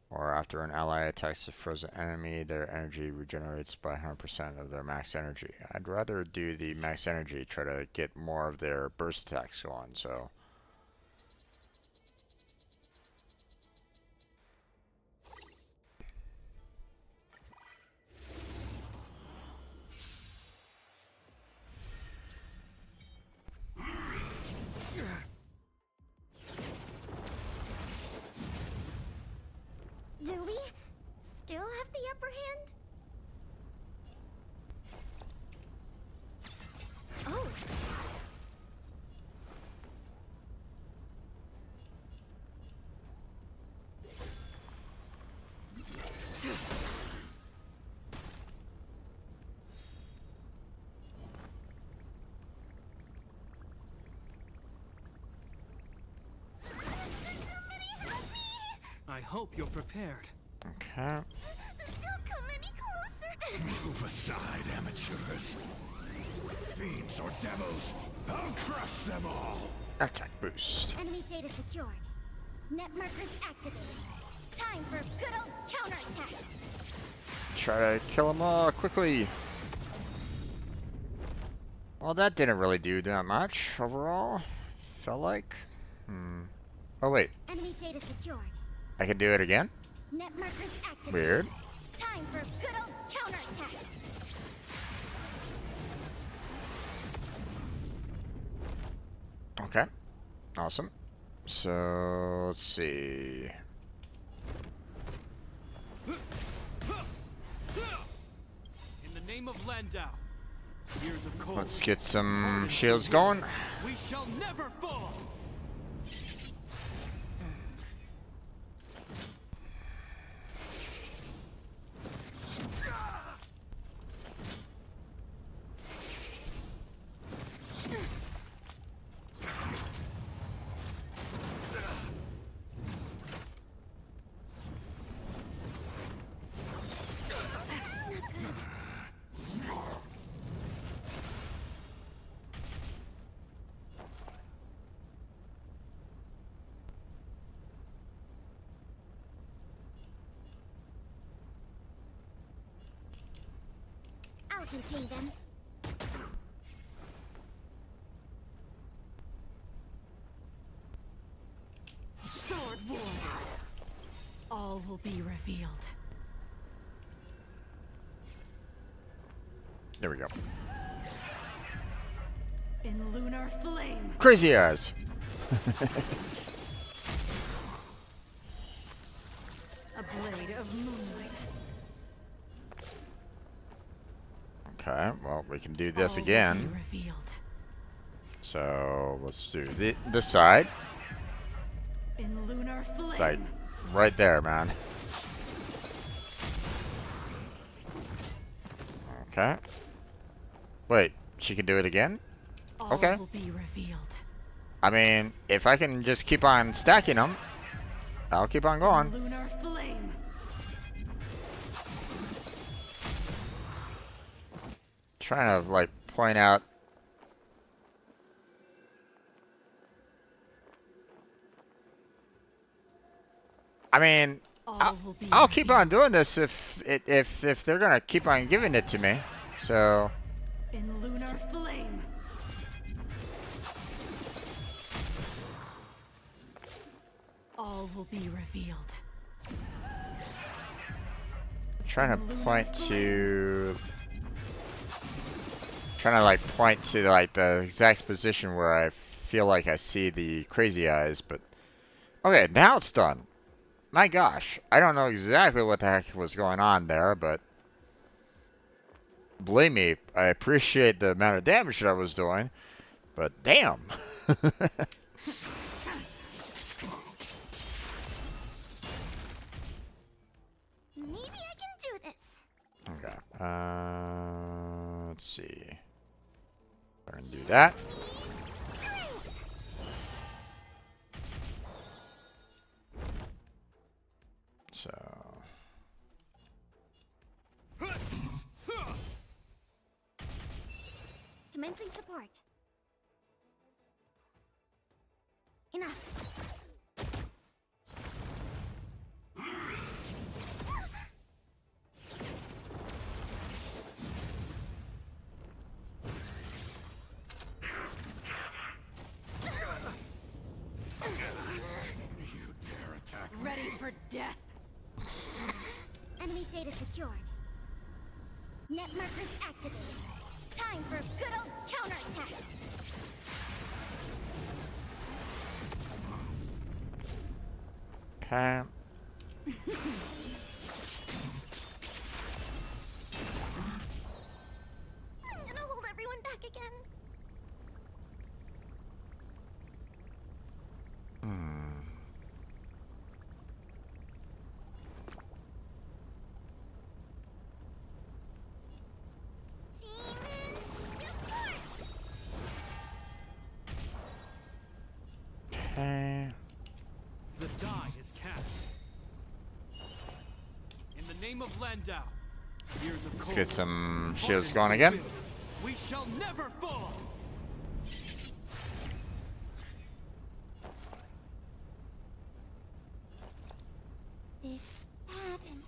Or after an ally attacks a frozen enemy, their energy regenerates by 100% of their max energy. I'd rather do the max energy, try to get more of their burst attacks going, so. Do we still have the upper hand? Oh. hope you're prepared. Okay. Don't come any closer. Move aside, amateurs. Fiends or devils, I'll crush them all. Attack boost. Enemy data secured. Net markers activated. Time for good old counterattack. Try to kill them all quickly. Well, that didn't really do that much overall. Felt like. Oh wait, Enemy data secured. I can do it again? Net markers activated. Weird. Time for good old counterattack. Okay. Awesome. So, let's see. In the name of Landau, years of cold. Let's get some shields going. We shall never fall. I'll contain them. Sword War. All will be revealed. There we go. In lunar flame. Crazy eyes. A blade of moonlight. Okay, well, we can do All this will again. be revealed. So, let's do this side. In lunar flame. Side. Right there, man. Okay. Wait, she can do it again? All Okay. will be revealed. I mean, if I can just keep on stacking them, I'll keep on going. Lunar flame. Trying to, like, point out. I mean, All will be I'll keep on revealed. doing this if they're gonna keep on giving it to me. So, In lunar flame. All will be revealed. trying to point to. Trying to like point to like the exact position where I feel like I see the crazy eyes, but okay, now it's done. My gosh, I don't know exactly what the heck was going on there, but believe me, I appreciate the amount of damage that I was doing, but damn. Maybe I can do this. Okay, let's see. I can do that. So. Commencing support. Enough. You dare attack me? Ready for death. Enemy data secured. Net markers activated. Time for good old counterattack. Okay. I'm gonna hold everyone back again. Okay. The die is cast. the name of Landau, years of Let's cold, get some shields hardens going the again. will. We shall never fall. Is that an...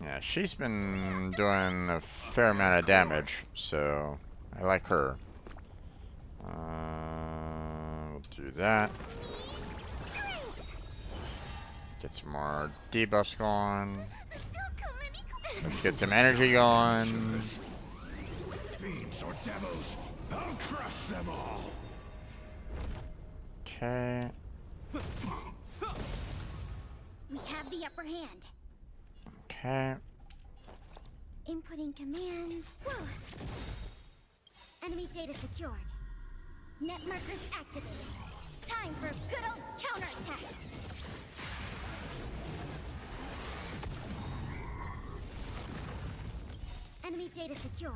Yeah, she's been doing a fair amount of damage, so I like her. We'll do that. Get some more debuffs going. Let's get some energy going. Fiends or devils, I'll crush them all. Okay. We have the upper hand. Okay. Inputting commands. Whoa. Enemy data secured. Net markers activated. Time for good old counterattack. Enemy data secured.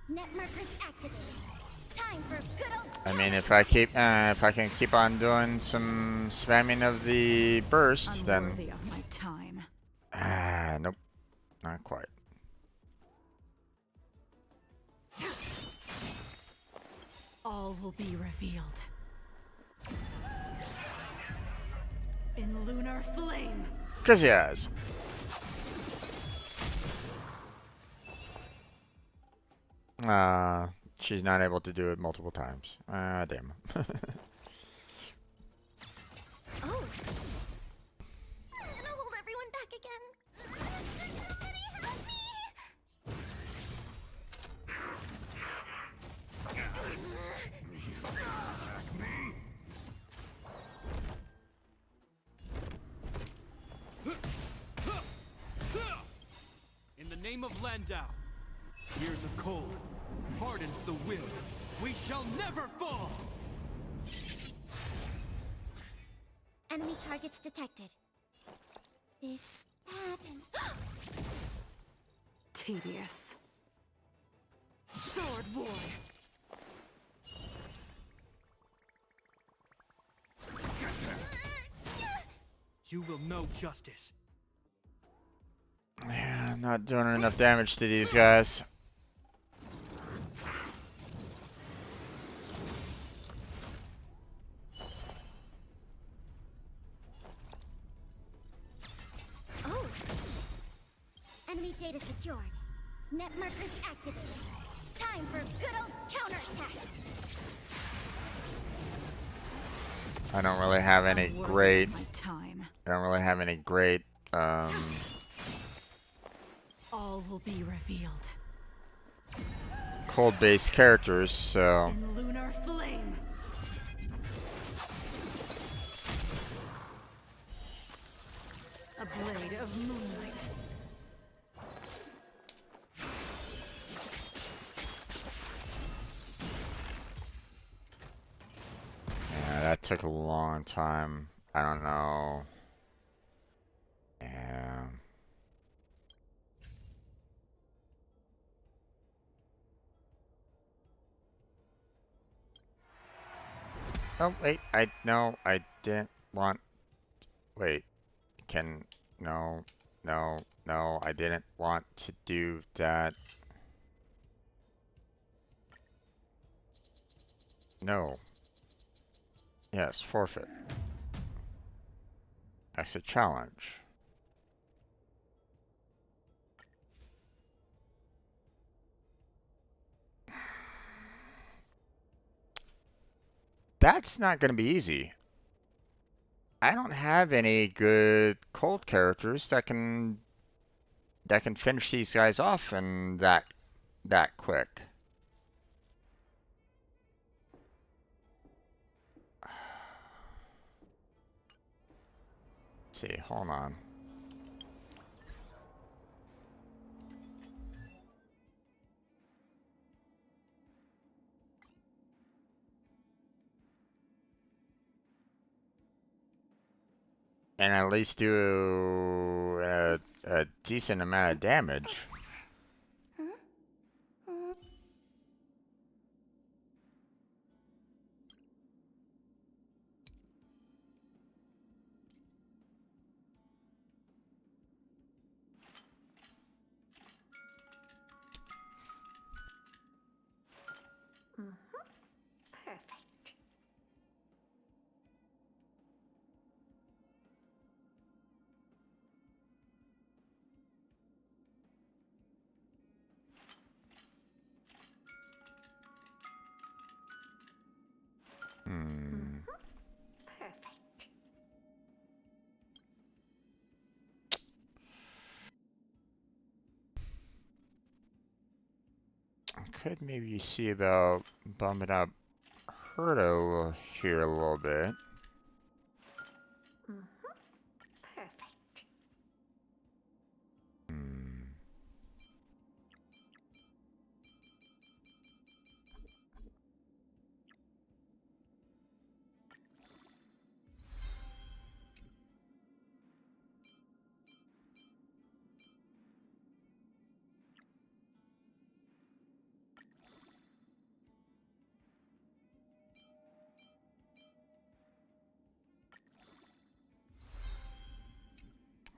Net markers activated. Time for good old. I mean, if I can keep on doing some spamming of the burst, then Unworthy of my time. nope, not quite. All will be revealed. In lunar flame. 'Cause yes. She's not able to do it multiple times. Damn. Oh. I'm gonna hold everyone back again. Somebody help me. In the name of Landau, years of cold, hardens the will. We shall never fall. Enemy targets detected. Is that an... Tedious. Sword war. You will know justice. Yeah, I'm not doing enough damage to these guys. Oh. Enemy data secured. Net markers activated. Time for good old counterattack. I don't really have any Unworthy great. of my time. I don't really have any great. All will be revealed. Cold-based characters, so In lunar flame. A blade of moonlight. yeah, that took a long time. I don't know. Yeah. Oh wait, no, I didn't want. Wait, no, no, I didn't want to do that. No. Yes, forfeit. Exit challenge. That's not going to be easy. I don't have any good cold characters that can finish these guys off and that quick. Let's see, hold on. and at least do a decent amount of damage. Perfect. Hmm. Perfect. I could maybe see about bumping up Hurdle here a little bit. Perfect. Hmm.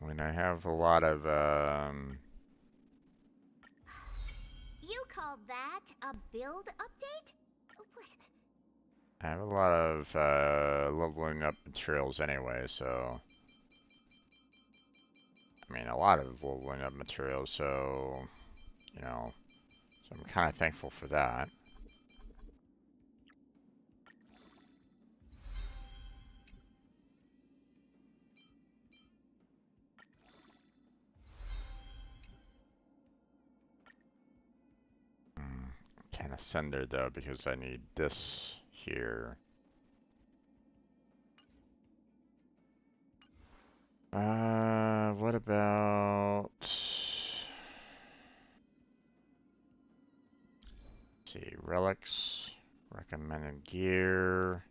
When I have a lot of You call that a build update? What? I have a lot of leveling up materials anyway, so I mean a lot of leveling up materials, so you know, so I'm kind of thankful for that. Kind of send her though because I need this here. What about? Let's see, relics, recommended gear.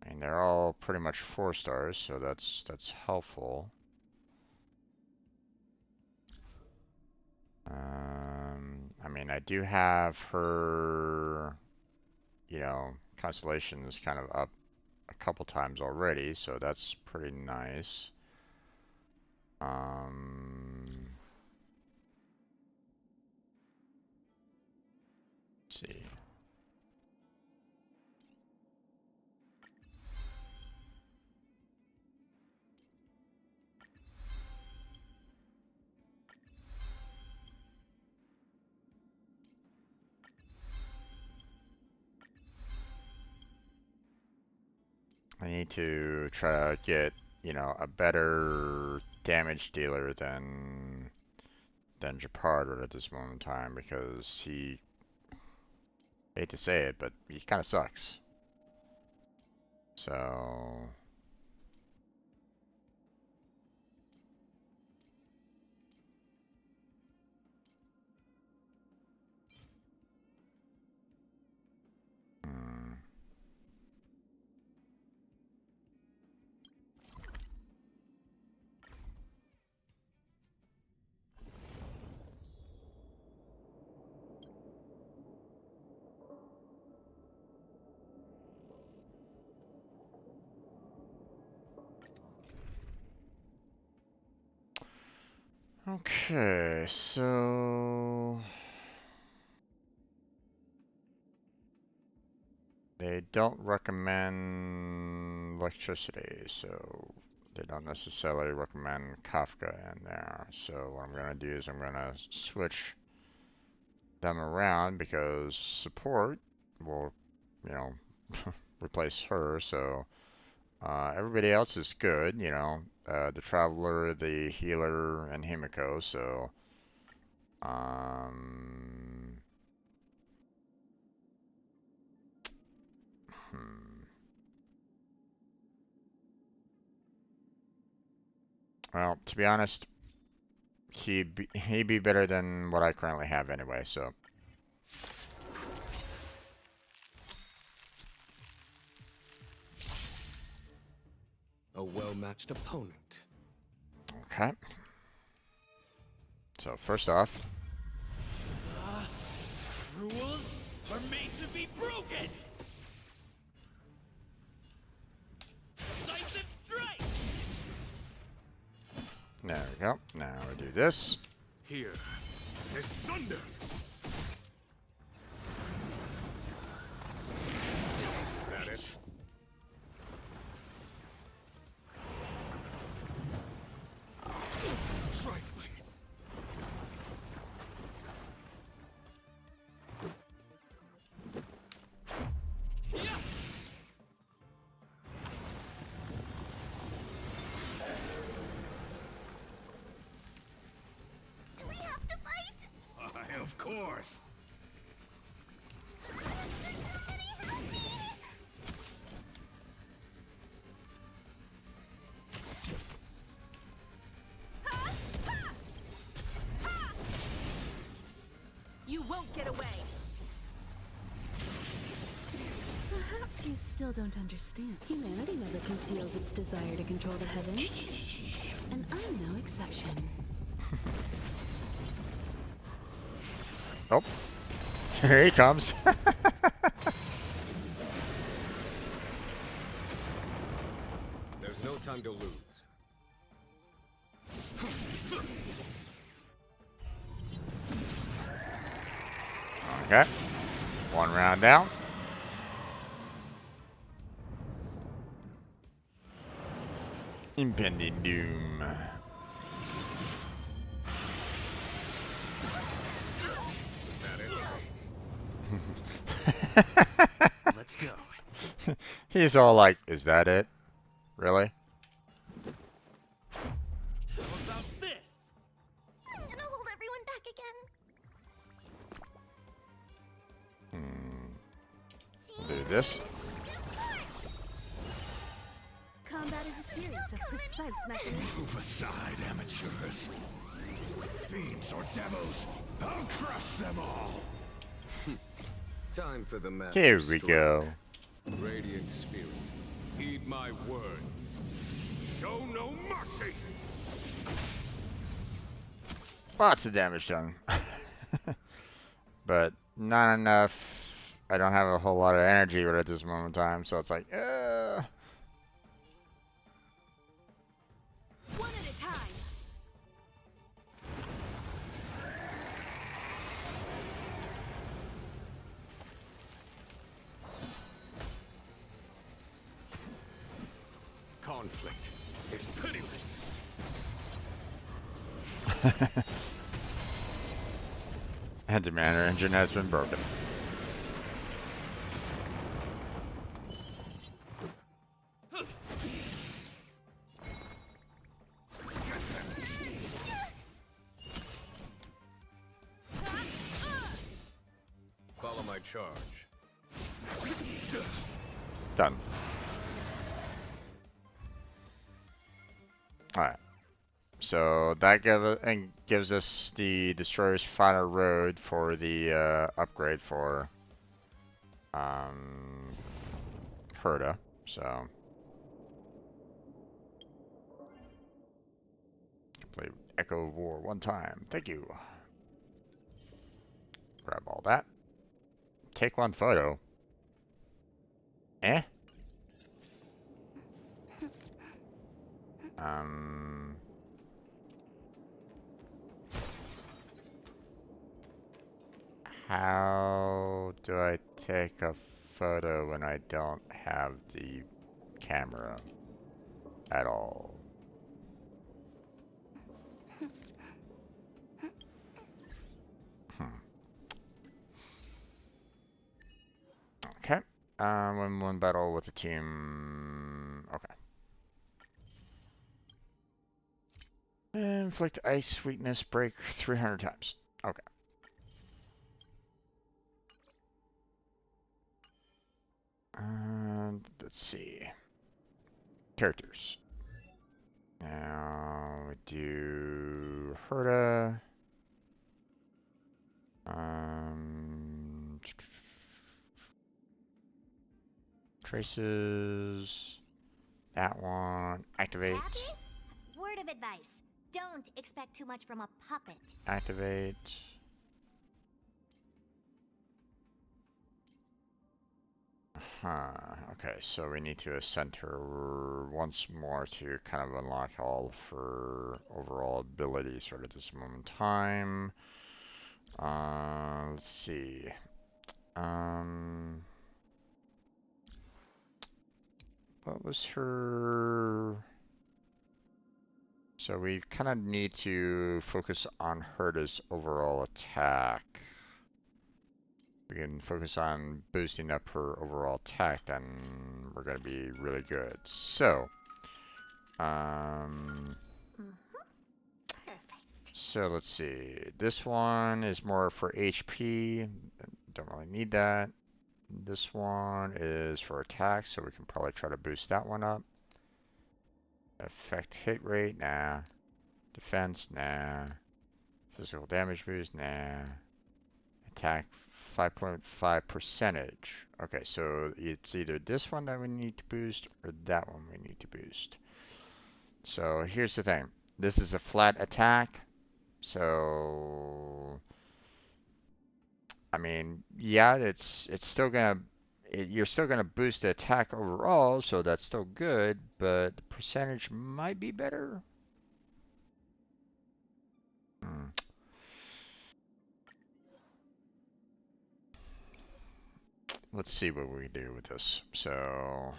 I mean, they're all pretty much 4 stars, so that's helpful. I mean, I do have her, you know, constellations kind of up a couple times already, so that's pretty nice. Let's see. I need to try to get, you know, a better damage dealer than Japard at this moment in time because he, hate to say it, but he kind of sucks. So, hmm. Okay, so they don't recommend electricity, so they don't necessarily recommend Kafka in there. So what I'm gonna do is I'm gonna switch them around because support will, you know, replace her. So everybody else is good, you know, the Traveler, the Healer, and Himiko. So um, hmm. Well, to be honest, he'd be better than what I currently have anyway. So A well matched opponent. Okay. So first off, Rules are made to be broken! Decisive strike! there we go. Now we do this. Here is thunder. Is that it? Trifling. Do we have to fight? Of course. You won't get away. Perhaps you still don't understand. Humanity never conceals its desire to control the heavens. And I'm no exception. Oh, here he comes. There's no time to lose. Okay. One round down. Impending doom. Let's go. He's all like, is that it? Really? How about this? I'm gonna hold everyone back again. We'll do this. Combat is a series of precise mechanisms. Move aside, amateurs. Fiends or devils, I'll crush them all. Time for the master Here we stroke. go. Radiant spirit, heed my word. Show no mercy. Lots of damage done. But not enough. I don't have a whole lot of energy right at this moment in time, so it's like, One at a time. Conflict is pitiless. Antimatter engine has been broken. Follow my charge. Done. Alright. So that gives us the Destroyer's final road for the upgrade for Herda. So play Echo of War one time. Thank you. Grab all that. Take one photo. Eh? How do I take a photo when I don't have the camera at all? Okay. Win one battle with the team. Okay. Inflict ice weakness break 300 times. Okay. And let's see. Characters. Now we do Herda. Traces. That one activates. Happy? Word of advice. Don't expect too much from a puppet. Activate. Huh. Okay, so we need to ascend her once more to kind of unlock all of her overall abilities sort of this moment in time. Let's see. What was her... So we kind of need to focus on Herta's overall attack. We can focus on boosting up her overall attack, then we're going to be really good. So, Perfect. so let's see. This one is more for HP. Don't really need that. This one is for attack, so we can probably try to boost that one up. Effect hit rate, nah. Defense, nah. Physical damage boost, nah. Attack 5.5 percentage. Okay, so it's either this one that we need to boost or that one we need to boost. So here's the thing. This is a flat attack. So I mean, yeah, it's still gonna you're still gonna boost the attack overall, so that's still good, but the percentage might be better. Hmm. Let's see what we do with this. So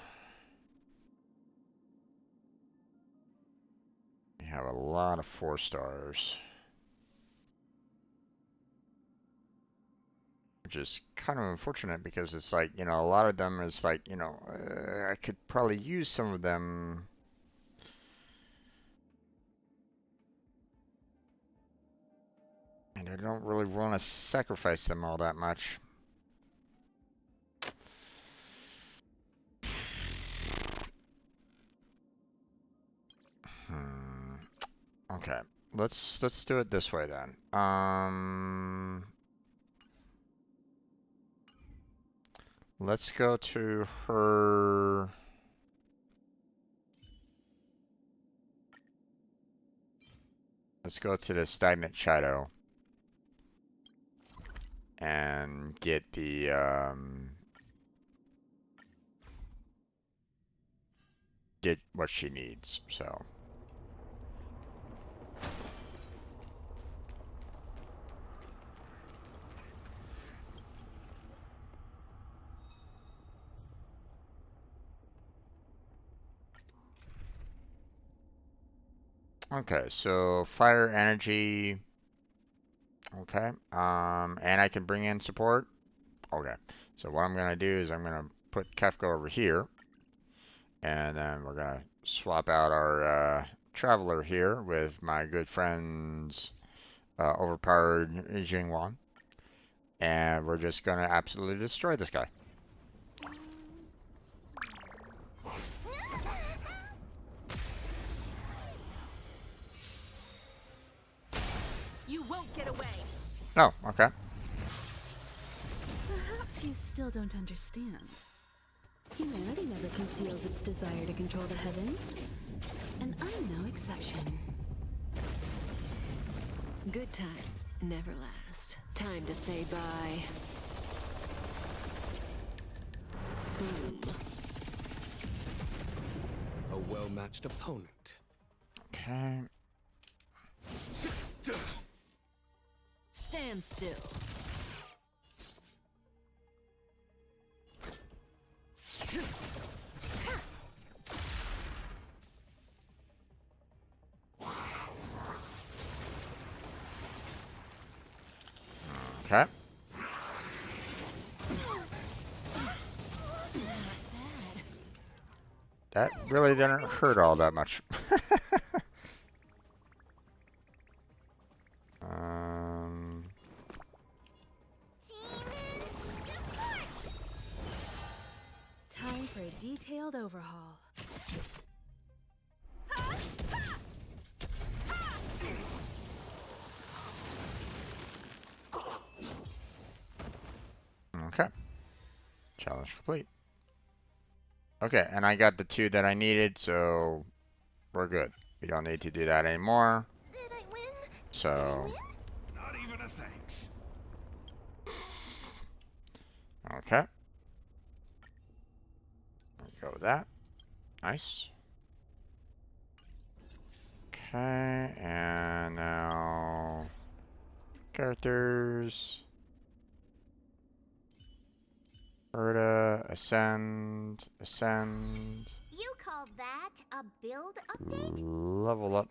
we have a lot of 4 stars, which is kind of unfortunate because it's like, you know, a lot of them is like, you know, I could probably use some of them. And I don't really want to sacrifice them all that much. Okay, let's do it this way then. Let's go to her. Let's go to the stagnant shadow and get the get what she needs. So. Okay, so fire energy. Okay, and I can bring in support. Okay, so what I'm gonna do is I'm gonna put Kefka over here, and then we're gonna swap out our traveler here with my good friend's overpowered Jingwan, and we're just gonna absolutely destroy this guy. You won't get away. Oh, okay. Perhaps you still don't understand. Humanity never conceals its desire to control the heavens, and I'm no exception. Good times never last. Time to say bye. Boom. A well-matched opponent. Okay. Stand still. Okay. That really didn't hurt all that much. Time for a detailed overhaul. Okay. Challenge complete. Okay, and I got the 2 that I needed, so we're good. We don't need to do that anymore. Did I win? So, Not even a thanks. okay. Go with that. Nice. Okay, and now characters. Berta, ascend, ascend. You call that a build update? Level up.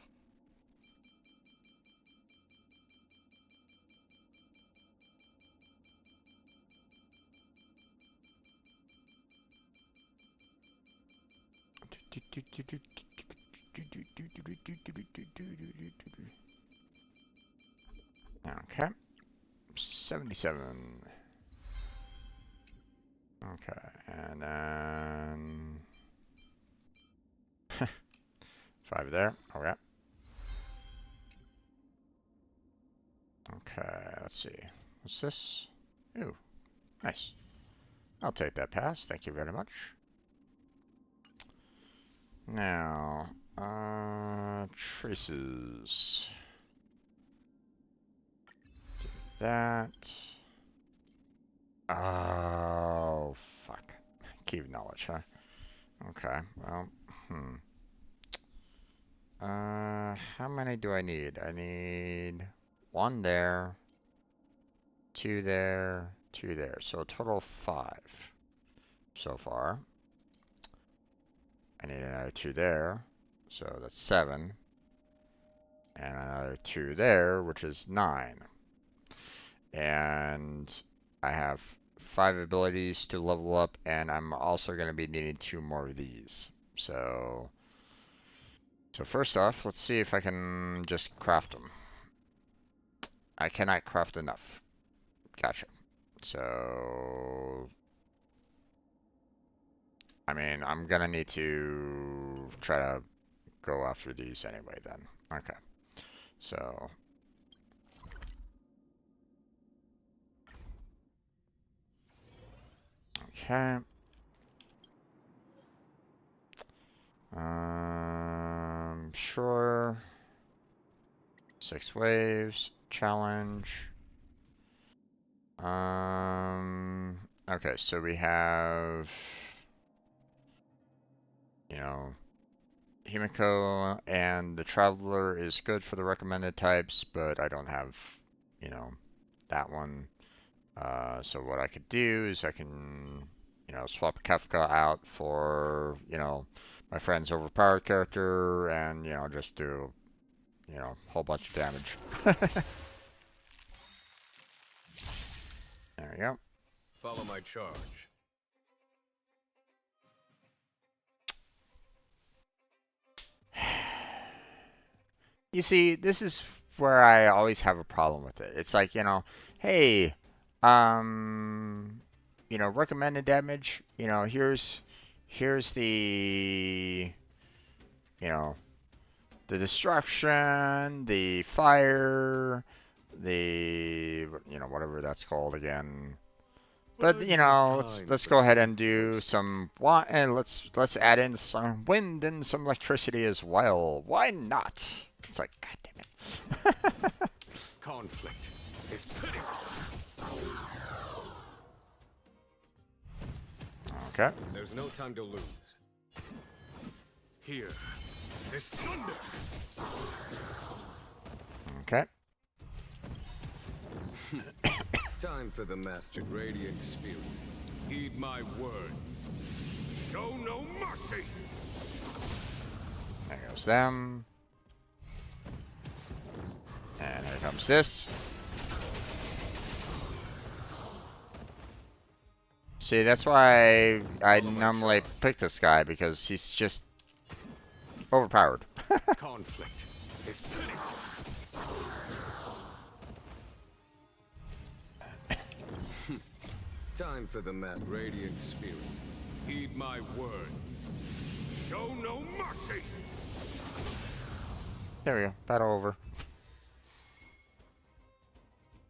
Okay. 77. Okay, and then 5 there. Okay. Okay, let's see. What's this? Ooh, nice. I'll take that pass. Thank you very much. Now, traces. Do that. Oh, fuck. Keep knowledge, huh? Okay, well, how many do I need? I need 1 there, 2 there, 2 there. So a total of 5 so far. I need another 2 there, so that's 7. And another 2 there, which is 9. And I have 5 abilities to level up, and I'm also going to be needing 2 more of these. So first off, let's see if I can just craft them. I cannot craft enough. Gotcha. So, I mean, I'm gonna need to try to go after these anyway then. Okay. So, okay. Sure. 6 waves. Challenge. Okay, so we have, you know, Himiko and the Traveler is good for the recommended types, but I don't have, you know, that one. So what I could do is I can, you know, swap Kafka out for, you know, my friend's overpowered character and, you know, just do, you know, a whole bunch of damage. There we go. Follow my charge. You see, this is where I always have a problem with it. It's like, you know, hey, you know, recommended damage, you know, here's the, you know, the destruction, the fire, the, you know, whatever that's called again. But you know, let's go ahead and do some and let's add in some wind and some electricity as well. Why not? It's like, god damn it. Conflict is pitiless. Okay. There's no time to lose. Here is thunder. Okay. Time for the mastered radiant spirit. Heed my word. Show no mercy. There goes them. And here comes this. See, that's why I normally pick this guy, because he's just overpowered. Conflict is pitiless. Time for the radiant spirit. Heed my word. Show no mercy. There we go. Battle over.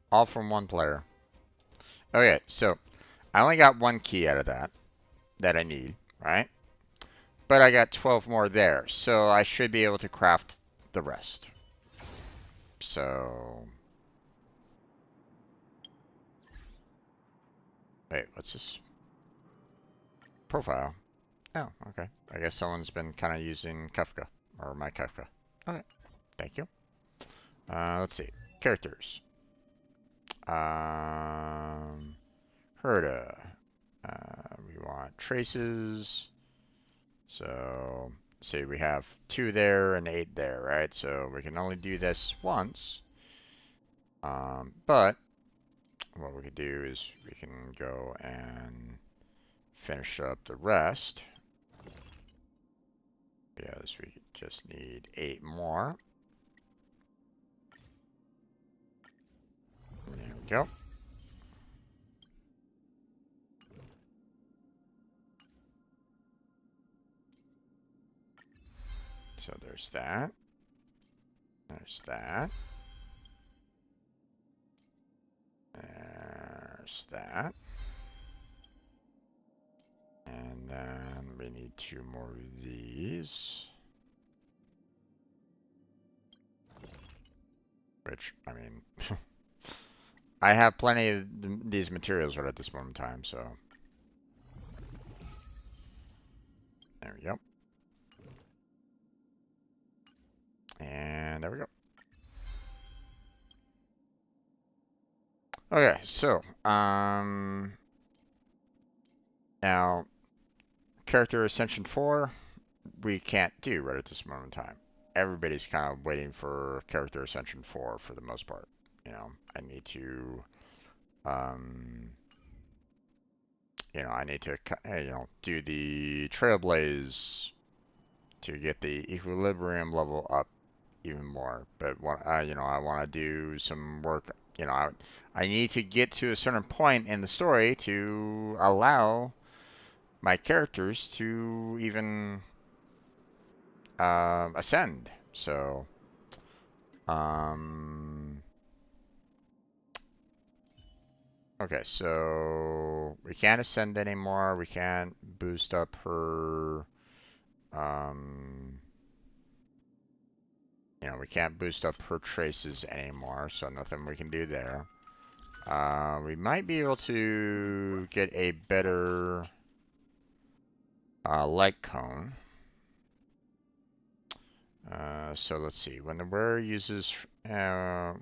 All from one player. Okay, so I only got 1 key out of that I need, right? but I got 12 more there, so I should be able to craft the rest. So, wait, what's this? Profile. Oh, okay. I guess someone's been kind of using Kafka, or my Kafka. Okay, thank you. Let's see. Characters. Herda. We want traces. So, say we have 2 there and 8 there, right? So we can only do this once. But what we could do is we can go and finish up the rest. Yes, we just need 8 more. There we go. So there's that. There's that. There's that. And then we need 2 more of these. Which, I mean, I have plenty of these materials right at this moment in time, so. There we go. And there we go. Okay, so, now, character Ascension 4, we can't do right at this moment in time. Everybody's kind of waiting for character Ascension 4 for the most part. You know, I need to, you know, I need to, you know, do the Trailblaze to get the equilibrium level up even more. But what, you know, I want to do some work. You know, I need to get to a certain point in the story to allow my characters to even ascend. So, okay, so we can't ascend anymore. We can't boost up her, you know, we can't boost up her traces anymore, so nothing we can do there. We might be able to get a better light cone. So let's see. When the wearer uses their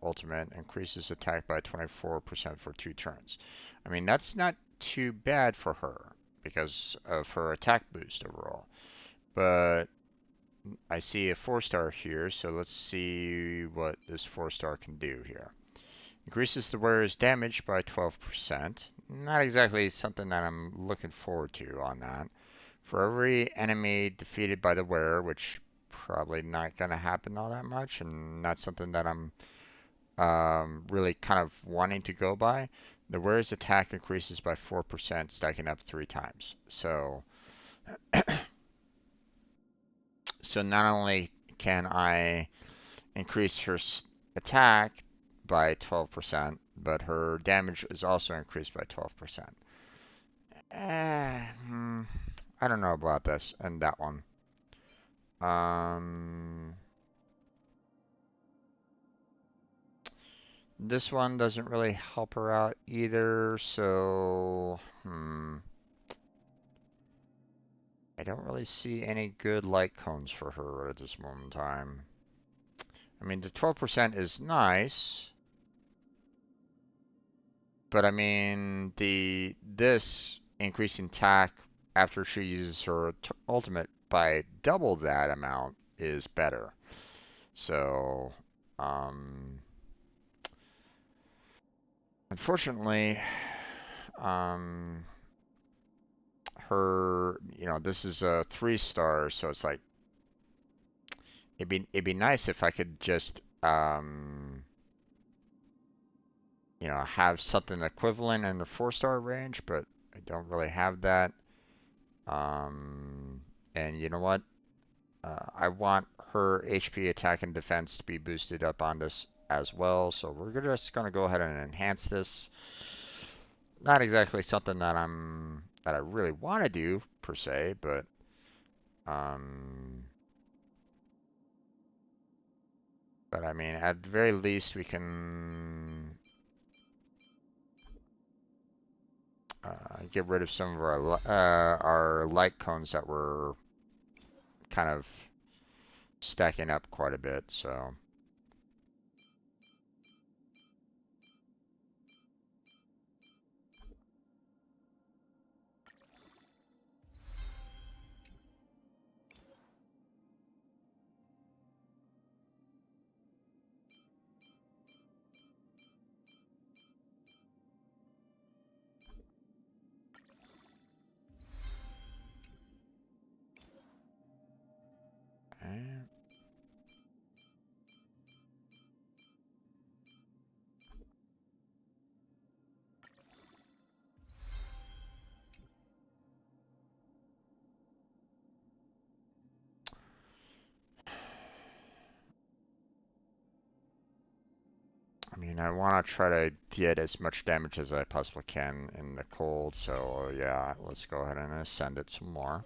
ultimate, increases attack by 24% for 2 turns. I mean, that's not too bad for her because of her attack boost overall. But I see a 4-star here, so let's see what this 4-star can do here. Increases the wearer's damage by 12%. Not exactly something that I'm looking forward to on that. For every enemy defeated by the wearer, which probably not going to happen all that much, and not something that I'm really kind of wanting to go by, the wearer's attack increases by 4%, stacking up 3 times. So, so not only can I increase her attack by 12%, but her damage is also increased by 12%. I don't know about this and that one. This one doesn't really help her out either, so I don't really see any good light cones for her at this moment in time. I mean, the 12% is nice, but I mean, this increasing attack after she uses her ultimate by double that amount is better. So, unfortunately, her, you know, this is a 3-star, so it's like it'd be nice if I could just you know, have something equivalent in the 4-star range, but I don't really have that. And you know what? I want her HP attack and defense to be boosted up on this as well, so we're just gonna go ahead and enhance this. Not exactly something that I'm that I really want to do per se, um, but I mean, at the very least, we can get rid of some of our light cones that were kind of stacking up quite a bit. So. Okay. I mean, I want to try to get as much damage as I possibly can in the cold, so yeah, let's go ahead and ascend it some more.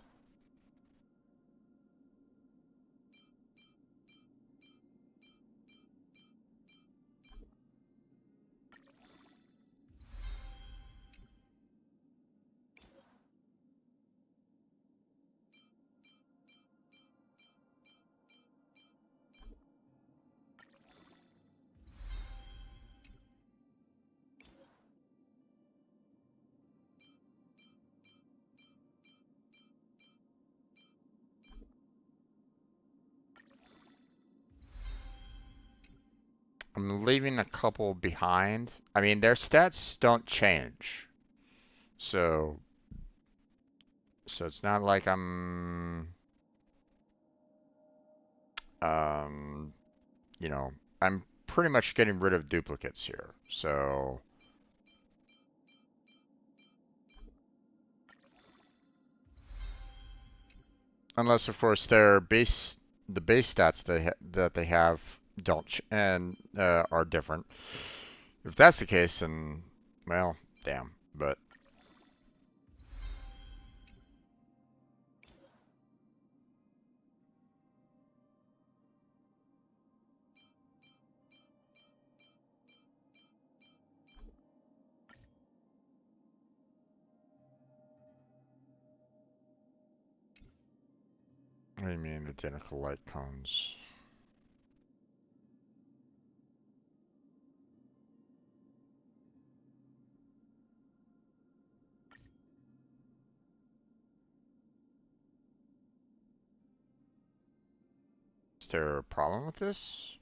I'm leaving a couple behind. I mean, their stats don't change. So it's not like um, you know, I'm pretty much getting rid of duplicates here. So unless of course the base stats that they have don't and are different. If that's the case, then well, damn. But what do you mean identical light cones? Is there a problem with this?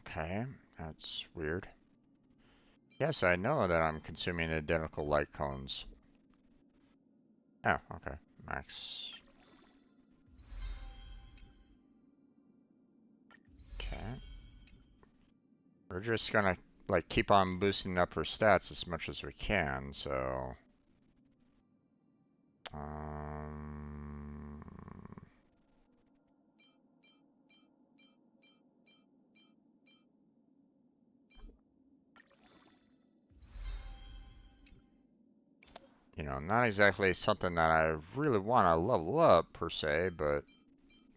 Okay, that's weird. Yes, I know that I'm consuming identical light cones. Oh, okay. Max. Okay. We're just gonna like keep on boosting up her stats as much as we can, so um you know, not exactly something that I really want to level up per se, but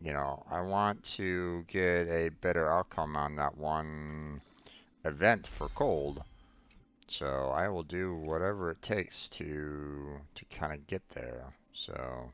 you know, I want to get a better outcome on that one event for cold. So I will do whatever it takes to kind of get there. So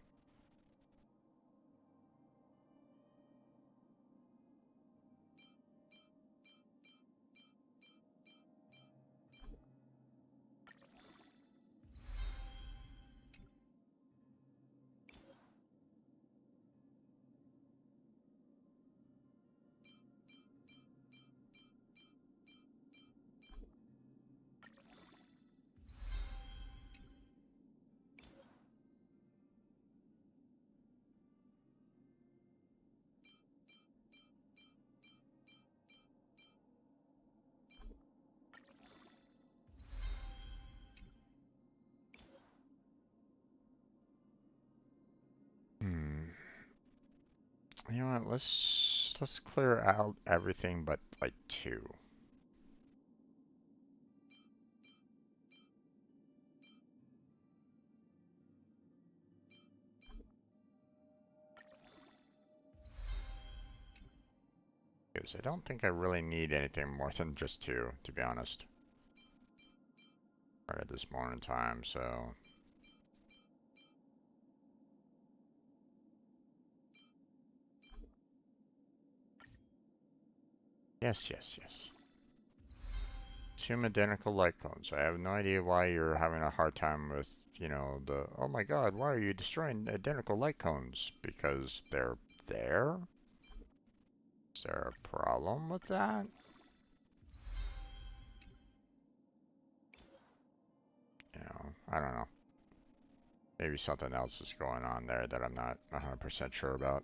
You know what? Let's clear out everything but like 2. Because I don't think I really need anything more than just 2, to be honest. Right at this moment in time, so. Yes, yes, yes. 2 identical light cones. I have no idea why you're having a hard time with, you know, oh my god, why are you destroying identical light cones? Because they're there? Is there a problem with that? You know, I don't know. Maybe something else is going on there that I'm not 100% sure about.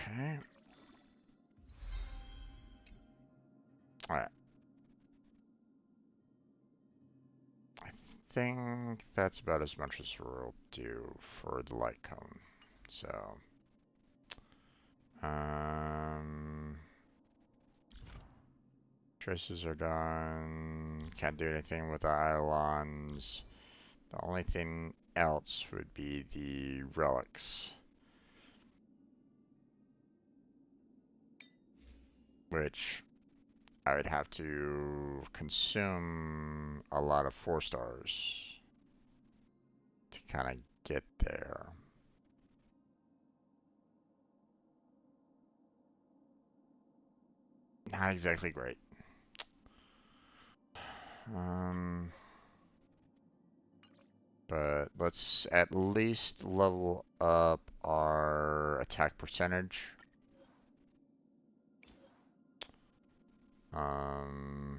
Okay. Alright. I think that's about as much as we'll do for the light cone. So, um, traces are done. Can't do anything with the Eidolons. The only thing else would be the relics, which I would have to consume a lot of 4 stars to kind of get there. Not exactly great. Um, but let's at least level up our attack percentage. Um,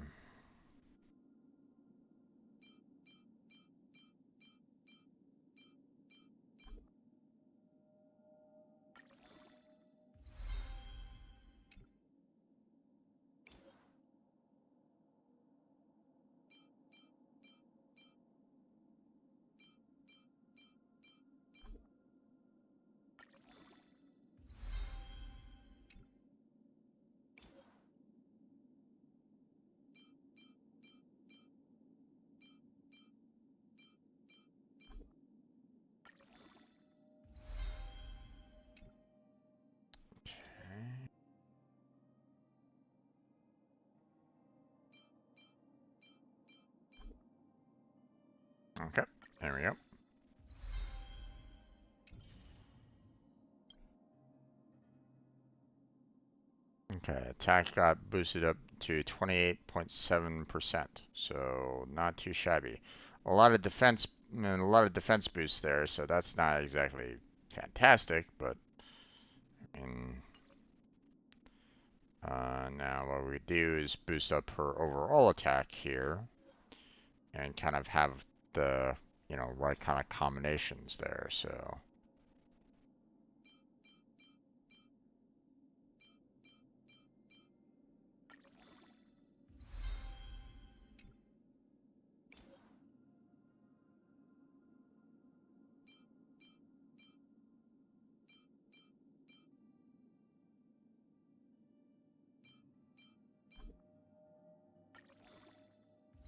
okay, there we go. Okay, attack got boosted up to 28.7%, so not too shabby. A lot of defense, a lot of defense boosts there, so that's not exactly fantastic, but I mean, now what we do is boost up her overall attack here, and kind of have the, you know, right kind of combinations there. So.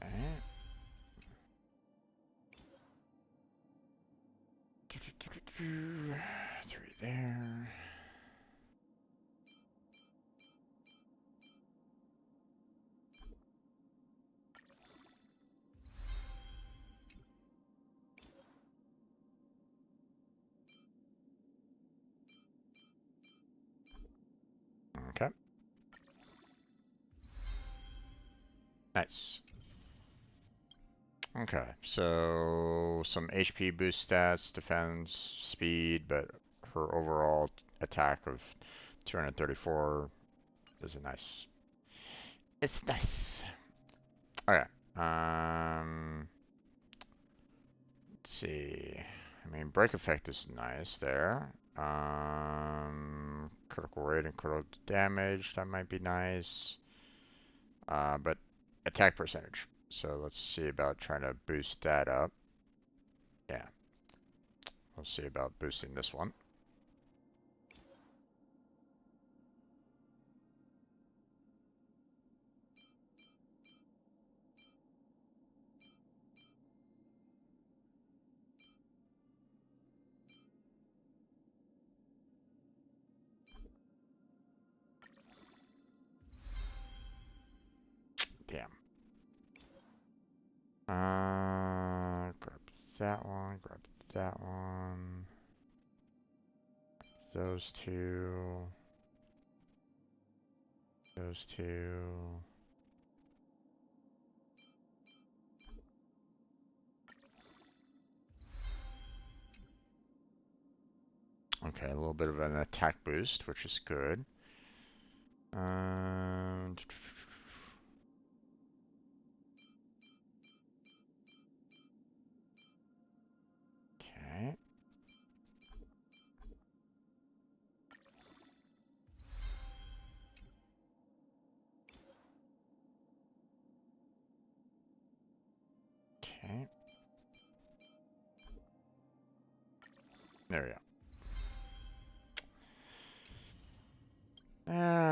Alright. Three there. Okay. Nice. Okay, so some HP boost stats, defense, speed, but her overall attack of 234 is a nice. It's nice. Okay. Let's see. I mean, break effect is nice there. Critical rate and critical damage, that might be nice. But attack percentage. So let's see about trying to boost that up. Yeah. We'll see about boosting this one. Damn. Grab that one, grab that one. Those two. Those two. Okay, a little bit of an attack boost, which is good. Okay. Okay. There we go.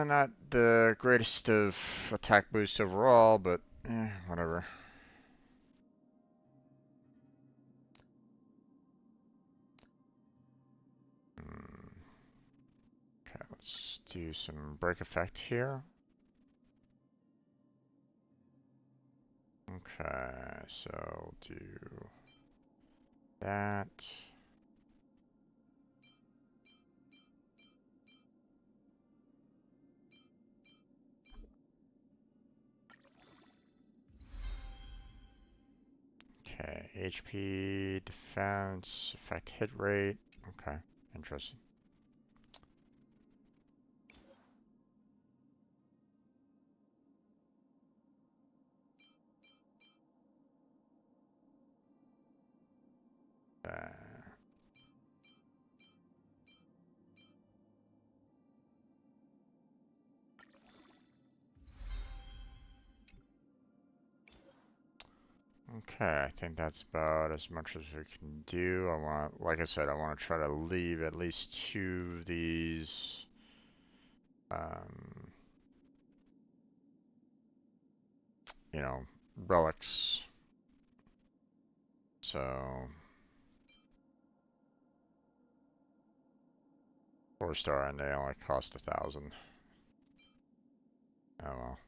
Not the greatest of attack boosts overall, but whatever. Okay, let's do some break effect here. Okay, so do that. Okay, HP, defense, effect hit rate. Okay, interesting. Okay, I think that's about as much as we can do. I want, like I said, I want to try to leave at least two of these um, you know, relics. So 4-star and they only cost 1,000. Oh well.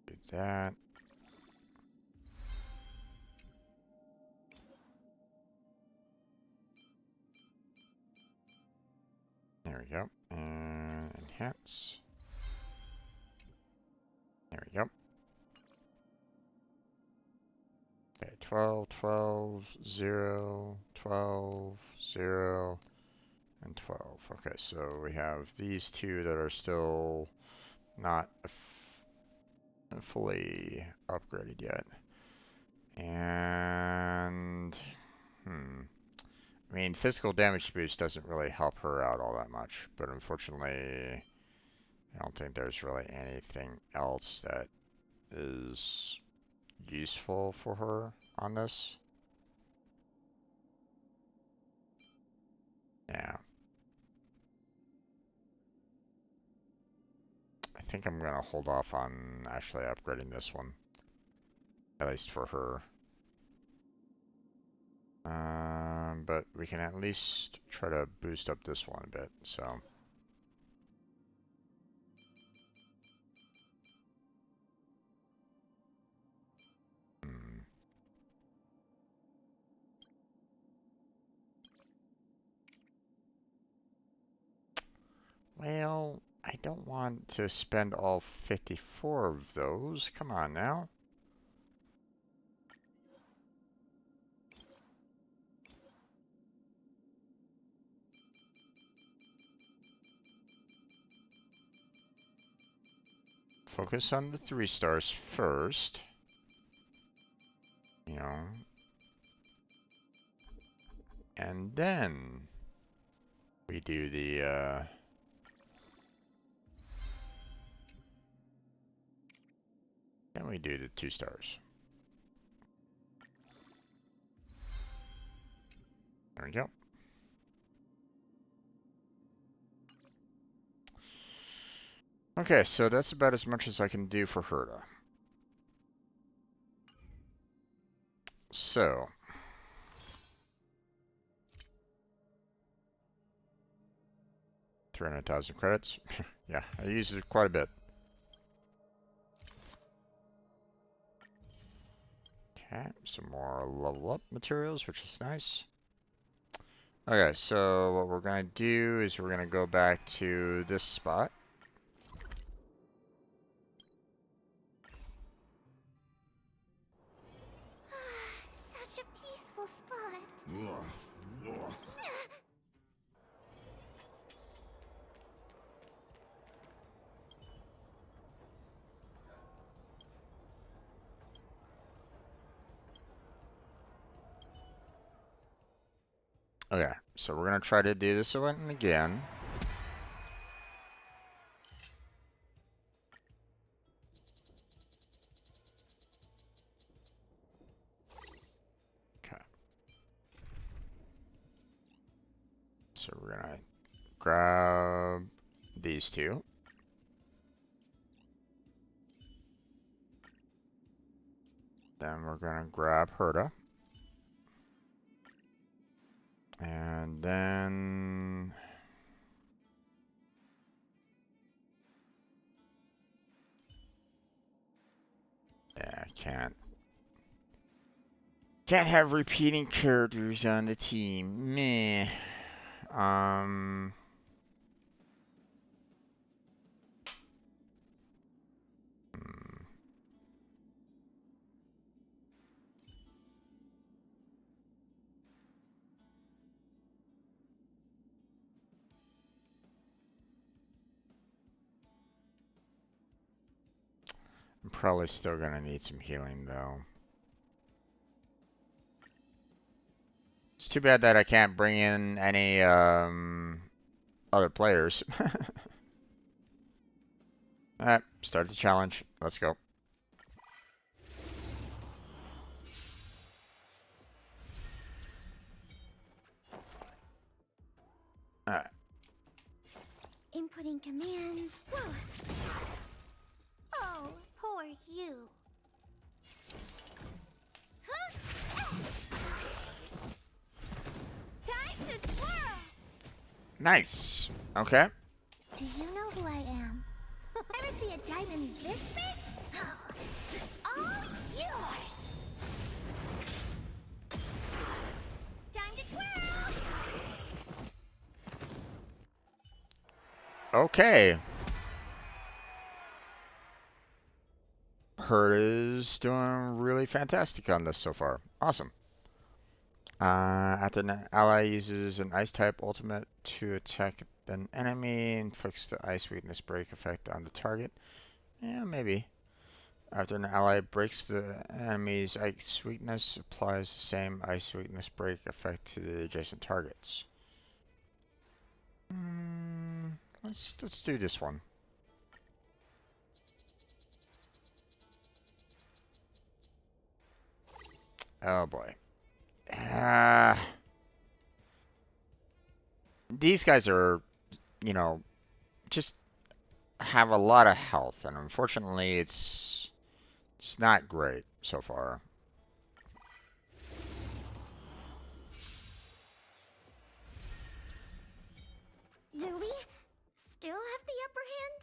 Do that. There we go. And enhance. There we go. Okay, 12, 12, 0, 12, 0, and 12. Okay, so we have these two that are still not fully upgraded yet. And, I mean, physical damage boost doesn't really help her out all that much, but unfortunately, I don't think there's really anything else that is useful for her on this. Yeah. I think I'm gonna hold off on actually upgrading this one, at least for her. But we can at least try to boost up this one a bit, so. Well, I don't want to spend all 54 of those. Come on now. Focus on the 3 stars first. You know. And then we do the Then we do the 2 stars. There we go. Okay, so that's about as much as I can do for Herta. So, 300,000 credits. Yeah, I use it quite a bit. Okay, some more level up materials, which is nice. Okay, so what we're going to do is we're going to go back to this spot. Such a peaceful spot. Okay, so we're going to try to do this one again. Okay. So we're going to grab these 2. Then we're going to grab Herta. And then... yeah, I can't have repeating characters on the team. Meh. Hmm. I'm probably still gonna need some healing though. It's too bad that I can't bring in any other players. Alright, start the challenge. Let's go. Alright. Inputting commands. Whoa. Oh, poor you. Huh? Time to twirl. Nice. Okay. Do you know who I am? Ever see a diamond this big? Oh, it's all yours. Time to twirl. Okay. Hurt is doing really fantastic on this so far. Awesome. After an ally uses an ice type ultimate to attack an enemy, inflicts the ice weakness break effect on the target. Yeah, maybe. After an ally breaks the enemy's ice weakness, applies the same ice weakness break effect to the adjacent targets. Let's do this one. Oh boy. These guys are, you know, just have a lot of health, and unfortunately, it's not great so far. Do we still have the upper hand?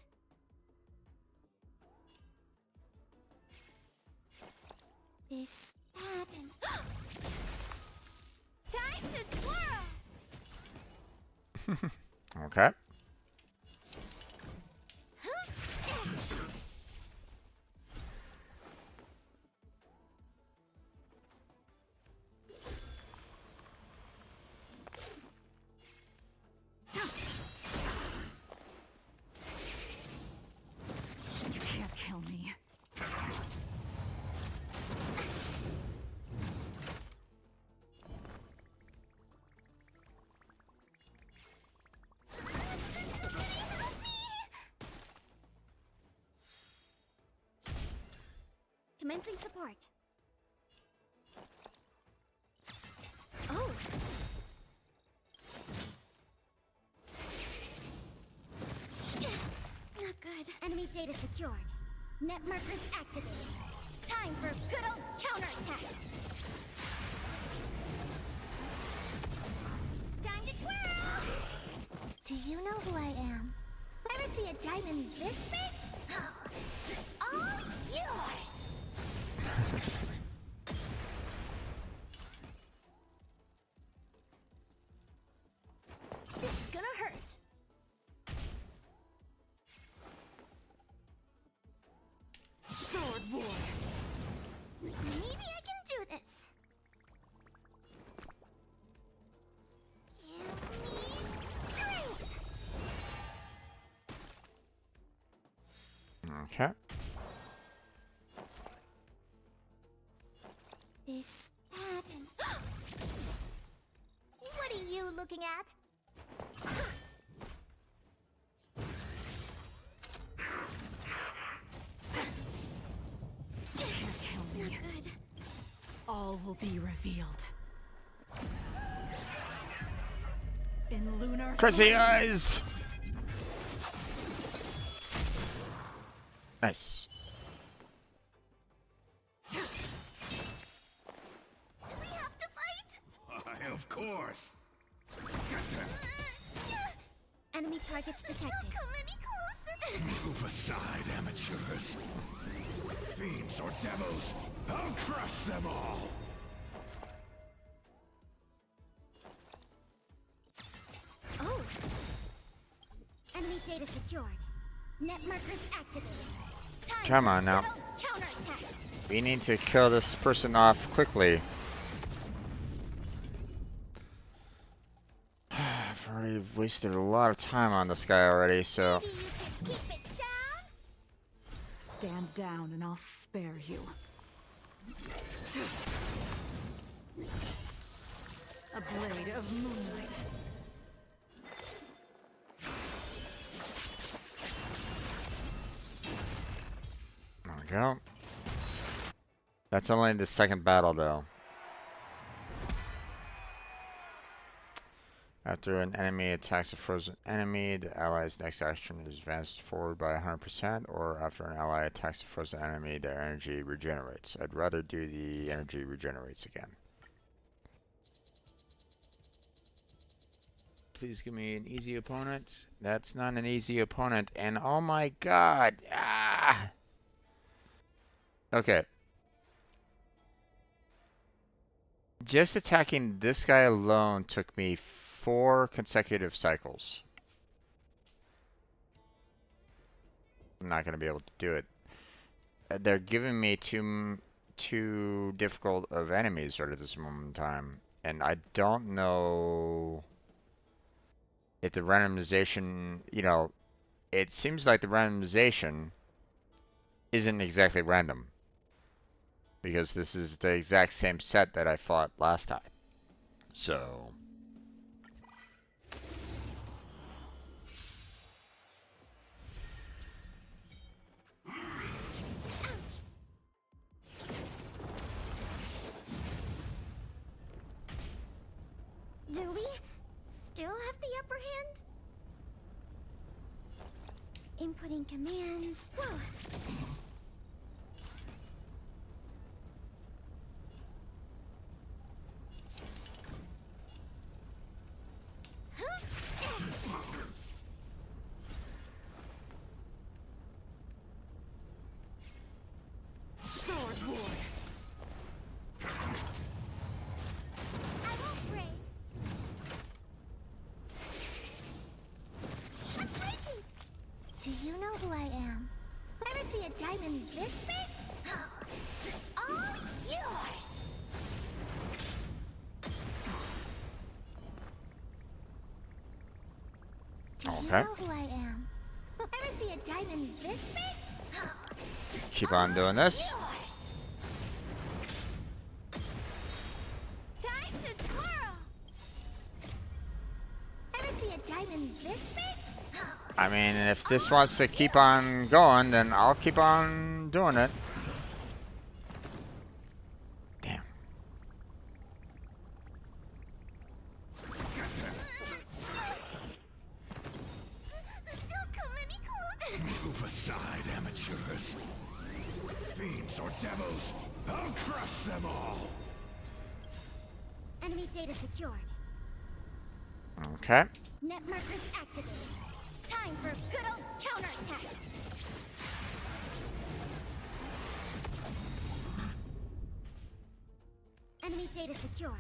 This, that, and... Time to twirl! Okay. You can't kill me. Commencing support. Oh. Not good. Enemy data secured. Net markers activated. Time for good old counterattack. Time to twirl. Do you know who I am? Ever see a diamond this big? Oh, it's all yours. It's gonna hurt. Sword War. Maybe I can do this. Give me strength. Okay. This, that, and... What are you looking at? Not good. All will be revealed. In lunar Crazy flame. eyes! Nice. Do we have to fight? Why, of course. Enemy targets detected. Don't come any closer. Move aside, amateurs. Fiends or devils, I'll crush them all. Oh. Enemy data secured. Net markers activated. Time Come for on now. good old counterattack. We need to kill this person off quickly. I've already wasted a lot of time on this guy already, so... Maybe you could keep it down? Stand down and I'll spare you. A blade of moonlight. There we go. That's only the second battle, though. After an enemy attacks a frozen enemy, the ally's next action is advanced forward by 100%, or after an ally attacks a frozen enemy, their energy regenerates. I'd rather do the energy regenerates again. Please give me an easy opponent. That's not an easy opponent, and oh my god! Ah! Okay. Just attacking this guy alone took me 4 consecutive cycles. I'm not going to be able to do it. They're giving me too difficult of enemies right at this moment in time. And I don't know if the randomization, you know, it seems like the randomization isn't exactly random. Because this is the exact same set that I fought last time. So... Do we still have the upper hand? Inputting commands. Whoa. Sword War. I won't break. I'm breaking. Do you know who I am? Ever see a diamond this big? Oh, it's all yours. Do you Okay. know who I am? Ever see a diamond this big? Oh, it's Keep on doing this. yours. Time to twirl. Ever see a diamond this big? Oh, I mean, if this wants to keep on going, then I'll keep on doing it. Move aside, amateurs. Fiends or devils, I'll crush them all. Enemy data secured. Okay. Net markers activated. Time for a good old counterattack. Enemy data secured.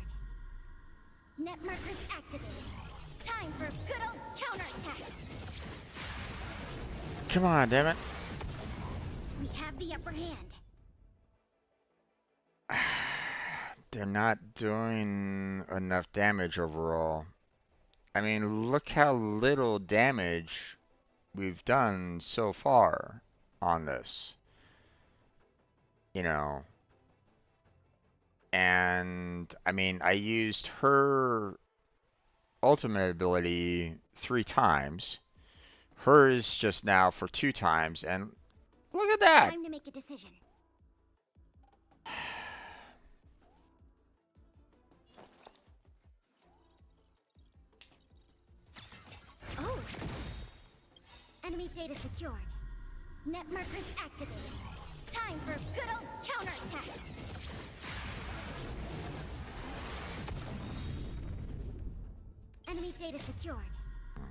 Net markers activated. Time for a good old counterattack. Come on, damn it. We have the upper hand. They're not doing enough damage overall. I mean, look how little damage we've done so far on this. You know. And, I mean, I used her ultimate ability 3 times. Hers just now for 2 times, and look at that! Time to make a decision. Oh! Enemy data secured. Net markers activated. Time for a good old counterattack. Enemy data secured.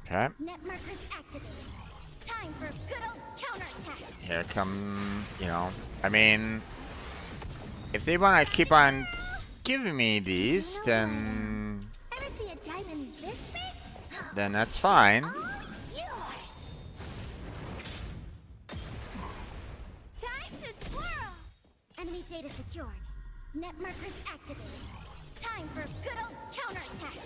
Okay. Net markers activated. Time for a good old counterattack. Here come, you know, I mean, if they want to keep on giving me these, then Ever see a diamond this big? then that's fine. All yours. Time to twirl. Enemy data secured. Net markers activated. Time for a good old counterattack.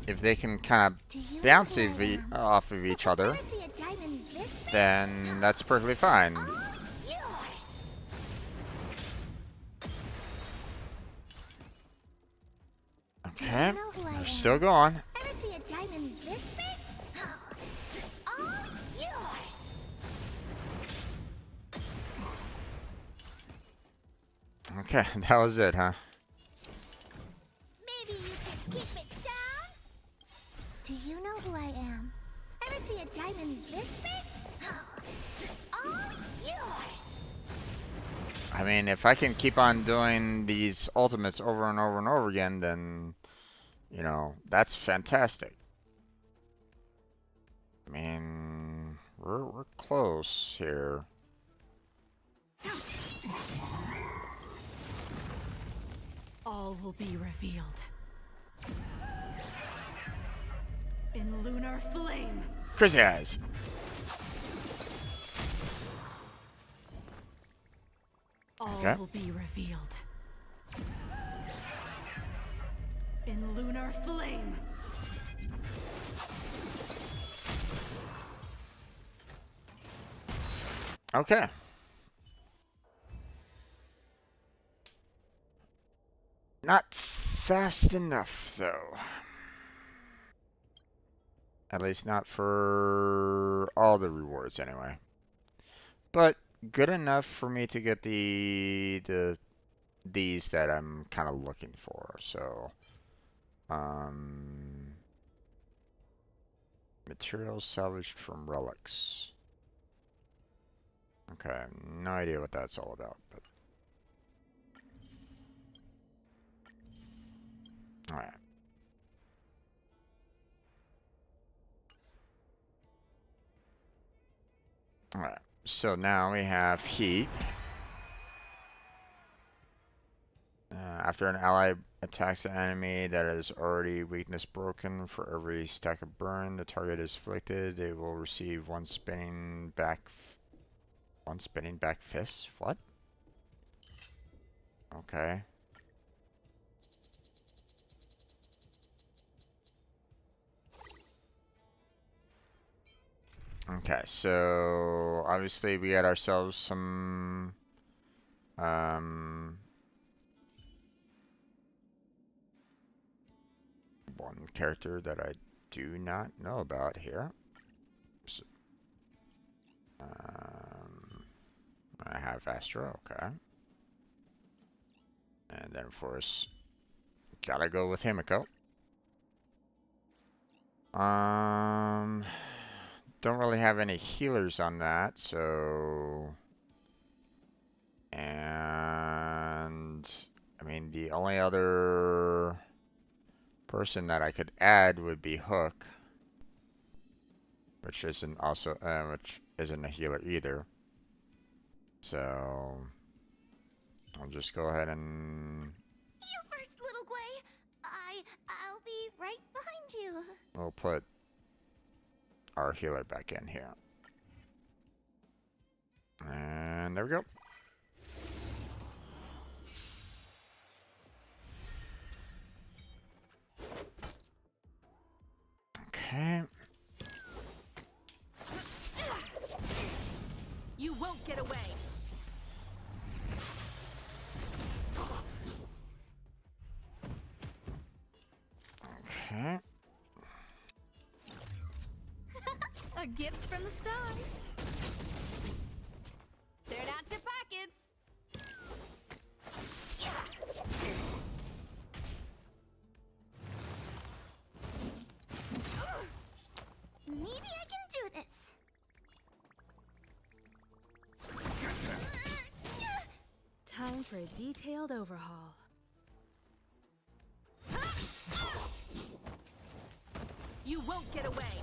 If they can kind of bounce off of each other, Ever see a diamond this big? then that's perfectly fine. All yours. Okay, know who I they're am? still going. Ever see a diamond this big? Oh, it's all yours. Okay, that was it, huh? Maybe you could keep it down? Do you know who I am? Ever see a diamond this big? Oh, it's all yours. I mean, if I can keep on doing these ultimates over and over and over again, then, you know, that's fantastic. I mean, we're close here. All will be revealed. In lunar flame. Crazy eyes. All Okay. will be revealed. In lunar flame. Okay. Not fast enough, though. At least not for all the rewards, anyway. But good enough for me to get these that I'm kind of looking for. So, materials salvaged from relics. Okay, no idea what that's all about, but all right. All right. So now we have heat. After an ally attacks an enemy that is already weakness broken, for every stack of burn the target is afflicted, they will receive one spinning back fist. What? Okay. Okay, so obviously we got ourselves some one character that I do not know about here. So, I have Astro, okay. And then of course, gotta go with Himiko. Don't really have any healers on that, so. And I mean, the only other person that I could add would be Hook, which isn't a healer either. So I'll just go ahead and You first, little Gwei. I'll be right behind you. we'll put our healer back in here. And there we go. Okay. You won't get away. Okay. A gift from the stars. Turn out your pockets. Maybe I can do this. Time for a detailed overhaul. You won't get away.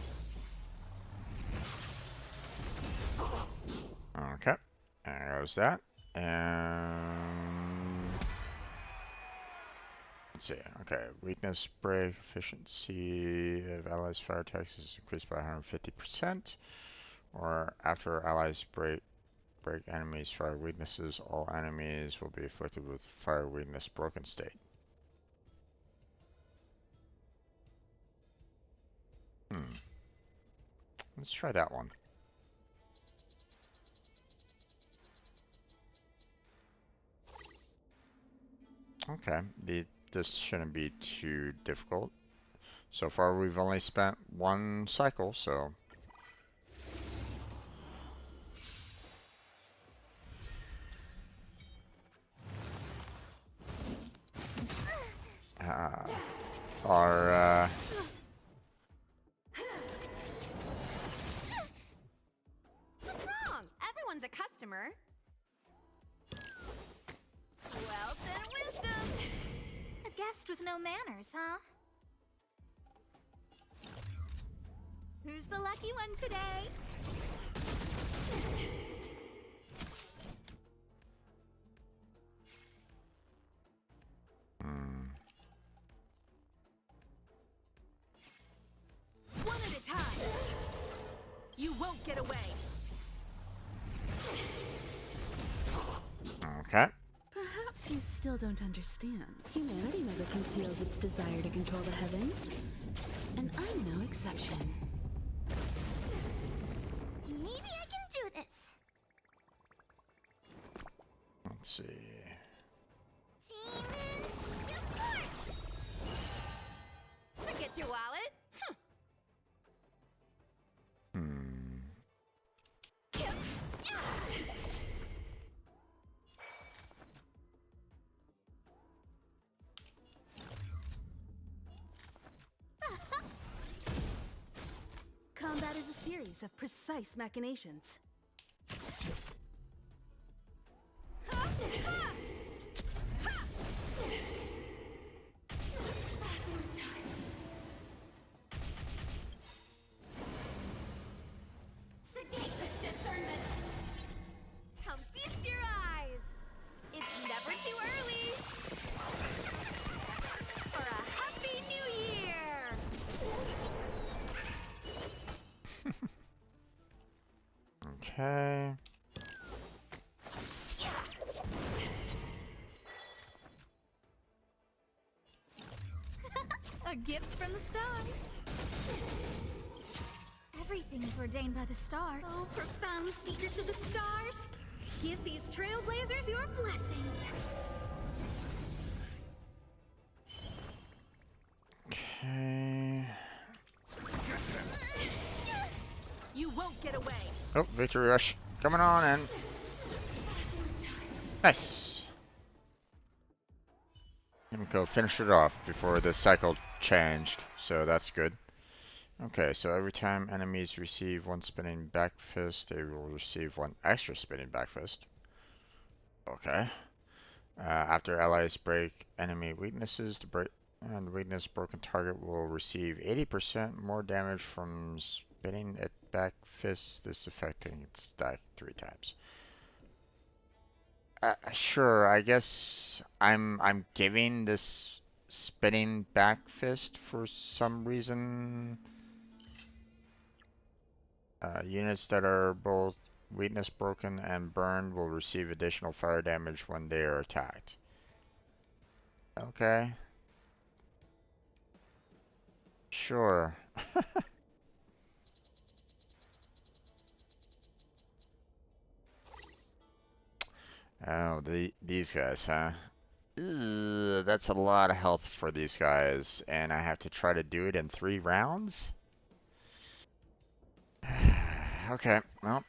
Okay. There goes that. And let's see. Okay. Weakness break efficiency of allies' fire attacks is increased by 150%. Or after allies break enemies' fire weaknesses, all enemies will be afflicted with fire weakness broken state. Let's try that one. Okay, this shouldn't be too difficult. So far we've only spent one cycle, so. Our What's wrong? Everyone's a customer. Wealth and wisdom. A guest with no manners, huh? Who's the lucky one today? One at a time. You won't get away. okay. Perhaps you still don't understand. Humanity never conceals its desire to control the heavens. And I'm no exception. Maybe I can do this. Let's see. Demon depart! Forget your wallet. Combat is a series of precise machinations. Sagacious discernment. Come feast your eyes. It's never too early. For a happy new year. Okay. A gift from the stars. Everything is ordained by the stars. Oh, profound secrets of the stars. Give these trailblazers your blessing. Okay. You won't get away. Oh, victory rush coming on in. Nice. Himiko finished it off before the cycle changed, so that's good. Okay, so every time enemies receive one spinning back fist, they will receive one extra spinning back fist. Okay. After allies break enemy weaknesses, the weakness broken target will receive 80% more damage from spinning it back fists, this affecting its stack 3 times. Sure, I guess I'm giving this spinning back fist for some reason. Units that are both weakness broken and burned will receive additional fire damage when they are attacked. Okay. Sure. Oh, these guys, huh? Ugh, that's a lot of health for these guys, and I have to try to do it in 3 rounds? Okay, well.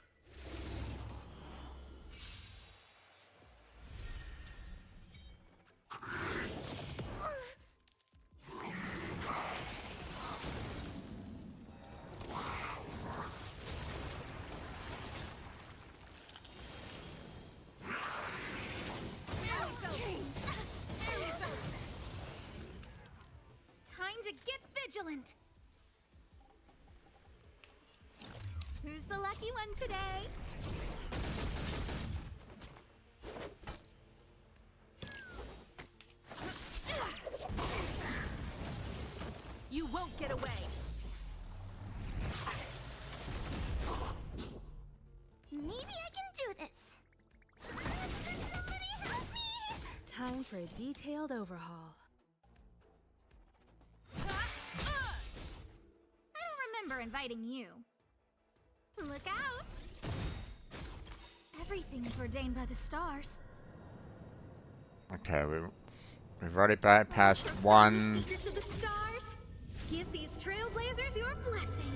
Time to get vigilant. Who's the lucky one today? You won't get away. Maybe I can do this. Somebody help me! Time for a detailed overhaul. I don't remember inviting you. Look out! Everything's ordained by the stars. Okay, we've already bypassed one. Secrets of the stars. Give these trailblazers your blessing.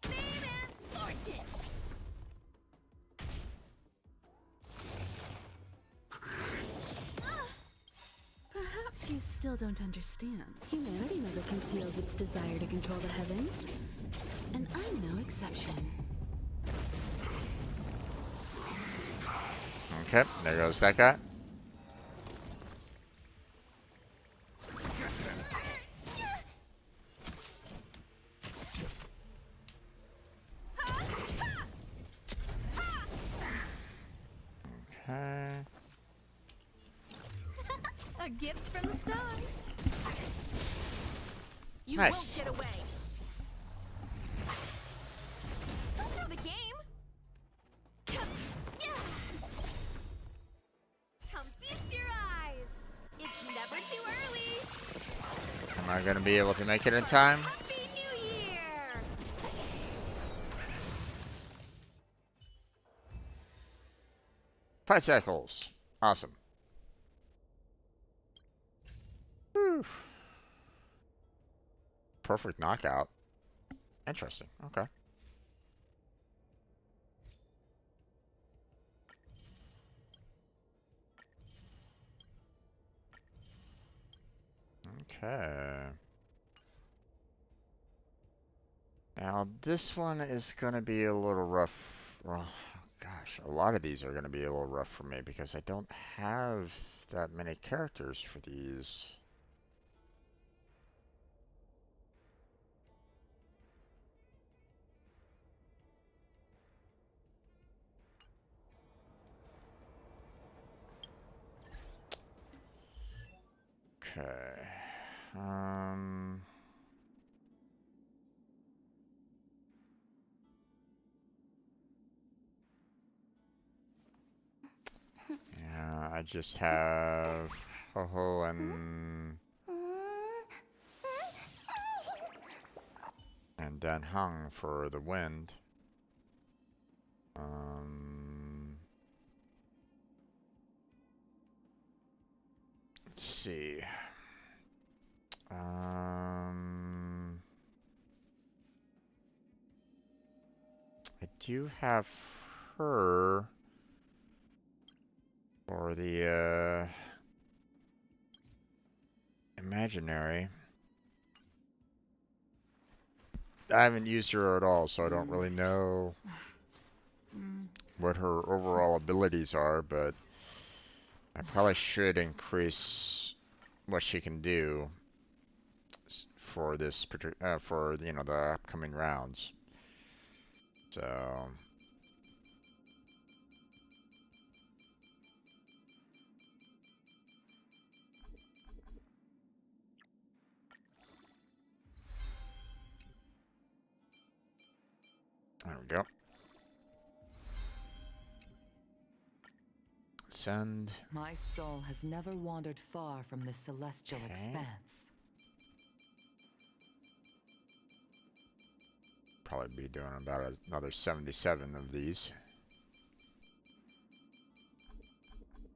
Fame and fortune. Perhaps you still don't understand. Humanity never conceals its desire to control the heavens. And I'm no exception. Okay, there goes that guy. Okay. A gift from the stars. You Nice. won't get away. Don't throw the game. Come feast your eyes. It's never too early. Am I gonna be able to make it in time? Happy New Year. 5 cycles. Awesome. Whew. Perfect knockout. Interesting. Okay. Okay. Now this one is gonna be a little rough. Well, gosh, a lot of these are gonna be a little rough for me because I don't have that many characters for these. Okay. Um. Yeah, I just have Ho-Ho and Dan Hung for the wind. Let's see. I do have her for the imaginary. I haven't used her at all, so I don't really know what her overall abilities are, but I probably should increase what she can do for this for you know the upcoming rounds. So there we go. Send. My soul has never wandered far from the celestial expanse. Probably be doing about another 77 of these.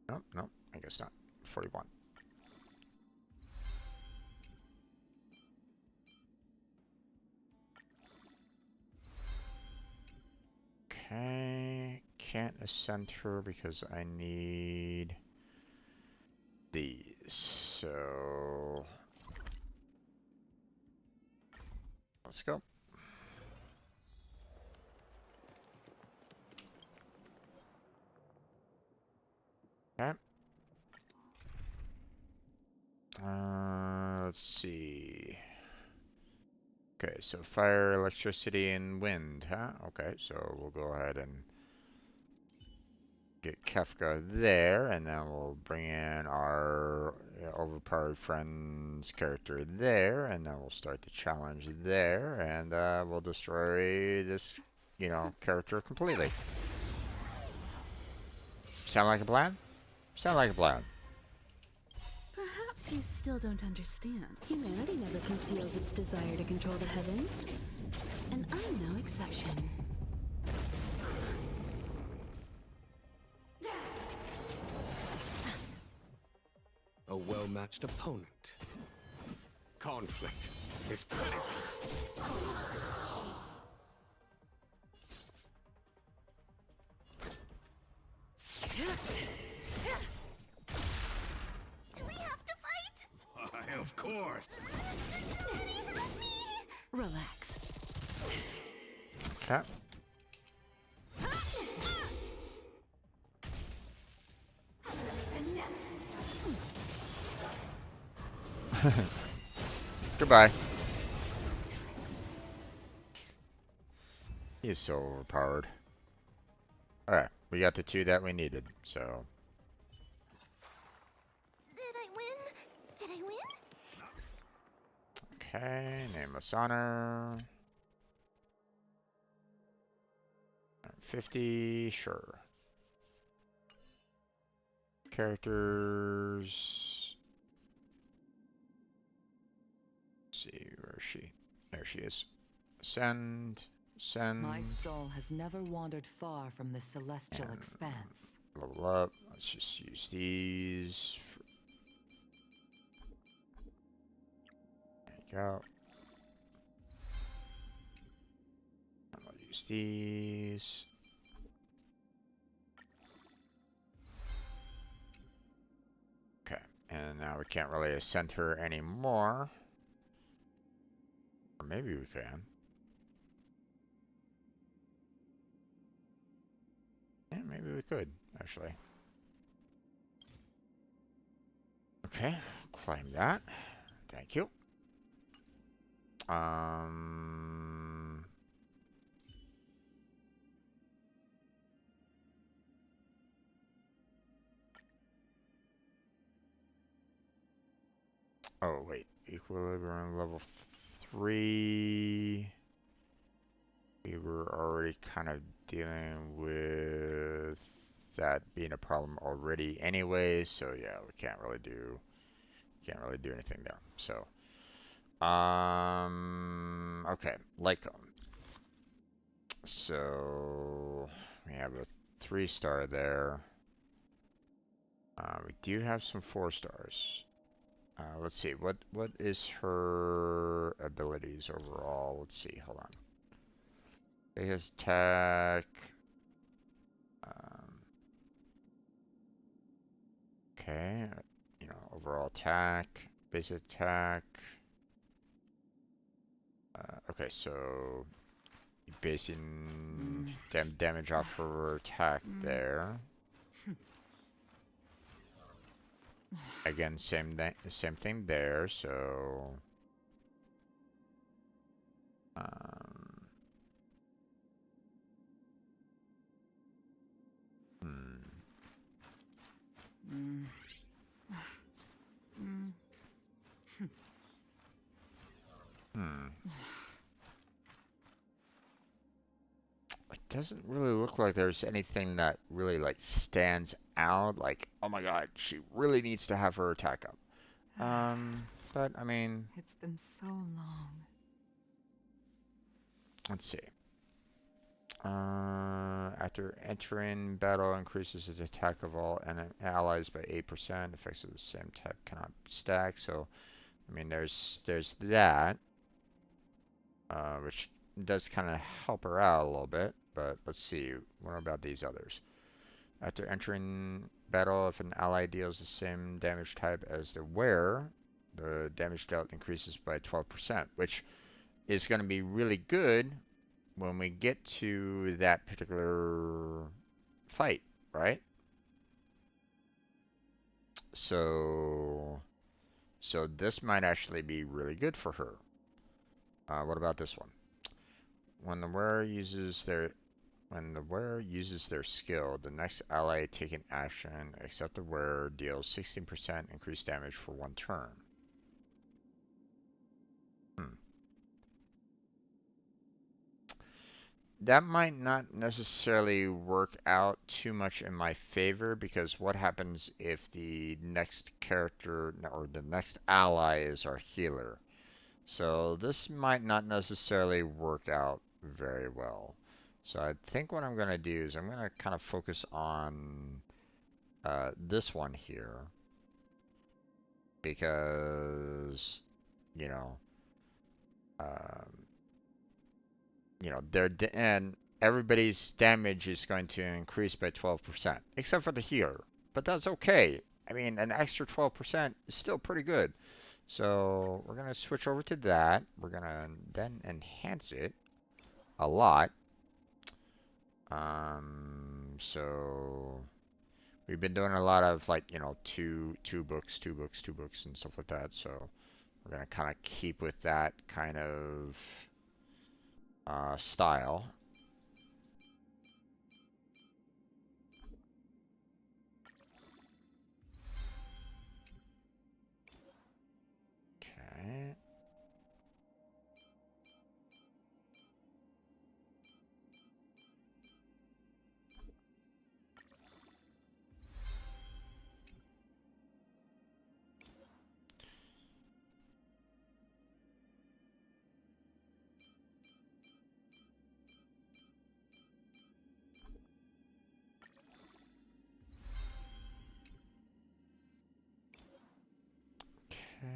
Nope, nope, I guess not. 41. Okay, can't ascend her because I need these. So let's go. Okay. Let's see. Okay, so fire, electricity, and wind, huh? Okay, so we'll go ahead and get Kefka there, and then we'll bring in our overpowered friend's character there, and then we'll start the challenge there, and we'll destroy this, you know, character completely. Sound like a plan? Sound like a plan. Perhaps you still don't understand. Humanity never conceals its desire to control the heavens. And I'm no exception. A well-matched opponent. Conflict is pernicious. Do we have to fight? Why, of course. Daddy, help me! Relax. Okay. Goodbye. He is so overpowered. Alright, we got the two that we needed, so. Did I win? Did I win? Okay, nameless honor. 50, sure. Characters. Let's see, where is she? There she is. Send, send. My soul has never wandered far from the celestial And expanse. level up. Let's just use these. There you go. And I'll use these. Okay, and now we can't really ascend her anymore. Or maybe we can. Yeah, maybe we could, actually. Okay, claim that. Thank you. Oh, wait. Equilibrium level 3. We were already kind of dealing with that being a problem already anyway, so yeah, we can't really do anything there. So, okay, Lycom. So we have a 3-star there. We do have some 4-stars. Let's see, what is her abilities overall? Let's see, hold on. Biggest attack. Okay, you know, overall attack. base attack. Okay, so basing damage off her attack there. Again, same thing there. So, um, It doesn't really look like there's anything that really like stands out. Like, oh my God, she really needs to have her attack up. But I mean, It's been so long. let's see. After entering battle, increases the attack of all allies by 8%. Effects of the same type cannot stack. So, I mean, there's that, which does kind of help her out a little bit. But let's see. What about these others? After entering battle, if an ally deals the same damage type as the wearer, the damage dealt increases by 12%, which is going to be really good when we get to that particular fight, right? So, this might actually be really good for her. What about this one? When the wearer uses their skill, the next ally taking action except the wearer deals 16% increased damage for one turn. That might not necessarily work out too much in my favor, because what happens if the next character or the next ally is our healer? So this might not necessarily work out very well. So I think what I'm going to do is I'm going to kind of focus on this one here, because, you know, um, and everybody's damage is going to increase by 12%, except for the healer. But that's okay. I mean, an extra 12% is still pretty good. So we're going to switch over to that. We're going to then enhance it a lot. So we've been doing a lot of like, two books and stuff like that. So we're going to kind of keep with that kind of style. Okay. Okay.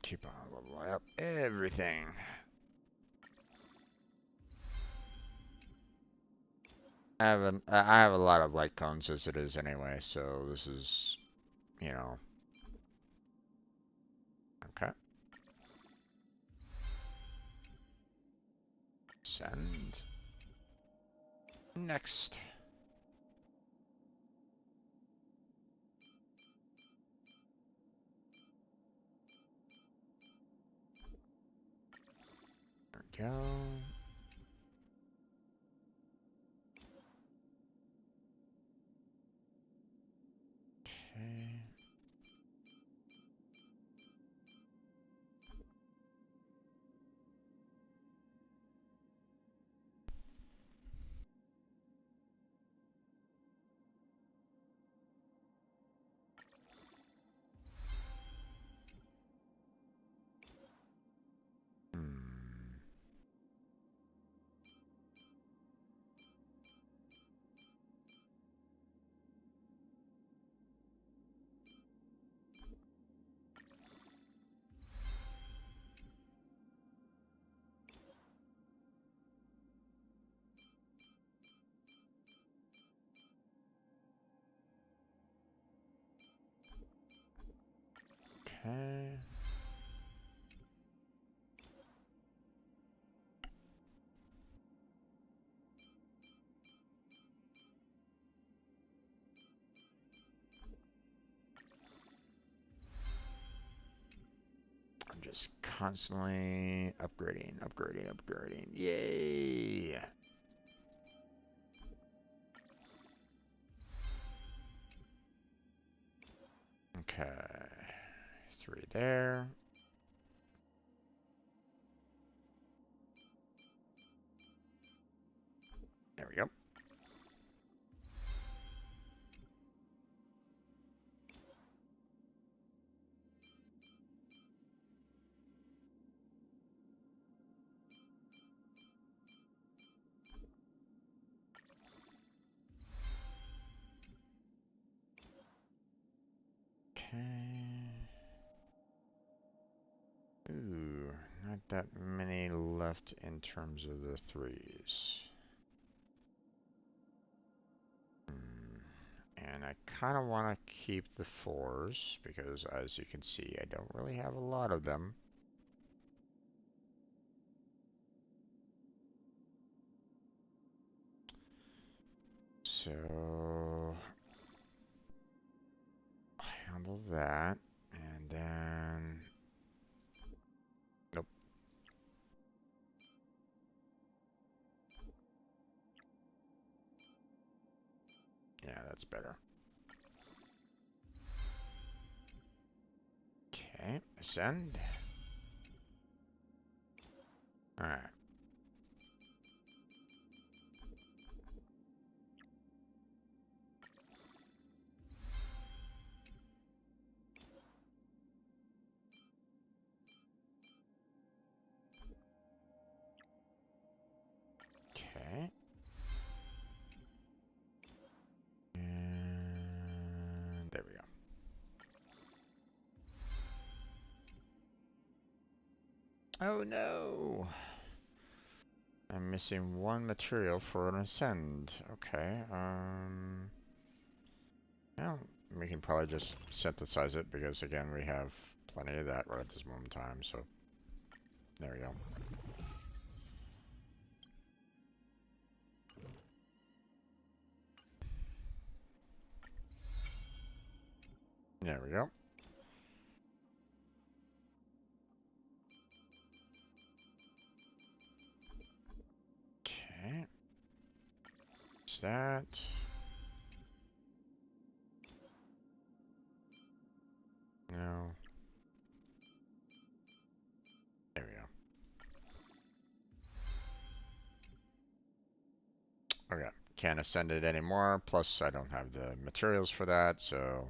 Keep on leveling up everything. I have a lot of light cones as it is anyway, so this is, okay. Send. Next. There we go. Okay. Hmm. Okay. I'm just constantly upgrading. Yay! Okay. 3 there. There we go. Okay. Ooh, not that many left in terms of the 3s. And I kind of want to keep the 4s because, as you can see, I don't really have a lot of them. So, handle that, and then, nope. Yeah, that's better. Okay, ascend. Alright. Okay. And there we go. Oh no! I'm missing 1 material for an ascend. Okay, well, we can probably just synthesize it because, again, we have plenty of that right at this moment in time, so there we go. There we go. Okay. Is that? No. There we go. Okay. Can't ascend it anymore. Plus, I don't have the materials for that, so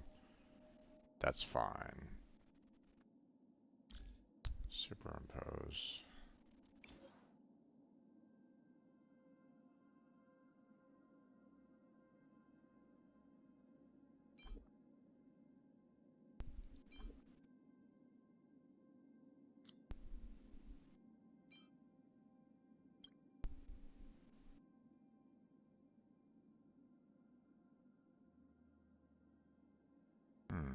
that's fine. Superimpose. Hmm.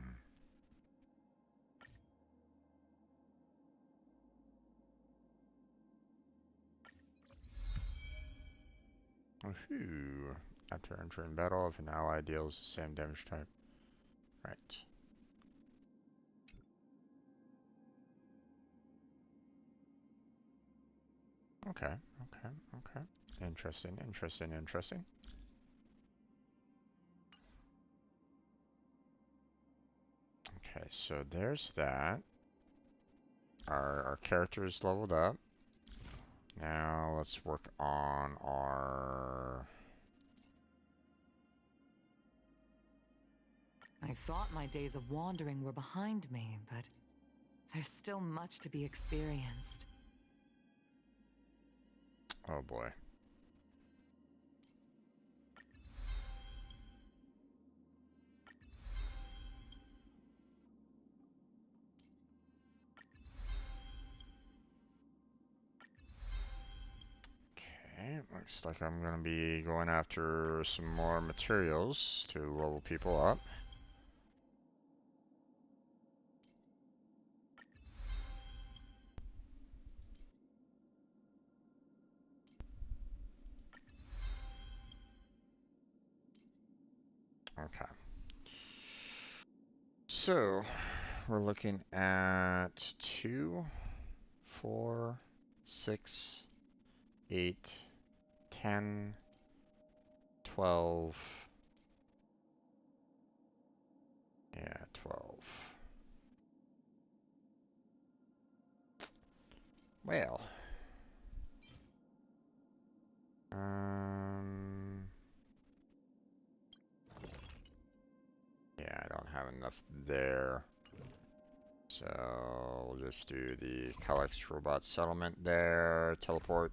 Woohoo. After entering battle, if an ally deals the same damage type. Right. Okay, okay. Interesting. Okay, so there's that. Our character is leveled up. Now let's work on our... I thought my days of wandering were behind me, but there's still much to be experienced. Oh boy. Okay, looks like I'm gonna be going after some more materials to level people up. Okay. So we're looking at 2, 4, 6, 8, 10, 12. Yeah, 12. Well. Yeah, I don't have enough there. So we'll just do the Calyx robot settlement there. Teleport.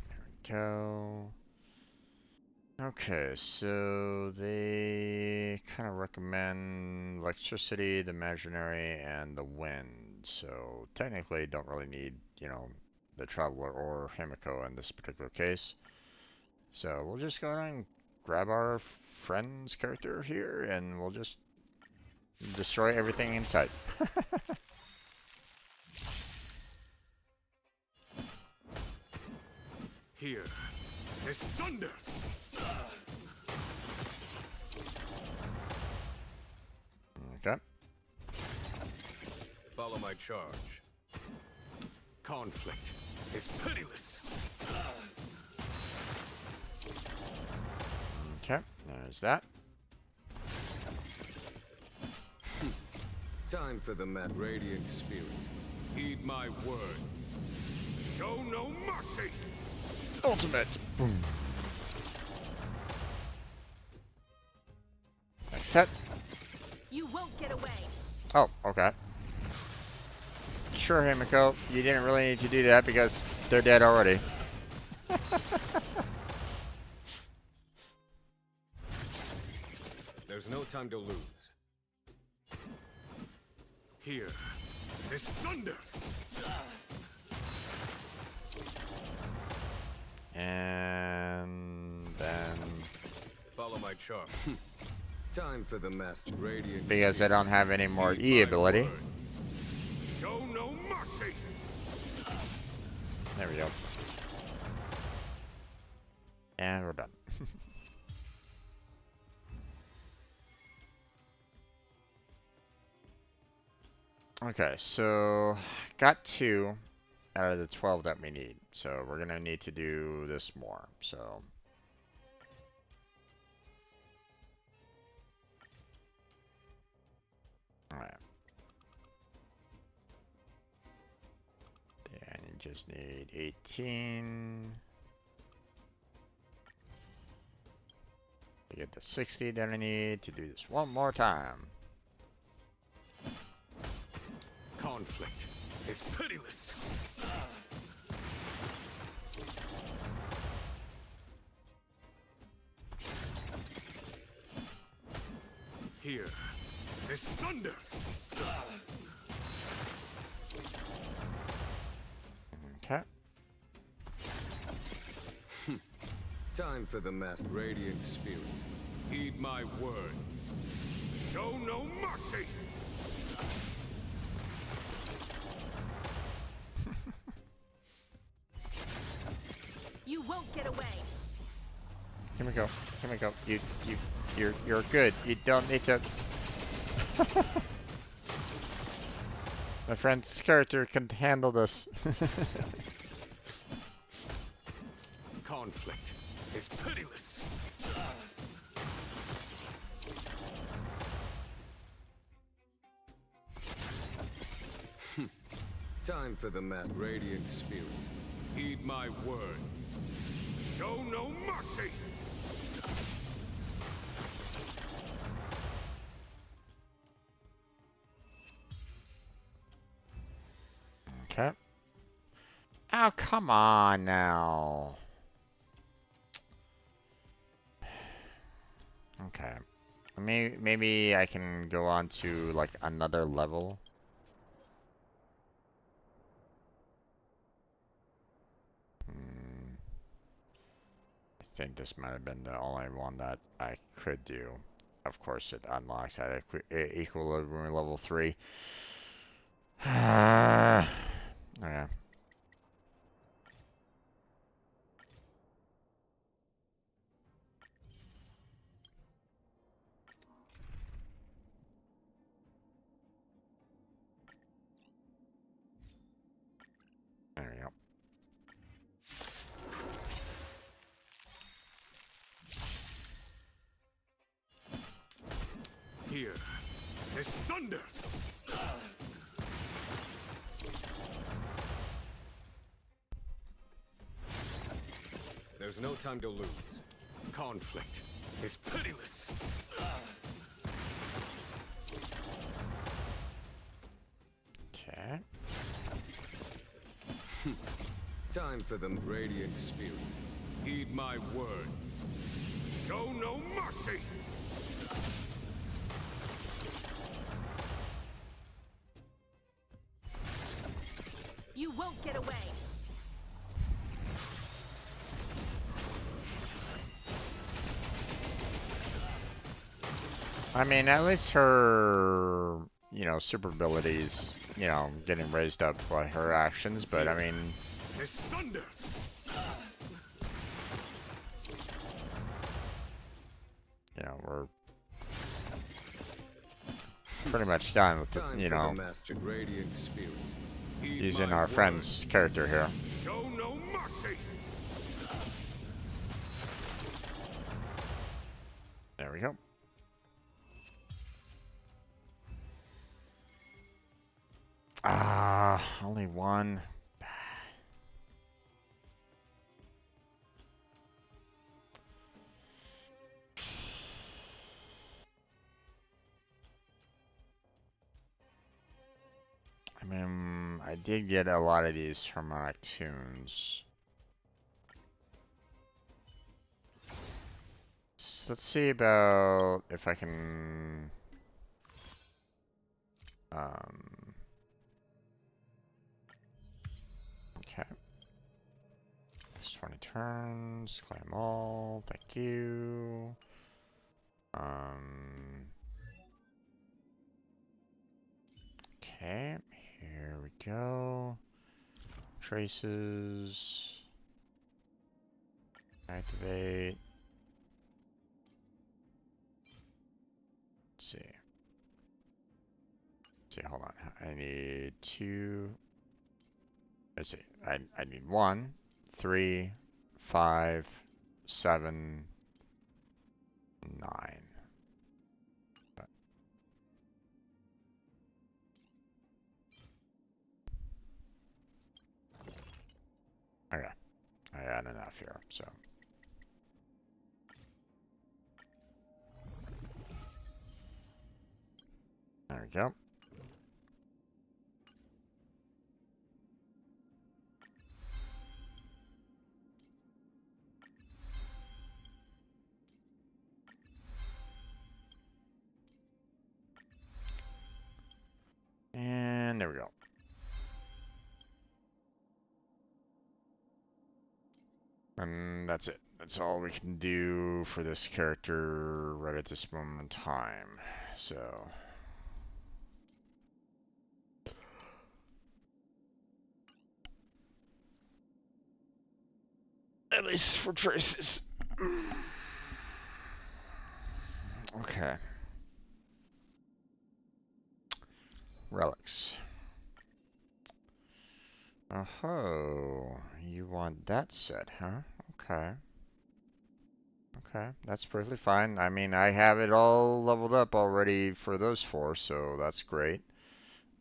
There we go. Okay, so they kind of recommend electricity, the imaginary, and the wind. So technically, don't really need, the Traveler or Himiko in this particular case. So we'll just go ahead and grab our friend's character here, and we'll just destroy everything in sight. Here is thunder! Okay. Follow my charge. Conflict is pitiless. Okay, there's that. Time for the mad radiant spirit. Heed my word. Show no mercy! Ultimate! Boom. Next set. You won't get away. Oh, okay. Sure, Himiko, you didn't really need to do that because they're dead already. There's no time to lose. Here is thunder! And then... Follow my charge. Time for the master radiant. Because I don't have any more E ability. Show no mercy. There we go. And we're done. Okay, so got 2 out of the 12 that we need. So we're gonna need to do this more. So alright. And you just need 18 to get the 60 that I need to do this one more time. Conflict is pitiless. Here is thunder. Okay. Time for the masked radiant spirit. Heed my word. Show no mercy. You won't get away. Here we go. Here we go. You're good. You don't need to. My friend's character can handle this. Conflict is pitiless. Time for the masked radiant spirit. Heed my word. Show no mercy. Okay. Oh, come on now. Okay. Maybe I can go on to like another level. I think this might have been the only one that I could do. Of course, it unlocks at equilibrium level 3. Okay. There we go. Here is thunder! There's no time to lose. Conflict is pitiless. Okay. Time for the radiant spirit. Heed my word. Show no mercy! You won't get away. I mean, at least her, you know, super abilities, you know, getting raised up by her actions, but I mean, There's thunder! you know, we're pretty much done with the, Time you for know, the mastered radiant spirit. Heed using my our word. friend's character here. Show no mercy! There we go. Only one. I mean, I did get a lot of these harmonic tunes. So let's see about if I can, okay. It's 20 turns, claim all, thank you. Okay, here we go. Traces. Activate. Let's see. Let's see, hold on. I need two. Let's see. I need 1, 3, 5, 7, 9. But okay. I got enough here, so. There we go. And there we go. And that's it. That's all we can do for this character right at this moment in time. So. At least for traces. Okay. Relics. Oh, you want that set, huh? Okay. Okay, that's perfectly fine. I mean, I have it all leveled up already for those 4, so that's great.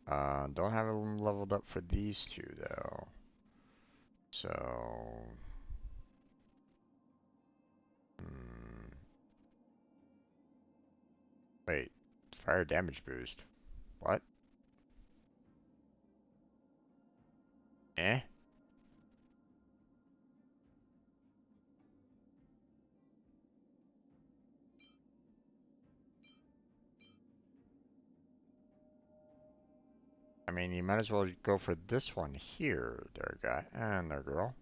Don't have it leveled up for these 2, though. So... Wait, fire damage boost. What? Eh? I mean, you might as well go for this one here, there, guy, and there, girl.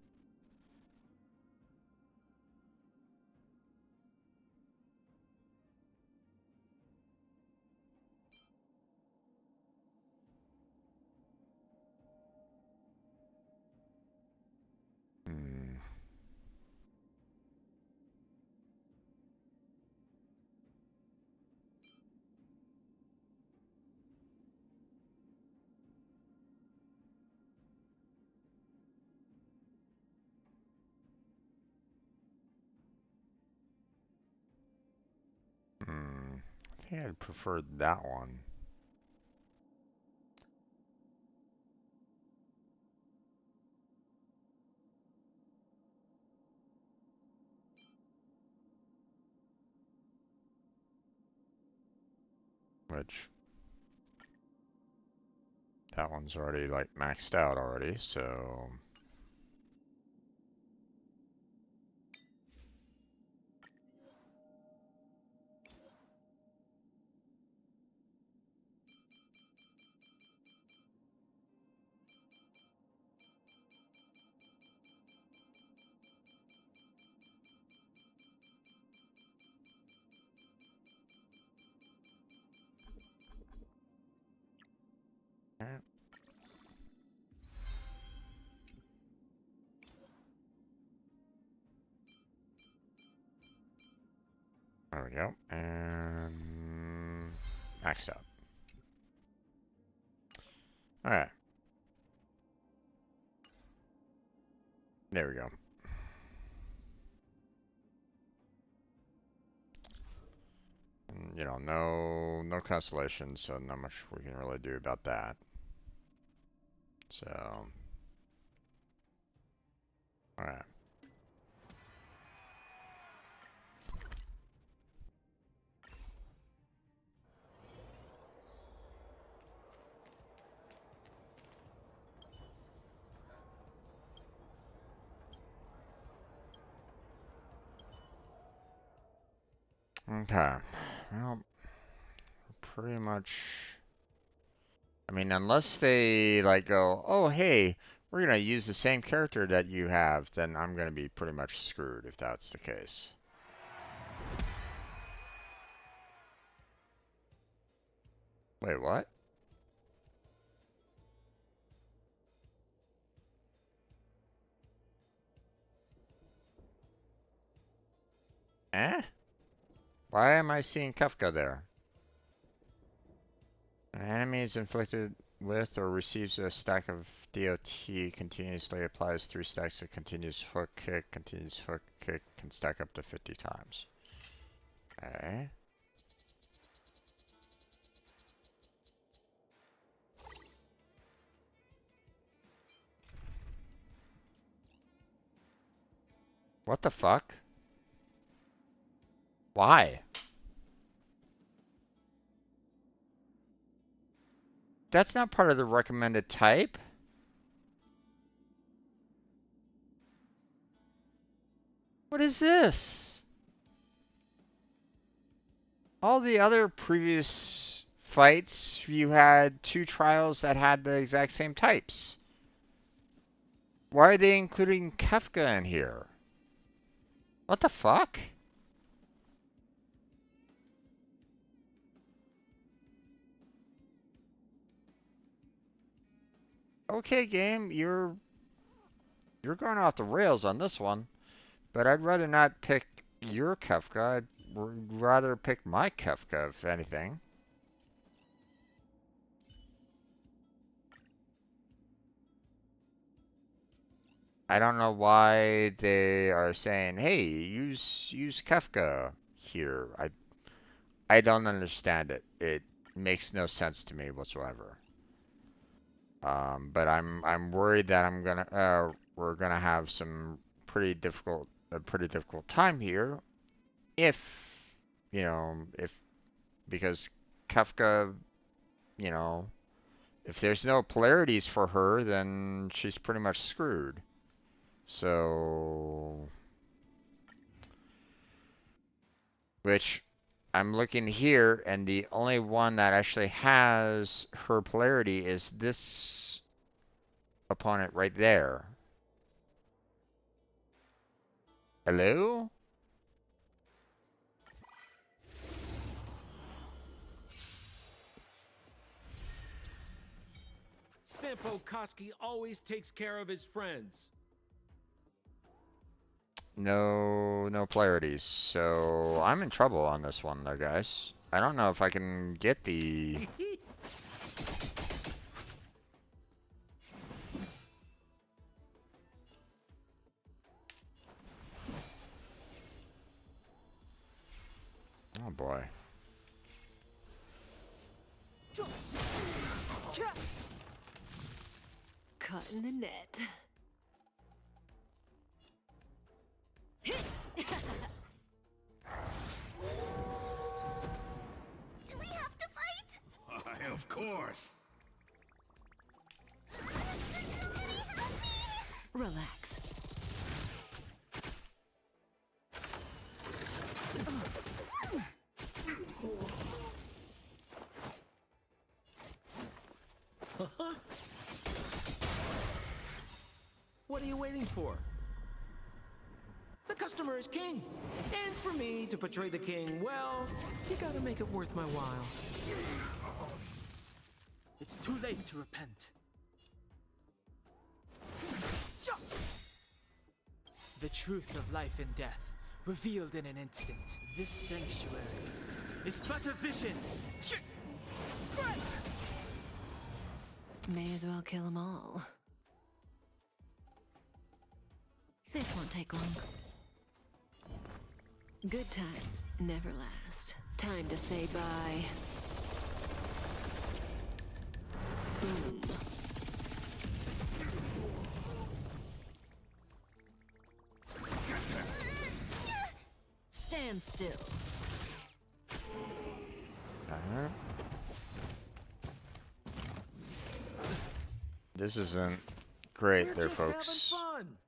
think I'd prefer that one. Which, that one's already like maxed out already, so. Alright. There we go, and maxed out. Alright. There we go. And, you know, no constellation, so not much we can really do about that. So, alright. Okay, well, pretty much, I mean, unless they, like, go, oh, hey, we're gonna use the same character that you have, then I'm gonna be pretty much screwed if that's the case. Wait, what? Eh? Why am I seeing Kafka there? An enemy is inflicted with or receives a stack of DOT continuously applies 3 stacks of continuous hook kick. Continuous hook kick can stack up to 50 times. Okay. What the fuck? Why? That's not part of the recommended type. What is this? All the other previous fights, you had 2 trials that had the exact same types. Why are they including Kefka in here? What the fuck? Okay, game, you're going off the rails on this one, but I'd rather not pick your Kefka. I'd rather pick my Kefka, if anything. I don't know why they are saying, "Hey, use Kefka here." I don't understand it. It makes no sense to me whatsoever. But I'm worried that we're gonna have a pretty difficult time here if, you know, because Kefka, you know, if there's no polarities for her, then she's pretty much screwed. So, which I'm looking here, and the only one that actually has her polarity is this opponent right there. Hello? Sampo Koski always takes care of his friends. No polarities. So I'm in trouble on this one though, guys. I don't know if I can get the... Oh boy. Caught in the net. Do we have to fight? Why, of course. Relax. What are you waiting for? The customer is king. And for me to portray the king, well, you gotta make it worth my while. It's too late to repent. The truth of life and death, revealed in an instant. This sanctuary is but a vision. May as well kill them all. This won't take long. Good times never last. Time to say bye. Boom. Stand still. This isn't great We're there, just folks. having fun.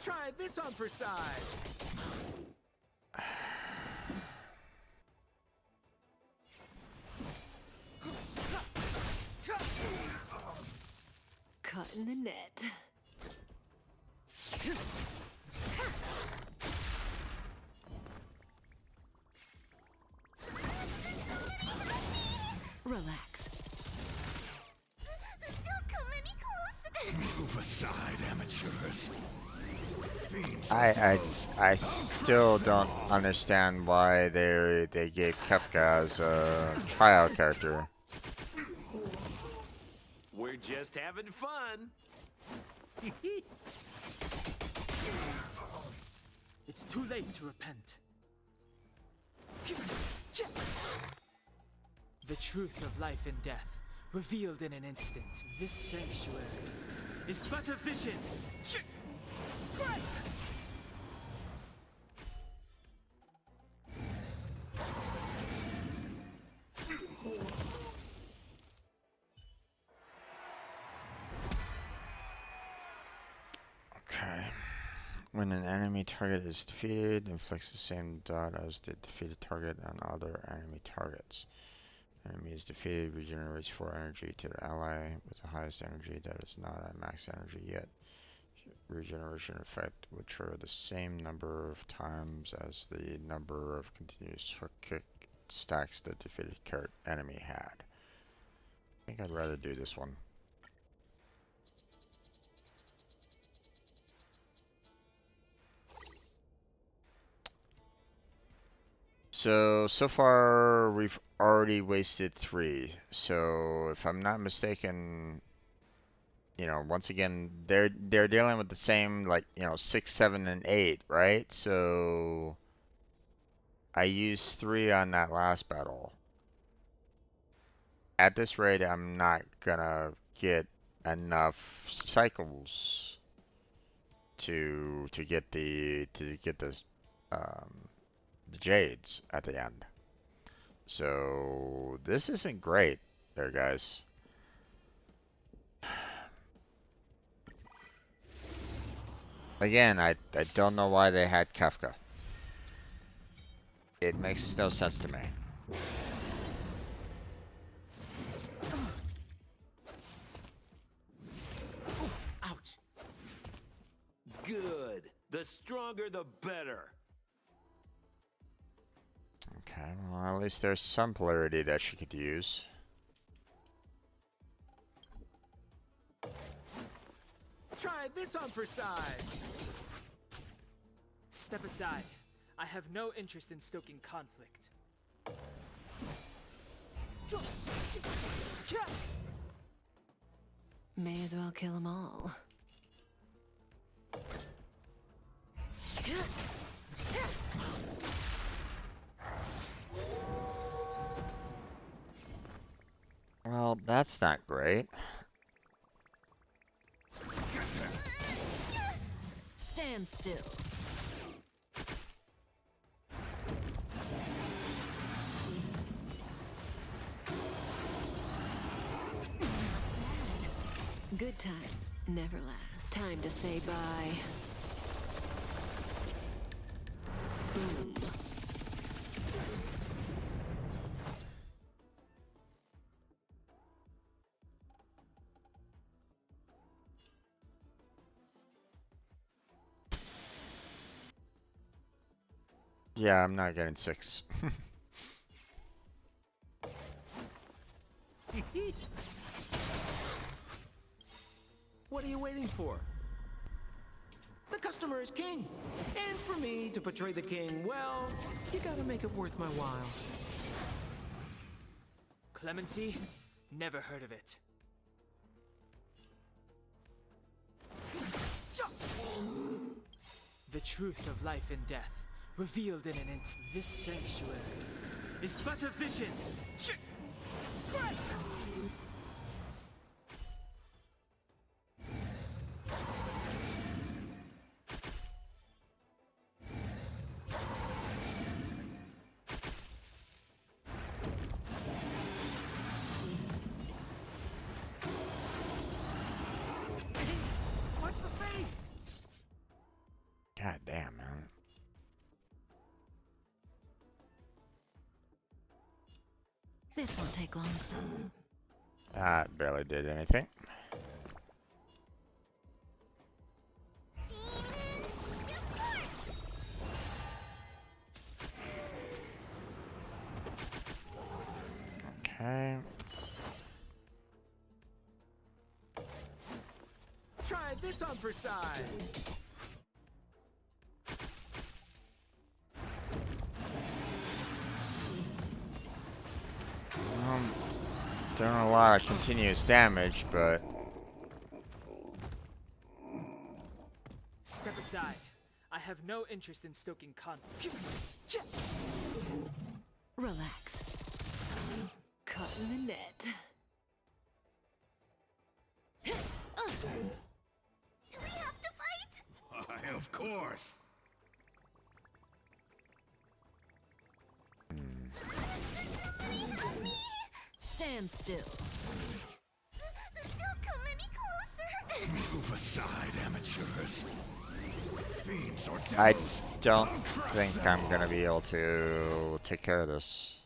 Try this on for size. Caught in the net. Relax. Don't come any closer. Move aside, amateurs. Fiends I still don't understand why they gave Kefka as a tryout character. We're just having fun. It's too late to repent. The truth of life and death, revealed in an instant. This sanctuary is but a vision. Okay. When an enemy target is defeated, inflicts the same dot as the defeated target on other enemy targets. Enemy is defeated, regenerates 4 energy to the ally with the highest energy that is not at max energy yet. Regeneration effect would trigger the same number of times as the number of continuous hook kick stacks the defeated enemy had. I think I'd rather do this one. So far we've already wasted 3. So if I'm not mistaken, you know, once again, they're dealing with the same, like, you know, 6, 7, and 8, right? So I used 3 on that last battle. At this rate, I'm not gonna get enough cycles to get the the jades at the end. So this isn't great there, guys. Again, I don't know why they had Kefka. It makes no sense to me. Ouch. Good. The stronger, the better. Okay, well, at least there's some polarity that she could use. Try this on for size. Step aside. I have no interest in stoking conflict. May as well kill them all. That's not great. Stand still. Good times never last. Time to say bye. Boom. Yeah, I'm not getting 6. What are you waiting for? The customer is king. And for me to portray the king, well, you gotta make it worth my while. Clemency? Never heard of it. The truth of life and death, revealed in an instant. This sanctuary is but a vision. Watch the face! God damn, man. This won't take long. That barely did anything. Okay. Try this on for size. Doing a lot of continuous damage, but Step aside. I have no interest in stoking conflict. Relax. Caught in the net. Do we have to fight? Why, of course. Stand still. Don't come any closer. Move aside, amateurs. Fiends or I devils. don't think I'm gonna be able to take care of this.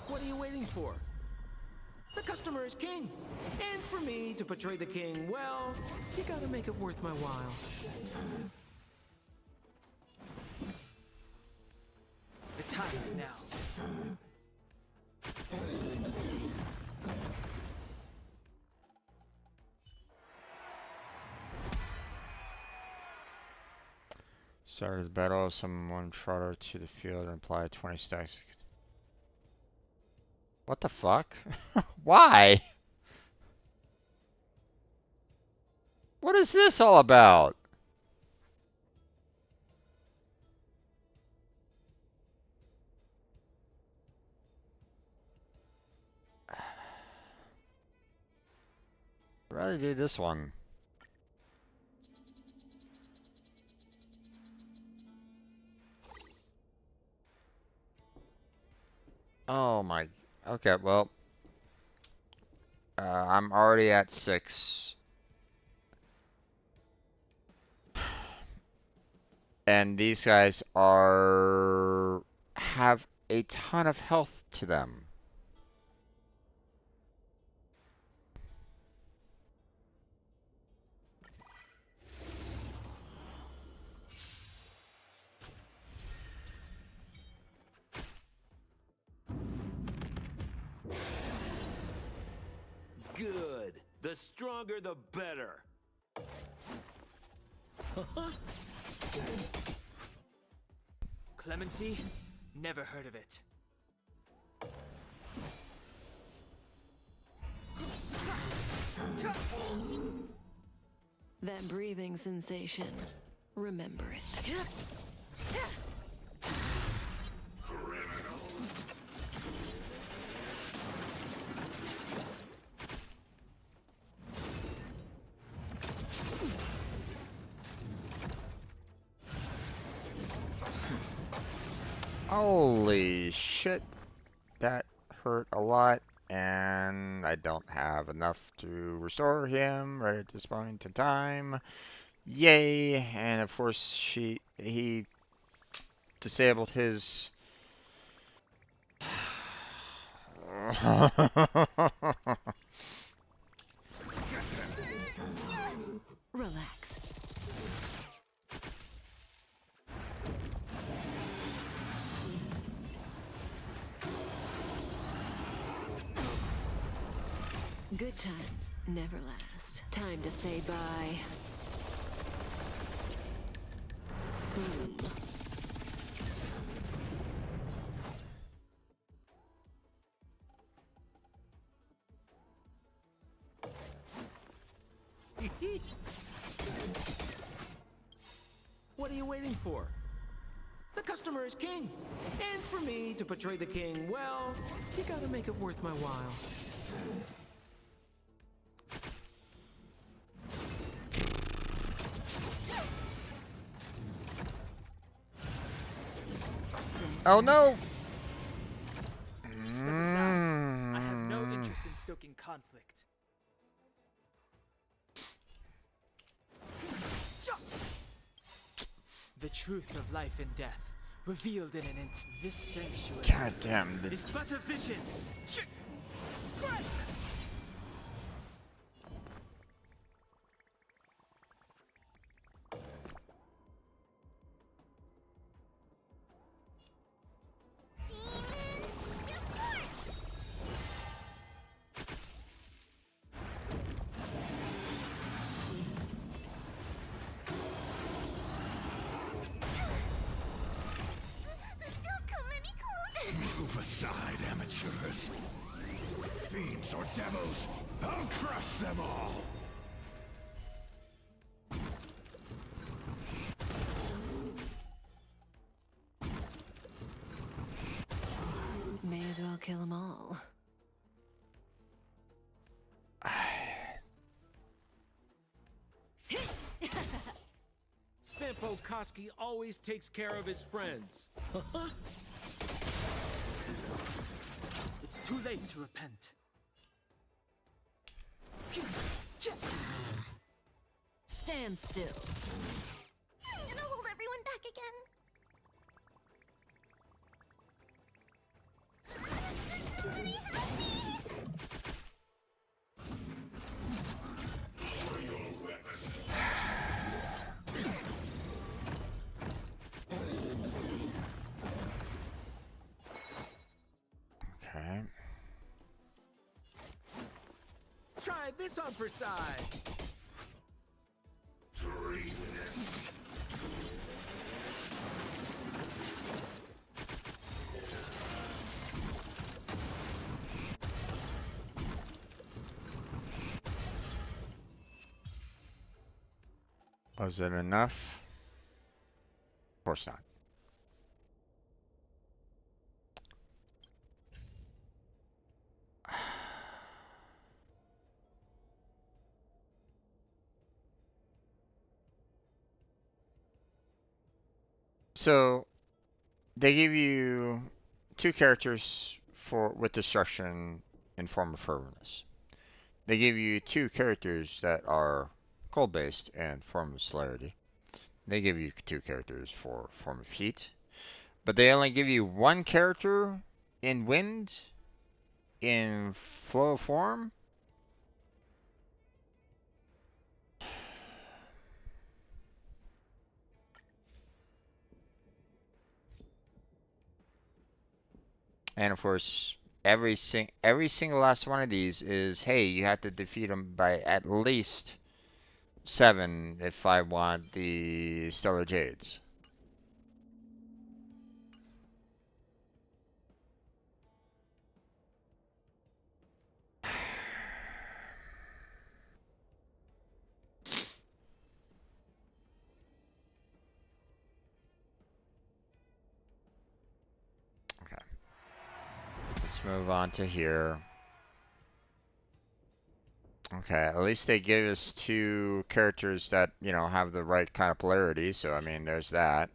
What are you waiting for? The customer is king. And for me to portray the king, well, you gotta make it worth my while. The time is now. Start the battle, summon one trotter to the field and apply 20 stacks. What the fuck? Why? What is this all about? I'd rather do this one. Oh my. Okay, well. I'm already at 6. And these guys have a ton of health to them. Good. The stronger, the better. Clemency? Never heard of it. That breathing sensation. Remember it. Holy shit, that hurt a lot, and I don't have enough to restore him right at this point in time. Yay! And of course, he disabled his. Relax. Good times never last. Time to say bye. Boom. What are you waiting for? The customer is king. And for me to portray the king, well, you gotta make it worth my while. Oh no! Step aside. I have no interest in stoking conflict. The truth of life and death, revealed in an instant. This sanctuary God damn. is but a vision. Don't come any closer. Move aside, amateurs. Fiends or devils, I'll crush them all. May as well kill them all. Sampo Koski always takes care of his friends. It's too late to repent. Stand still. I'm gonna hold everyone back again. Somebody help me! Okay. Try this on for size. Was it enough? Of course not. So they give you two characters for with destruction in form of fervourness. They give you two characters that are cold based and form of celerity. They give you two characters for form of heat. But they only give you one character in wind in flow form. And of course, every single last one of these is, hey, you have to defeat them by at least 7 if I want the Stellar Jades. Okay. Let's move on to here. Okay, at least they give us two characters that, you know, have the right kind of polarity, so I mean, there's that.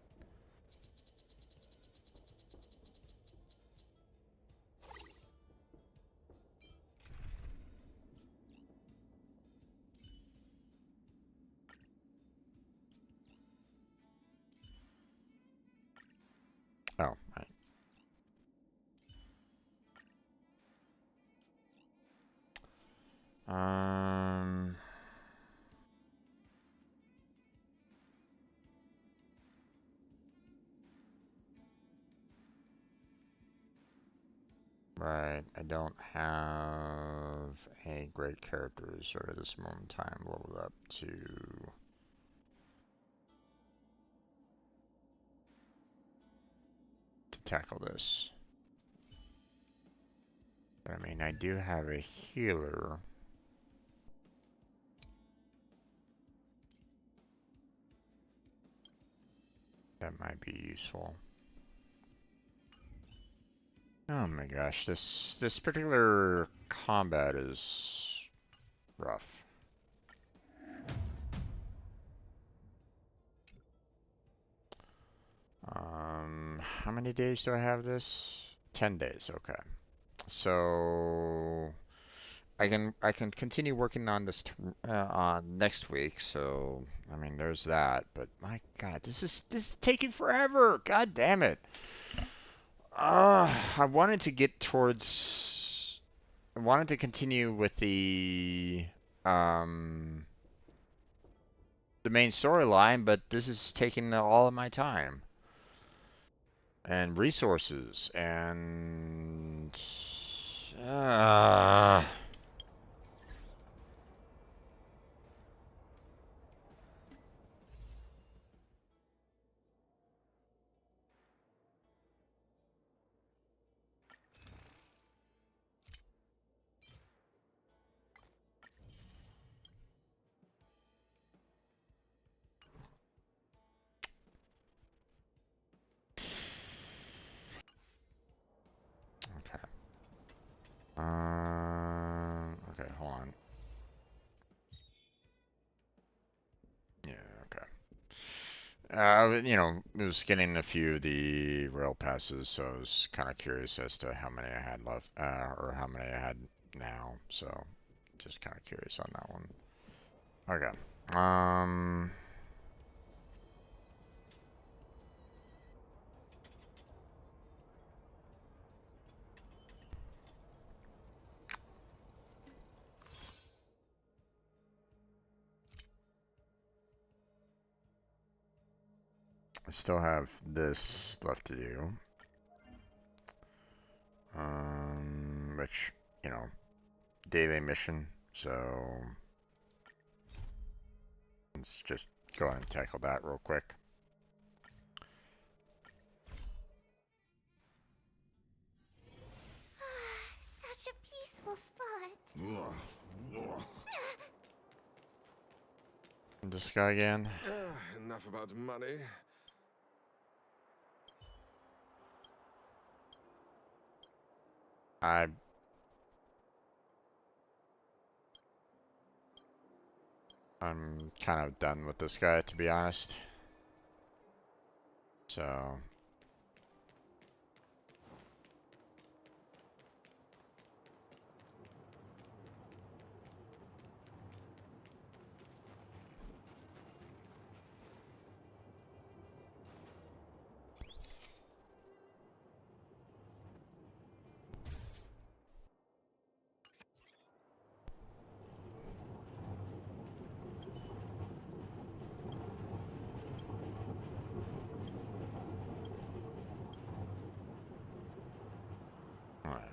Um. Right, I don't have any great characters right at this moment in time leveled up to tackle this. But I mean, I do have a healer. That might be useful. Oh my gosh, this particular combat is rough. How many days do I have this? 10 days, okay. So I can continue working on this on next week. So I mean, there's that. But my God, this is taking forever. God damn it. I wanted to get towards. I wanted to continue with um the main storyline, but this is taking all of my time and resources and. Uh, okay. Okay, hold on. Yeah, okay. It was getting a few of the rail passes, so I was kind of curious as to how many I had left, or how many I had now. So, just kind of curious on that one. Okay. I still have this left to do. Which, daily mission. So, let's just go ahead and tackle that real quick. Such a peaceful spot. This guy again. Enough about money. I'm kind of done with this guy, to be honest. So, alright.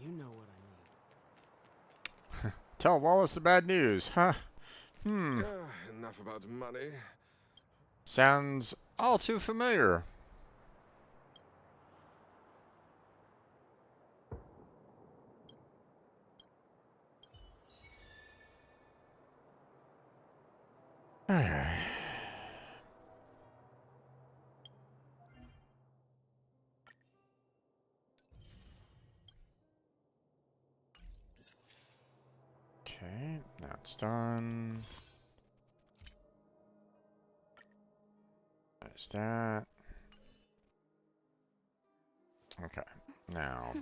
You know what I mean. Tell Wallace the bad news, huh? Enough about money. Sounds all too familiar. Okay. Okay, now it's done. There's that. Okay, now.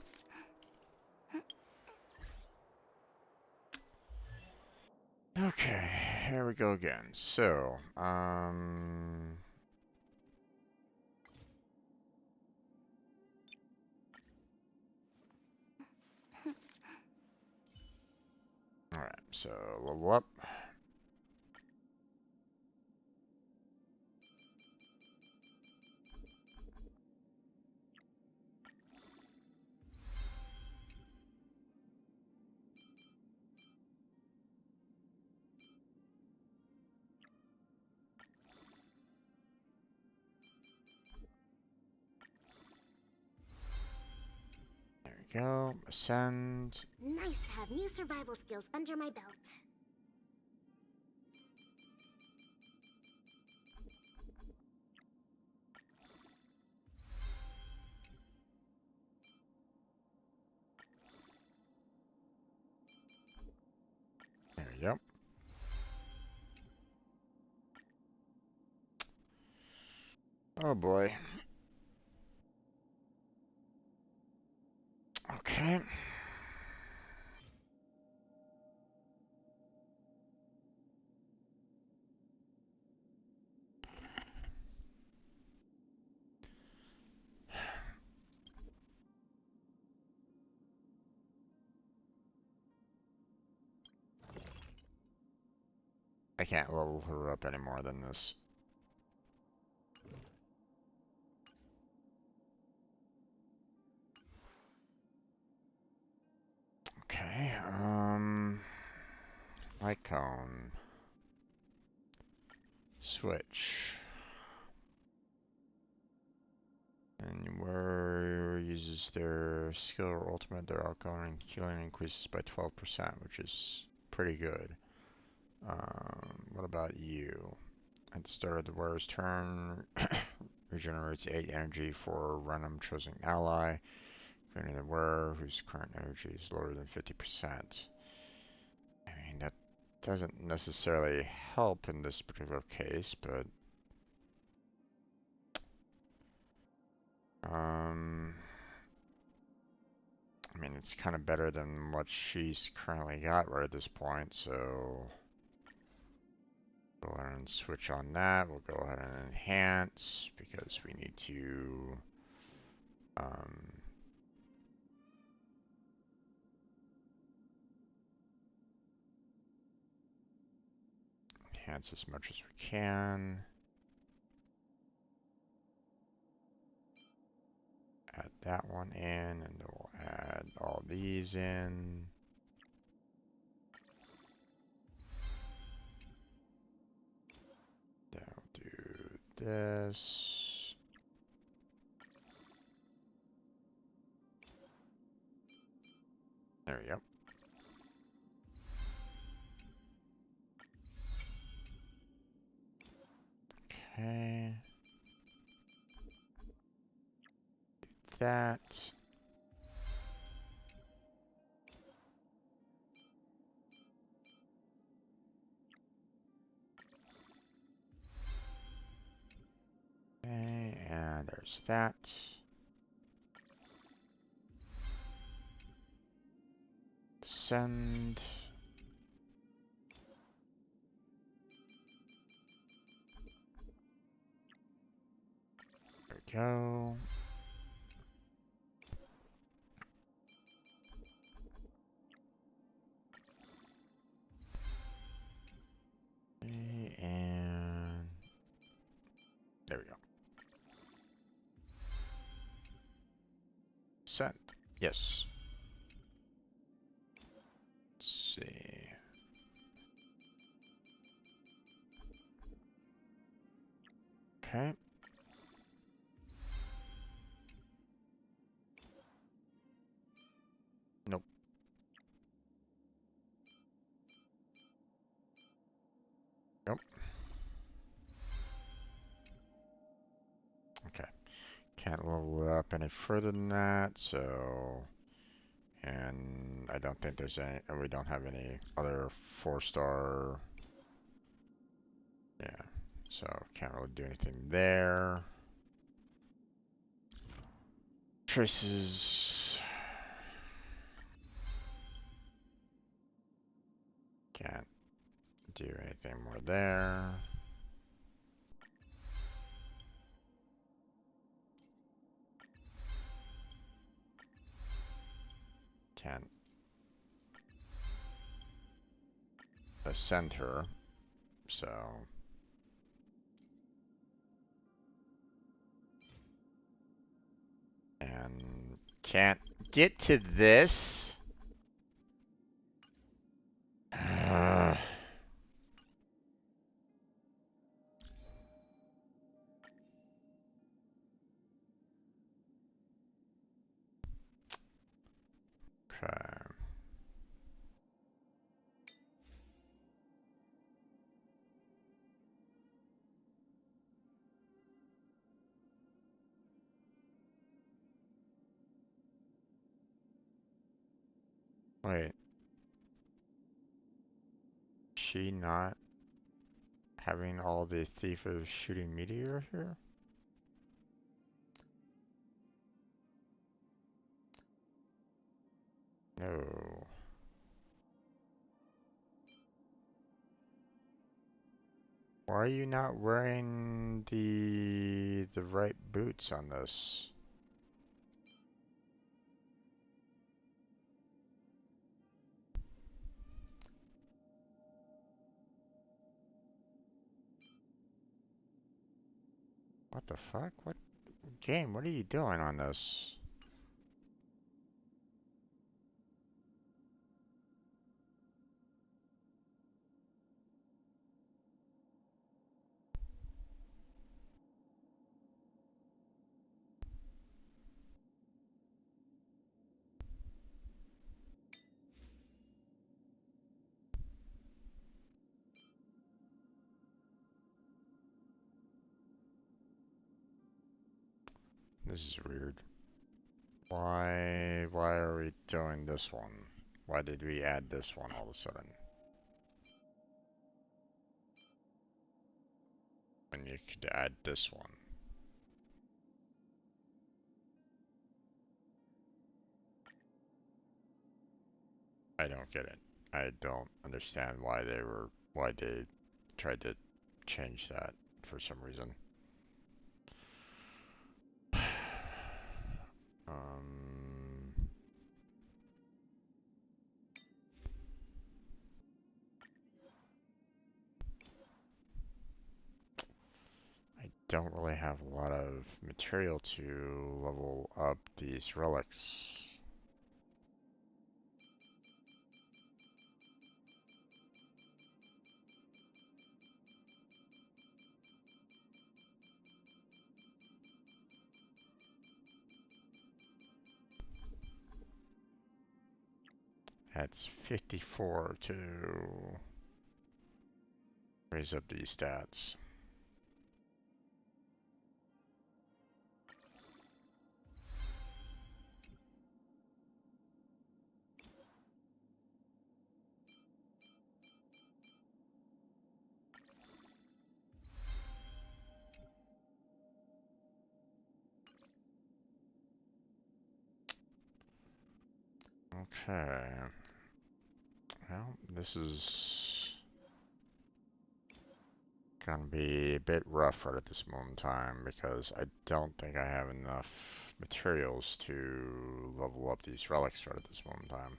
Okay, here we go again. So, alright, so level up. There we go, ascend. Nice to have new survival skills under my belt. There we go. Oh boy. Okay. I can't level her up any more than this. Okay, light cone. Switch. And where uses their skill or ultimate, their outgoing and healing increases by 12%, which is pretty good. What about you? At the start of the wearer's turn, regenerates 8 energy for a random chosen ally, including the wearer whose current energy is lower than 50%. I mean, that doesn't necessarily help in this particular case, but I mean, it's kind of better than what she's currently got right at this point, so go ahead and switch on that. We'll go ahead and enhance because we need to enhance as much as we can. Add that one in, and then we'll add all these in. Then we'll do this. There we go. Okay. Do that. Okay, and there's that. Send. There we go. Okay, and there we go. Send. Yes. Let's see. Okay. Nope. Nope. Can't level it up any further than that, so... And I don't think there's any... We don't have any other 4-star... Yeah, so can't really do anything there. Traces... Can't do anything more there. Can't ascend her, so... And can't get to this. Okay. Wait. She not having all the thief of shooting meteor here? No. Why are you not wearing the right boots on this? What the fuck? What game? What are you doing on this? This is weird. Why are we doing this one? Why did we add this one all of a sudden? When you could add this one. I don't get it. I don't understand why they tried to change that for some reason. I don't really have a lot of material to level up these relics. That's 54 to raise up these stats. Okay. Well, this is gonna be a bit rough right at this moment in time because I don't think I have enough materials to level up these relics right at this moment in time.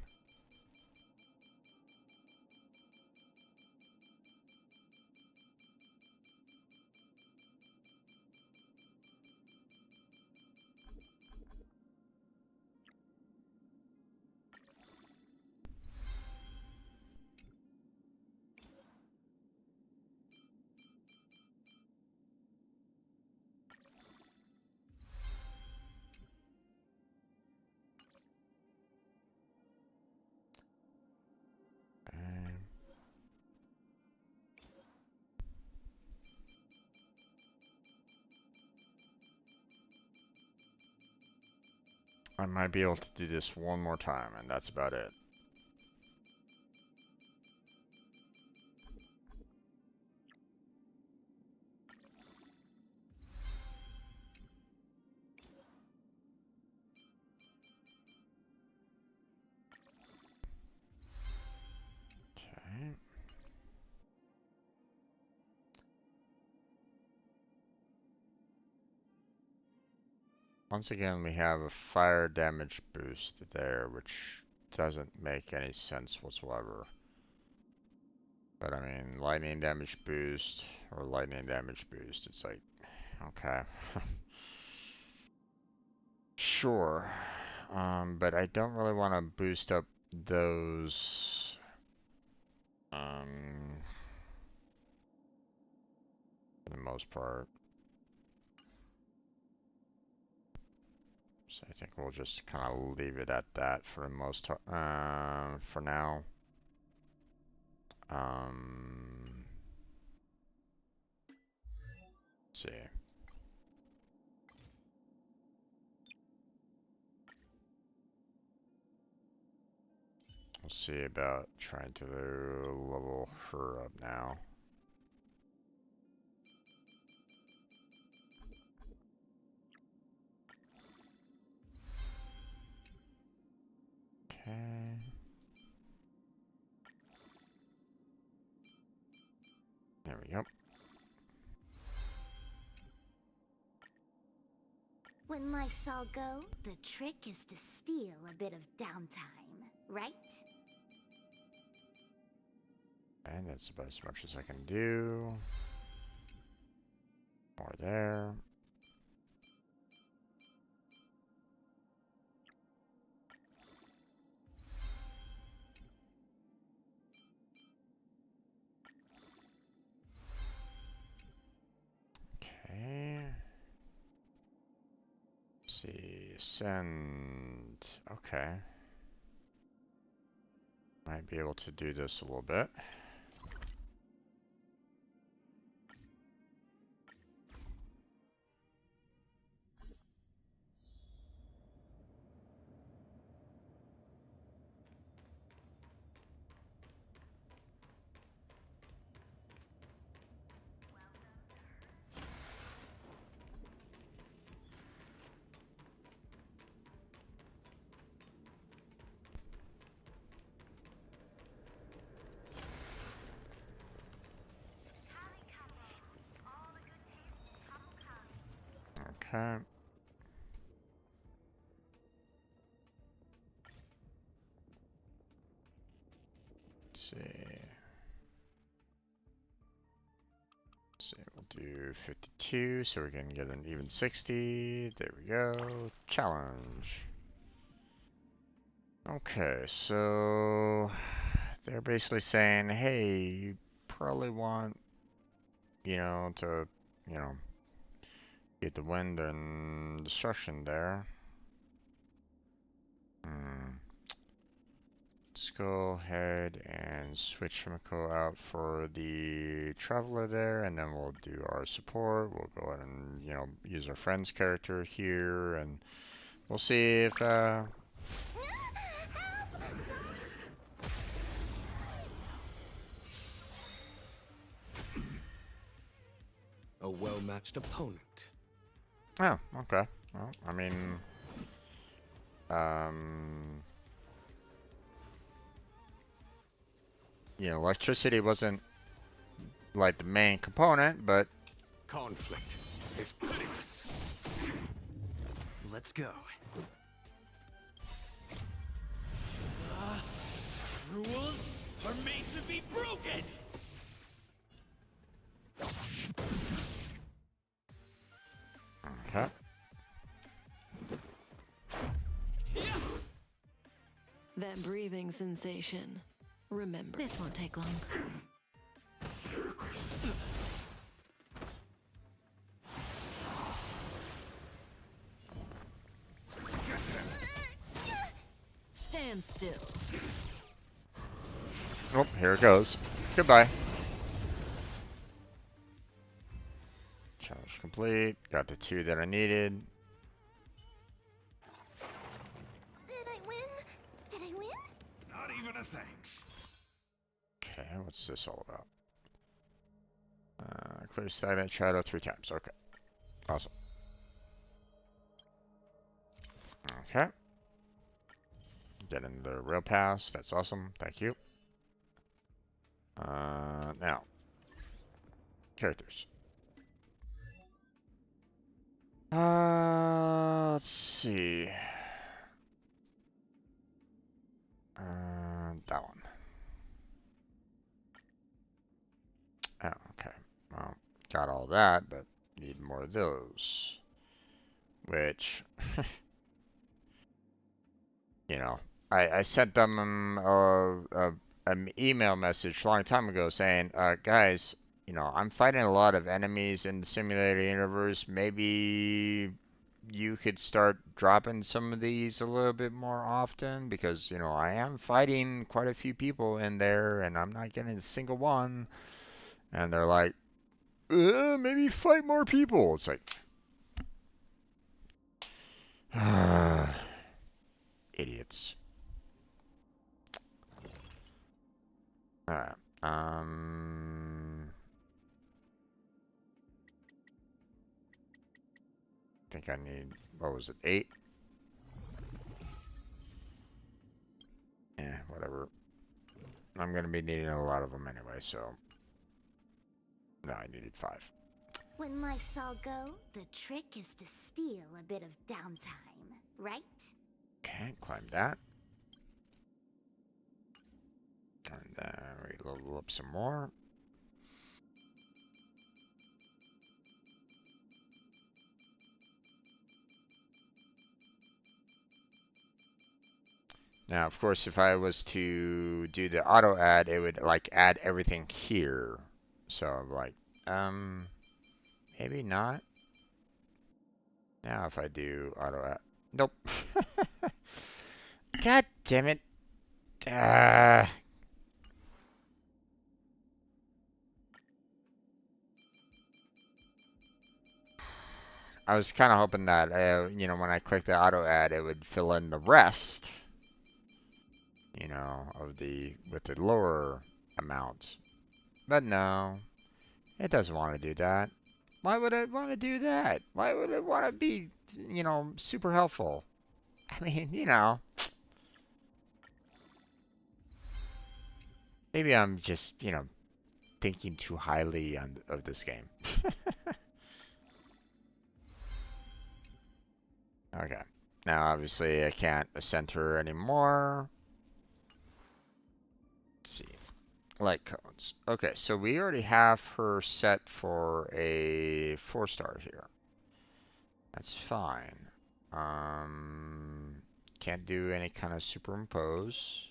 I might be able to do this one more time, and that's about it. Okay. Once again, we have a fire damage boost there, which doesn't make any sense whatsoever. But I mean, lightning damage boost or lightning damage boost, it's like, okay. Sure. But I don't really want to boost up those, for the most part. So I think we'll just kind of leave it at that for the for now. Let's see. We'll see about trying to level her up now. Okay. There we go. When life's all go, the trick is to steal a bit of downtime, right? And that's about as much as I can do. More there. Okay. Let's see, send. Okay. Might be able to do this a little bit. Okay. Let's see. So we'll do 52 so we can get an even 60. There we go. Challenge. Okay, so they're basically saying, hey, you probably want, to, you know, get the wind and destruction there. Let's go ahead and switch Himiko out for the Traveler there, and then we'll do our support. We'll go ahead and, use our friend's character here, and we'll see if, A well-matched opponent. Oh, okay. Well, I mean, electricity wasn't like the main component, but Conflict is pitiless. Let's go. Rules are made to be broken! okay. That breathing sensation. Remember, this won't take long. Stand still. Oh, here it goes. Goodbye. Challenge complete. Got the 2 that I needed. of thanks. Okay, what's this all about? Clear stagnant shadow 3 times. Okay, awesome. Okay. Getting the rail pass. That's awesome. Thank you. Now, characters. Let's see. That one. Oh, okay. Well, got all that, but need more of those. Which, you know, I sent them an email message a long time ago saying, guys, you know, I'm fighting a lot of enemies in the simulator universe. Maybe you could start dropping some of these a little bit more often because, you know, I am fighting quite a few people in there and I'm not getting a single one. And they're like, maybe fight more people. It's like, idiots. Alright. I think I need, what was it, 8? Whatever. I'm going to be needing a lot of them anyway, so. No, I needed 5. When life's all go, the trick is to steal a bit of downtime, right? Okay, climb that. And then we level up some more. Now, of course, if I was to do the auto add, it would like add everything here. So I'm like, maybe not. Now if I do auto add, nope. God damn it. I was kind of hoping that, you know, when I click the auto add, it would fill in the rest, you know, of the, with the lower amount. But no, it doesn't want to do that. Why would it want to do that? Why would it want to be, you know, super helpful? I mean, you know. Maybe I'm just, you know, thinking too highly of this game. Okay. Now, obviously, I can't ascend her anymore. Let's see. Light cones. Okay, so we already have her set for a 4-star here. That's fine. Can't do any kind of superimpose.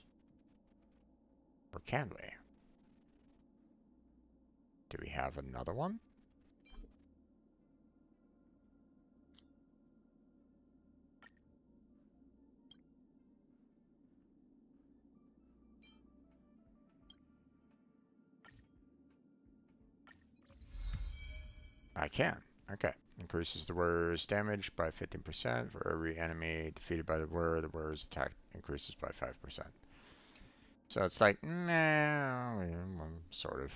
Or can we? Do we have another one? I can. Okay. Increases the warrior's damage by 15% for every enemy defeated by the warrior's attack increases by 5%. So it's like, nah, sort of.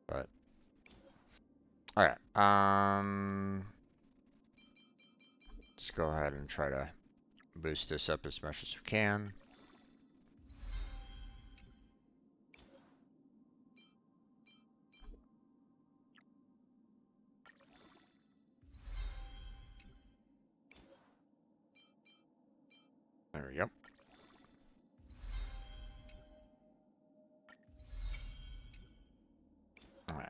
But, alright. Let's go ahead and try to boost this up as much as we can. There we go. Alright.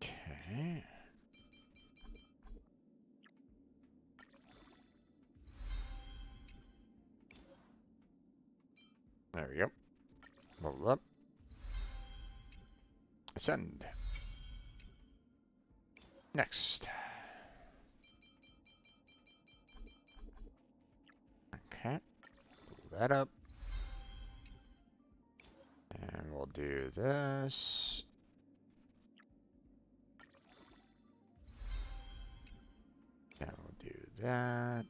Okay. There we go. Level up. Ascend. Next. Okay. Pull that up. And we'll do this. that.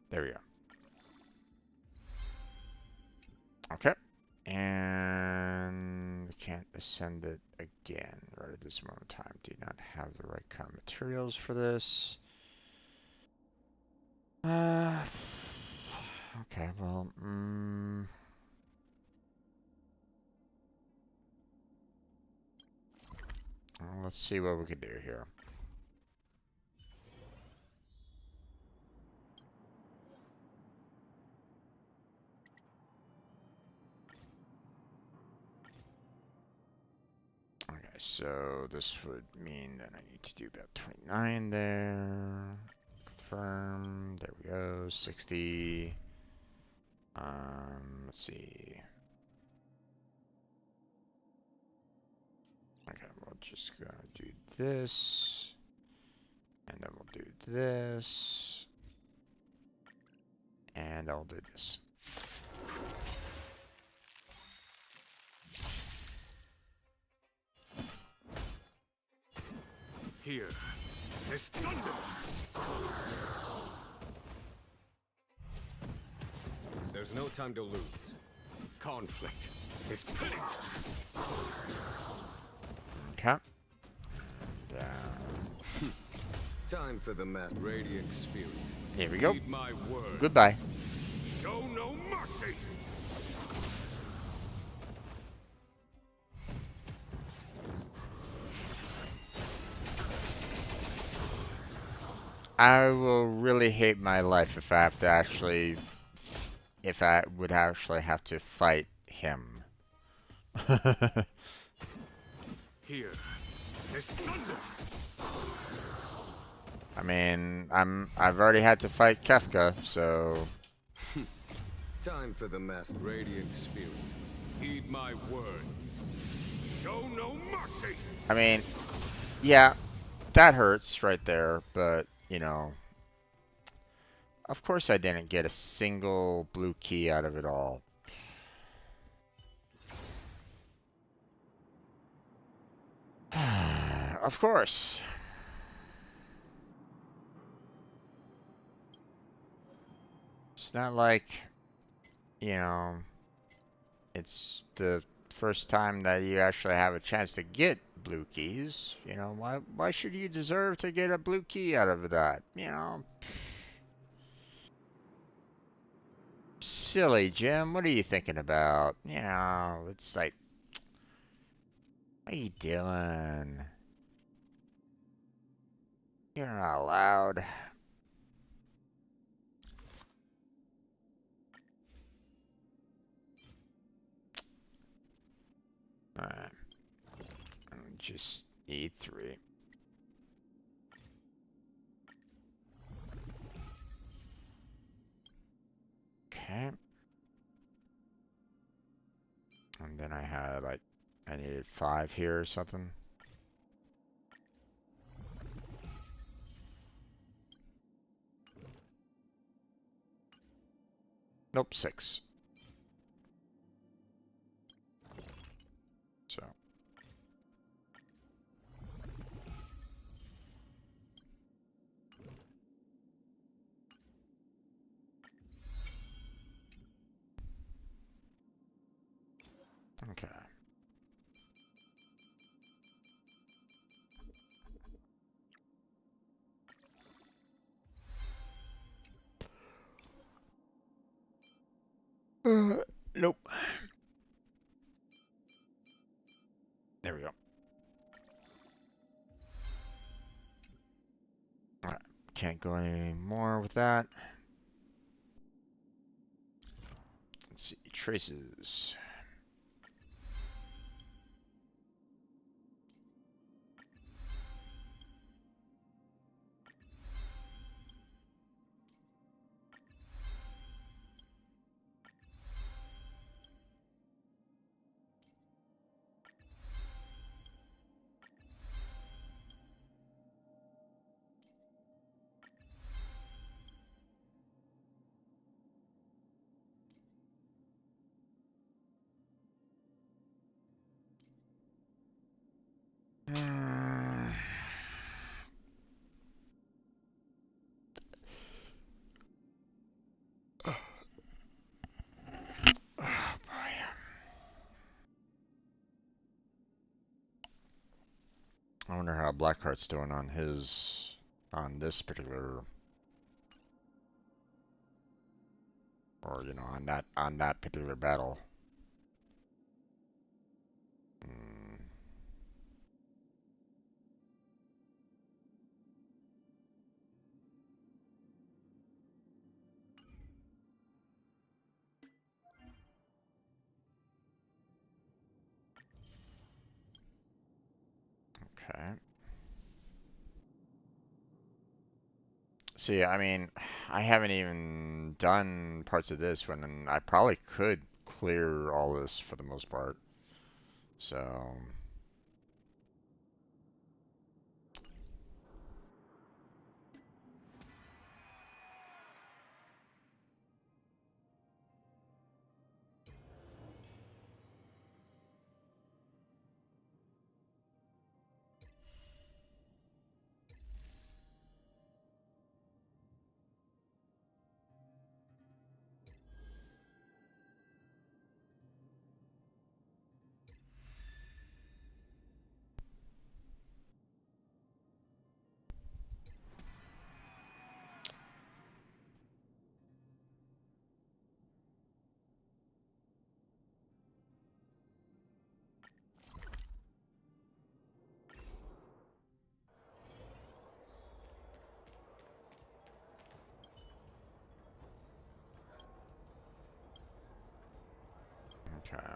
There we go. Okay. And we can't ascend it again right at this moment in time. Do not have the right kind of materials for this. Okay, well, let's see what we can do here. Okay, so this would mean that I need to do about 29 there. Confirm. There we go. 60. Let's see. Okay, we're just gonna do this, and then we'll do this, and I'll do this. Here, there's thunder! There's no time to lose. Conflict is pitiless. Okay. Down. Time for the mass radiant spirit. Here we go. Heed my word. Goodbye. Show no mercy. I will really hate my life if I have to actually, if I would actually have to fight him. Here, there's thunder. I mean, I've already had to fight Kefka, so. Time for the masked radiant spirit. Heed my word. Show no mercy. I mean, yeah, that hurts right there, but you know, of course I didn't get a single blue key out of it all. Of course. It's not like, you know, it's the first time that you actually have a chance to get blue keys. You know, why should you deserve to get a blue key out of that? You know, silly, Jim. What are you thinking about? You know, it's like, what are you doing? You're not allowed. Alright. Just E3. Okay. And then I had like, I needed 5 here or something. Nope, 6. So. Okay. Nope. There we go. Alright, can't go any more with that. Let's see, traces. Blackheart's doing on his, on this particular, or you know, on that particular battle. Hmm. Okay. See, I mean, I haven't even done parts of this when I probably could clear all this for the most part. So, okay.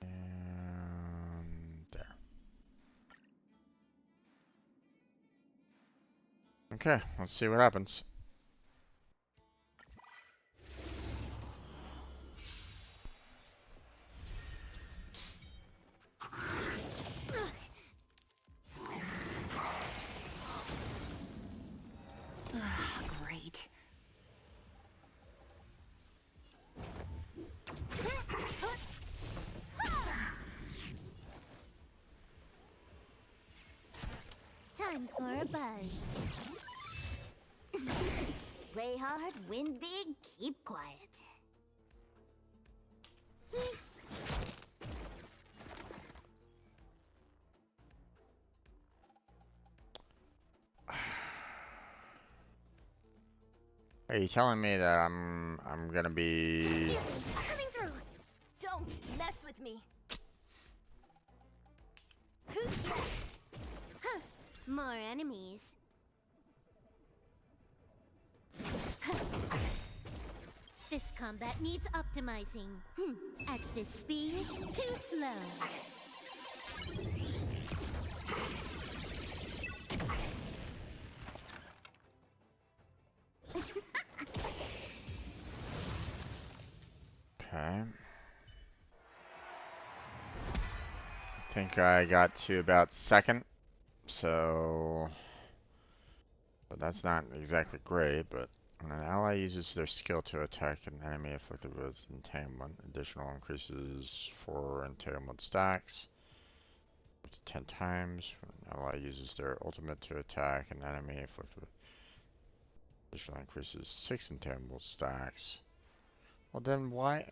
And there. Okay, let's see what happens. Great. Time for a buzz. Play hard, win big, keep quiet. Are you telling me that I'm gonna be? Coming through. Don't mess with me. Who's next? Huh. More enemies. This combat needs optimizing. At this speed, too slow. Okay. I think I got to about second, so but that's not exactly great, but when an ally uses their skill to attack an enemy afflicted with entanglement, additional increases for entanglement stacks up to 10 times. When an ally uses their ultimate to attack an enemy afflicted with additional increases 6 entanglement stacks. Well then why?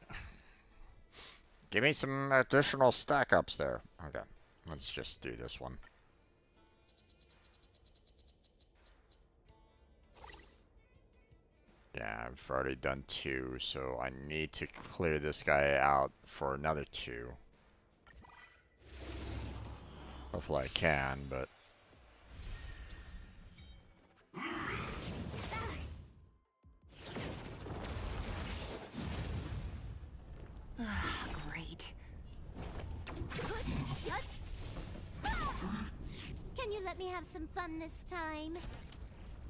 Give me some additional stack ups there. Okay, let's just do this one. Yeah, I've already done 2, so I need to clear this guy out for another 2. Hopefully I can, but... Great. Can you let me have some fun this time?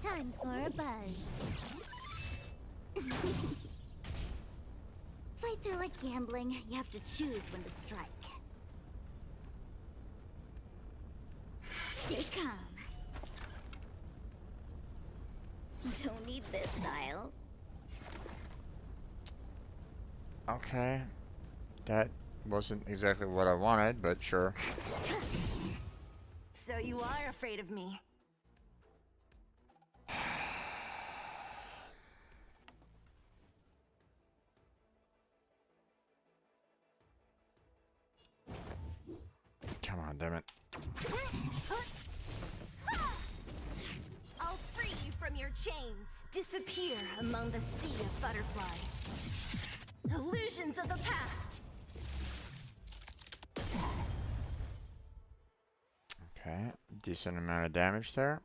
Time for a buzz. Fights are like gambling. You have to choose when to strike. Stay calm. Don't need this style. Okay. That wasn't exactly what I wanted, but sure. So you are afraid of me. Come on, damn it. I'll free you from your chains. Disappear among the sea of butterflies. Illusions of the past. Okay, decent amount of damage there.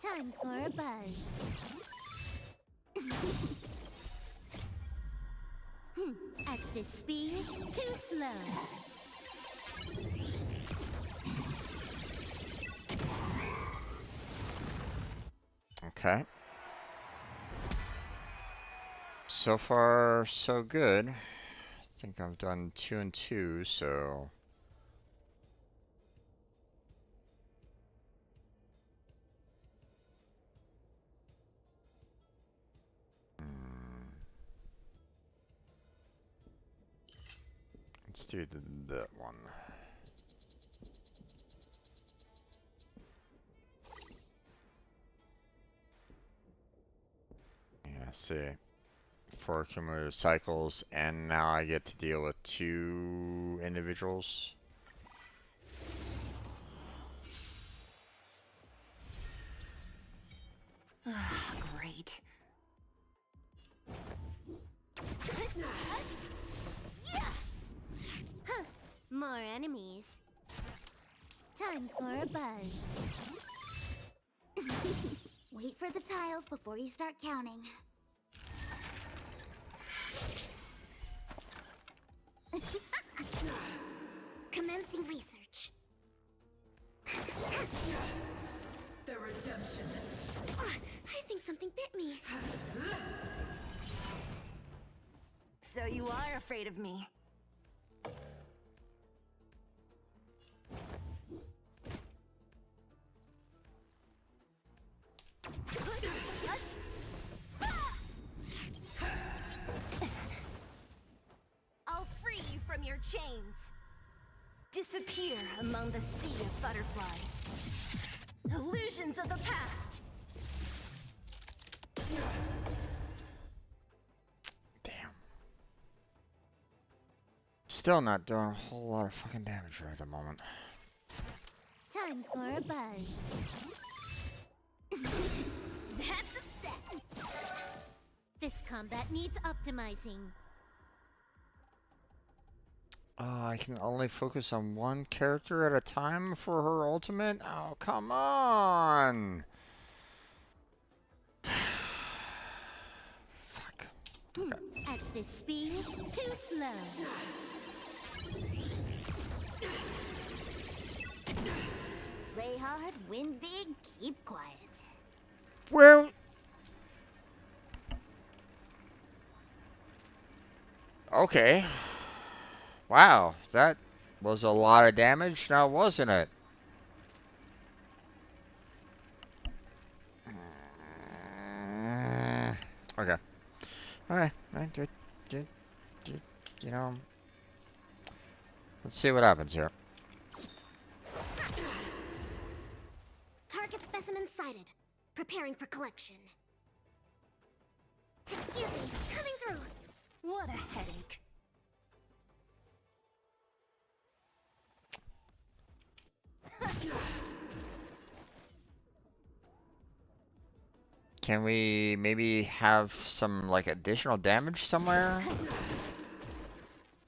Time for a buzz. At this speed, too slow. Okay. So far, so good. I think I've done 2 and 2, so... Let's do that one. Yeah, see. 4 cumulative cycles, and now I get to deal with 2 individuals. Great. More enemies. Time for a buzz. Wait for the tiles before you start counting. Commencing research. The redemption. I think something bit me. So you are afraid of me. I'll free you from your chains. Disappear among the sea of butterflies. Illusions of the past. Damn. Still not doing a whole lot of fucking damage right at the moment. Time for a buzz. That's a set. This combat needs optimizing. I can only focus on one character at a time for her ultimate? Oh, come on! Fuck. Okay. At this speed, too slow. Play hard, win big, keep quiet. Well... Okay. Wow, that was a lot of damage now, wasn't it? Okay. Alright, good, good, good, you know. Let's see what happens here. Target specimen sighted. Preparing for collection. Excuse me, coming through. What a headache. Can we maybe have some, like, additional damage somewhere?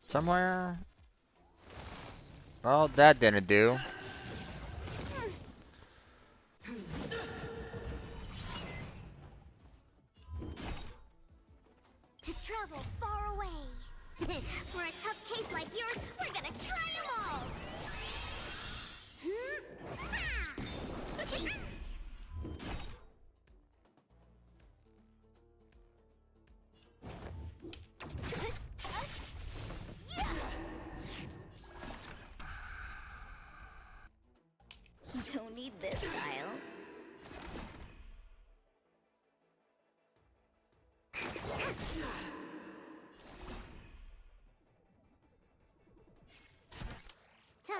Somewhere? Well, that didn't do. To travel far away. For a tough case like yours, we're gonna try them all.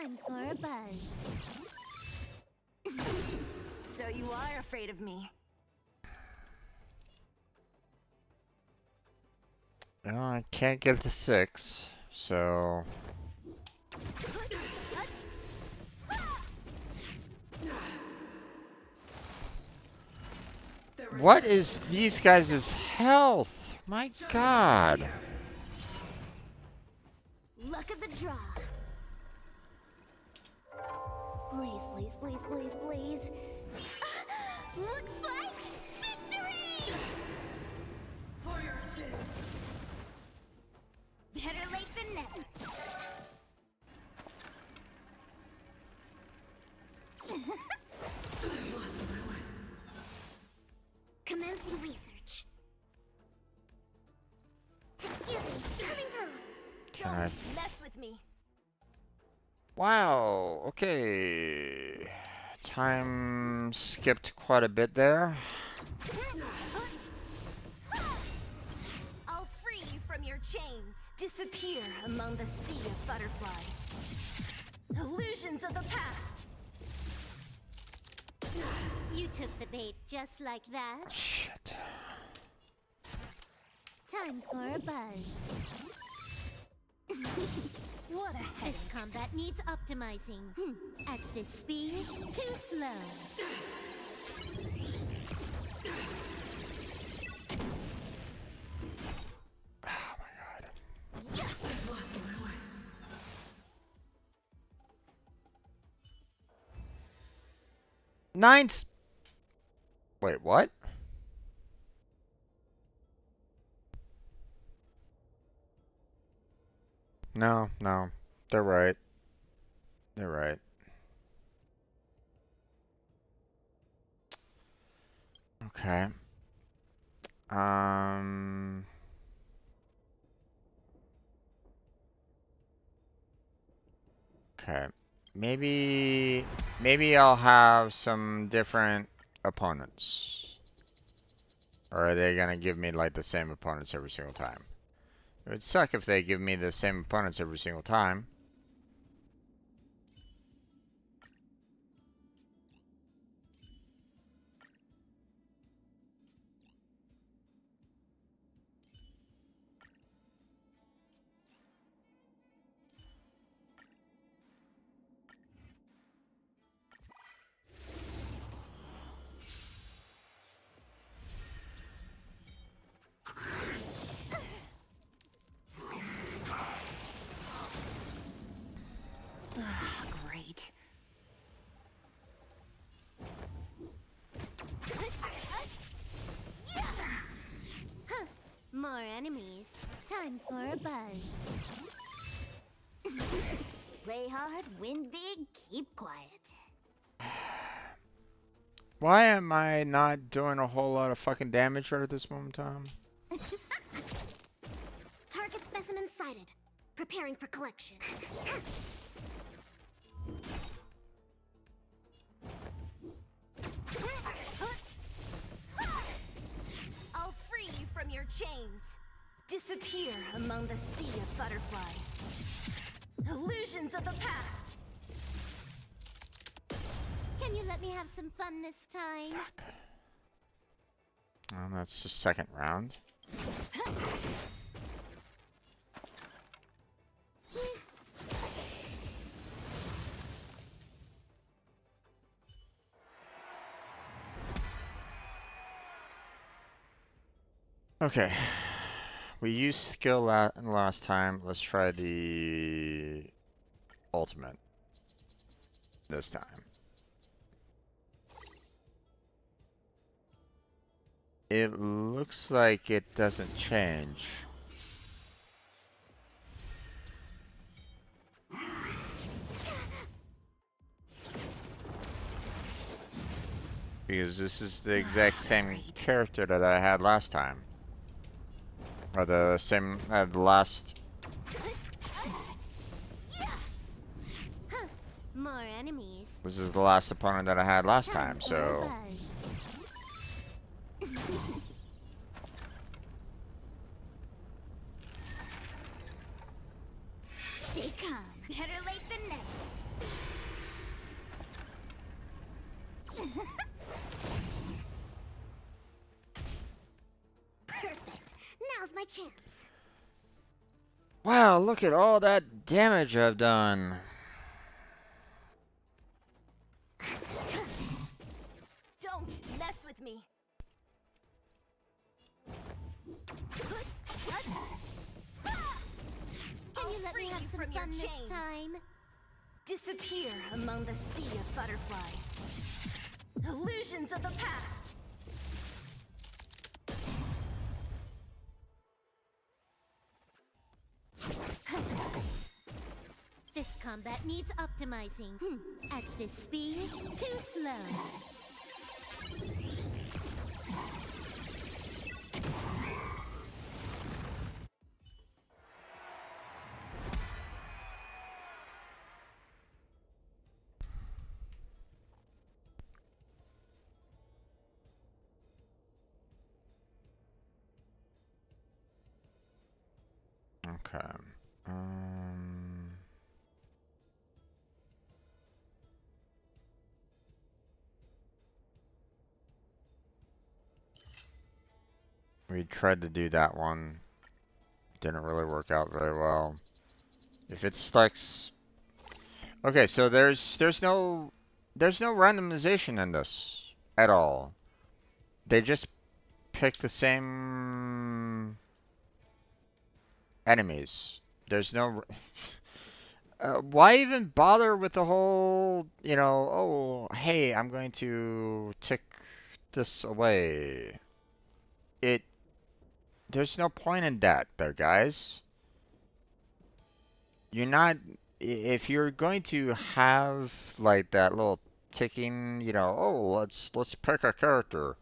Time for a buzz. So you are afraid of me. Well, I can't get to 6, so... What is these guys' health? My god. Luck of the draw. Please, please, please, please, please. Looks like victory! For your sins. Better late than never. Commencing research. Excuse me, coming through. Can Don't mess with me. Wow, okay. Time skipped quite a bit there. I'll free you from your chains. Disappear among the sea of butterflies. Illusions of the past. You took the bait just like that. Shit. Time for a buzz. What a head. This combat needs optimizing. At this speed, too slow. Oh my god. Lost my way. Ninth. Wait, what? No, no. They're right. They're right. Okay. Okay. Maybe I'll have some different opponents. Or are they gonna give me like the same opponents every single time? It would suck if they give me the same opponents every single time. Great. More enemies. Time for a buzz. Play hard, win big, keep quiet. Why am I not doing a whole lot of fucking damage right at this moment in time? Target specimen sighted. Preparing for collection. I'll free you from your chains. Disappear among the sea of butterflies. Illusions of the past. Can you let me have some fun this time? Fuck. Oh, that's the second round. Okay. We used skill last time. Let's try the ultimate this time. It looks like it doesn't change. Because this is the exact same character that I had last time. Or the same, the last... More enemies. This is the last opponent that I had last time, so... Stay calm. Better late than never. my chance. Wow, look at all that damage I've done. Don't mess with me. Can you let me have some fun this time? Disappear among the sea of butterflies. Illusions of the past. This combat needs optimizing. At this speed, too slow. Okay. We tried to do that one. Didn't really work out very well. If it's like, okay, so there's no randomization in this at all. They just pick the same enemies. There's no. Why even bother with the whole, you know, oh, hey, I'm going to tick this away. There's no point in that there, guys. You're not, if you're going to have like that little ticking, you know, oh, let's pick a character,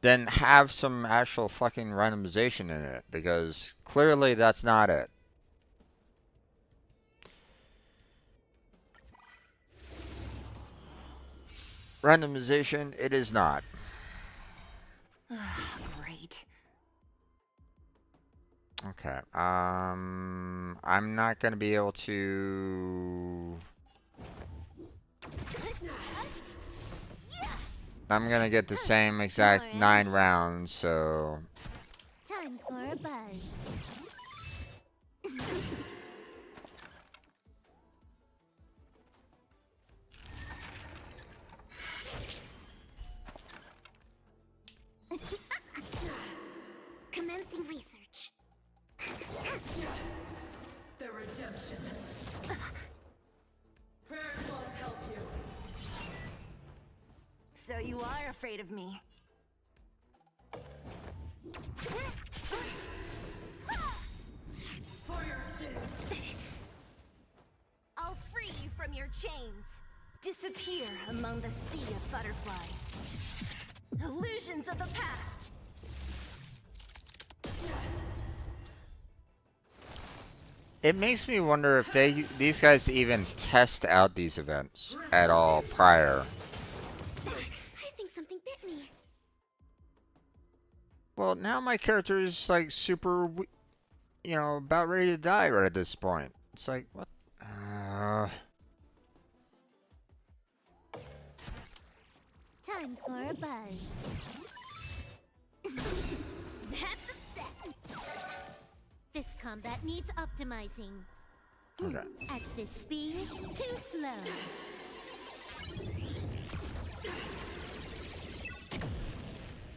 then have some actual fucking randomization in it, because clearly that's not it. Randomization, it is not. Great. Okay. I'm not gonna be able to. I'm gonna get the same exact 9 rounds, so. Time for a buzz. Commencing research. The redemption. Prayers won't help you. So you are afraid of me. For your sins. I'll free you from your chains. Disappear among the sea of butterflies. Illusions of the past. It makes me wonder if these guys even test out these events at all prior. I think something bit me. Well, now my character is like super, you know, about ready to die right at this point. It's like, what? Time for a buzz. That's a set. This combat needs optimizing. Okay. At this speed, too slow.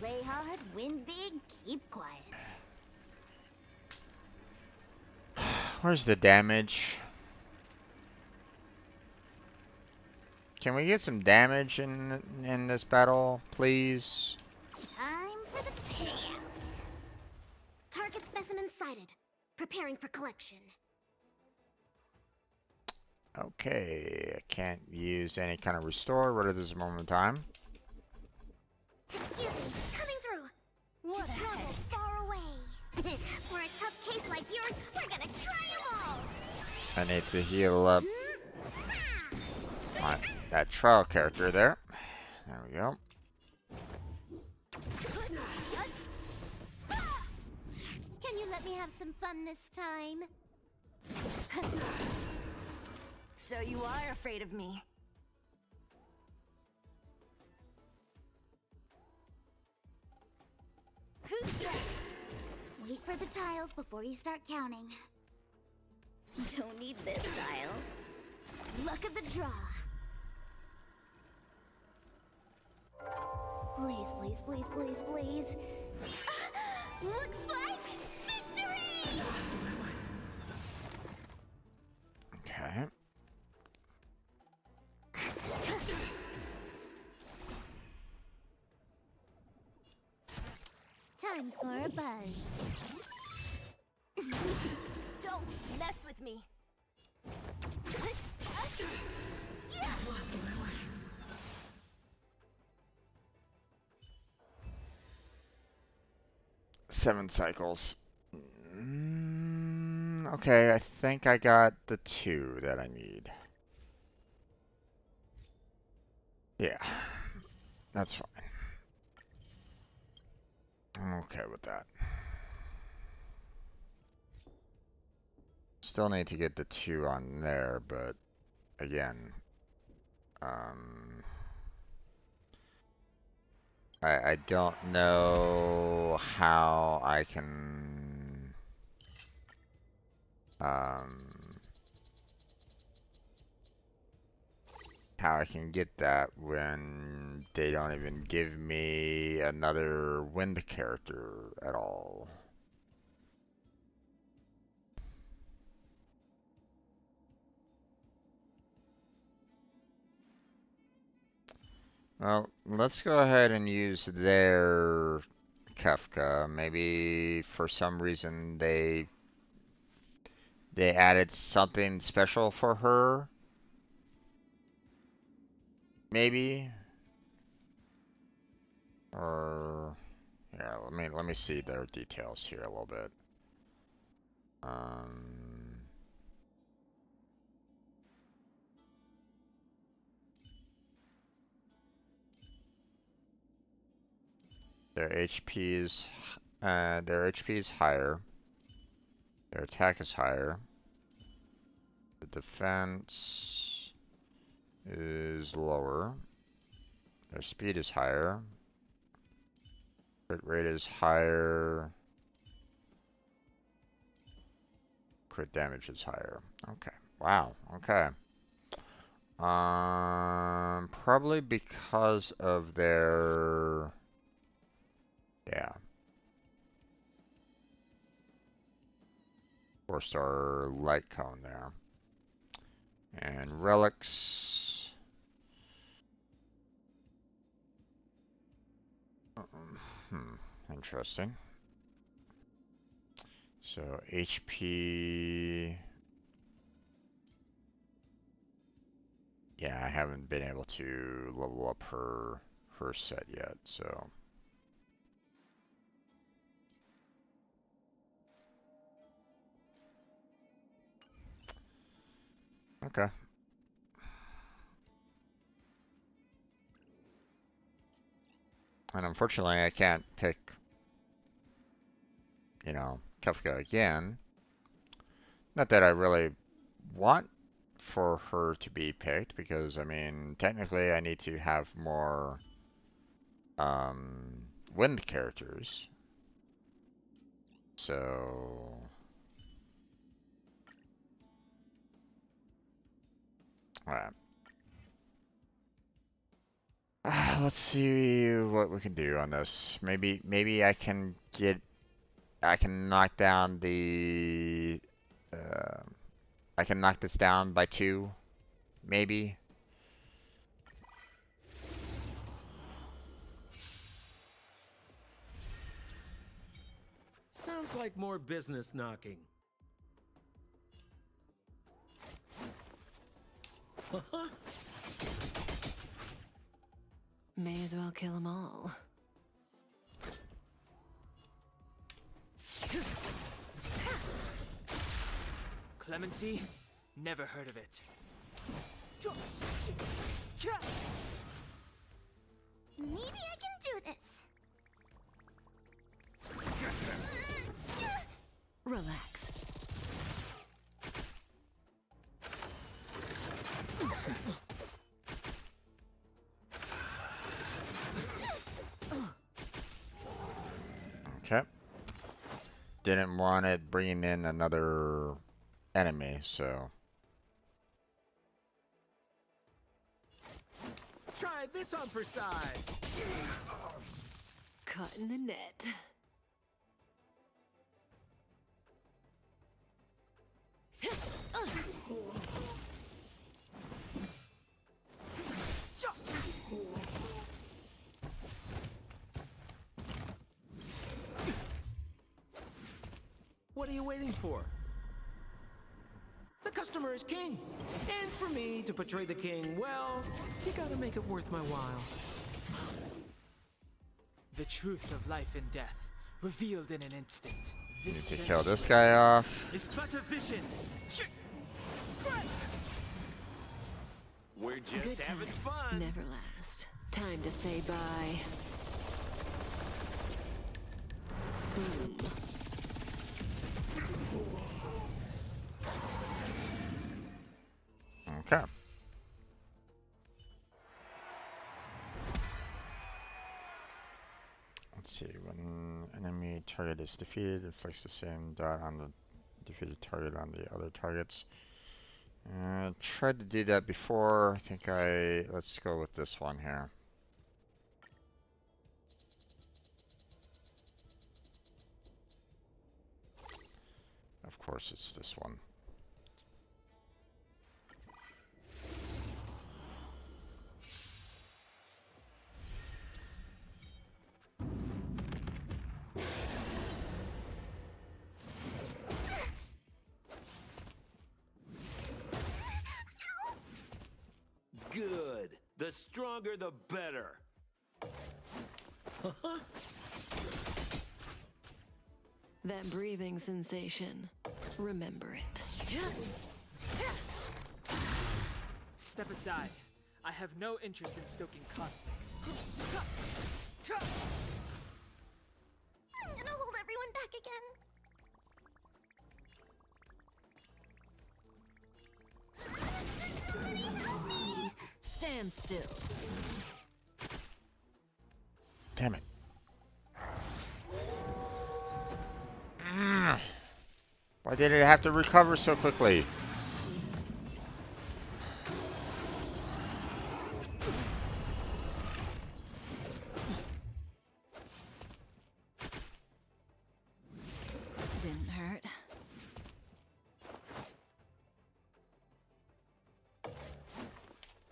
Play hard, win big, keep quiet. Where's the damage? Can we get some damage in this battle, please? Time for the payout. Target specimen sighted. Preparing for collection. Okay, I can't use any kind of restore right at this moment in time. Excuse me, coming through. What trouble far away. For a tough case like yours, we're gonna try them all. I need to heal up that trial character there. There we go. Can you let me have some fun this time? So you are afraid of me. Who's next? Wait for the tiles before you start counting. Don't need this tile. Luck of the draw. Please, please, please, please, please. Looks like victory! Okay. Time for a buzz. Don't mess with me. Lost my way. 7 cycles. Okay, I think I got the 2 that I need. Yeah, that's fine. I'm okay with that. Still need to get the 2 on there, but again, I don't know how I can get that when they don't even give me another wind character at all. Well, let's go ahead and use their Kefka. Maybe for some reason they added something special for her. Maybe. Or yeah, let me see their details here a little bit. Their HP is higher. Their attack is higher. The defense is lower. Their speed is higher. Crit rate is higher. Crit damage is higher. Okay. Wow. Okay. Probably because of their... Yeah. 4-star light cone there. And relics. Interesting. So HP. Yeah, I haven't been able to level up her set yet, so. Okay. And unfortunately, I can't pick, you know, Kefka again. Not that I really want for her to be picked, because, I mean, technically I need to have more wind characters. So... Alright. Let's see what we can do on this. Maybe I can knock down the I can knock this down by 2, maybe. Sounds like more business knocking. May as well kill them all. Clemency? Never heard of it. Maybe I can do this. Relax. Okay. didn't want it bringing in another enemy, so. Try this on for size. Caught in the net. What are you waiting for? The customer is king. And for me to portray the king, well, you gotta make it worth my while. The truth of life and death, revealed in an instant. Need to kill this guy off. It's but a vision. We're just Good having times fun. never last. Time to say bye. Boom. Okay. Let's see. When enemy target is defeated, it inflicts the same dot on the defeated target on the other targets. Tried to do that before. I think let's go with this one here. Of course, it's this one. Good. The stronger, the better. That breathing sensation. Remember it. Step aside. I have no interest in stoking conflict. I'm gonna hold everyone back again. Stand still. Damn it. Why did it have to recover so quickly? Didn't hurt.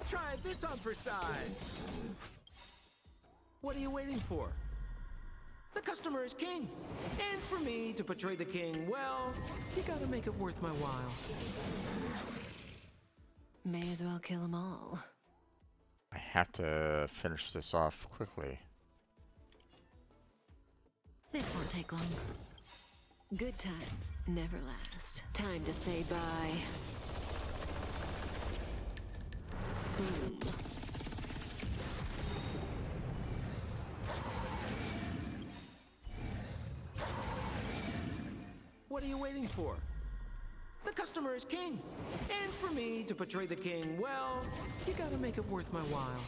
Try this on for size. What are you waiting for? The customer is king. And for me to portray the king, well, you gotta make it worth my while. May as well kill them all. I have to finish this off quickly. This won't take long. Good times never last. Time to say bye. Boom. What are you waiting for? The customer is king. And for me to portray the king, well, you gotta make it worth my while.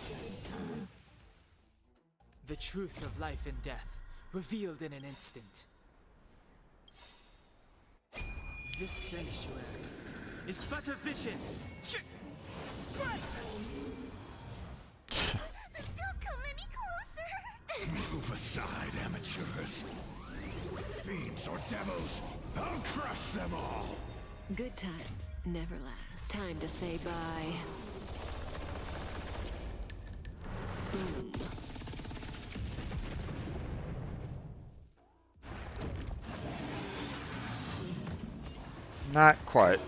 The truth of life and death, revealed in an instant. This sanctuary is but a vision. Don't come any closer. Move aside, amateurs. Fiends or devils, I'll crush them all. Good times never last. Time to say bye. Boom. Not quite.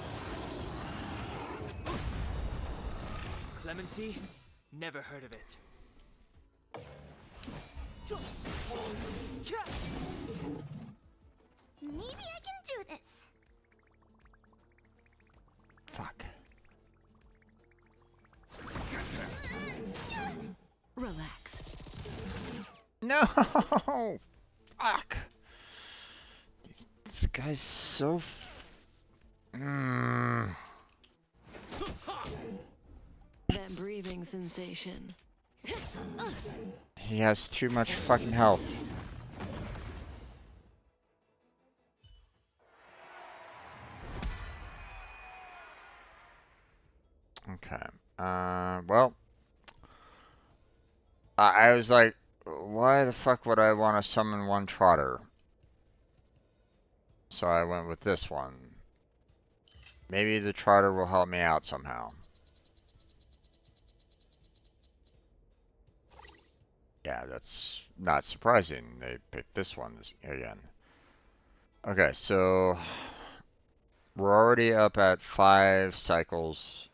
Clemency? Never heard of it. Maybe I can do this. Fuck. Relax. No! Fuck! This guy's so That breathing sensation. He has too much fucking health. Well, I was like, why the fuck would I want to summon one Trotter? So I went with this one. Maybe the Trotter will help me out somehow. Yeah, that's not surprising. They picked this one again. Okay, so we're already up at 5 cycles.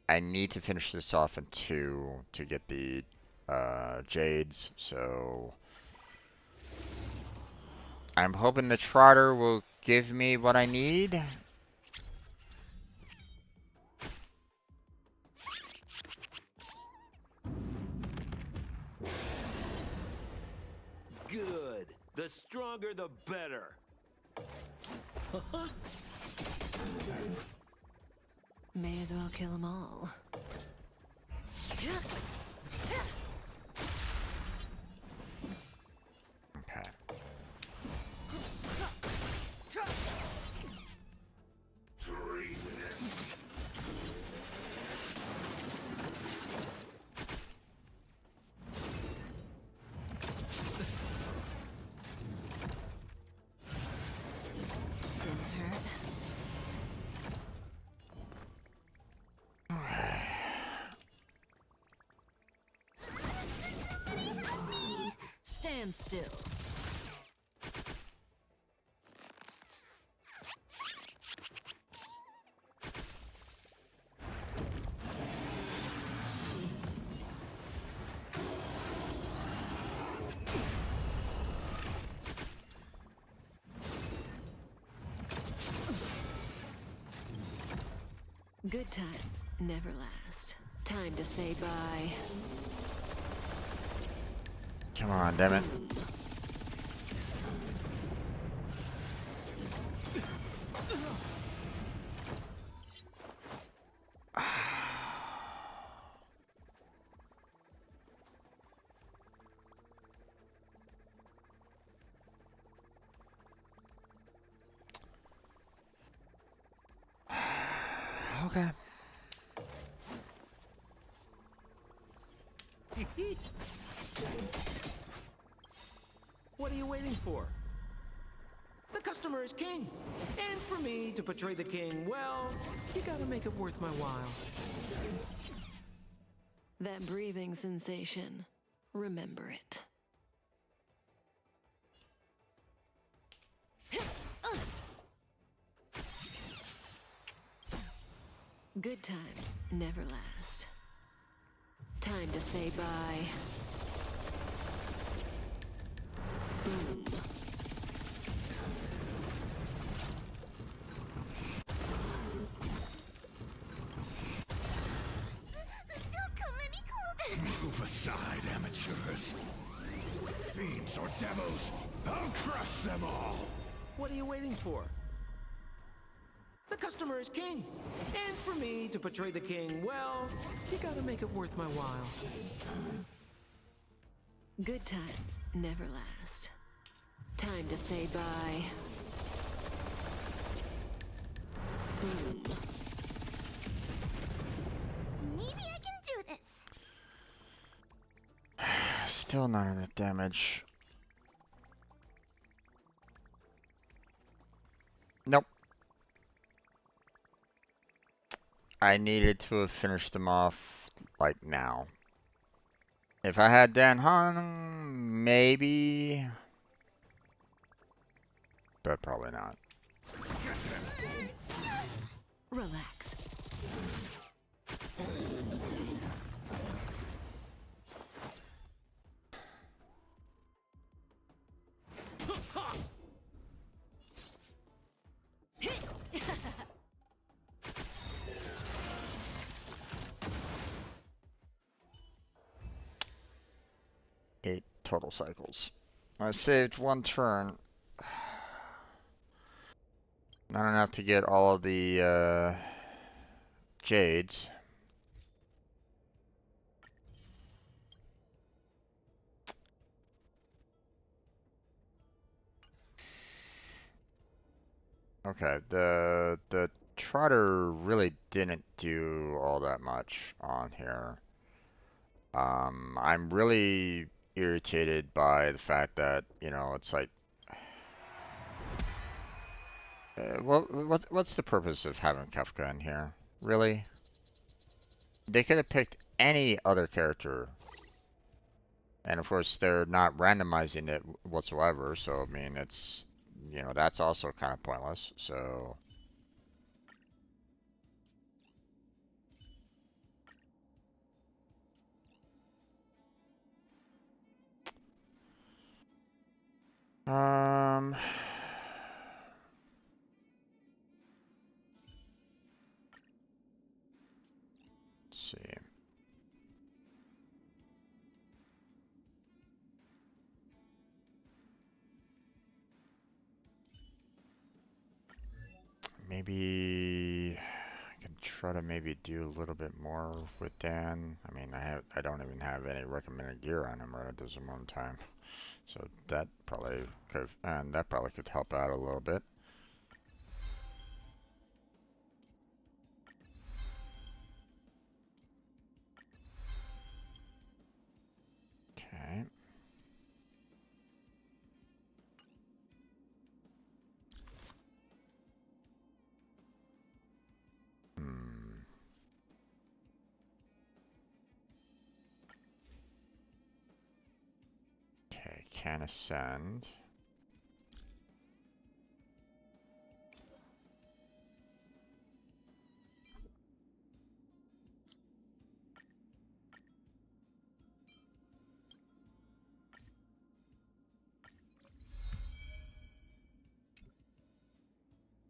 I need to finish this off in 2 to get the Jades, so I'm hoping the Trotter will give me what I need. Good. The stronger, the better. May as well kill them all. Okay. Stand still. Good times never last. Time to say bye. Come on, damn it. Okay. What are you waiting for? The customer is king. And for me to portray the king, well, you gotta make it worth my while. That breathing sensation. Remember it. Good times never last. Time to say bye. Boom. Don't come any closer. Move aside, amateurs. Fiends or devils, I'll crush them all. What are you waiting for? The customer is king. And for me to portray the king, well, you gotta make it worth my while. Good times never last. Time to say bye. Boom. Maybe I can do this. Still not enough damage. Nope. I needed to have finished them off, like, now. If I had Dan Han, maybe. But probably not. Relax. Eight total cycles. I saved one turn. Not enough to get all of the Jades. Okay, the Trotter really didn't do all that much on here. I'm really irritated by the fact that, you know, it's like, what's the purpose of having Kafka in here? Really? They could have picked any other character. And of course, they're not randomizing it whatsoever, so I mean, it's, you know, that's also kind of pointless, so. Um, let's see. Maybe I can try to maybe do a little bit more with Dan. I mean, I don't even have any recommended gear on him right at this moment in time. So that probably could help out a little bit. Okay. Okay, can ascend.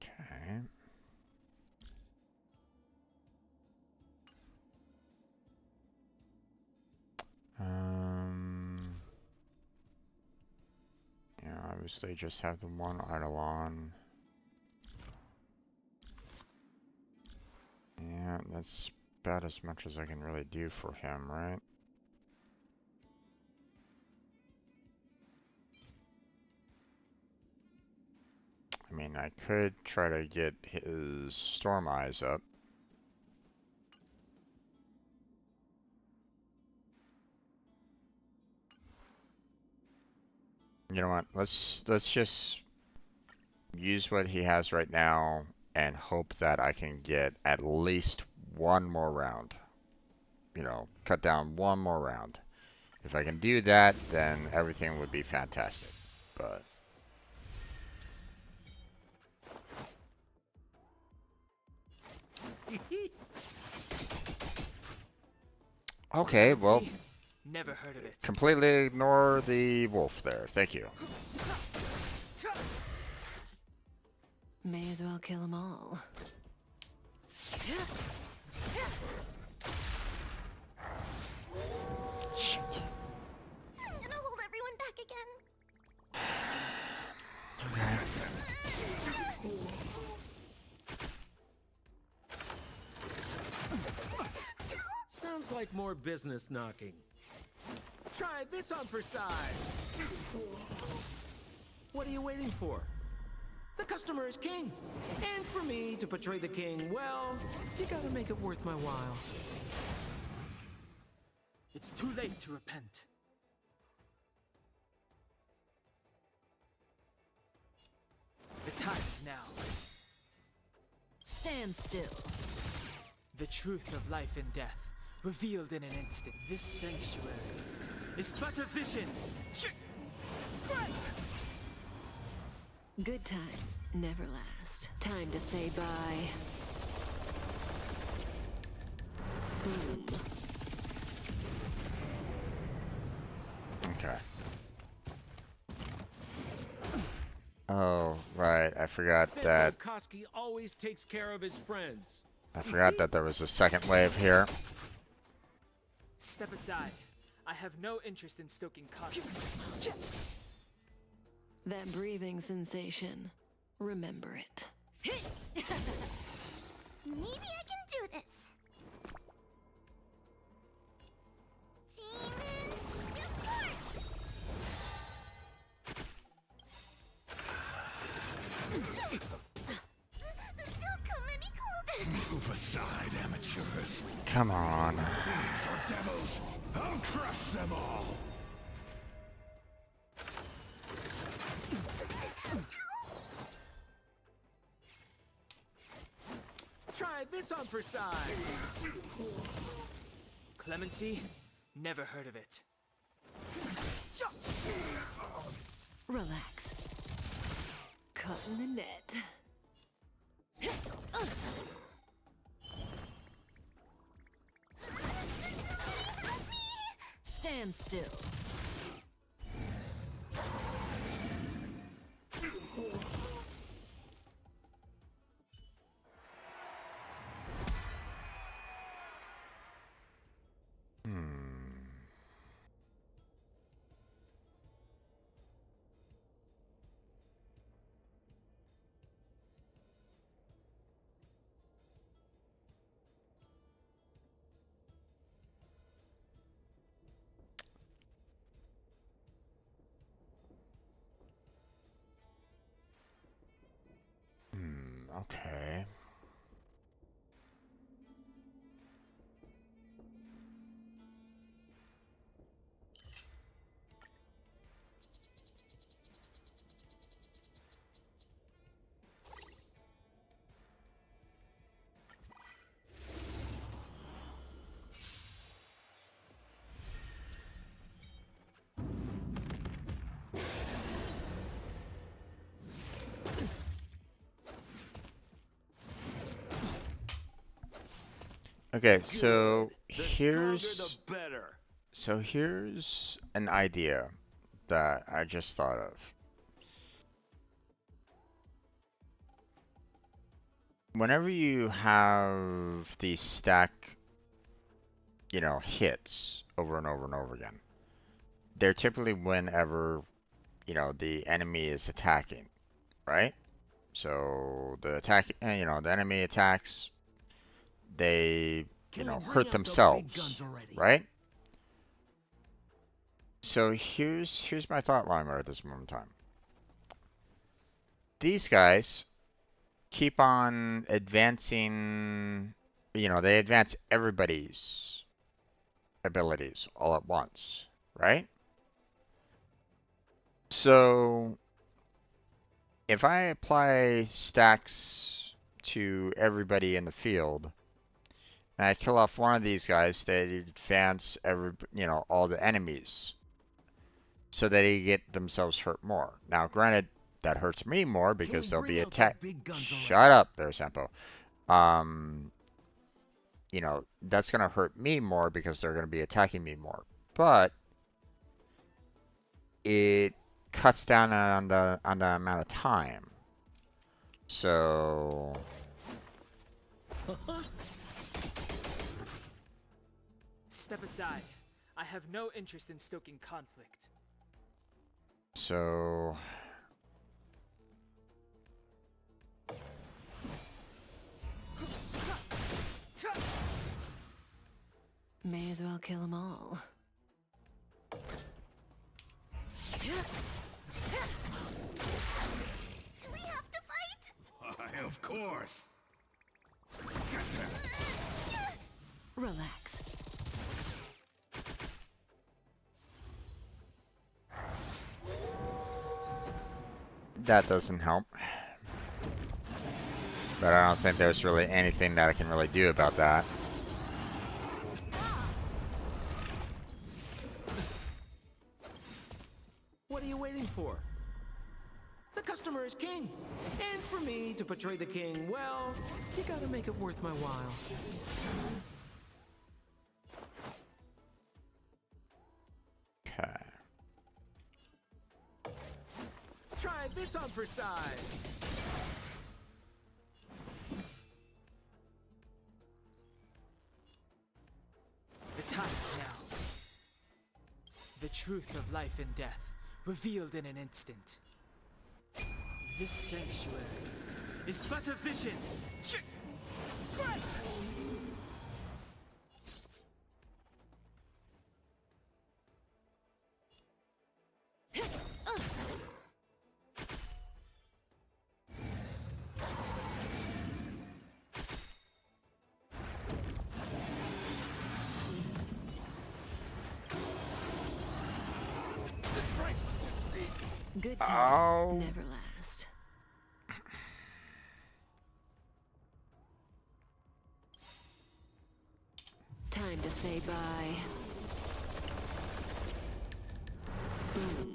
Okay. Yeah, obviously just have the one Eidolon. Yeah, that's about as much as I can really do for him, right? I mean, I could try to get his Storm Eyes up. You know what? Let's just use what he has right now and hope that I can get at least one more round. You know, cut down one more round. If I can do that, then everything would be fantastic. But okay, well, Never heard of it. completely ignore the wolf there. Thank you. May as well kill them all. Shit. I'm gonna hold everyone back again. Sounds like more business knocking. Try this on for size. What are you waiting for? The customer is king. And for me to portray the king, well, you gotta make it worth my while. It's too late to repent. The time is now. Stand still. The truth of life and death, revealed in an instant. This sanctuary is but a vision. Good times never last. Time to say bye. Boom. Okay. Oh, right. I forgot that. Koski always takes care of his friends. I forgot that there was a second wave here. Step aside. I have no interest in stoking conflict. That breathing sensation. Remember it. Maybe I can do this. Demon depart! Don't come any Come on. Fiends or devils, I'll crush them all. Try this on for size. Clemency? Never heard of it. Relax. Caught in the net. Stand still. Okay. Okay, so here's an idea that I just thought of. Whenever you have these stack, hits over and over and over again, they're typically whenever, the enemy is attacking, right? So the the enemy attacks, they, hurt themselves, right? So here's my thought line right at this moment in time. These guys keep on advancing, they advance everybody's abilities all at once, right? So if I apply stacks to everybody in the field, and I kill off one of these guys, they advance all the enemies, so that they get themselves hurt more. Now, granted, that hurts me more because they'll be attacked. Shut up there, Sampo. That's gonna hurt me more because they're gonna be attacking me more. But it cuts down on the amount of time. So Step aside. I have no interest in stoking conflict. So May as well kill them all. Do we have to fight? Why, of course. Relax. that doesn't help. But I don't think there's really anything that I can really do about that. What are you waiting for? The customer is king. And for me to portray the king, well, you gotta make it worth my while. Okay. Try this on for size. The time is now. The truth of life and death, revealed in an instant. This sanctuary is but a vision. This price was too steep. Good times Oh. never last. Time to say bye. Boom.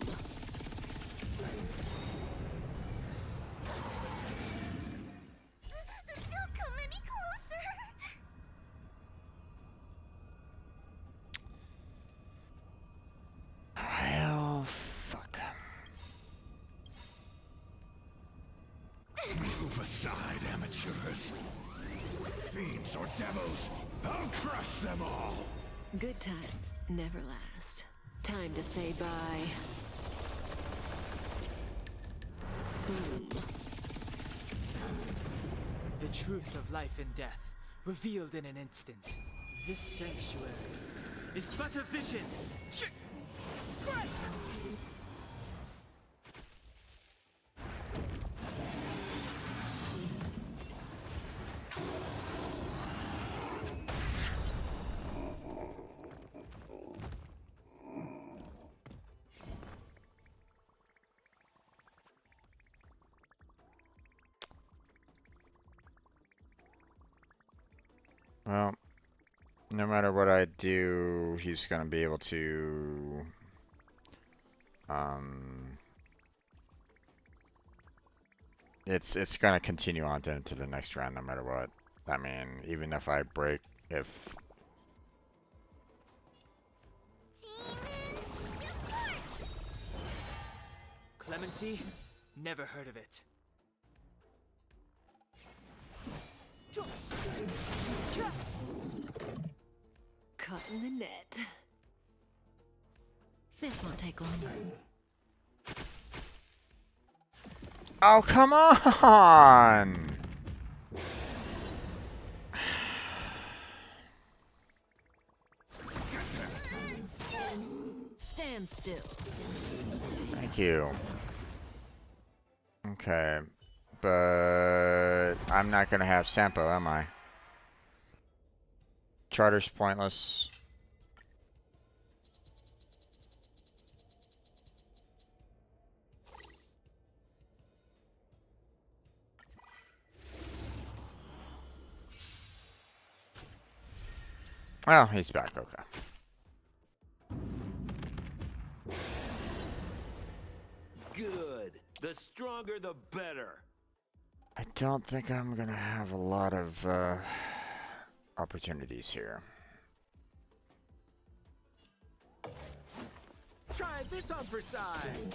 Don't come any closer. Well, fuck. Move aside, amateurs. Fiends or devils, I'll crush them all. Good times never last. Time to say bye. Boom. The truth of life and death, revealed in an instant. This sanctuary is but a vision. Well, no matter what I do, he's gonna be able to, it's gonna continue on to the next round no matter what. I mean, even if I break, if Clemency? Never heard of it. Caught in the net. This won't take long. oh, come on! Stand still. Thank you. Okay, but I'm not gonna have Sampo, am I? Charter's pointless. Oh, he's back, okay. Good. The stronger, the better. I don't think I'm gonna have a lot of opportunities here. Try this on for size.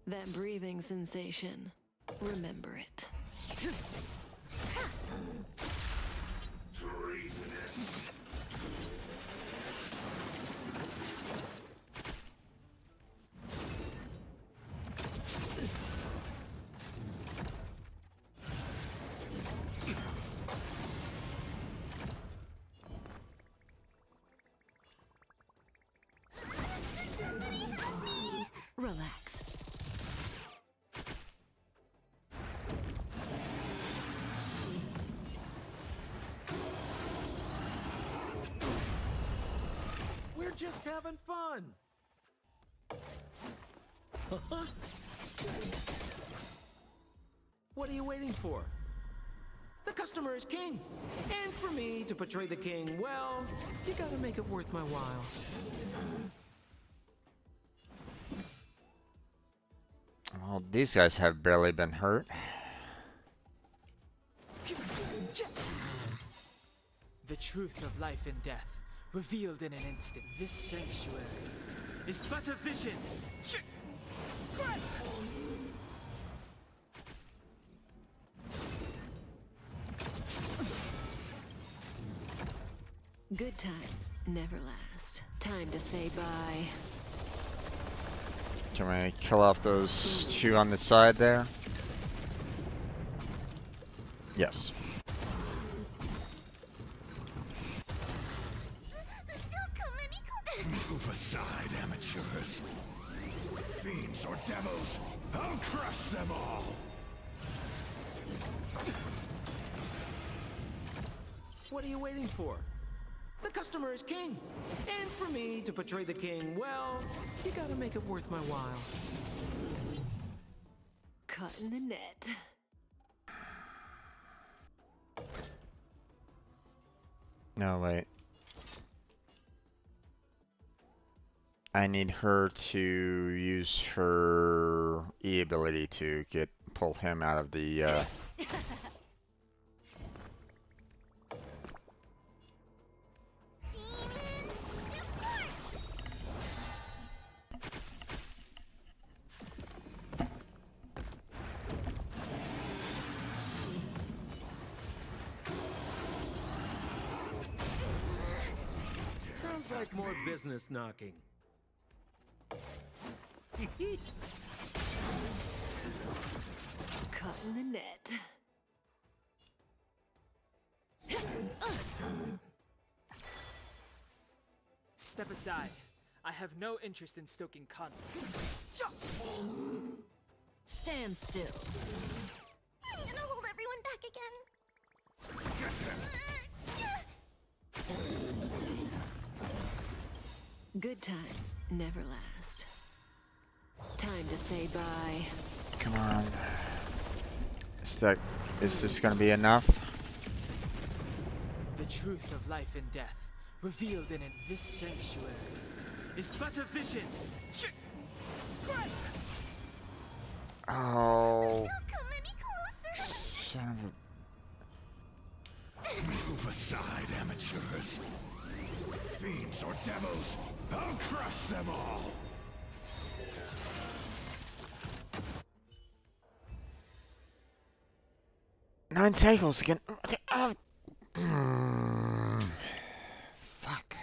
That breathing sensation. Remember it. Relax. We're just having fun. What are you waiting for? The customer is king. And for me to portray the king, well, you gotta make it worth my while. Well, these guys have barely been hurt. The truth of life and death, revealed in an instant. This sanctuary is but a vision. Good times never last. Time to say bye. Can we kill off those two on the side there? Yes. Don't come any closer. Move aside, amateurs. Fiends or devils, I'll crush them all. What are you waiting for? The customer is king. And for me to portray the king, well, you gotta make it worth my while. Caught in the net. No, wait. I need her to use her E ability to pull him out of the Sounds like more business knocking. Caught in the net. Step aside. I have no interest in stoking conflict. Stand still. I'm gonna hold everyone back again. Good times never last. Time to say bye. Come on. Is this gonna be enough? The truth of life and death, revealed in this sanctuary, is but a vision. Oh. Don't come any closer. Son of a... Move aside, amateurs. Fiends or devils, I'll crush them all. 9 cycles again. Fuck.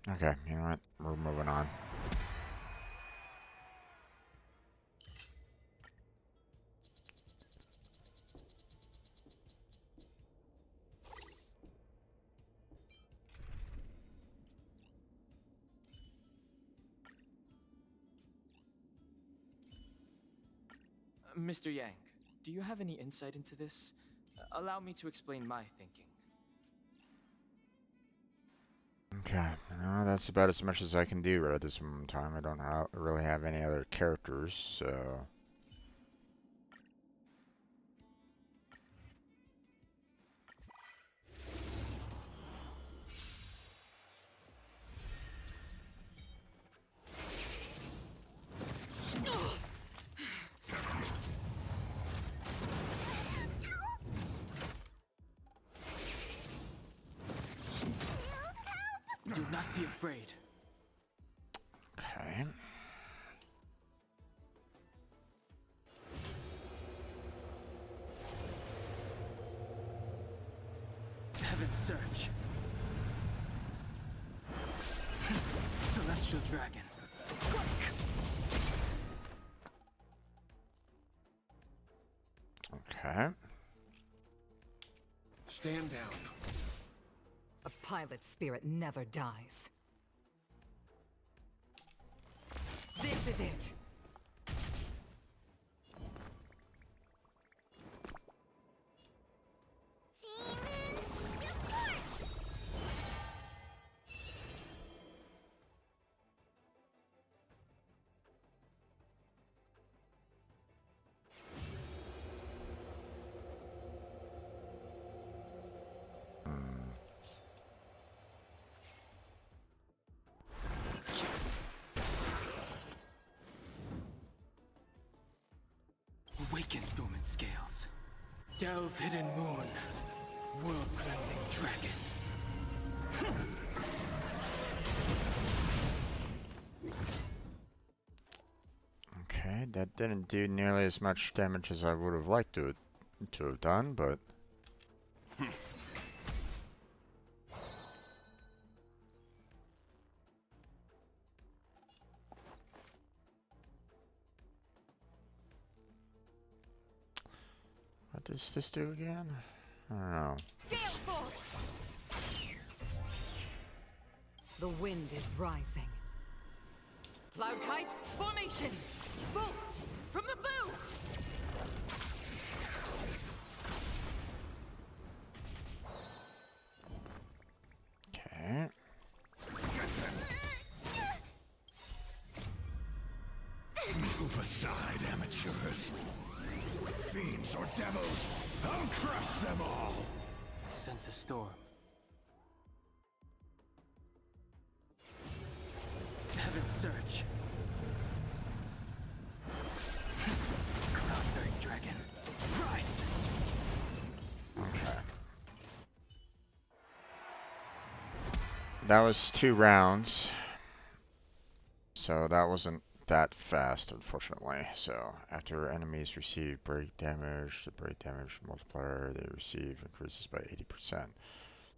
Okay, you know what? We're moving on. Mr. Yang, do you have any insight into this? Allow me to explain my thinking. Okay, that's about as much as I can do right at this moment in time. I don't really have any other characters, so... Do not be afraid. Okay. Heaven's Search. Celestial Dragon. Okay. Stand down. A pilot's spirit never dies. This is it. Awaken dormant scales. Delve hidden moon. World cleansing dragon. Okay, that didn't do nearly as much damage as I would have liked to have done, but... What does this do again? I don't know. The wind is rising. Cloud kites, formation! Bolt from the blue! Move aside, amateurs. Fiends or devils, I'll crush them all! I sense a storm. Heaven's Search. Cloud-bearing dragon. Rise! Okay. That was 2 rounds. So that wasn't that fast, unfortunately. So after enemies receive break damage, the break damage multiplier they receive increases by 80%.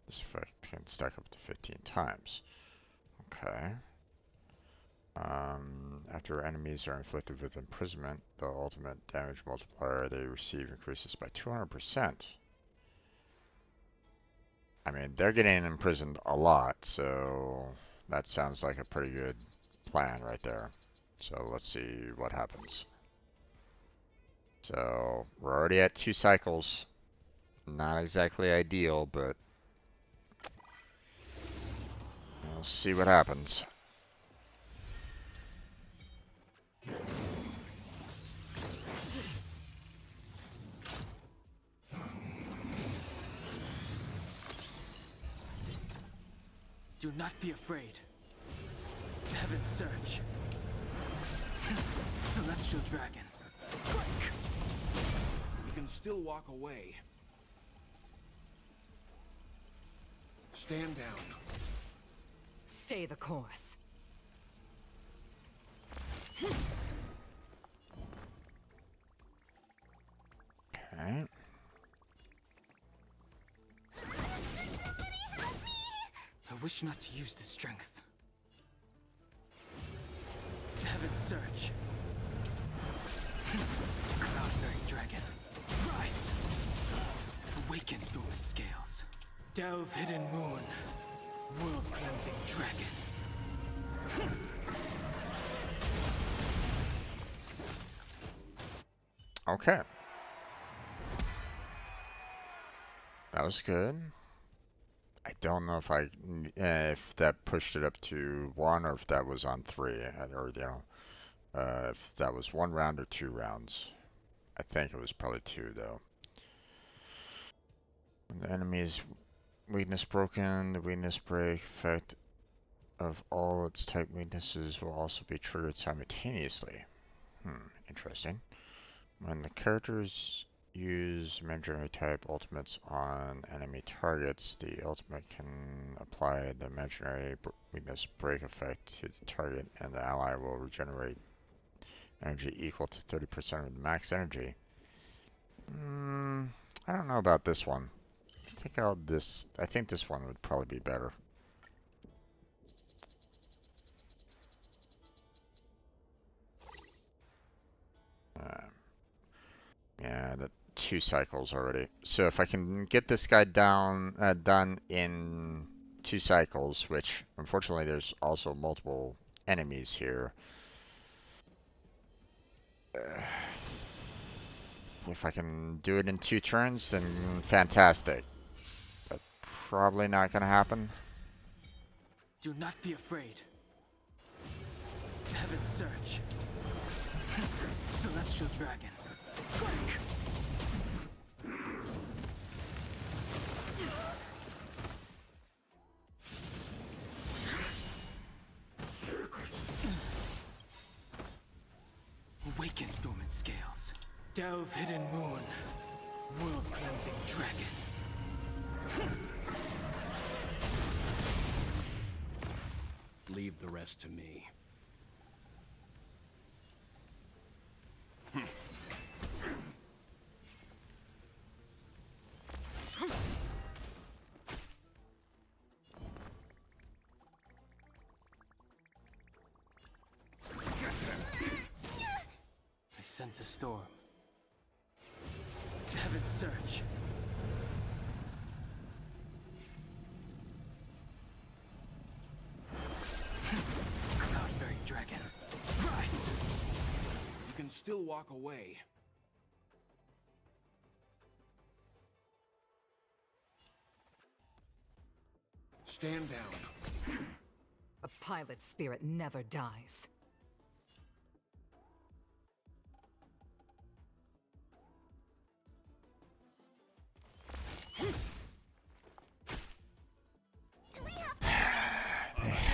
This effect can stack up to 15 times. Okay. After enemies are inflicted with imprisonment, the ultimate damage multiplier they receive increases by 200%. I mean, they're getting imprisoned a lot, so that sounds like a pretty good plan right there. So let's see what happens. So we're already at 2 cycles. Not exactly ideal, but we'll see what happens. Do not be afraid. Heaven's Search. Celestial Dragon. Break! You can still walk away. Stand down. Stay the course. Okay. I wish not to use this strength. Heaven's Search. Cloud-bearing dragon. Rise! Awaken dormant scales. Delve hidden moon. World-cleansing dragon. Okay. That was good. I don't know if that pushed it up to 1 or if that was on 3, or if that was 1 round or 2 rounds. I think it was probably 2 though. When the enemy's weakness broken, the weakness break effect of all its type weaknesses will also be triggered simultaneously. Interesting. When the characters use imaginary type ultimates on enemy targets, the ultimate can apply the imaginary weakness break effect to the target, and the ally will regenerate energy equal to 30% of the max energy. I don't know about this one. I think this one would probably be better. Yeah, the 2 cycles already. So if I can get this guy done in 2 cycles, which unfortunately there's also multiple enemies here. If I can do it in 2 turns, then fantastic. But probably not gonna happen. Do not be afraid. Heaven's Search. Celestial Dragon. Break! Awaken dormant scales. Delve hidden moon. World-cleansing dragon. Leave the rest to me. I sense a storm. Heaven's Search. Cloud-bearing dragon. Rise! You can still walk away. Stand down. A pilot spirit never dies.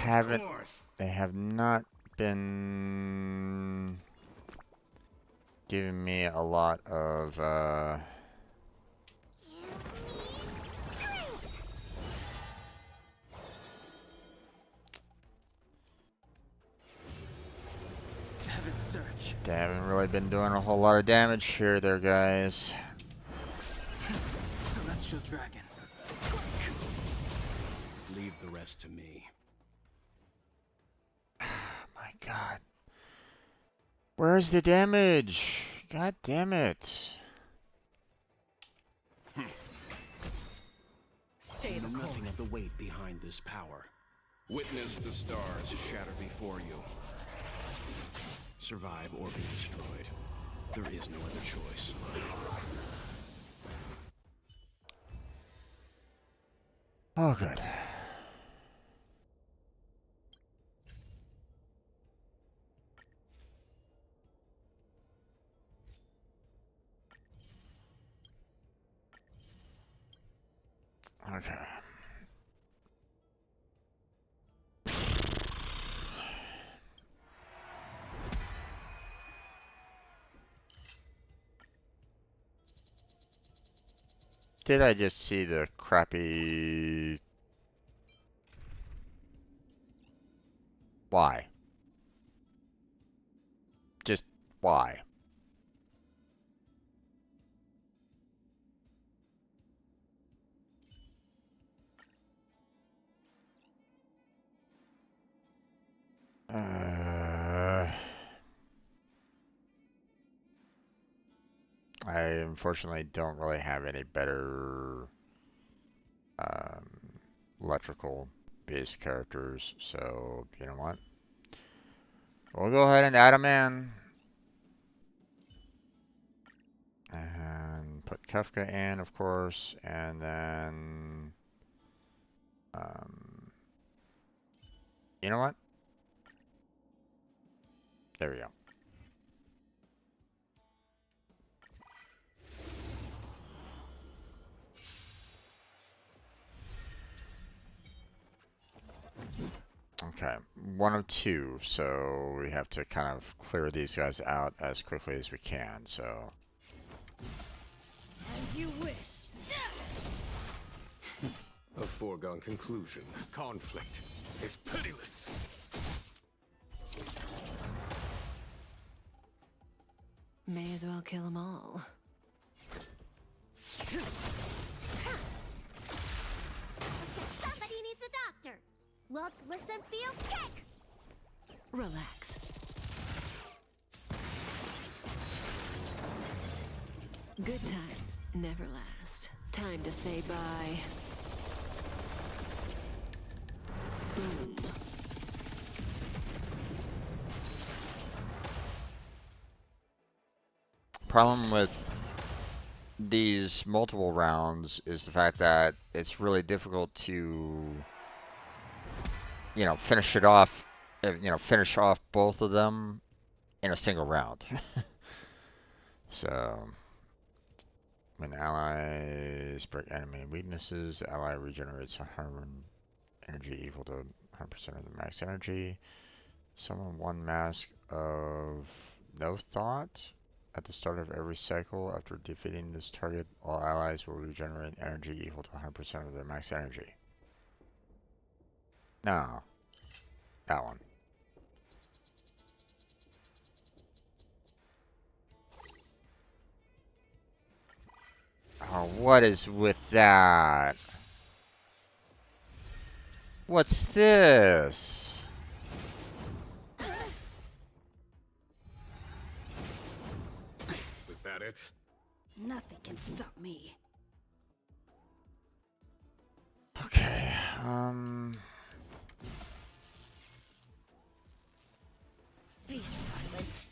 haven't. They have not been giving me a lot of. They haven't really been doing a whole lot of damage here, there, guys. Celestial Dragon. Leave the rest to me. My God. Where's the damage? God damn it. Stay the nothing of the weight behind this power. Witness the stars shatter before you. Survive or be destroyed. There is no other choice. Oh, good. Okay. Did I just see the crappy... Why? Just why? I unfortunately don't really have any better electrical based characters, so you know what? We'll go ahead and add them in. And put Kafka in, of course, and then you know what? There we go. Okay, one of two, so we have to kind of clear these guys out as quickly as we can, so. As you wish. A foregone conclusion. Conflict is pitiless. May as well kill them all. Somebody needs a doctor. Look, listen, feel, kick. Relax. Good times never last. Time to say bye. Boom. Problem with these multiple rounds is the fact that it's really difficult to, you know, finish it off, finish off both of them in a single round. So, when allies break enemy weaknesses, the ally regenerates 100 energy equal to 100% of the max energy. Summon one mask of no thought. At the start of every cycle, after defeating this target, all allies will regenerate energy equal to 100% of their max energy. No. That one. Oh, what is with that? What's this? Was that it? Nothing can stop me. Okay, Be silent.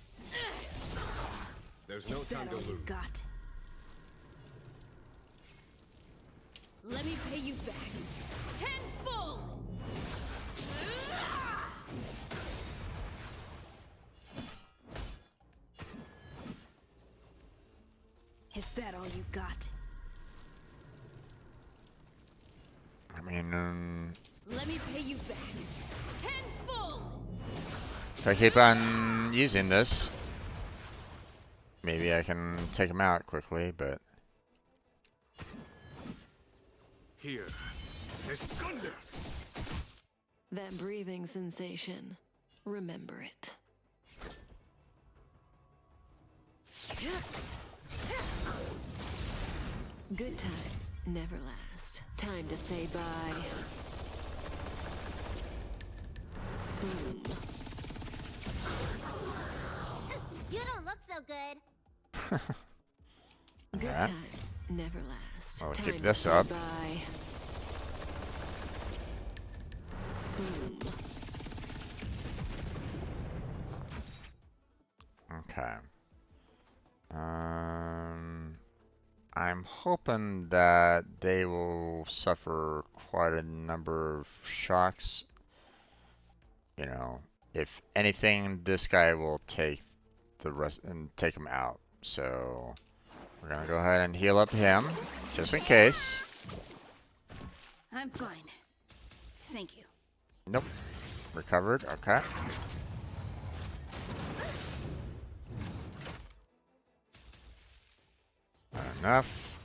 There's no Is time that to all you lose. got? Let me pay you back. Tenfold! Is that all you got? I mean, Let me pay you back. Tenfold! If I keep on using this, maybe I can take him out quickly, but... Here, there's thunder! That breathing sensation. Remember it. Good times never last. Time to say bye. Boom. You don't look so good. Good Alright. times never last. I'll Time keep to this say up. bye. Boom. Okay. I'm hoping that they will suffer quite a number of shocks. You know, if anything, this guy will take the rest and take him out. So we're gonna go ahead and heal up him, just in case. I'm fine. Thank you. Nope. Recovered. Okay. Not enough.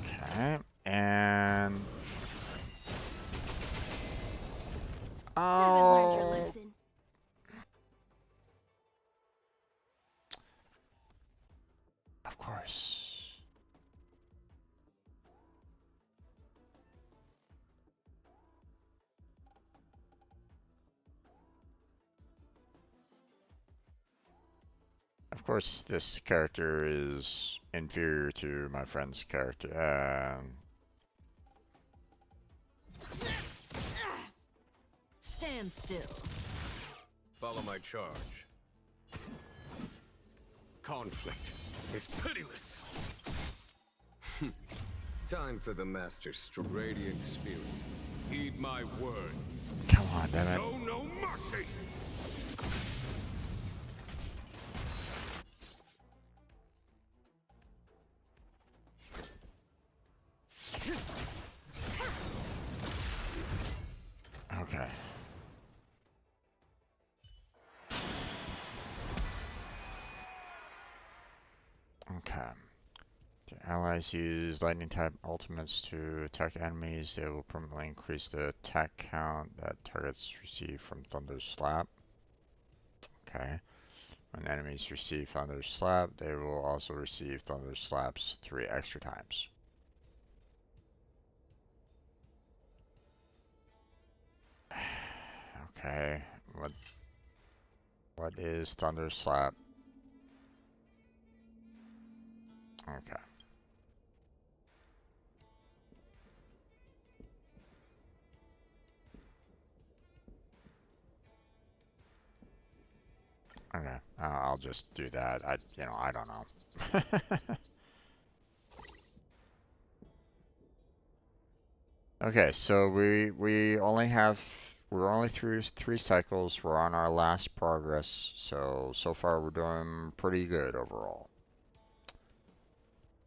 Okay. And... Haven't learned your Oh. lesson. Of course. Of course, this character is inferior to my friend's character. Stand still. Follow my charge. Conflict is pitiless. Time for the Master's radiant spirit. Heed my word. Come on, damn it. Show no mercy. Okay. Okay. The allies use lightning type ultimates to attack enemies. They will permanently increase the attack count that targets receive from Thunder Slap. Okay. When enemies receive Thunder Slap, they will also receive Thunder Slaps 3 extra times. Okay. What is Thunder Slap? Okay. Okay, I'll just do that. I don't know. Okay, so we're only through 3 cycles. We're on our last progress. So far we're doing pretty good overall.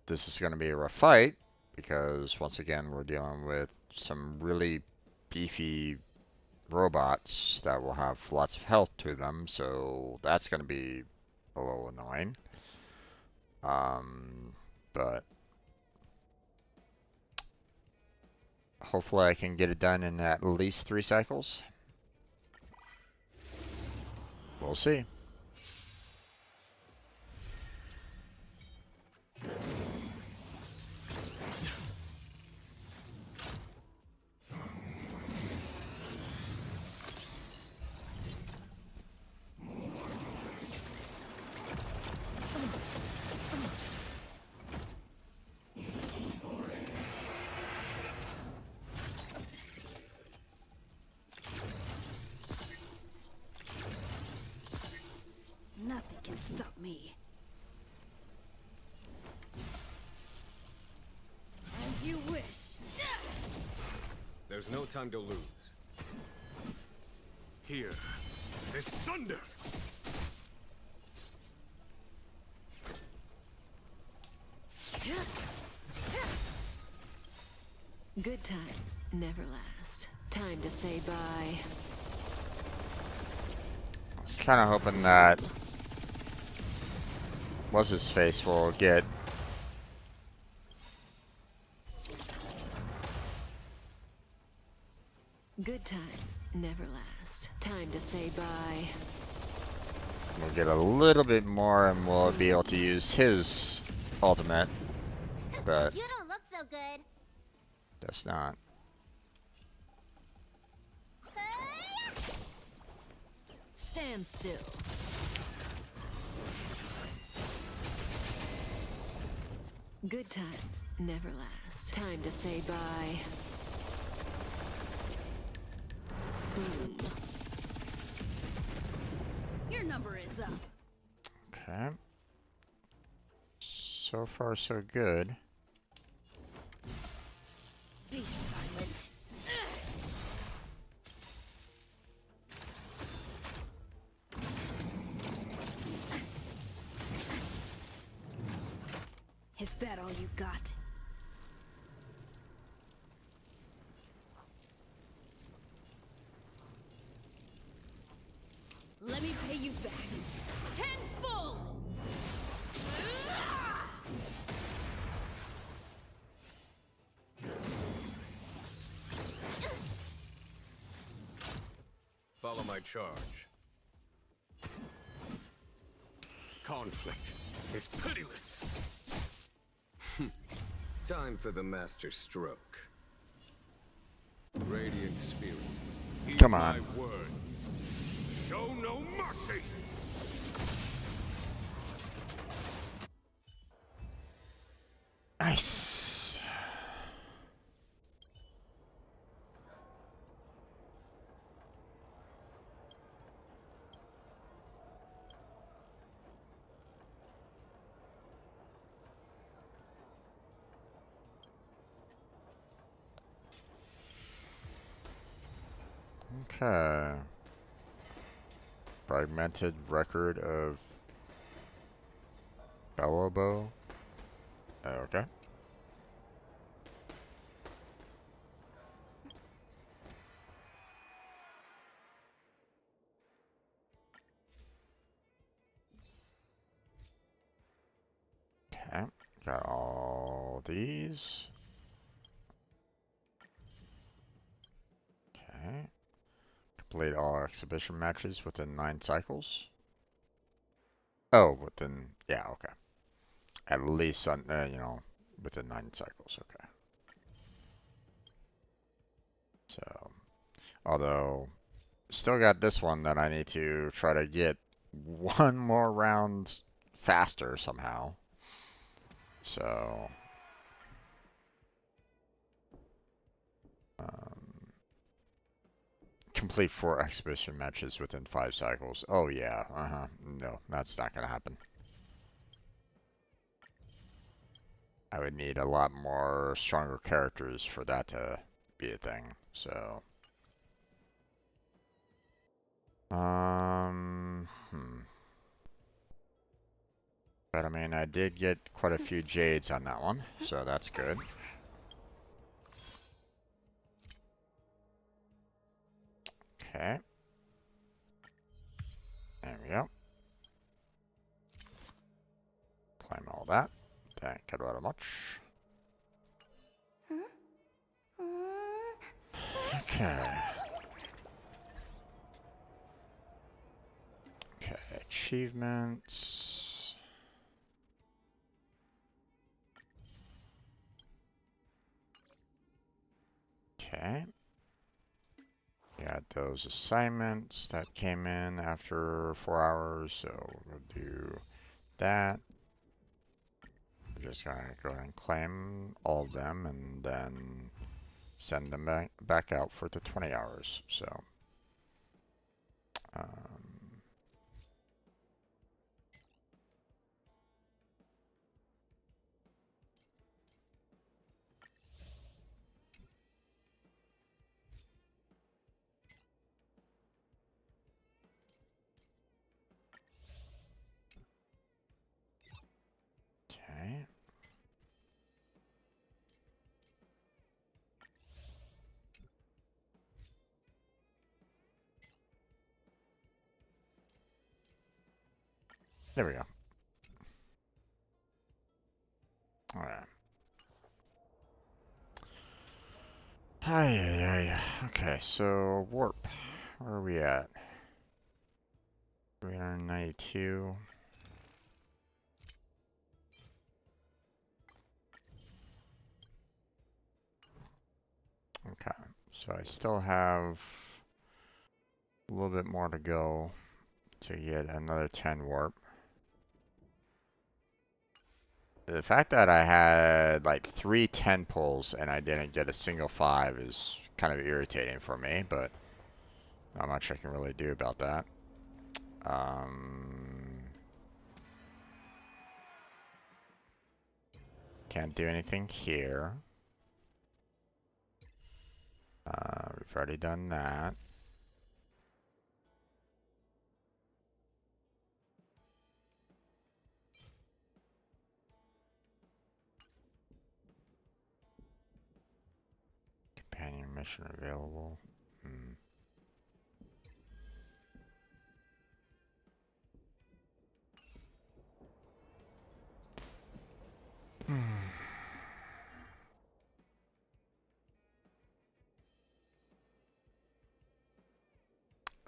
This is going to be a rough fight because once again we're dealing with some really beefy robots that will have lots of health to them, so that's going to be a little annoying. But hopefully I can get it done in at least 3 cycles. We'll see. Nothing can stop me. As you wish. There's no time to lose. Here, there's thunder. Good times never last. Time to say bye. I was kind of hoping that what's his face will get Good times never last. Time to say bye. we'll get a little bit more, and we'll be able to use his ultimate, but You don't look so good. that's not. Stand still. Good times never last. Time to say bye. Boom. Your number is up. Okay. So far, so good. Be silent. Is that all you got? Let me pay you back. Tenfold! Follow my charge. Conflict is pitiless. Time for the master stroke. Radiant spirit, heed Come on. my word. Show no mercy. Nice. Okay. Fragmented record of Belobo. Okay. Okay. Got all these. Okay. Complete all exhibition matches within 9 cycles. Oh, within, yeah, okay. At least on, you know, within 9 cycles, okay. So, although, still got this one that I need to try to get one more round faster somehow. So, complete 4 exhibition matches within 5 cycles. Oh yeah, no, that's not gonna happen. I would need a lot more stronger characters for that to be a thing, so. But I mean, I did get quite a few jades on that one, so that's good. Okay. There we go. Claim all that. Thank you very much. Okay. Okay, achievements. Okay. Got those assignments that came in after 4 hours, so we'll do that. We're just gonna go ahead and claim all of them and then send them back out for the 20 hours. So, okay. There we go. Alright. Okay, so warp. Where are we at? 392. Okay, so I still have a little bit more to go to get another 10 warp. The fact that I had like 3 10 pulls and I didn't get a single 5 is kind of irritating for me, but not much I can really do about that. Can't do anything here. We've already done that. Companion mission available.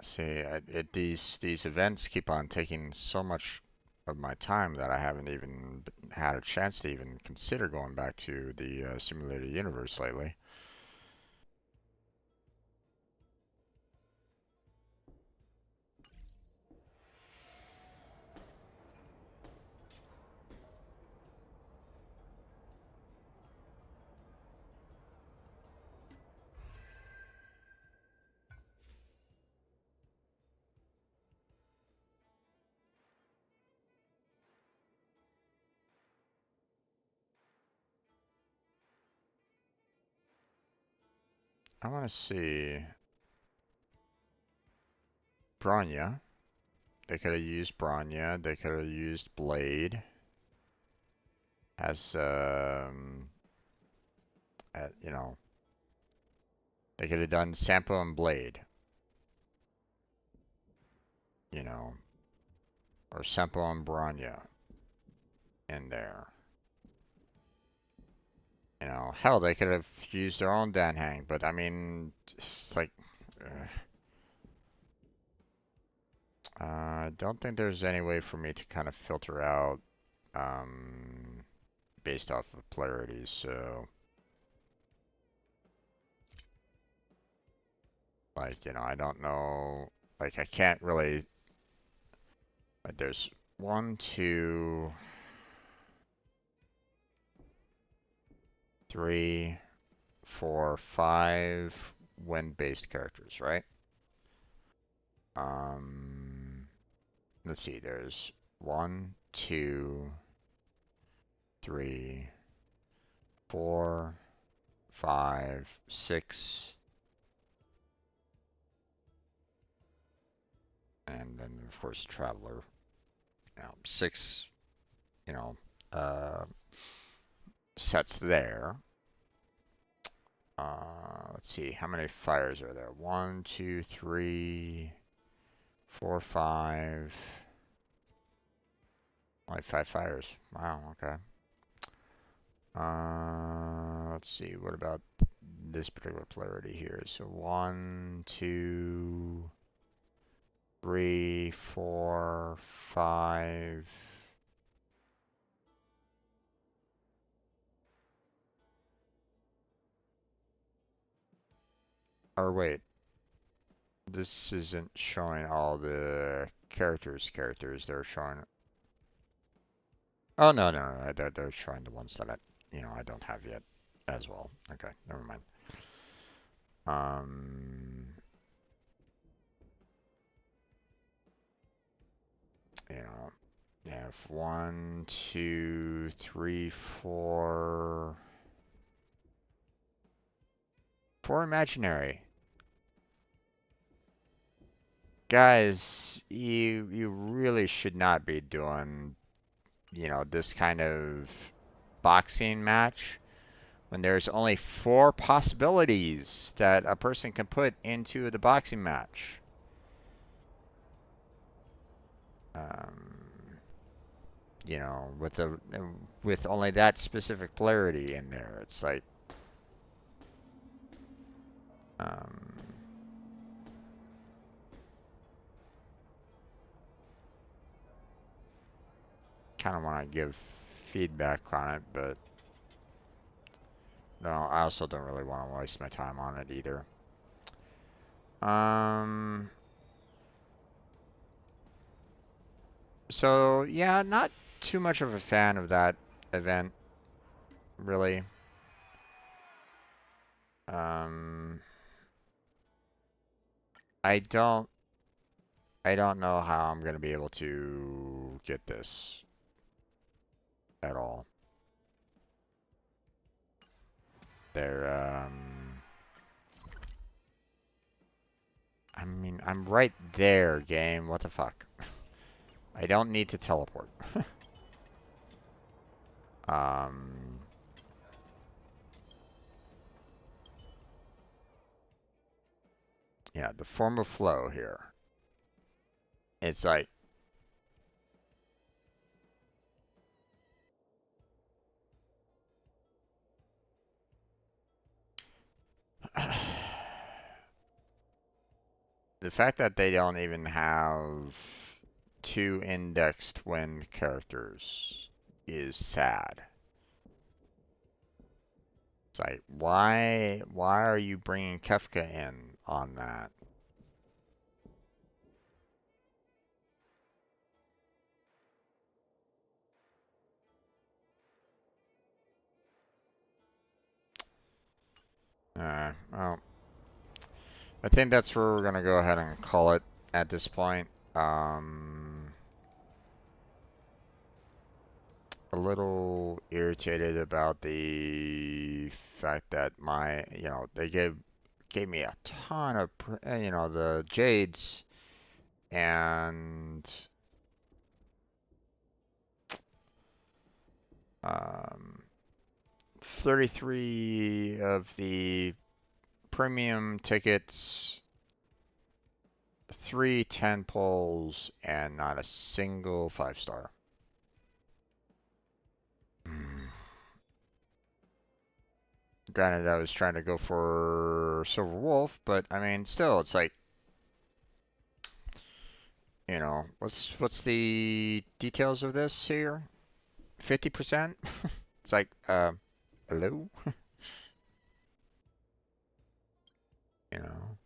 See, these events keep on taking so much of my time that I haven't even had a chance to even consider going back to the simulated universe lately. I want to see Bronya. They could have used Bronya. They could have used Blade as you know, they could have done Sampo and Blade, you know, or Sampo and Bronya in there. You know, hell, they could have used their own Danhang, but I mean, it's like, I don't think there's any way for me to kind of filter out based off of polarities, so like, you know, I don't know, like I can't really, like there's 1, 2, 3, 4, 5 wind-based characters, right? Let's see, there's 1, 2, 3, 4, 5, 6, and then of course Traveler. Now 6, you know, sets there. Let's see, how many fires are there? 1, 2, 3, 4, 5. Only 5 fires. Wow, okay. Let's see, what about this particular polarity here? So 1, 2, 3, 4, 5. Or wait, this isn't showing all the characters. They're showing. Oh no. They're showing the ones that I don't have yet as well. Okay, never mind. You know, you have 1, 2, 3, 4. 4 imaginary. Guys, you really should not be doing, this kind of boxing match when there's only 4 possibilities that a person can put into the boxing match. you know, with only that specific polarity in there. It's like, um, kind of want to give feedback on it, but no, I also don't really want to waste my time on it either. So yeah, not too much of a fan of that event, really. Um, I don't know how I'm gonna be able to get this at all. There, I mean, I'm right there, game. What the fuck? I don't need to teleport. Um, yeah, the form of flow here. It's like, the fact that they don't even have 2 indexed wind characters is sad. It's like, why are you bringing Kefka in on that? Well, I think that's where we're gonna go ahead and call it at this point. A little irritated about the fact that they gave me a ton of, the Jades, and 33 of the premium tickets, 3 10 polls, and not a single 5-star. Granted, I was trying to go for Silver Wolf, but I mean, still, it's like, what's the details of this here? 50%? It's like, hello? You know?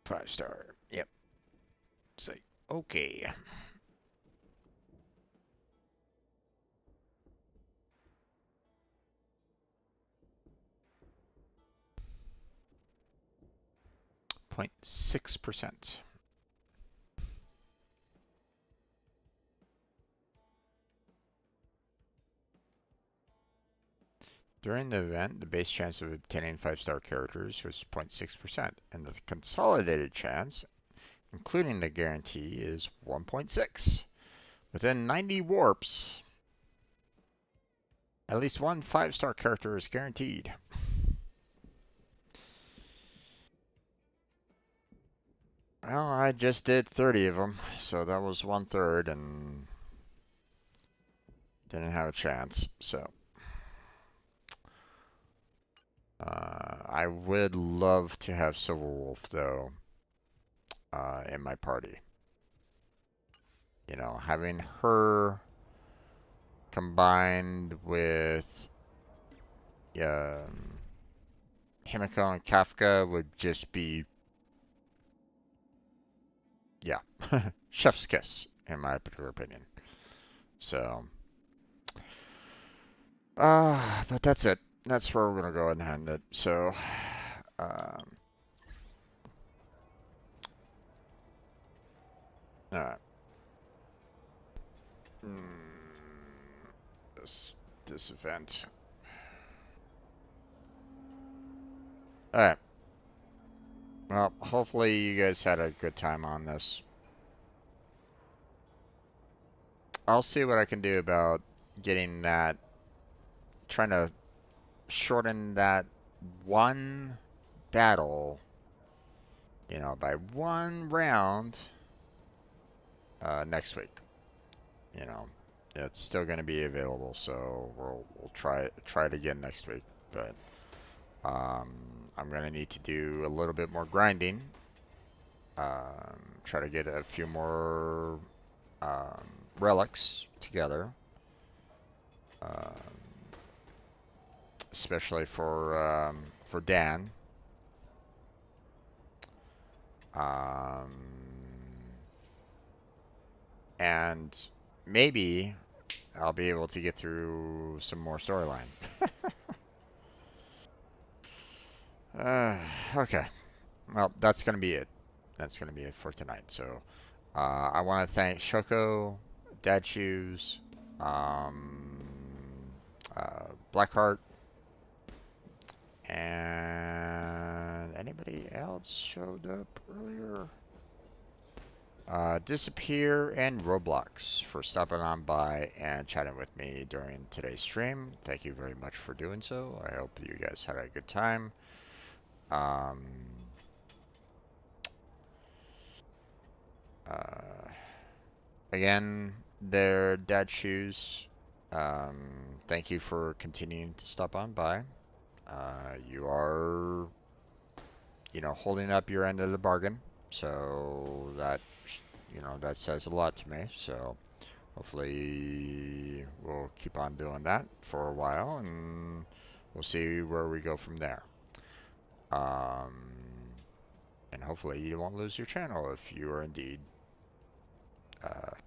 5-star. Yep. It's like, okay. .6%. During the event, the base chance of obtaining 5-star characters was 0.6%, and the consolidated chance, including the guarantee, is 1.6. Within 90 warps, at least one 5-star character is guaranteed. Well, I just did 30 of them, so that was 1/3, and didn't have a chance, so. I would love to have Silver Wolf, though, in my party. Having her combined with Himiko and Kafka would just be, yeah, chef's kiss, in my particular opinion. So, but that's it. That's where we're going to go ahead and end it. So, Alright. This event. Alright. Well, hopefully you guys had a good time on this. I'll see what I can do about getting that, trying to shorten that one battle, you know, by one round next week. You know, it's still going to be available, so we'll try it again next week. But I'm going to need to do a little bit more grinding. Try to get a few more relics together, especially for Dan. And maybe I'll be able to get through some more storyline. Okay. Well, that's going to be it. That's going to be it for tonight. So, I want to thank Shoko, Dad Shoes, Blackheart, and anybody else showed up earlier? Disappear and Roblox for stopping on by and chatting with me during today's stream. Thank you very much for doing so. I hope you guys had a good time. Again, they're Dad Shoes. Thank you for continuing to stop on by. You are, you know, holding up your end of the bargain. So that, you know, that says a lot to me. So hopefully we'll keep on doing that for a while, and we'll see where we go from there. And hopefully you won't lose your channel if you are indeed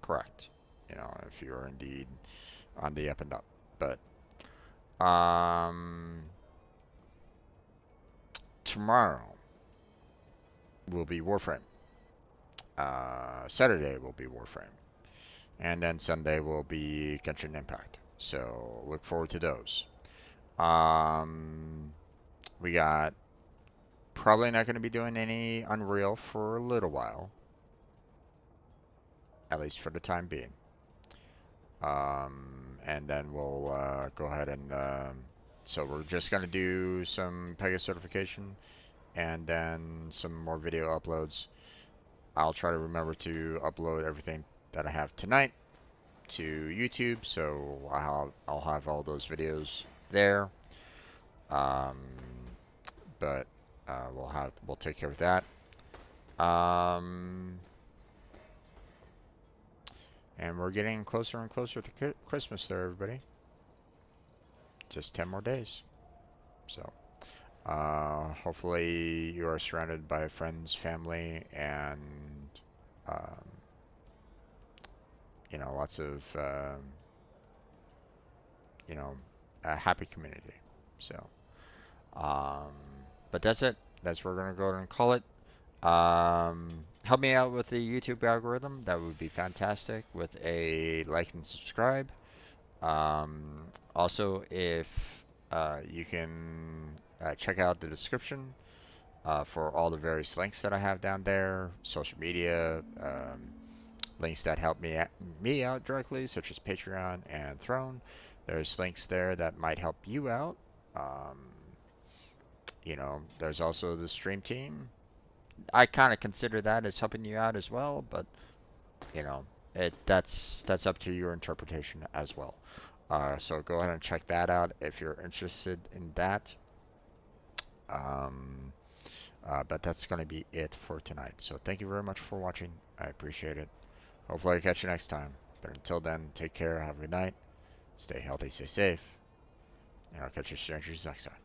correct. You know, if you are indeed on the up and up. But tomorrow will be Warframe. Saturday will be Warframe. And then Sunday will be Genshin Impact. So look forward to those. We got probably not going to be doing any Unreal for a little while. At least for the time being. And then we'll go ahead and so we're just going to do some Pega certification and then some more video uploads. I'll try to remember to upload everything that I have tonight to YouTube, so I'll have all those videos there. But we'll take care of that. And we're getting closer and closer to Christmas there, everybody. Just 10 more days. So, hopefully you are surrounded by friends, family, and, you know, lots of, you know, a happy community. So, but that's it. That's what we're going to go ahead and call it. Help me out with the YouTube algorithm. That would be fantastic with a like and subscribe. Also, if you can check out the description for all the various links that I have down there, social media, links that help me out directly, such as Patreon and Throne. There's links there that might help you out. You know, there's also the stream team. I kind of consider that as helping you out as well, but you know, that's up to your interpretation as well. So go ahead and check that out if you're interested in that. But that's going to be it for tonight. So thank you very much for watching. I appreciate it. Hopefully I catch you next time. But until then, take care. Have a good night. Stay healthy, stay safe. And I'll catch you strangers next time.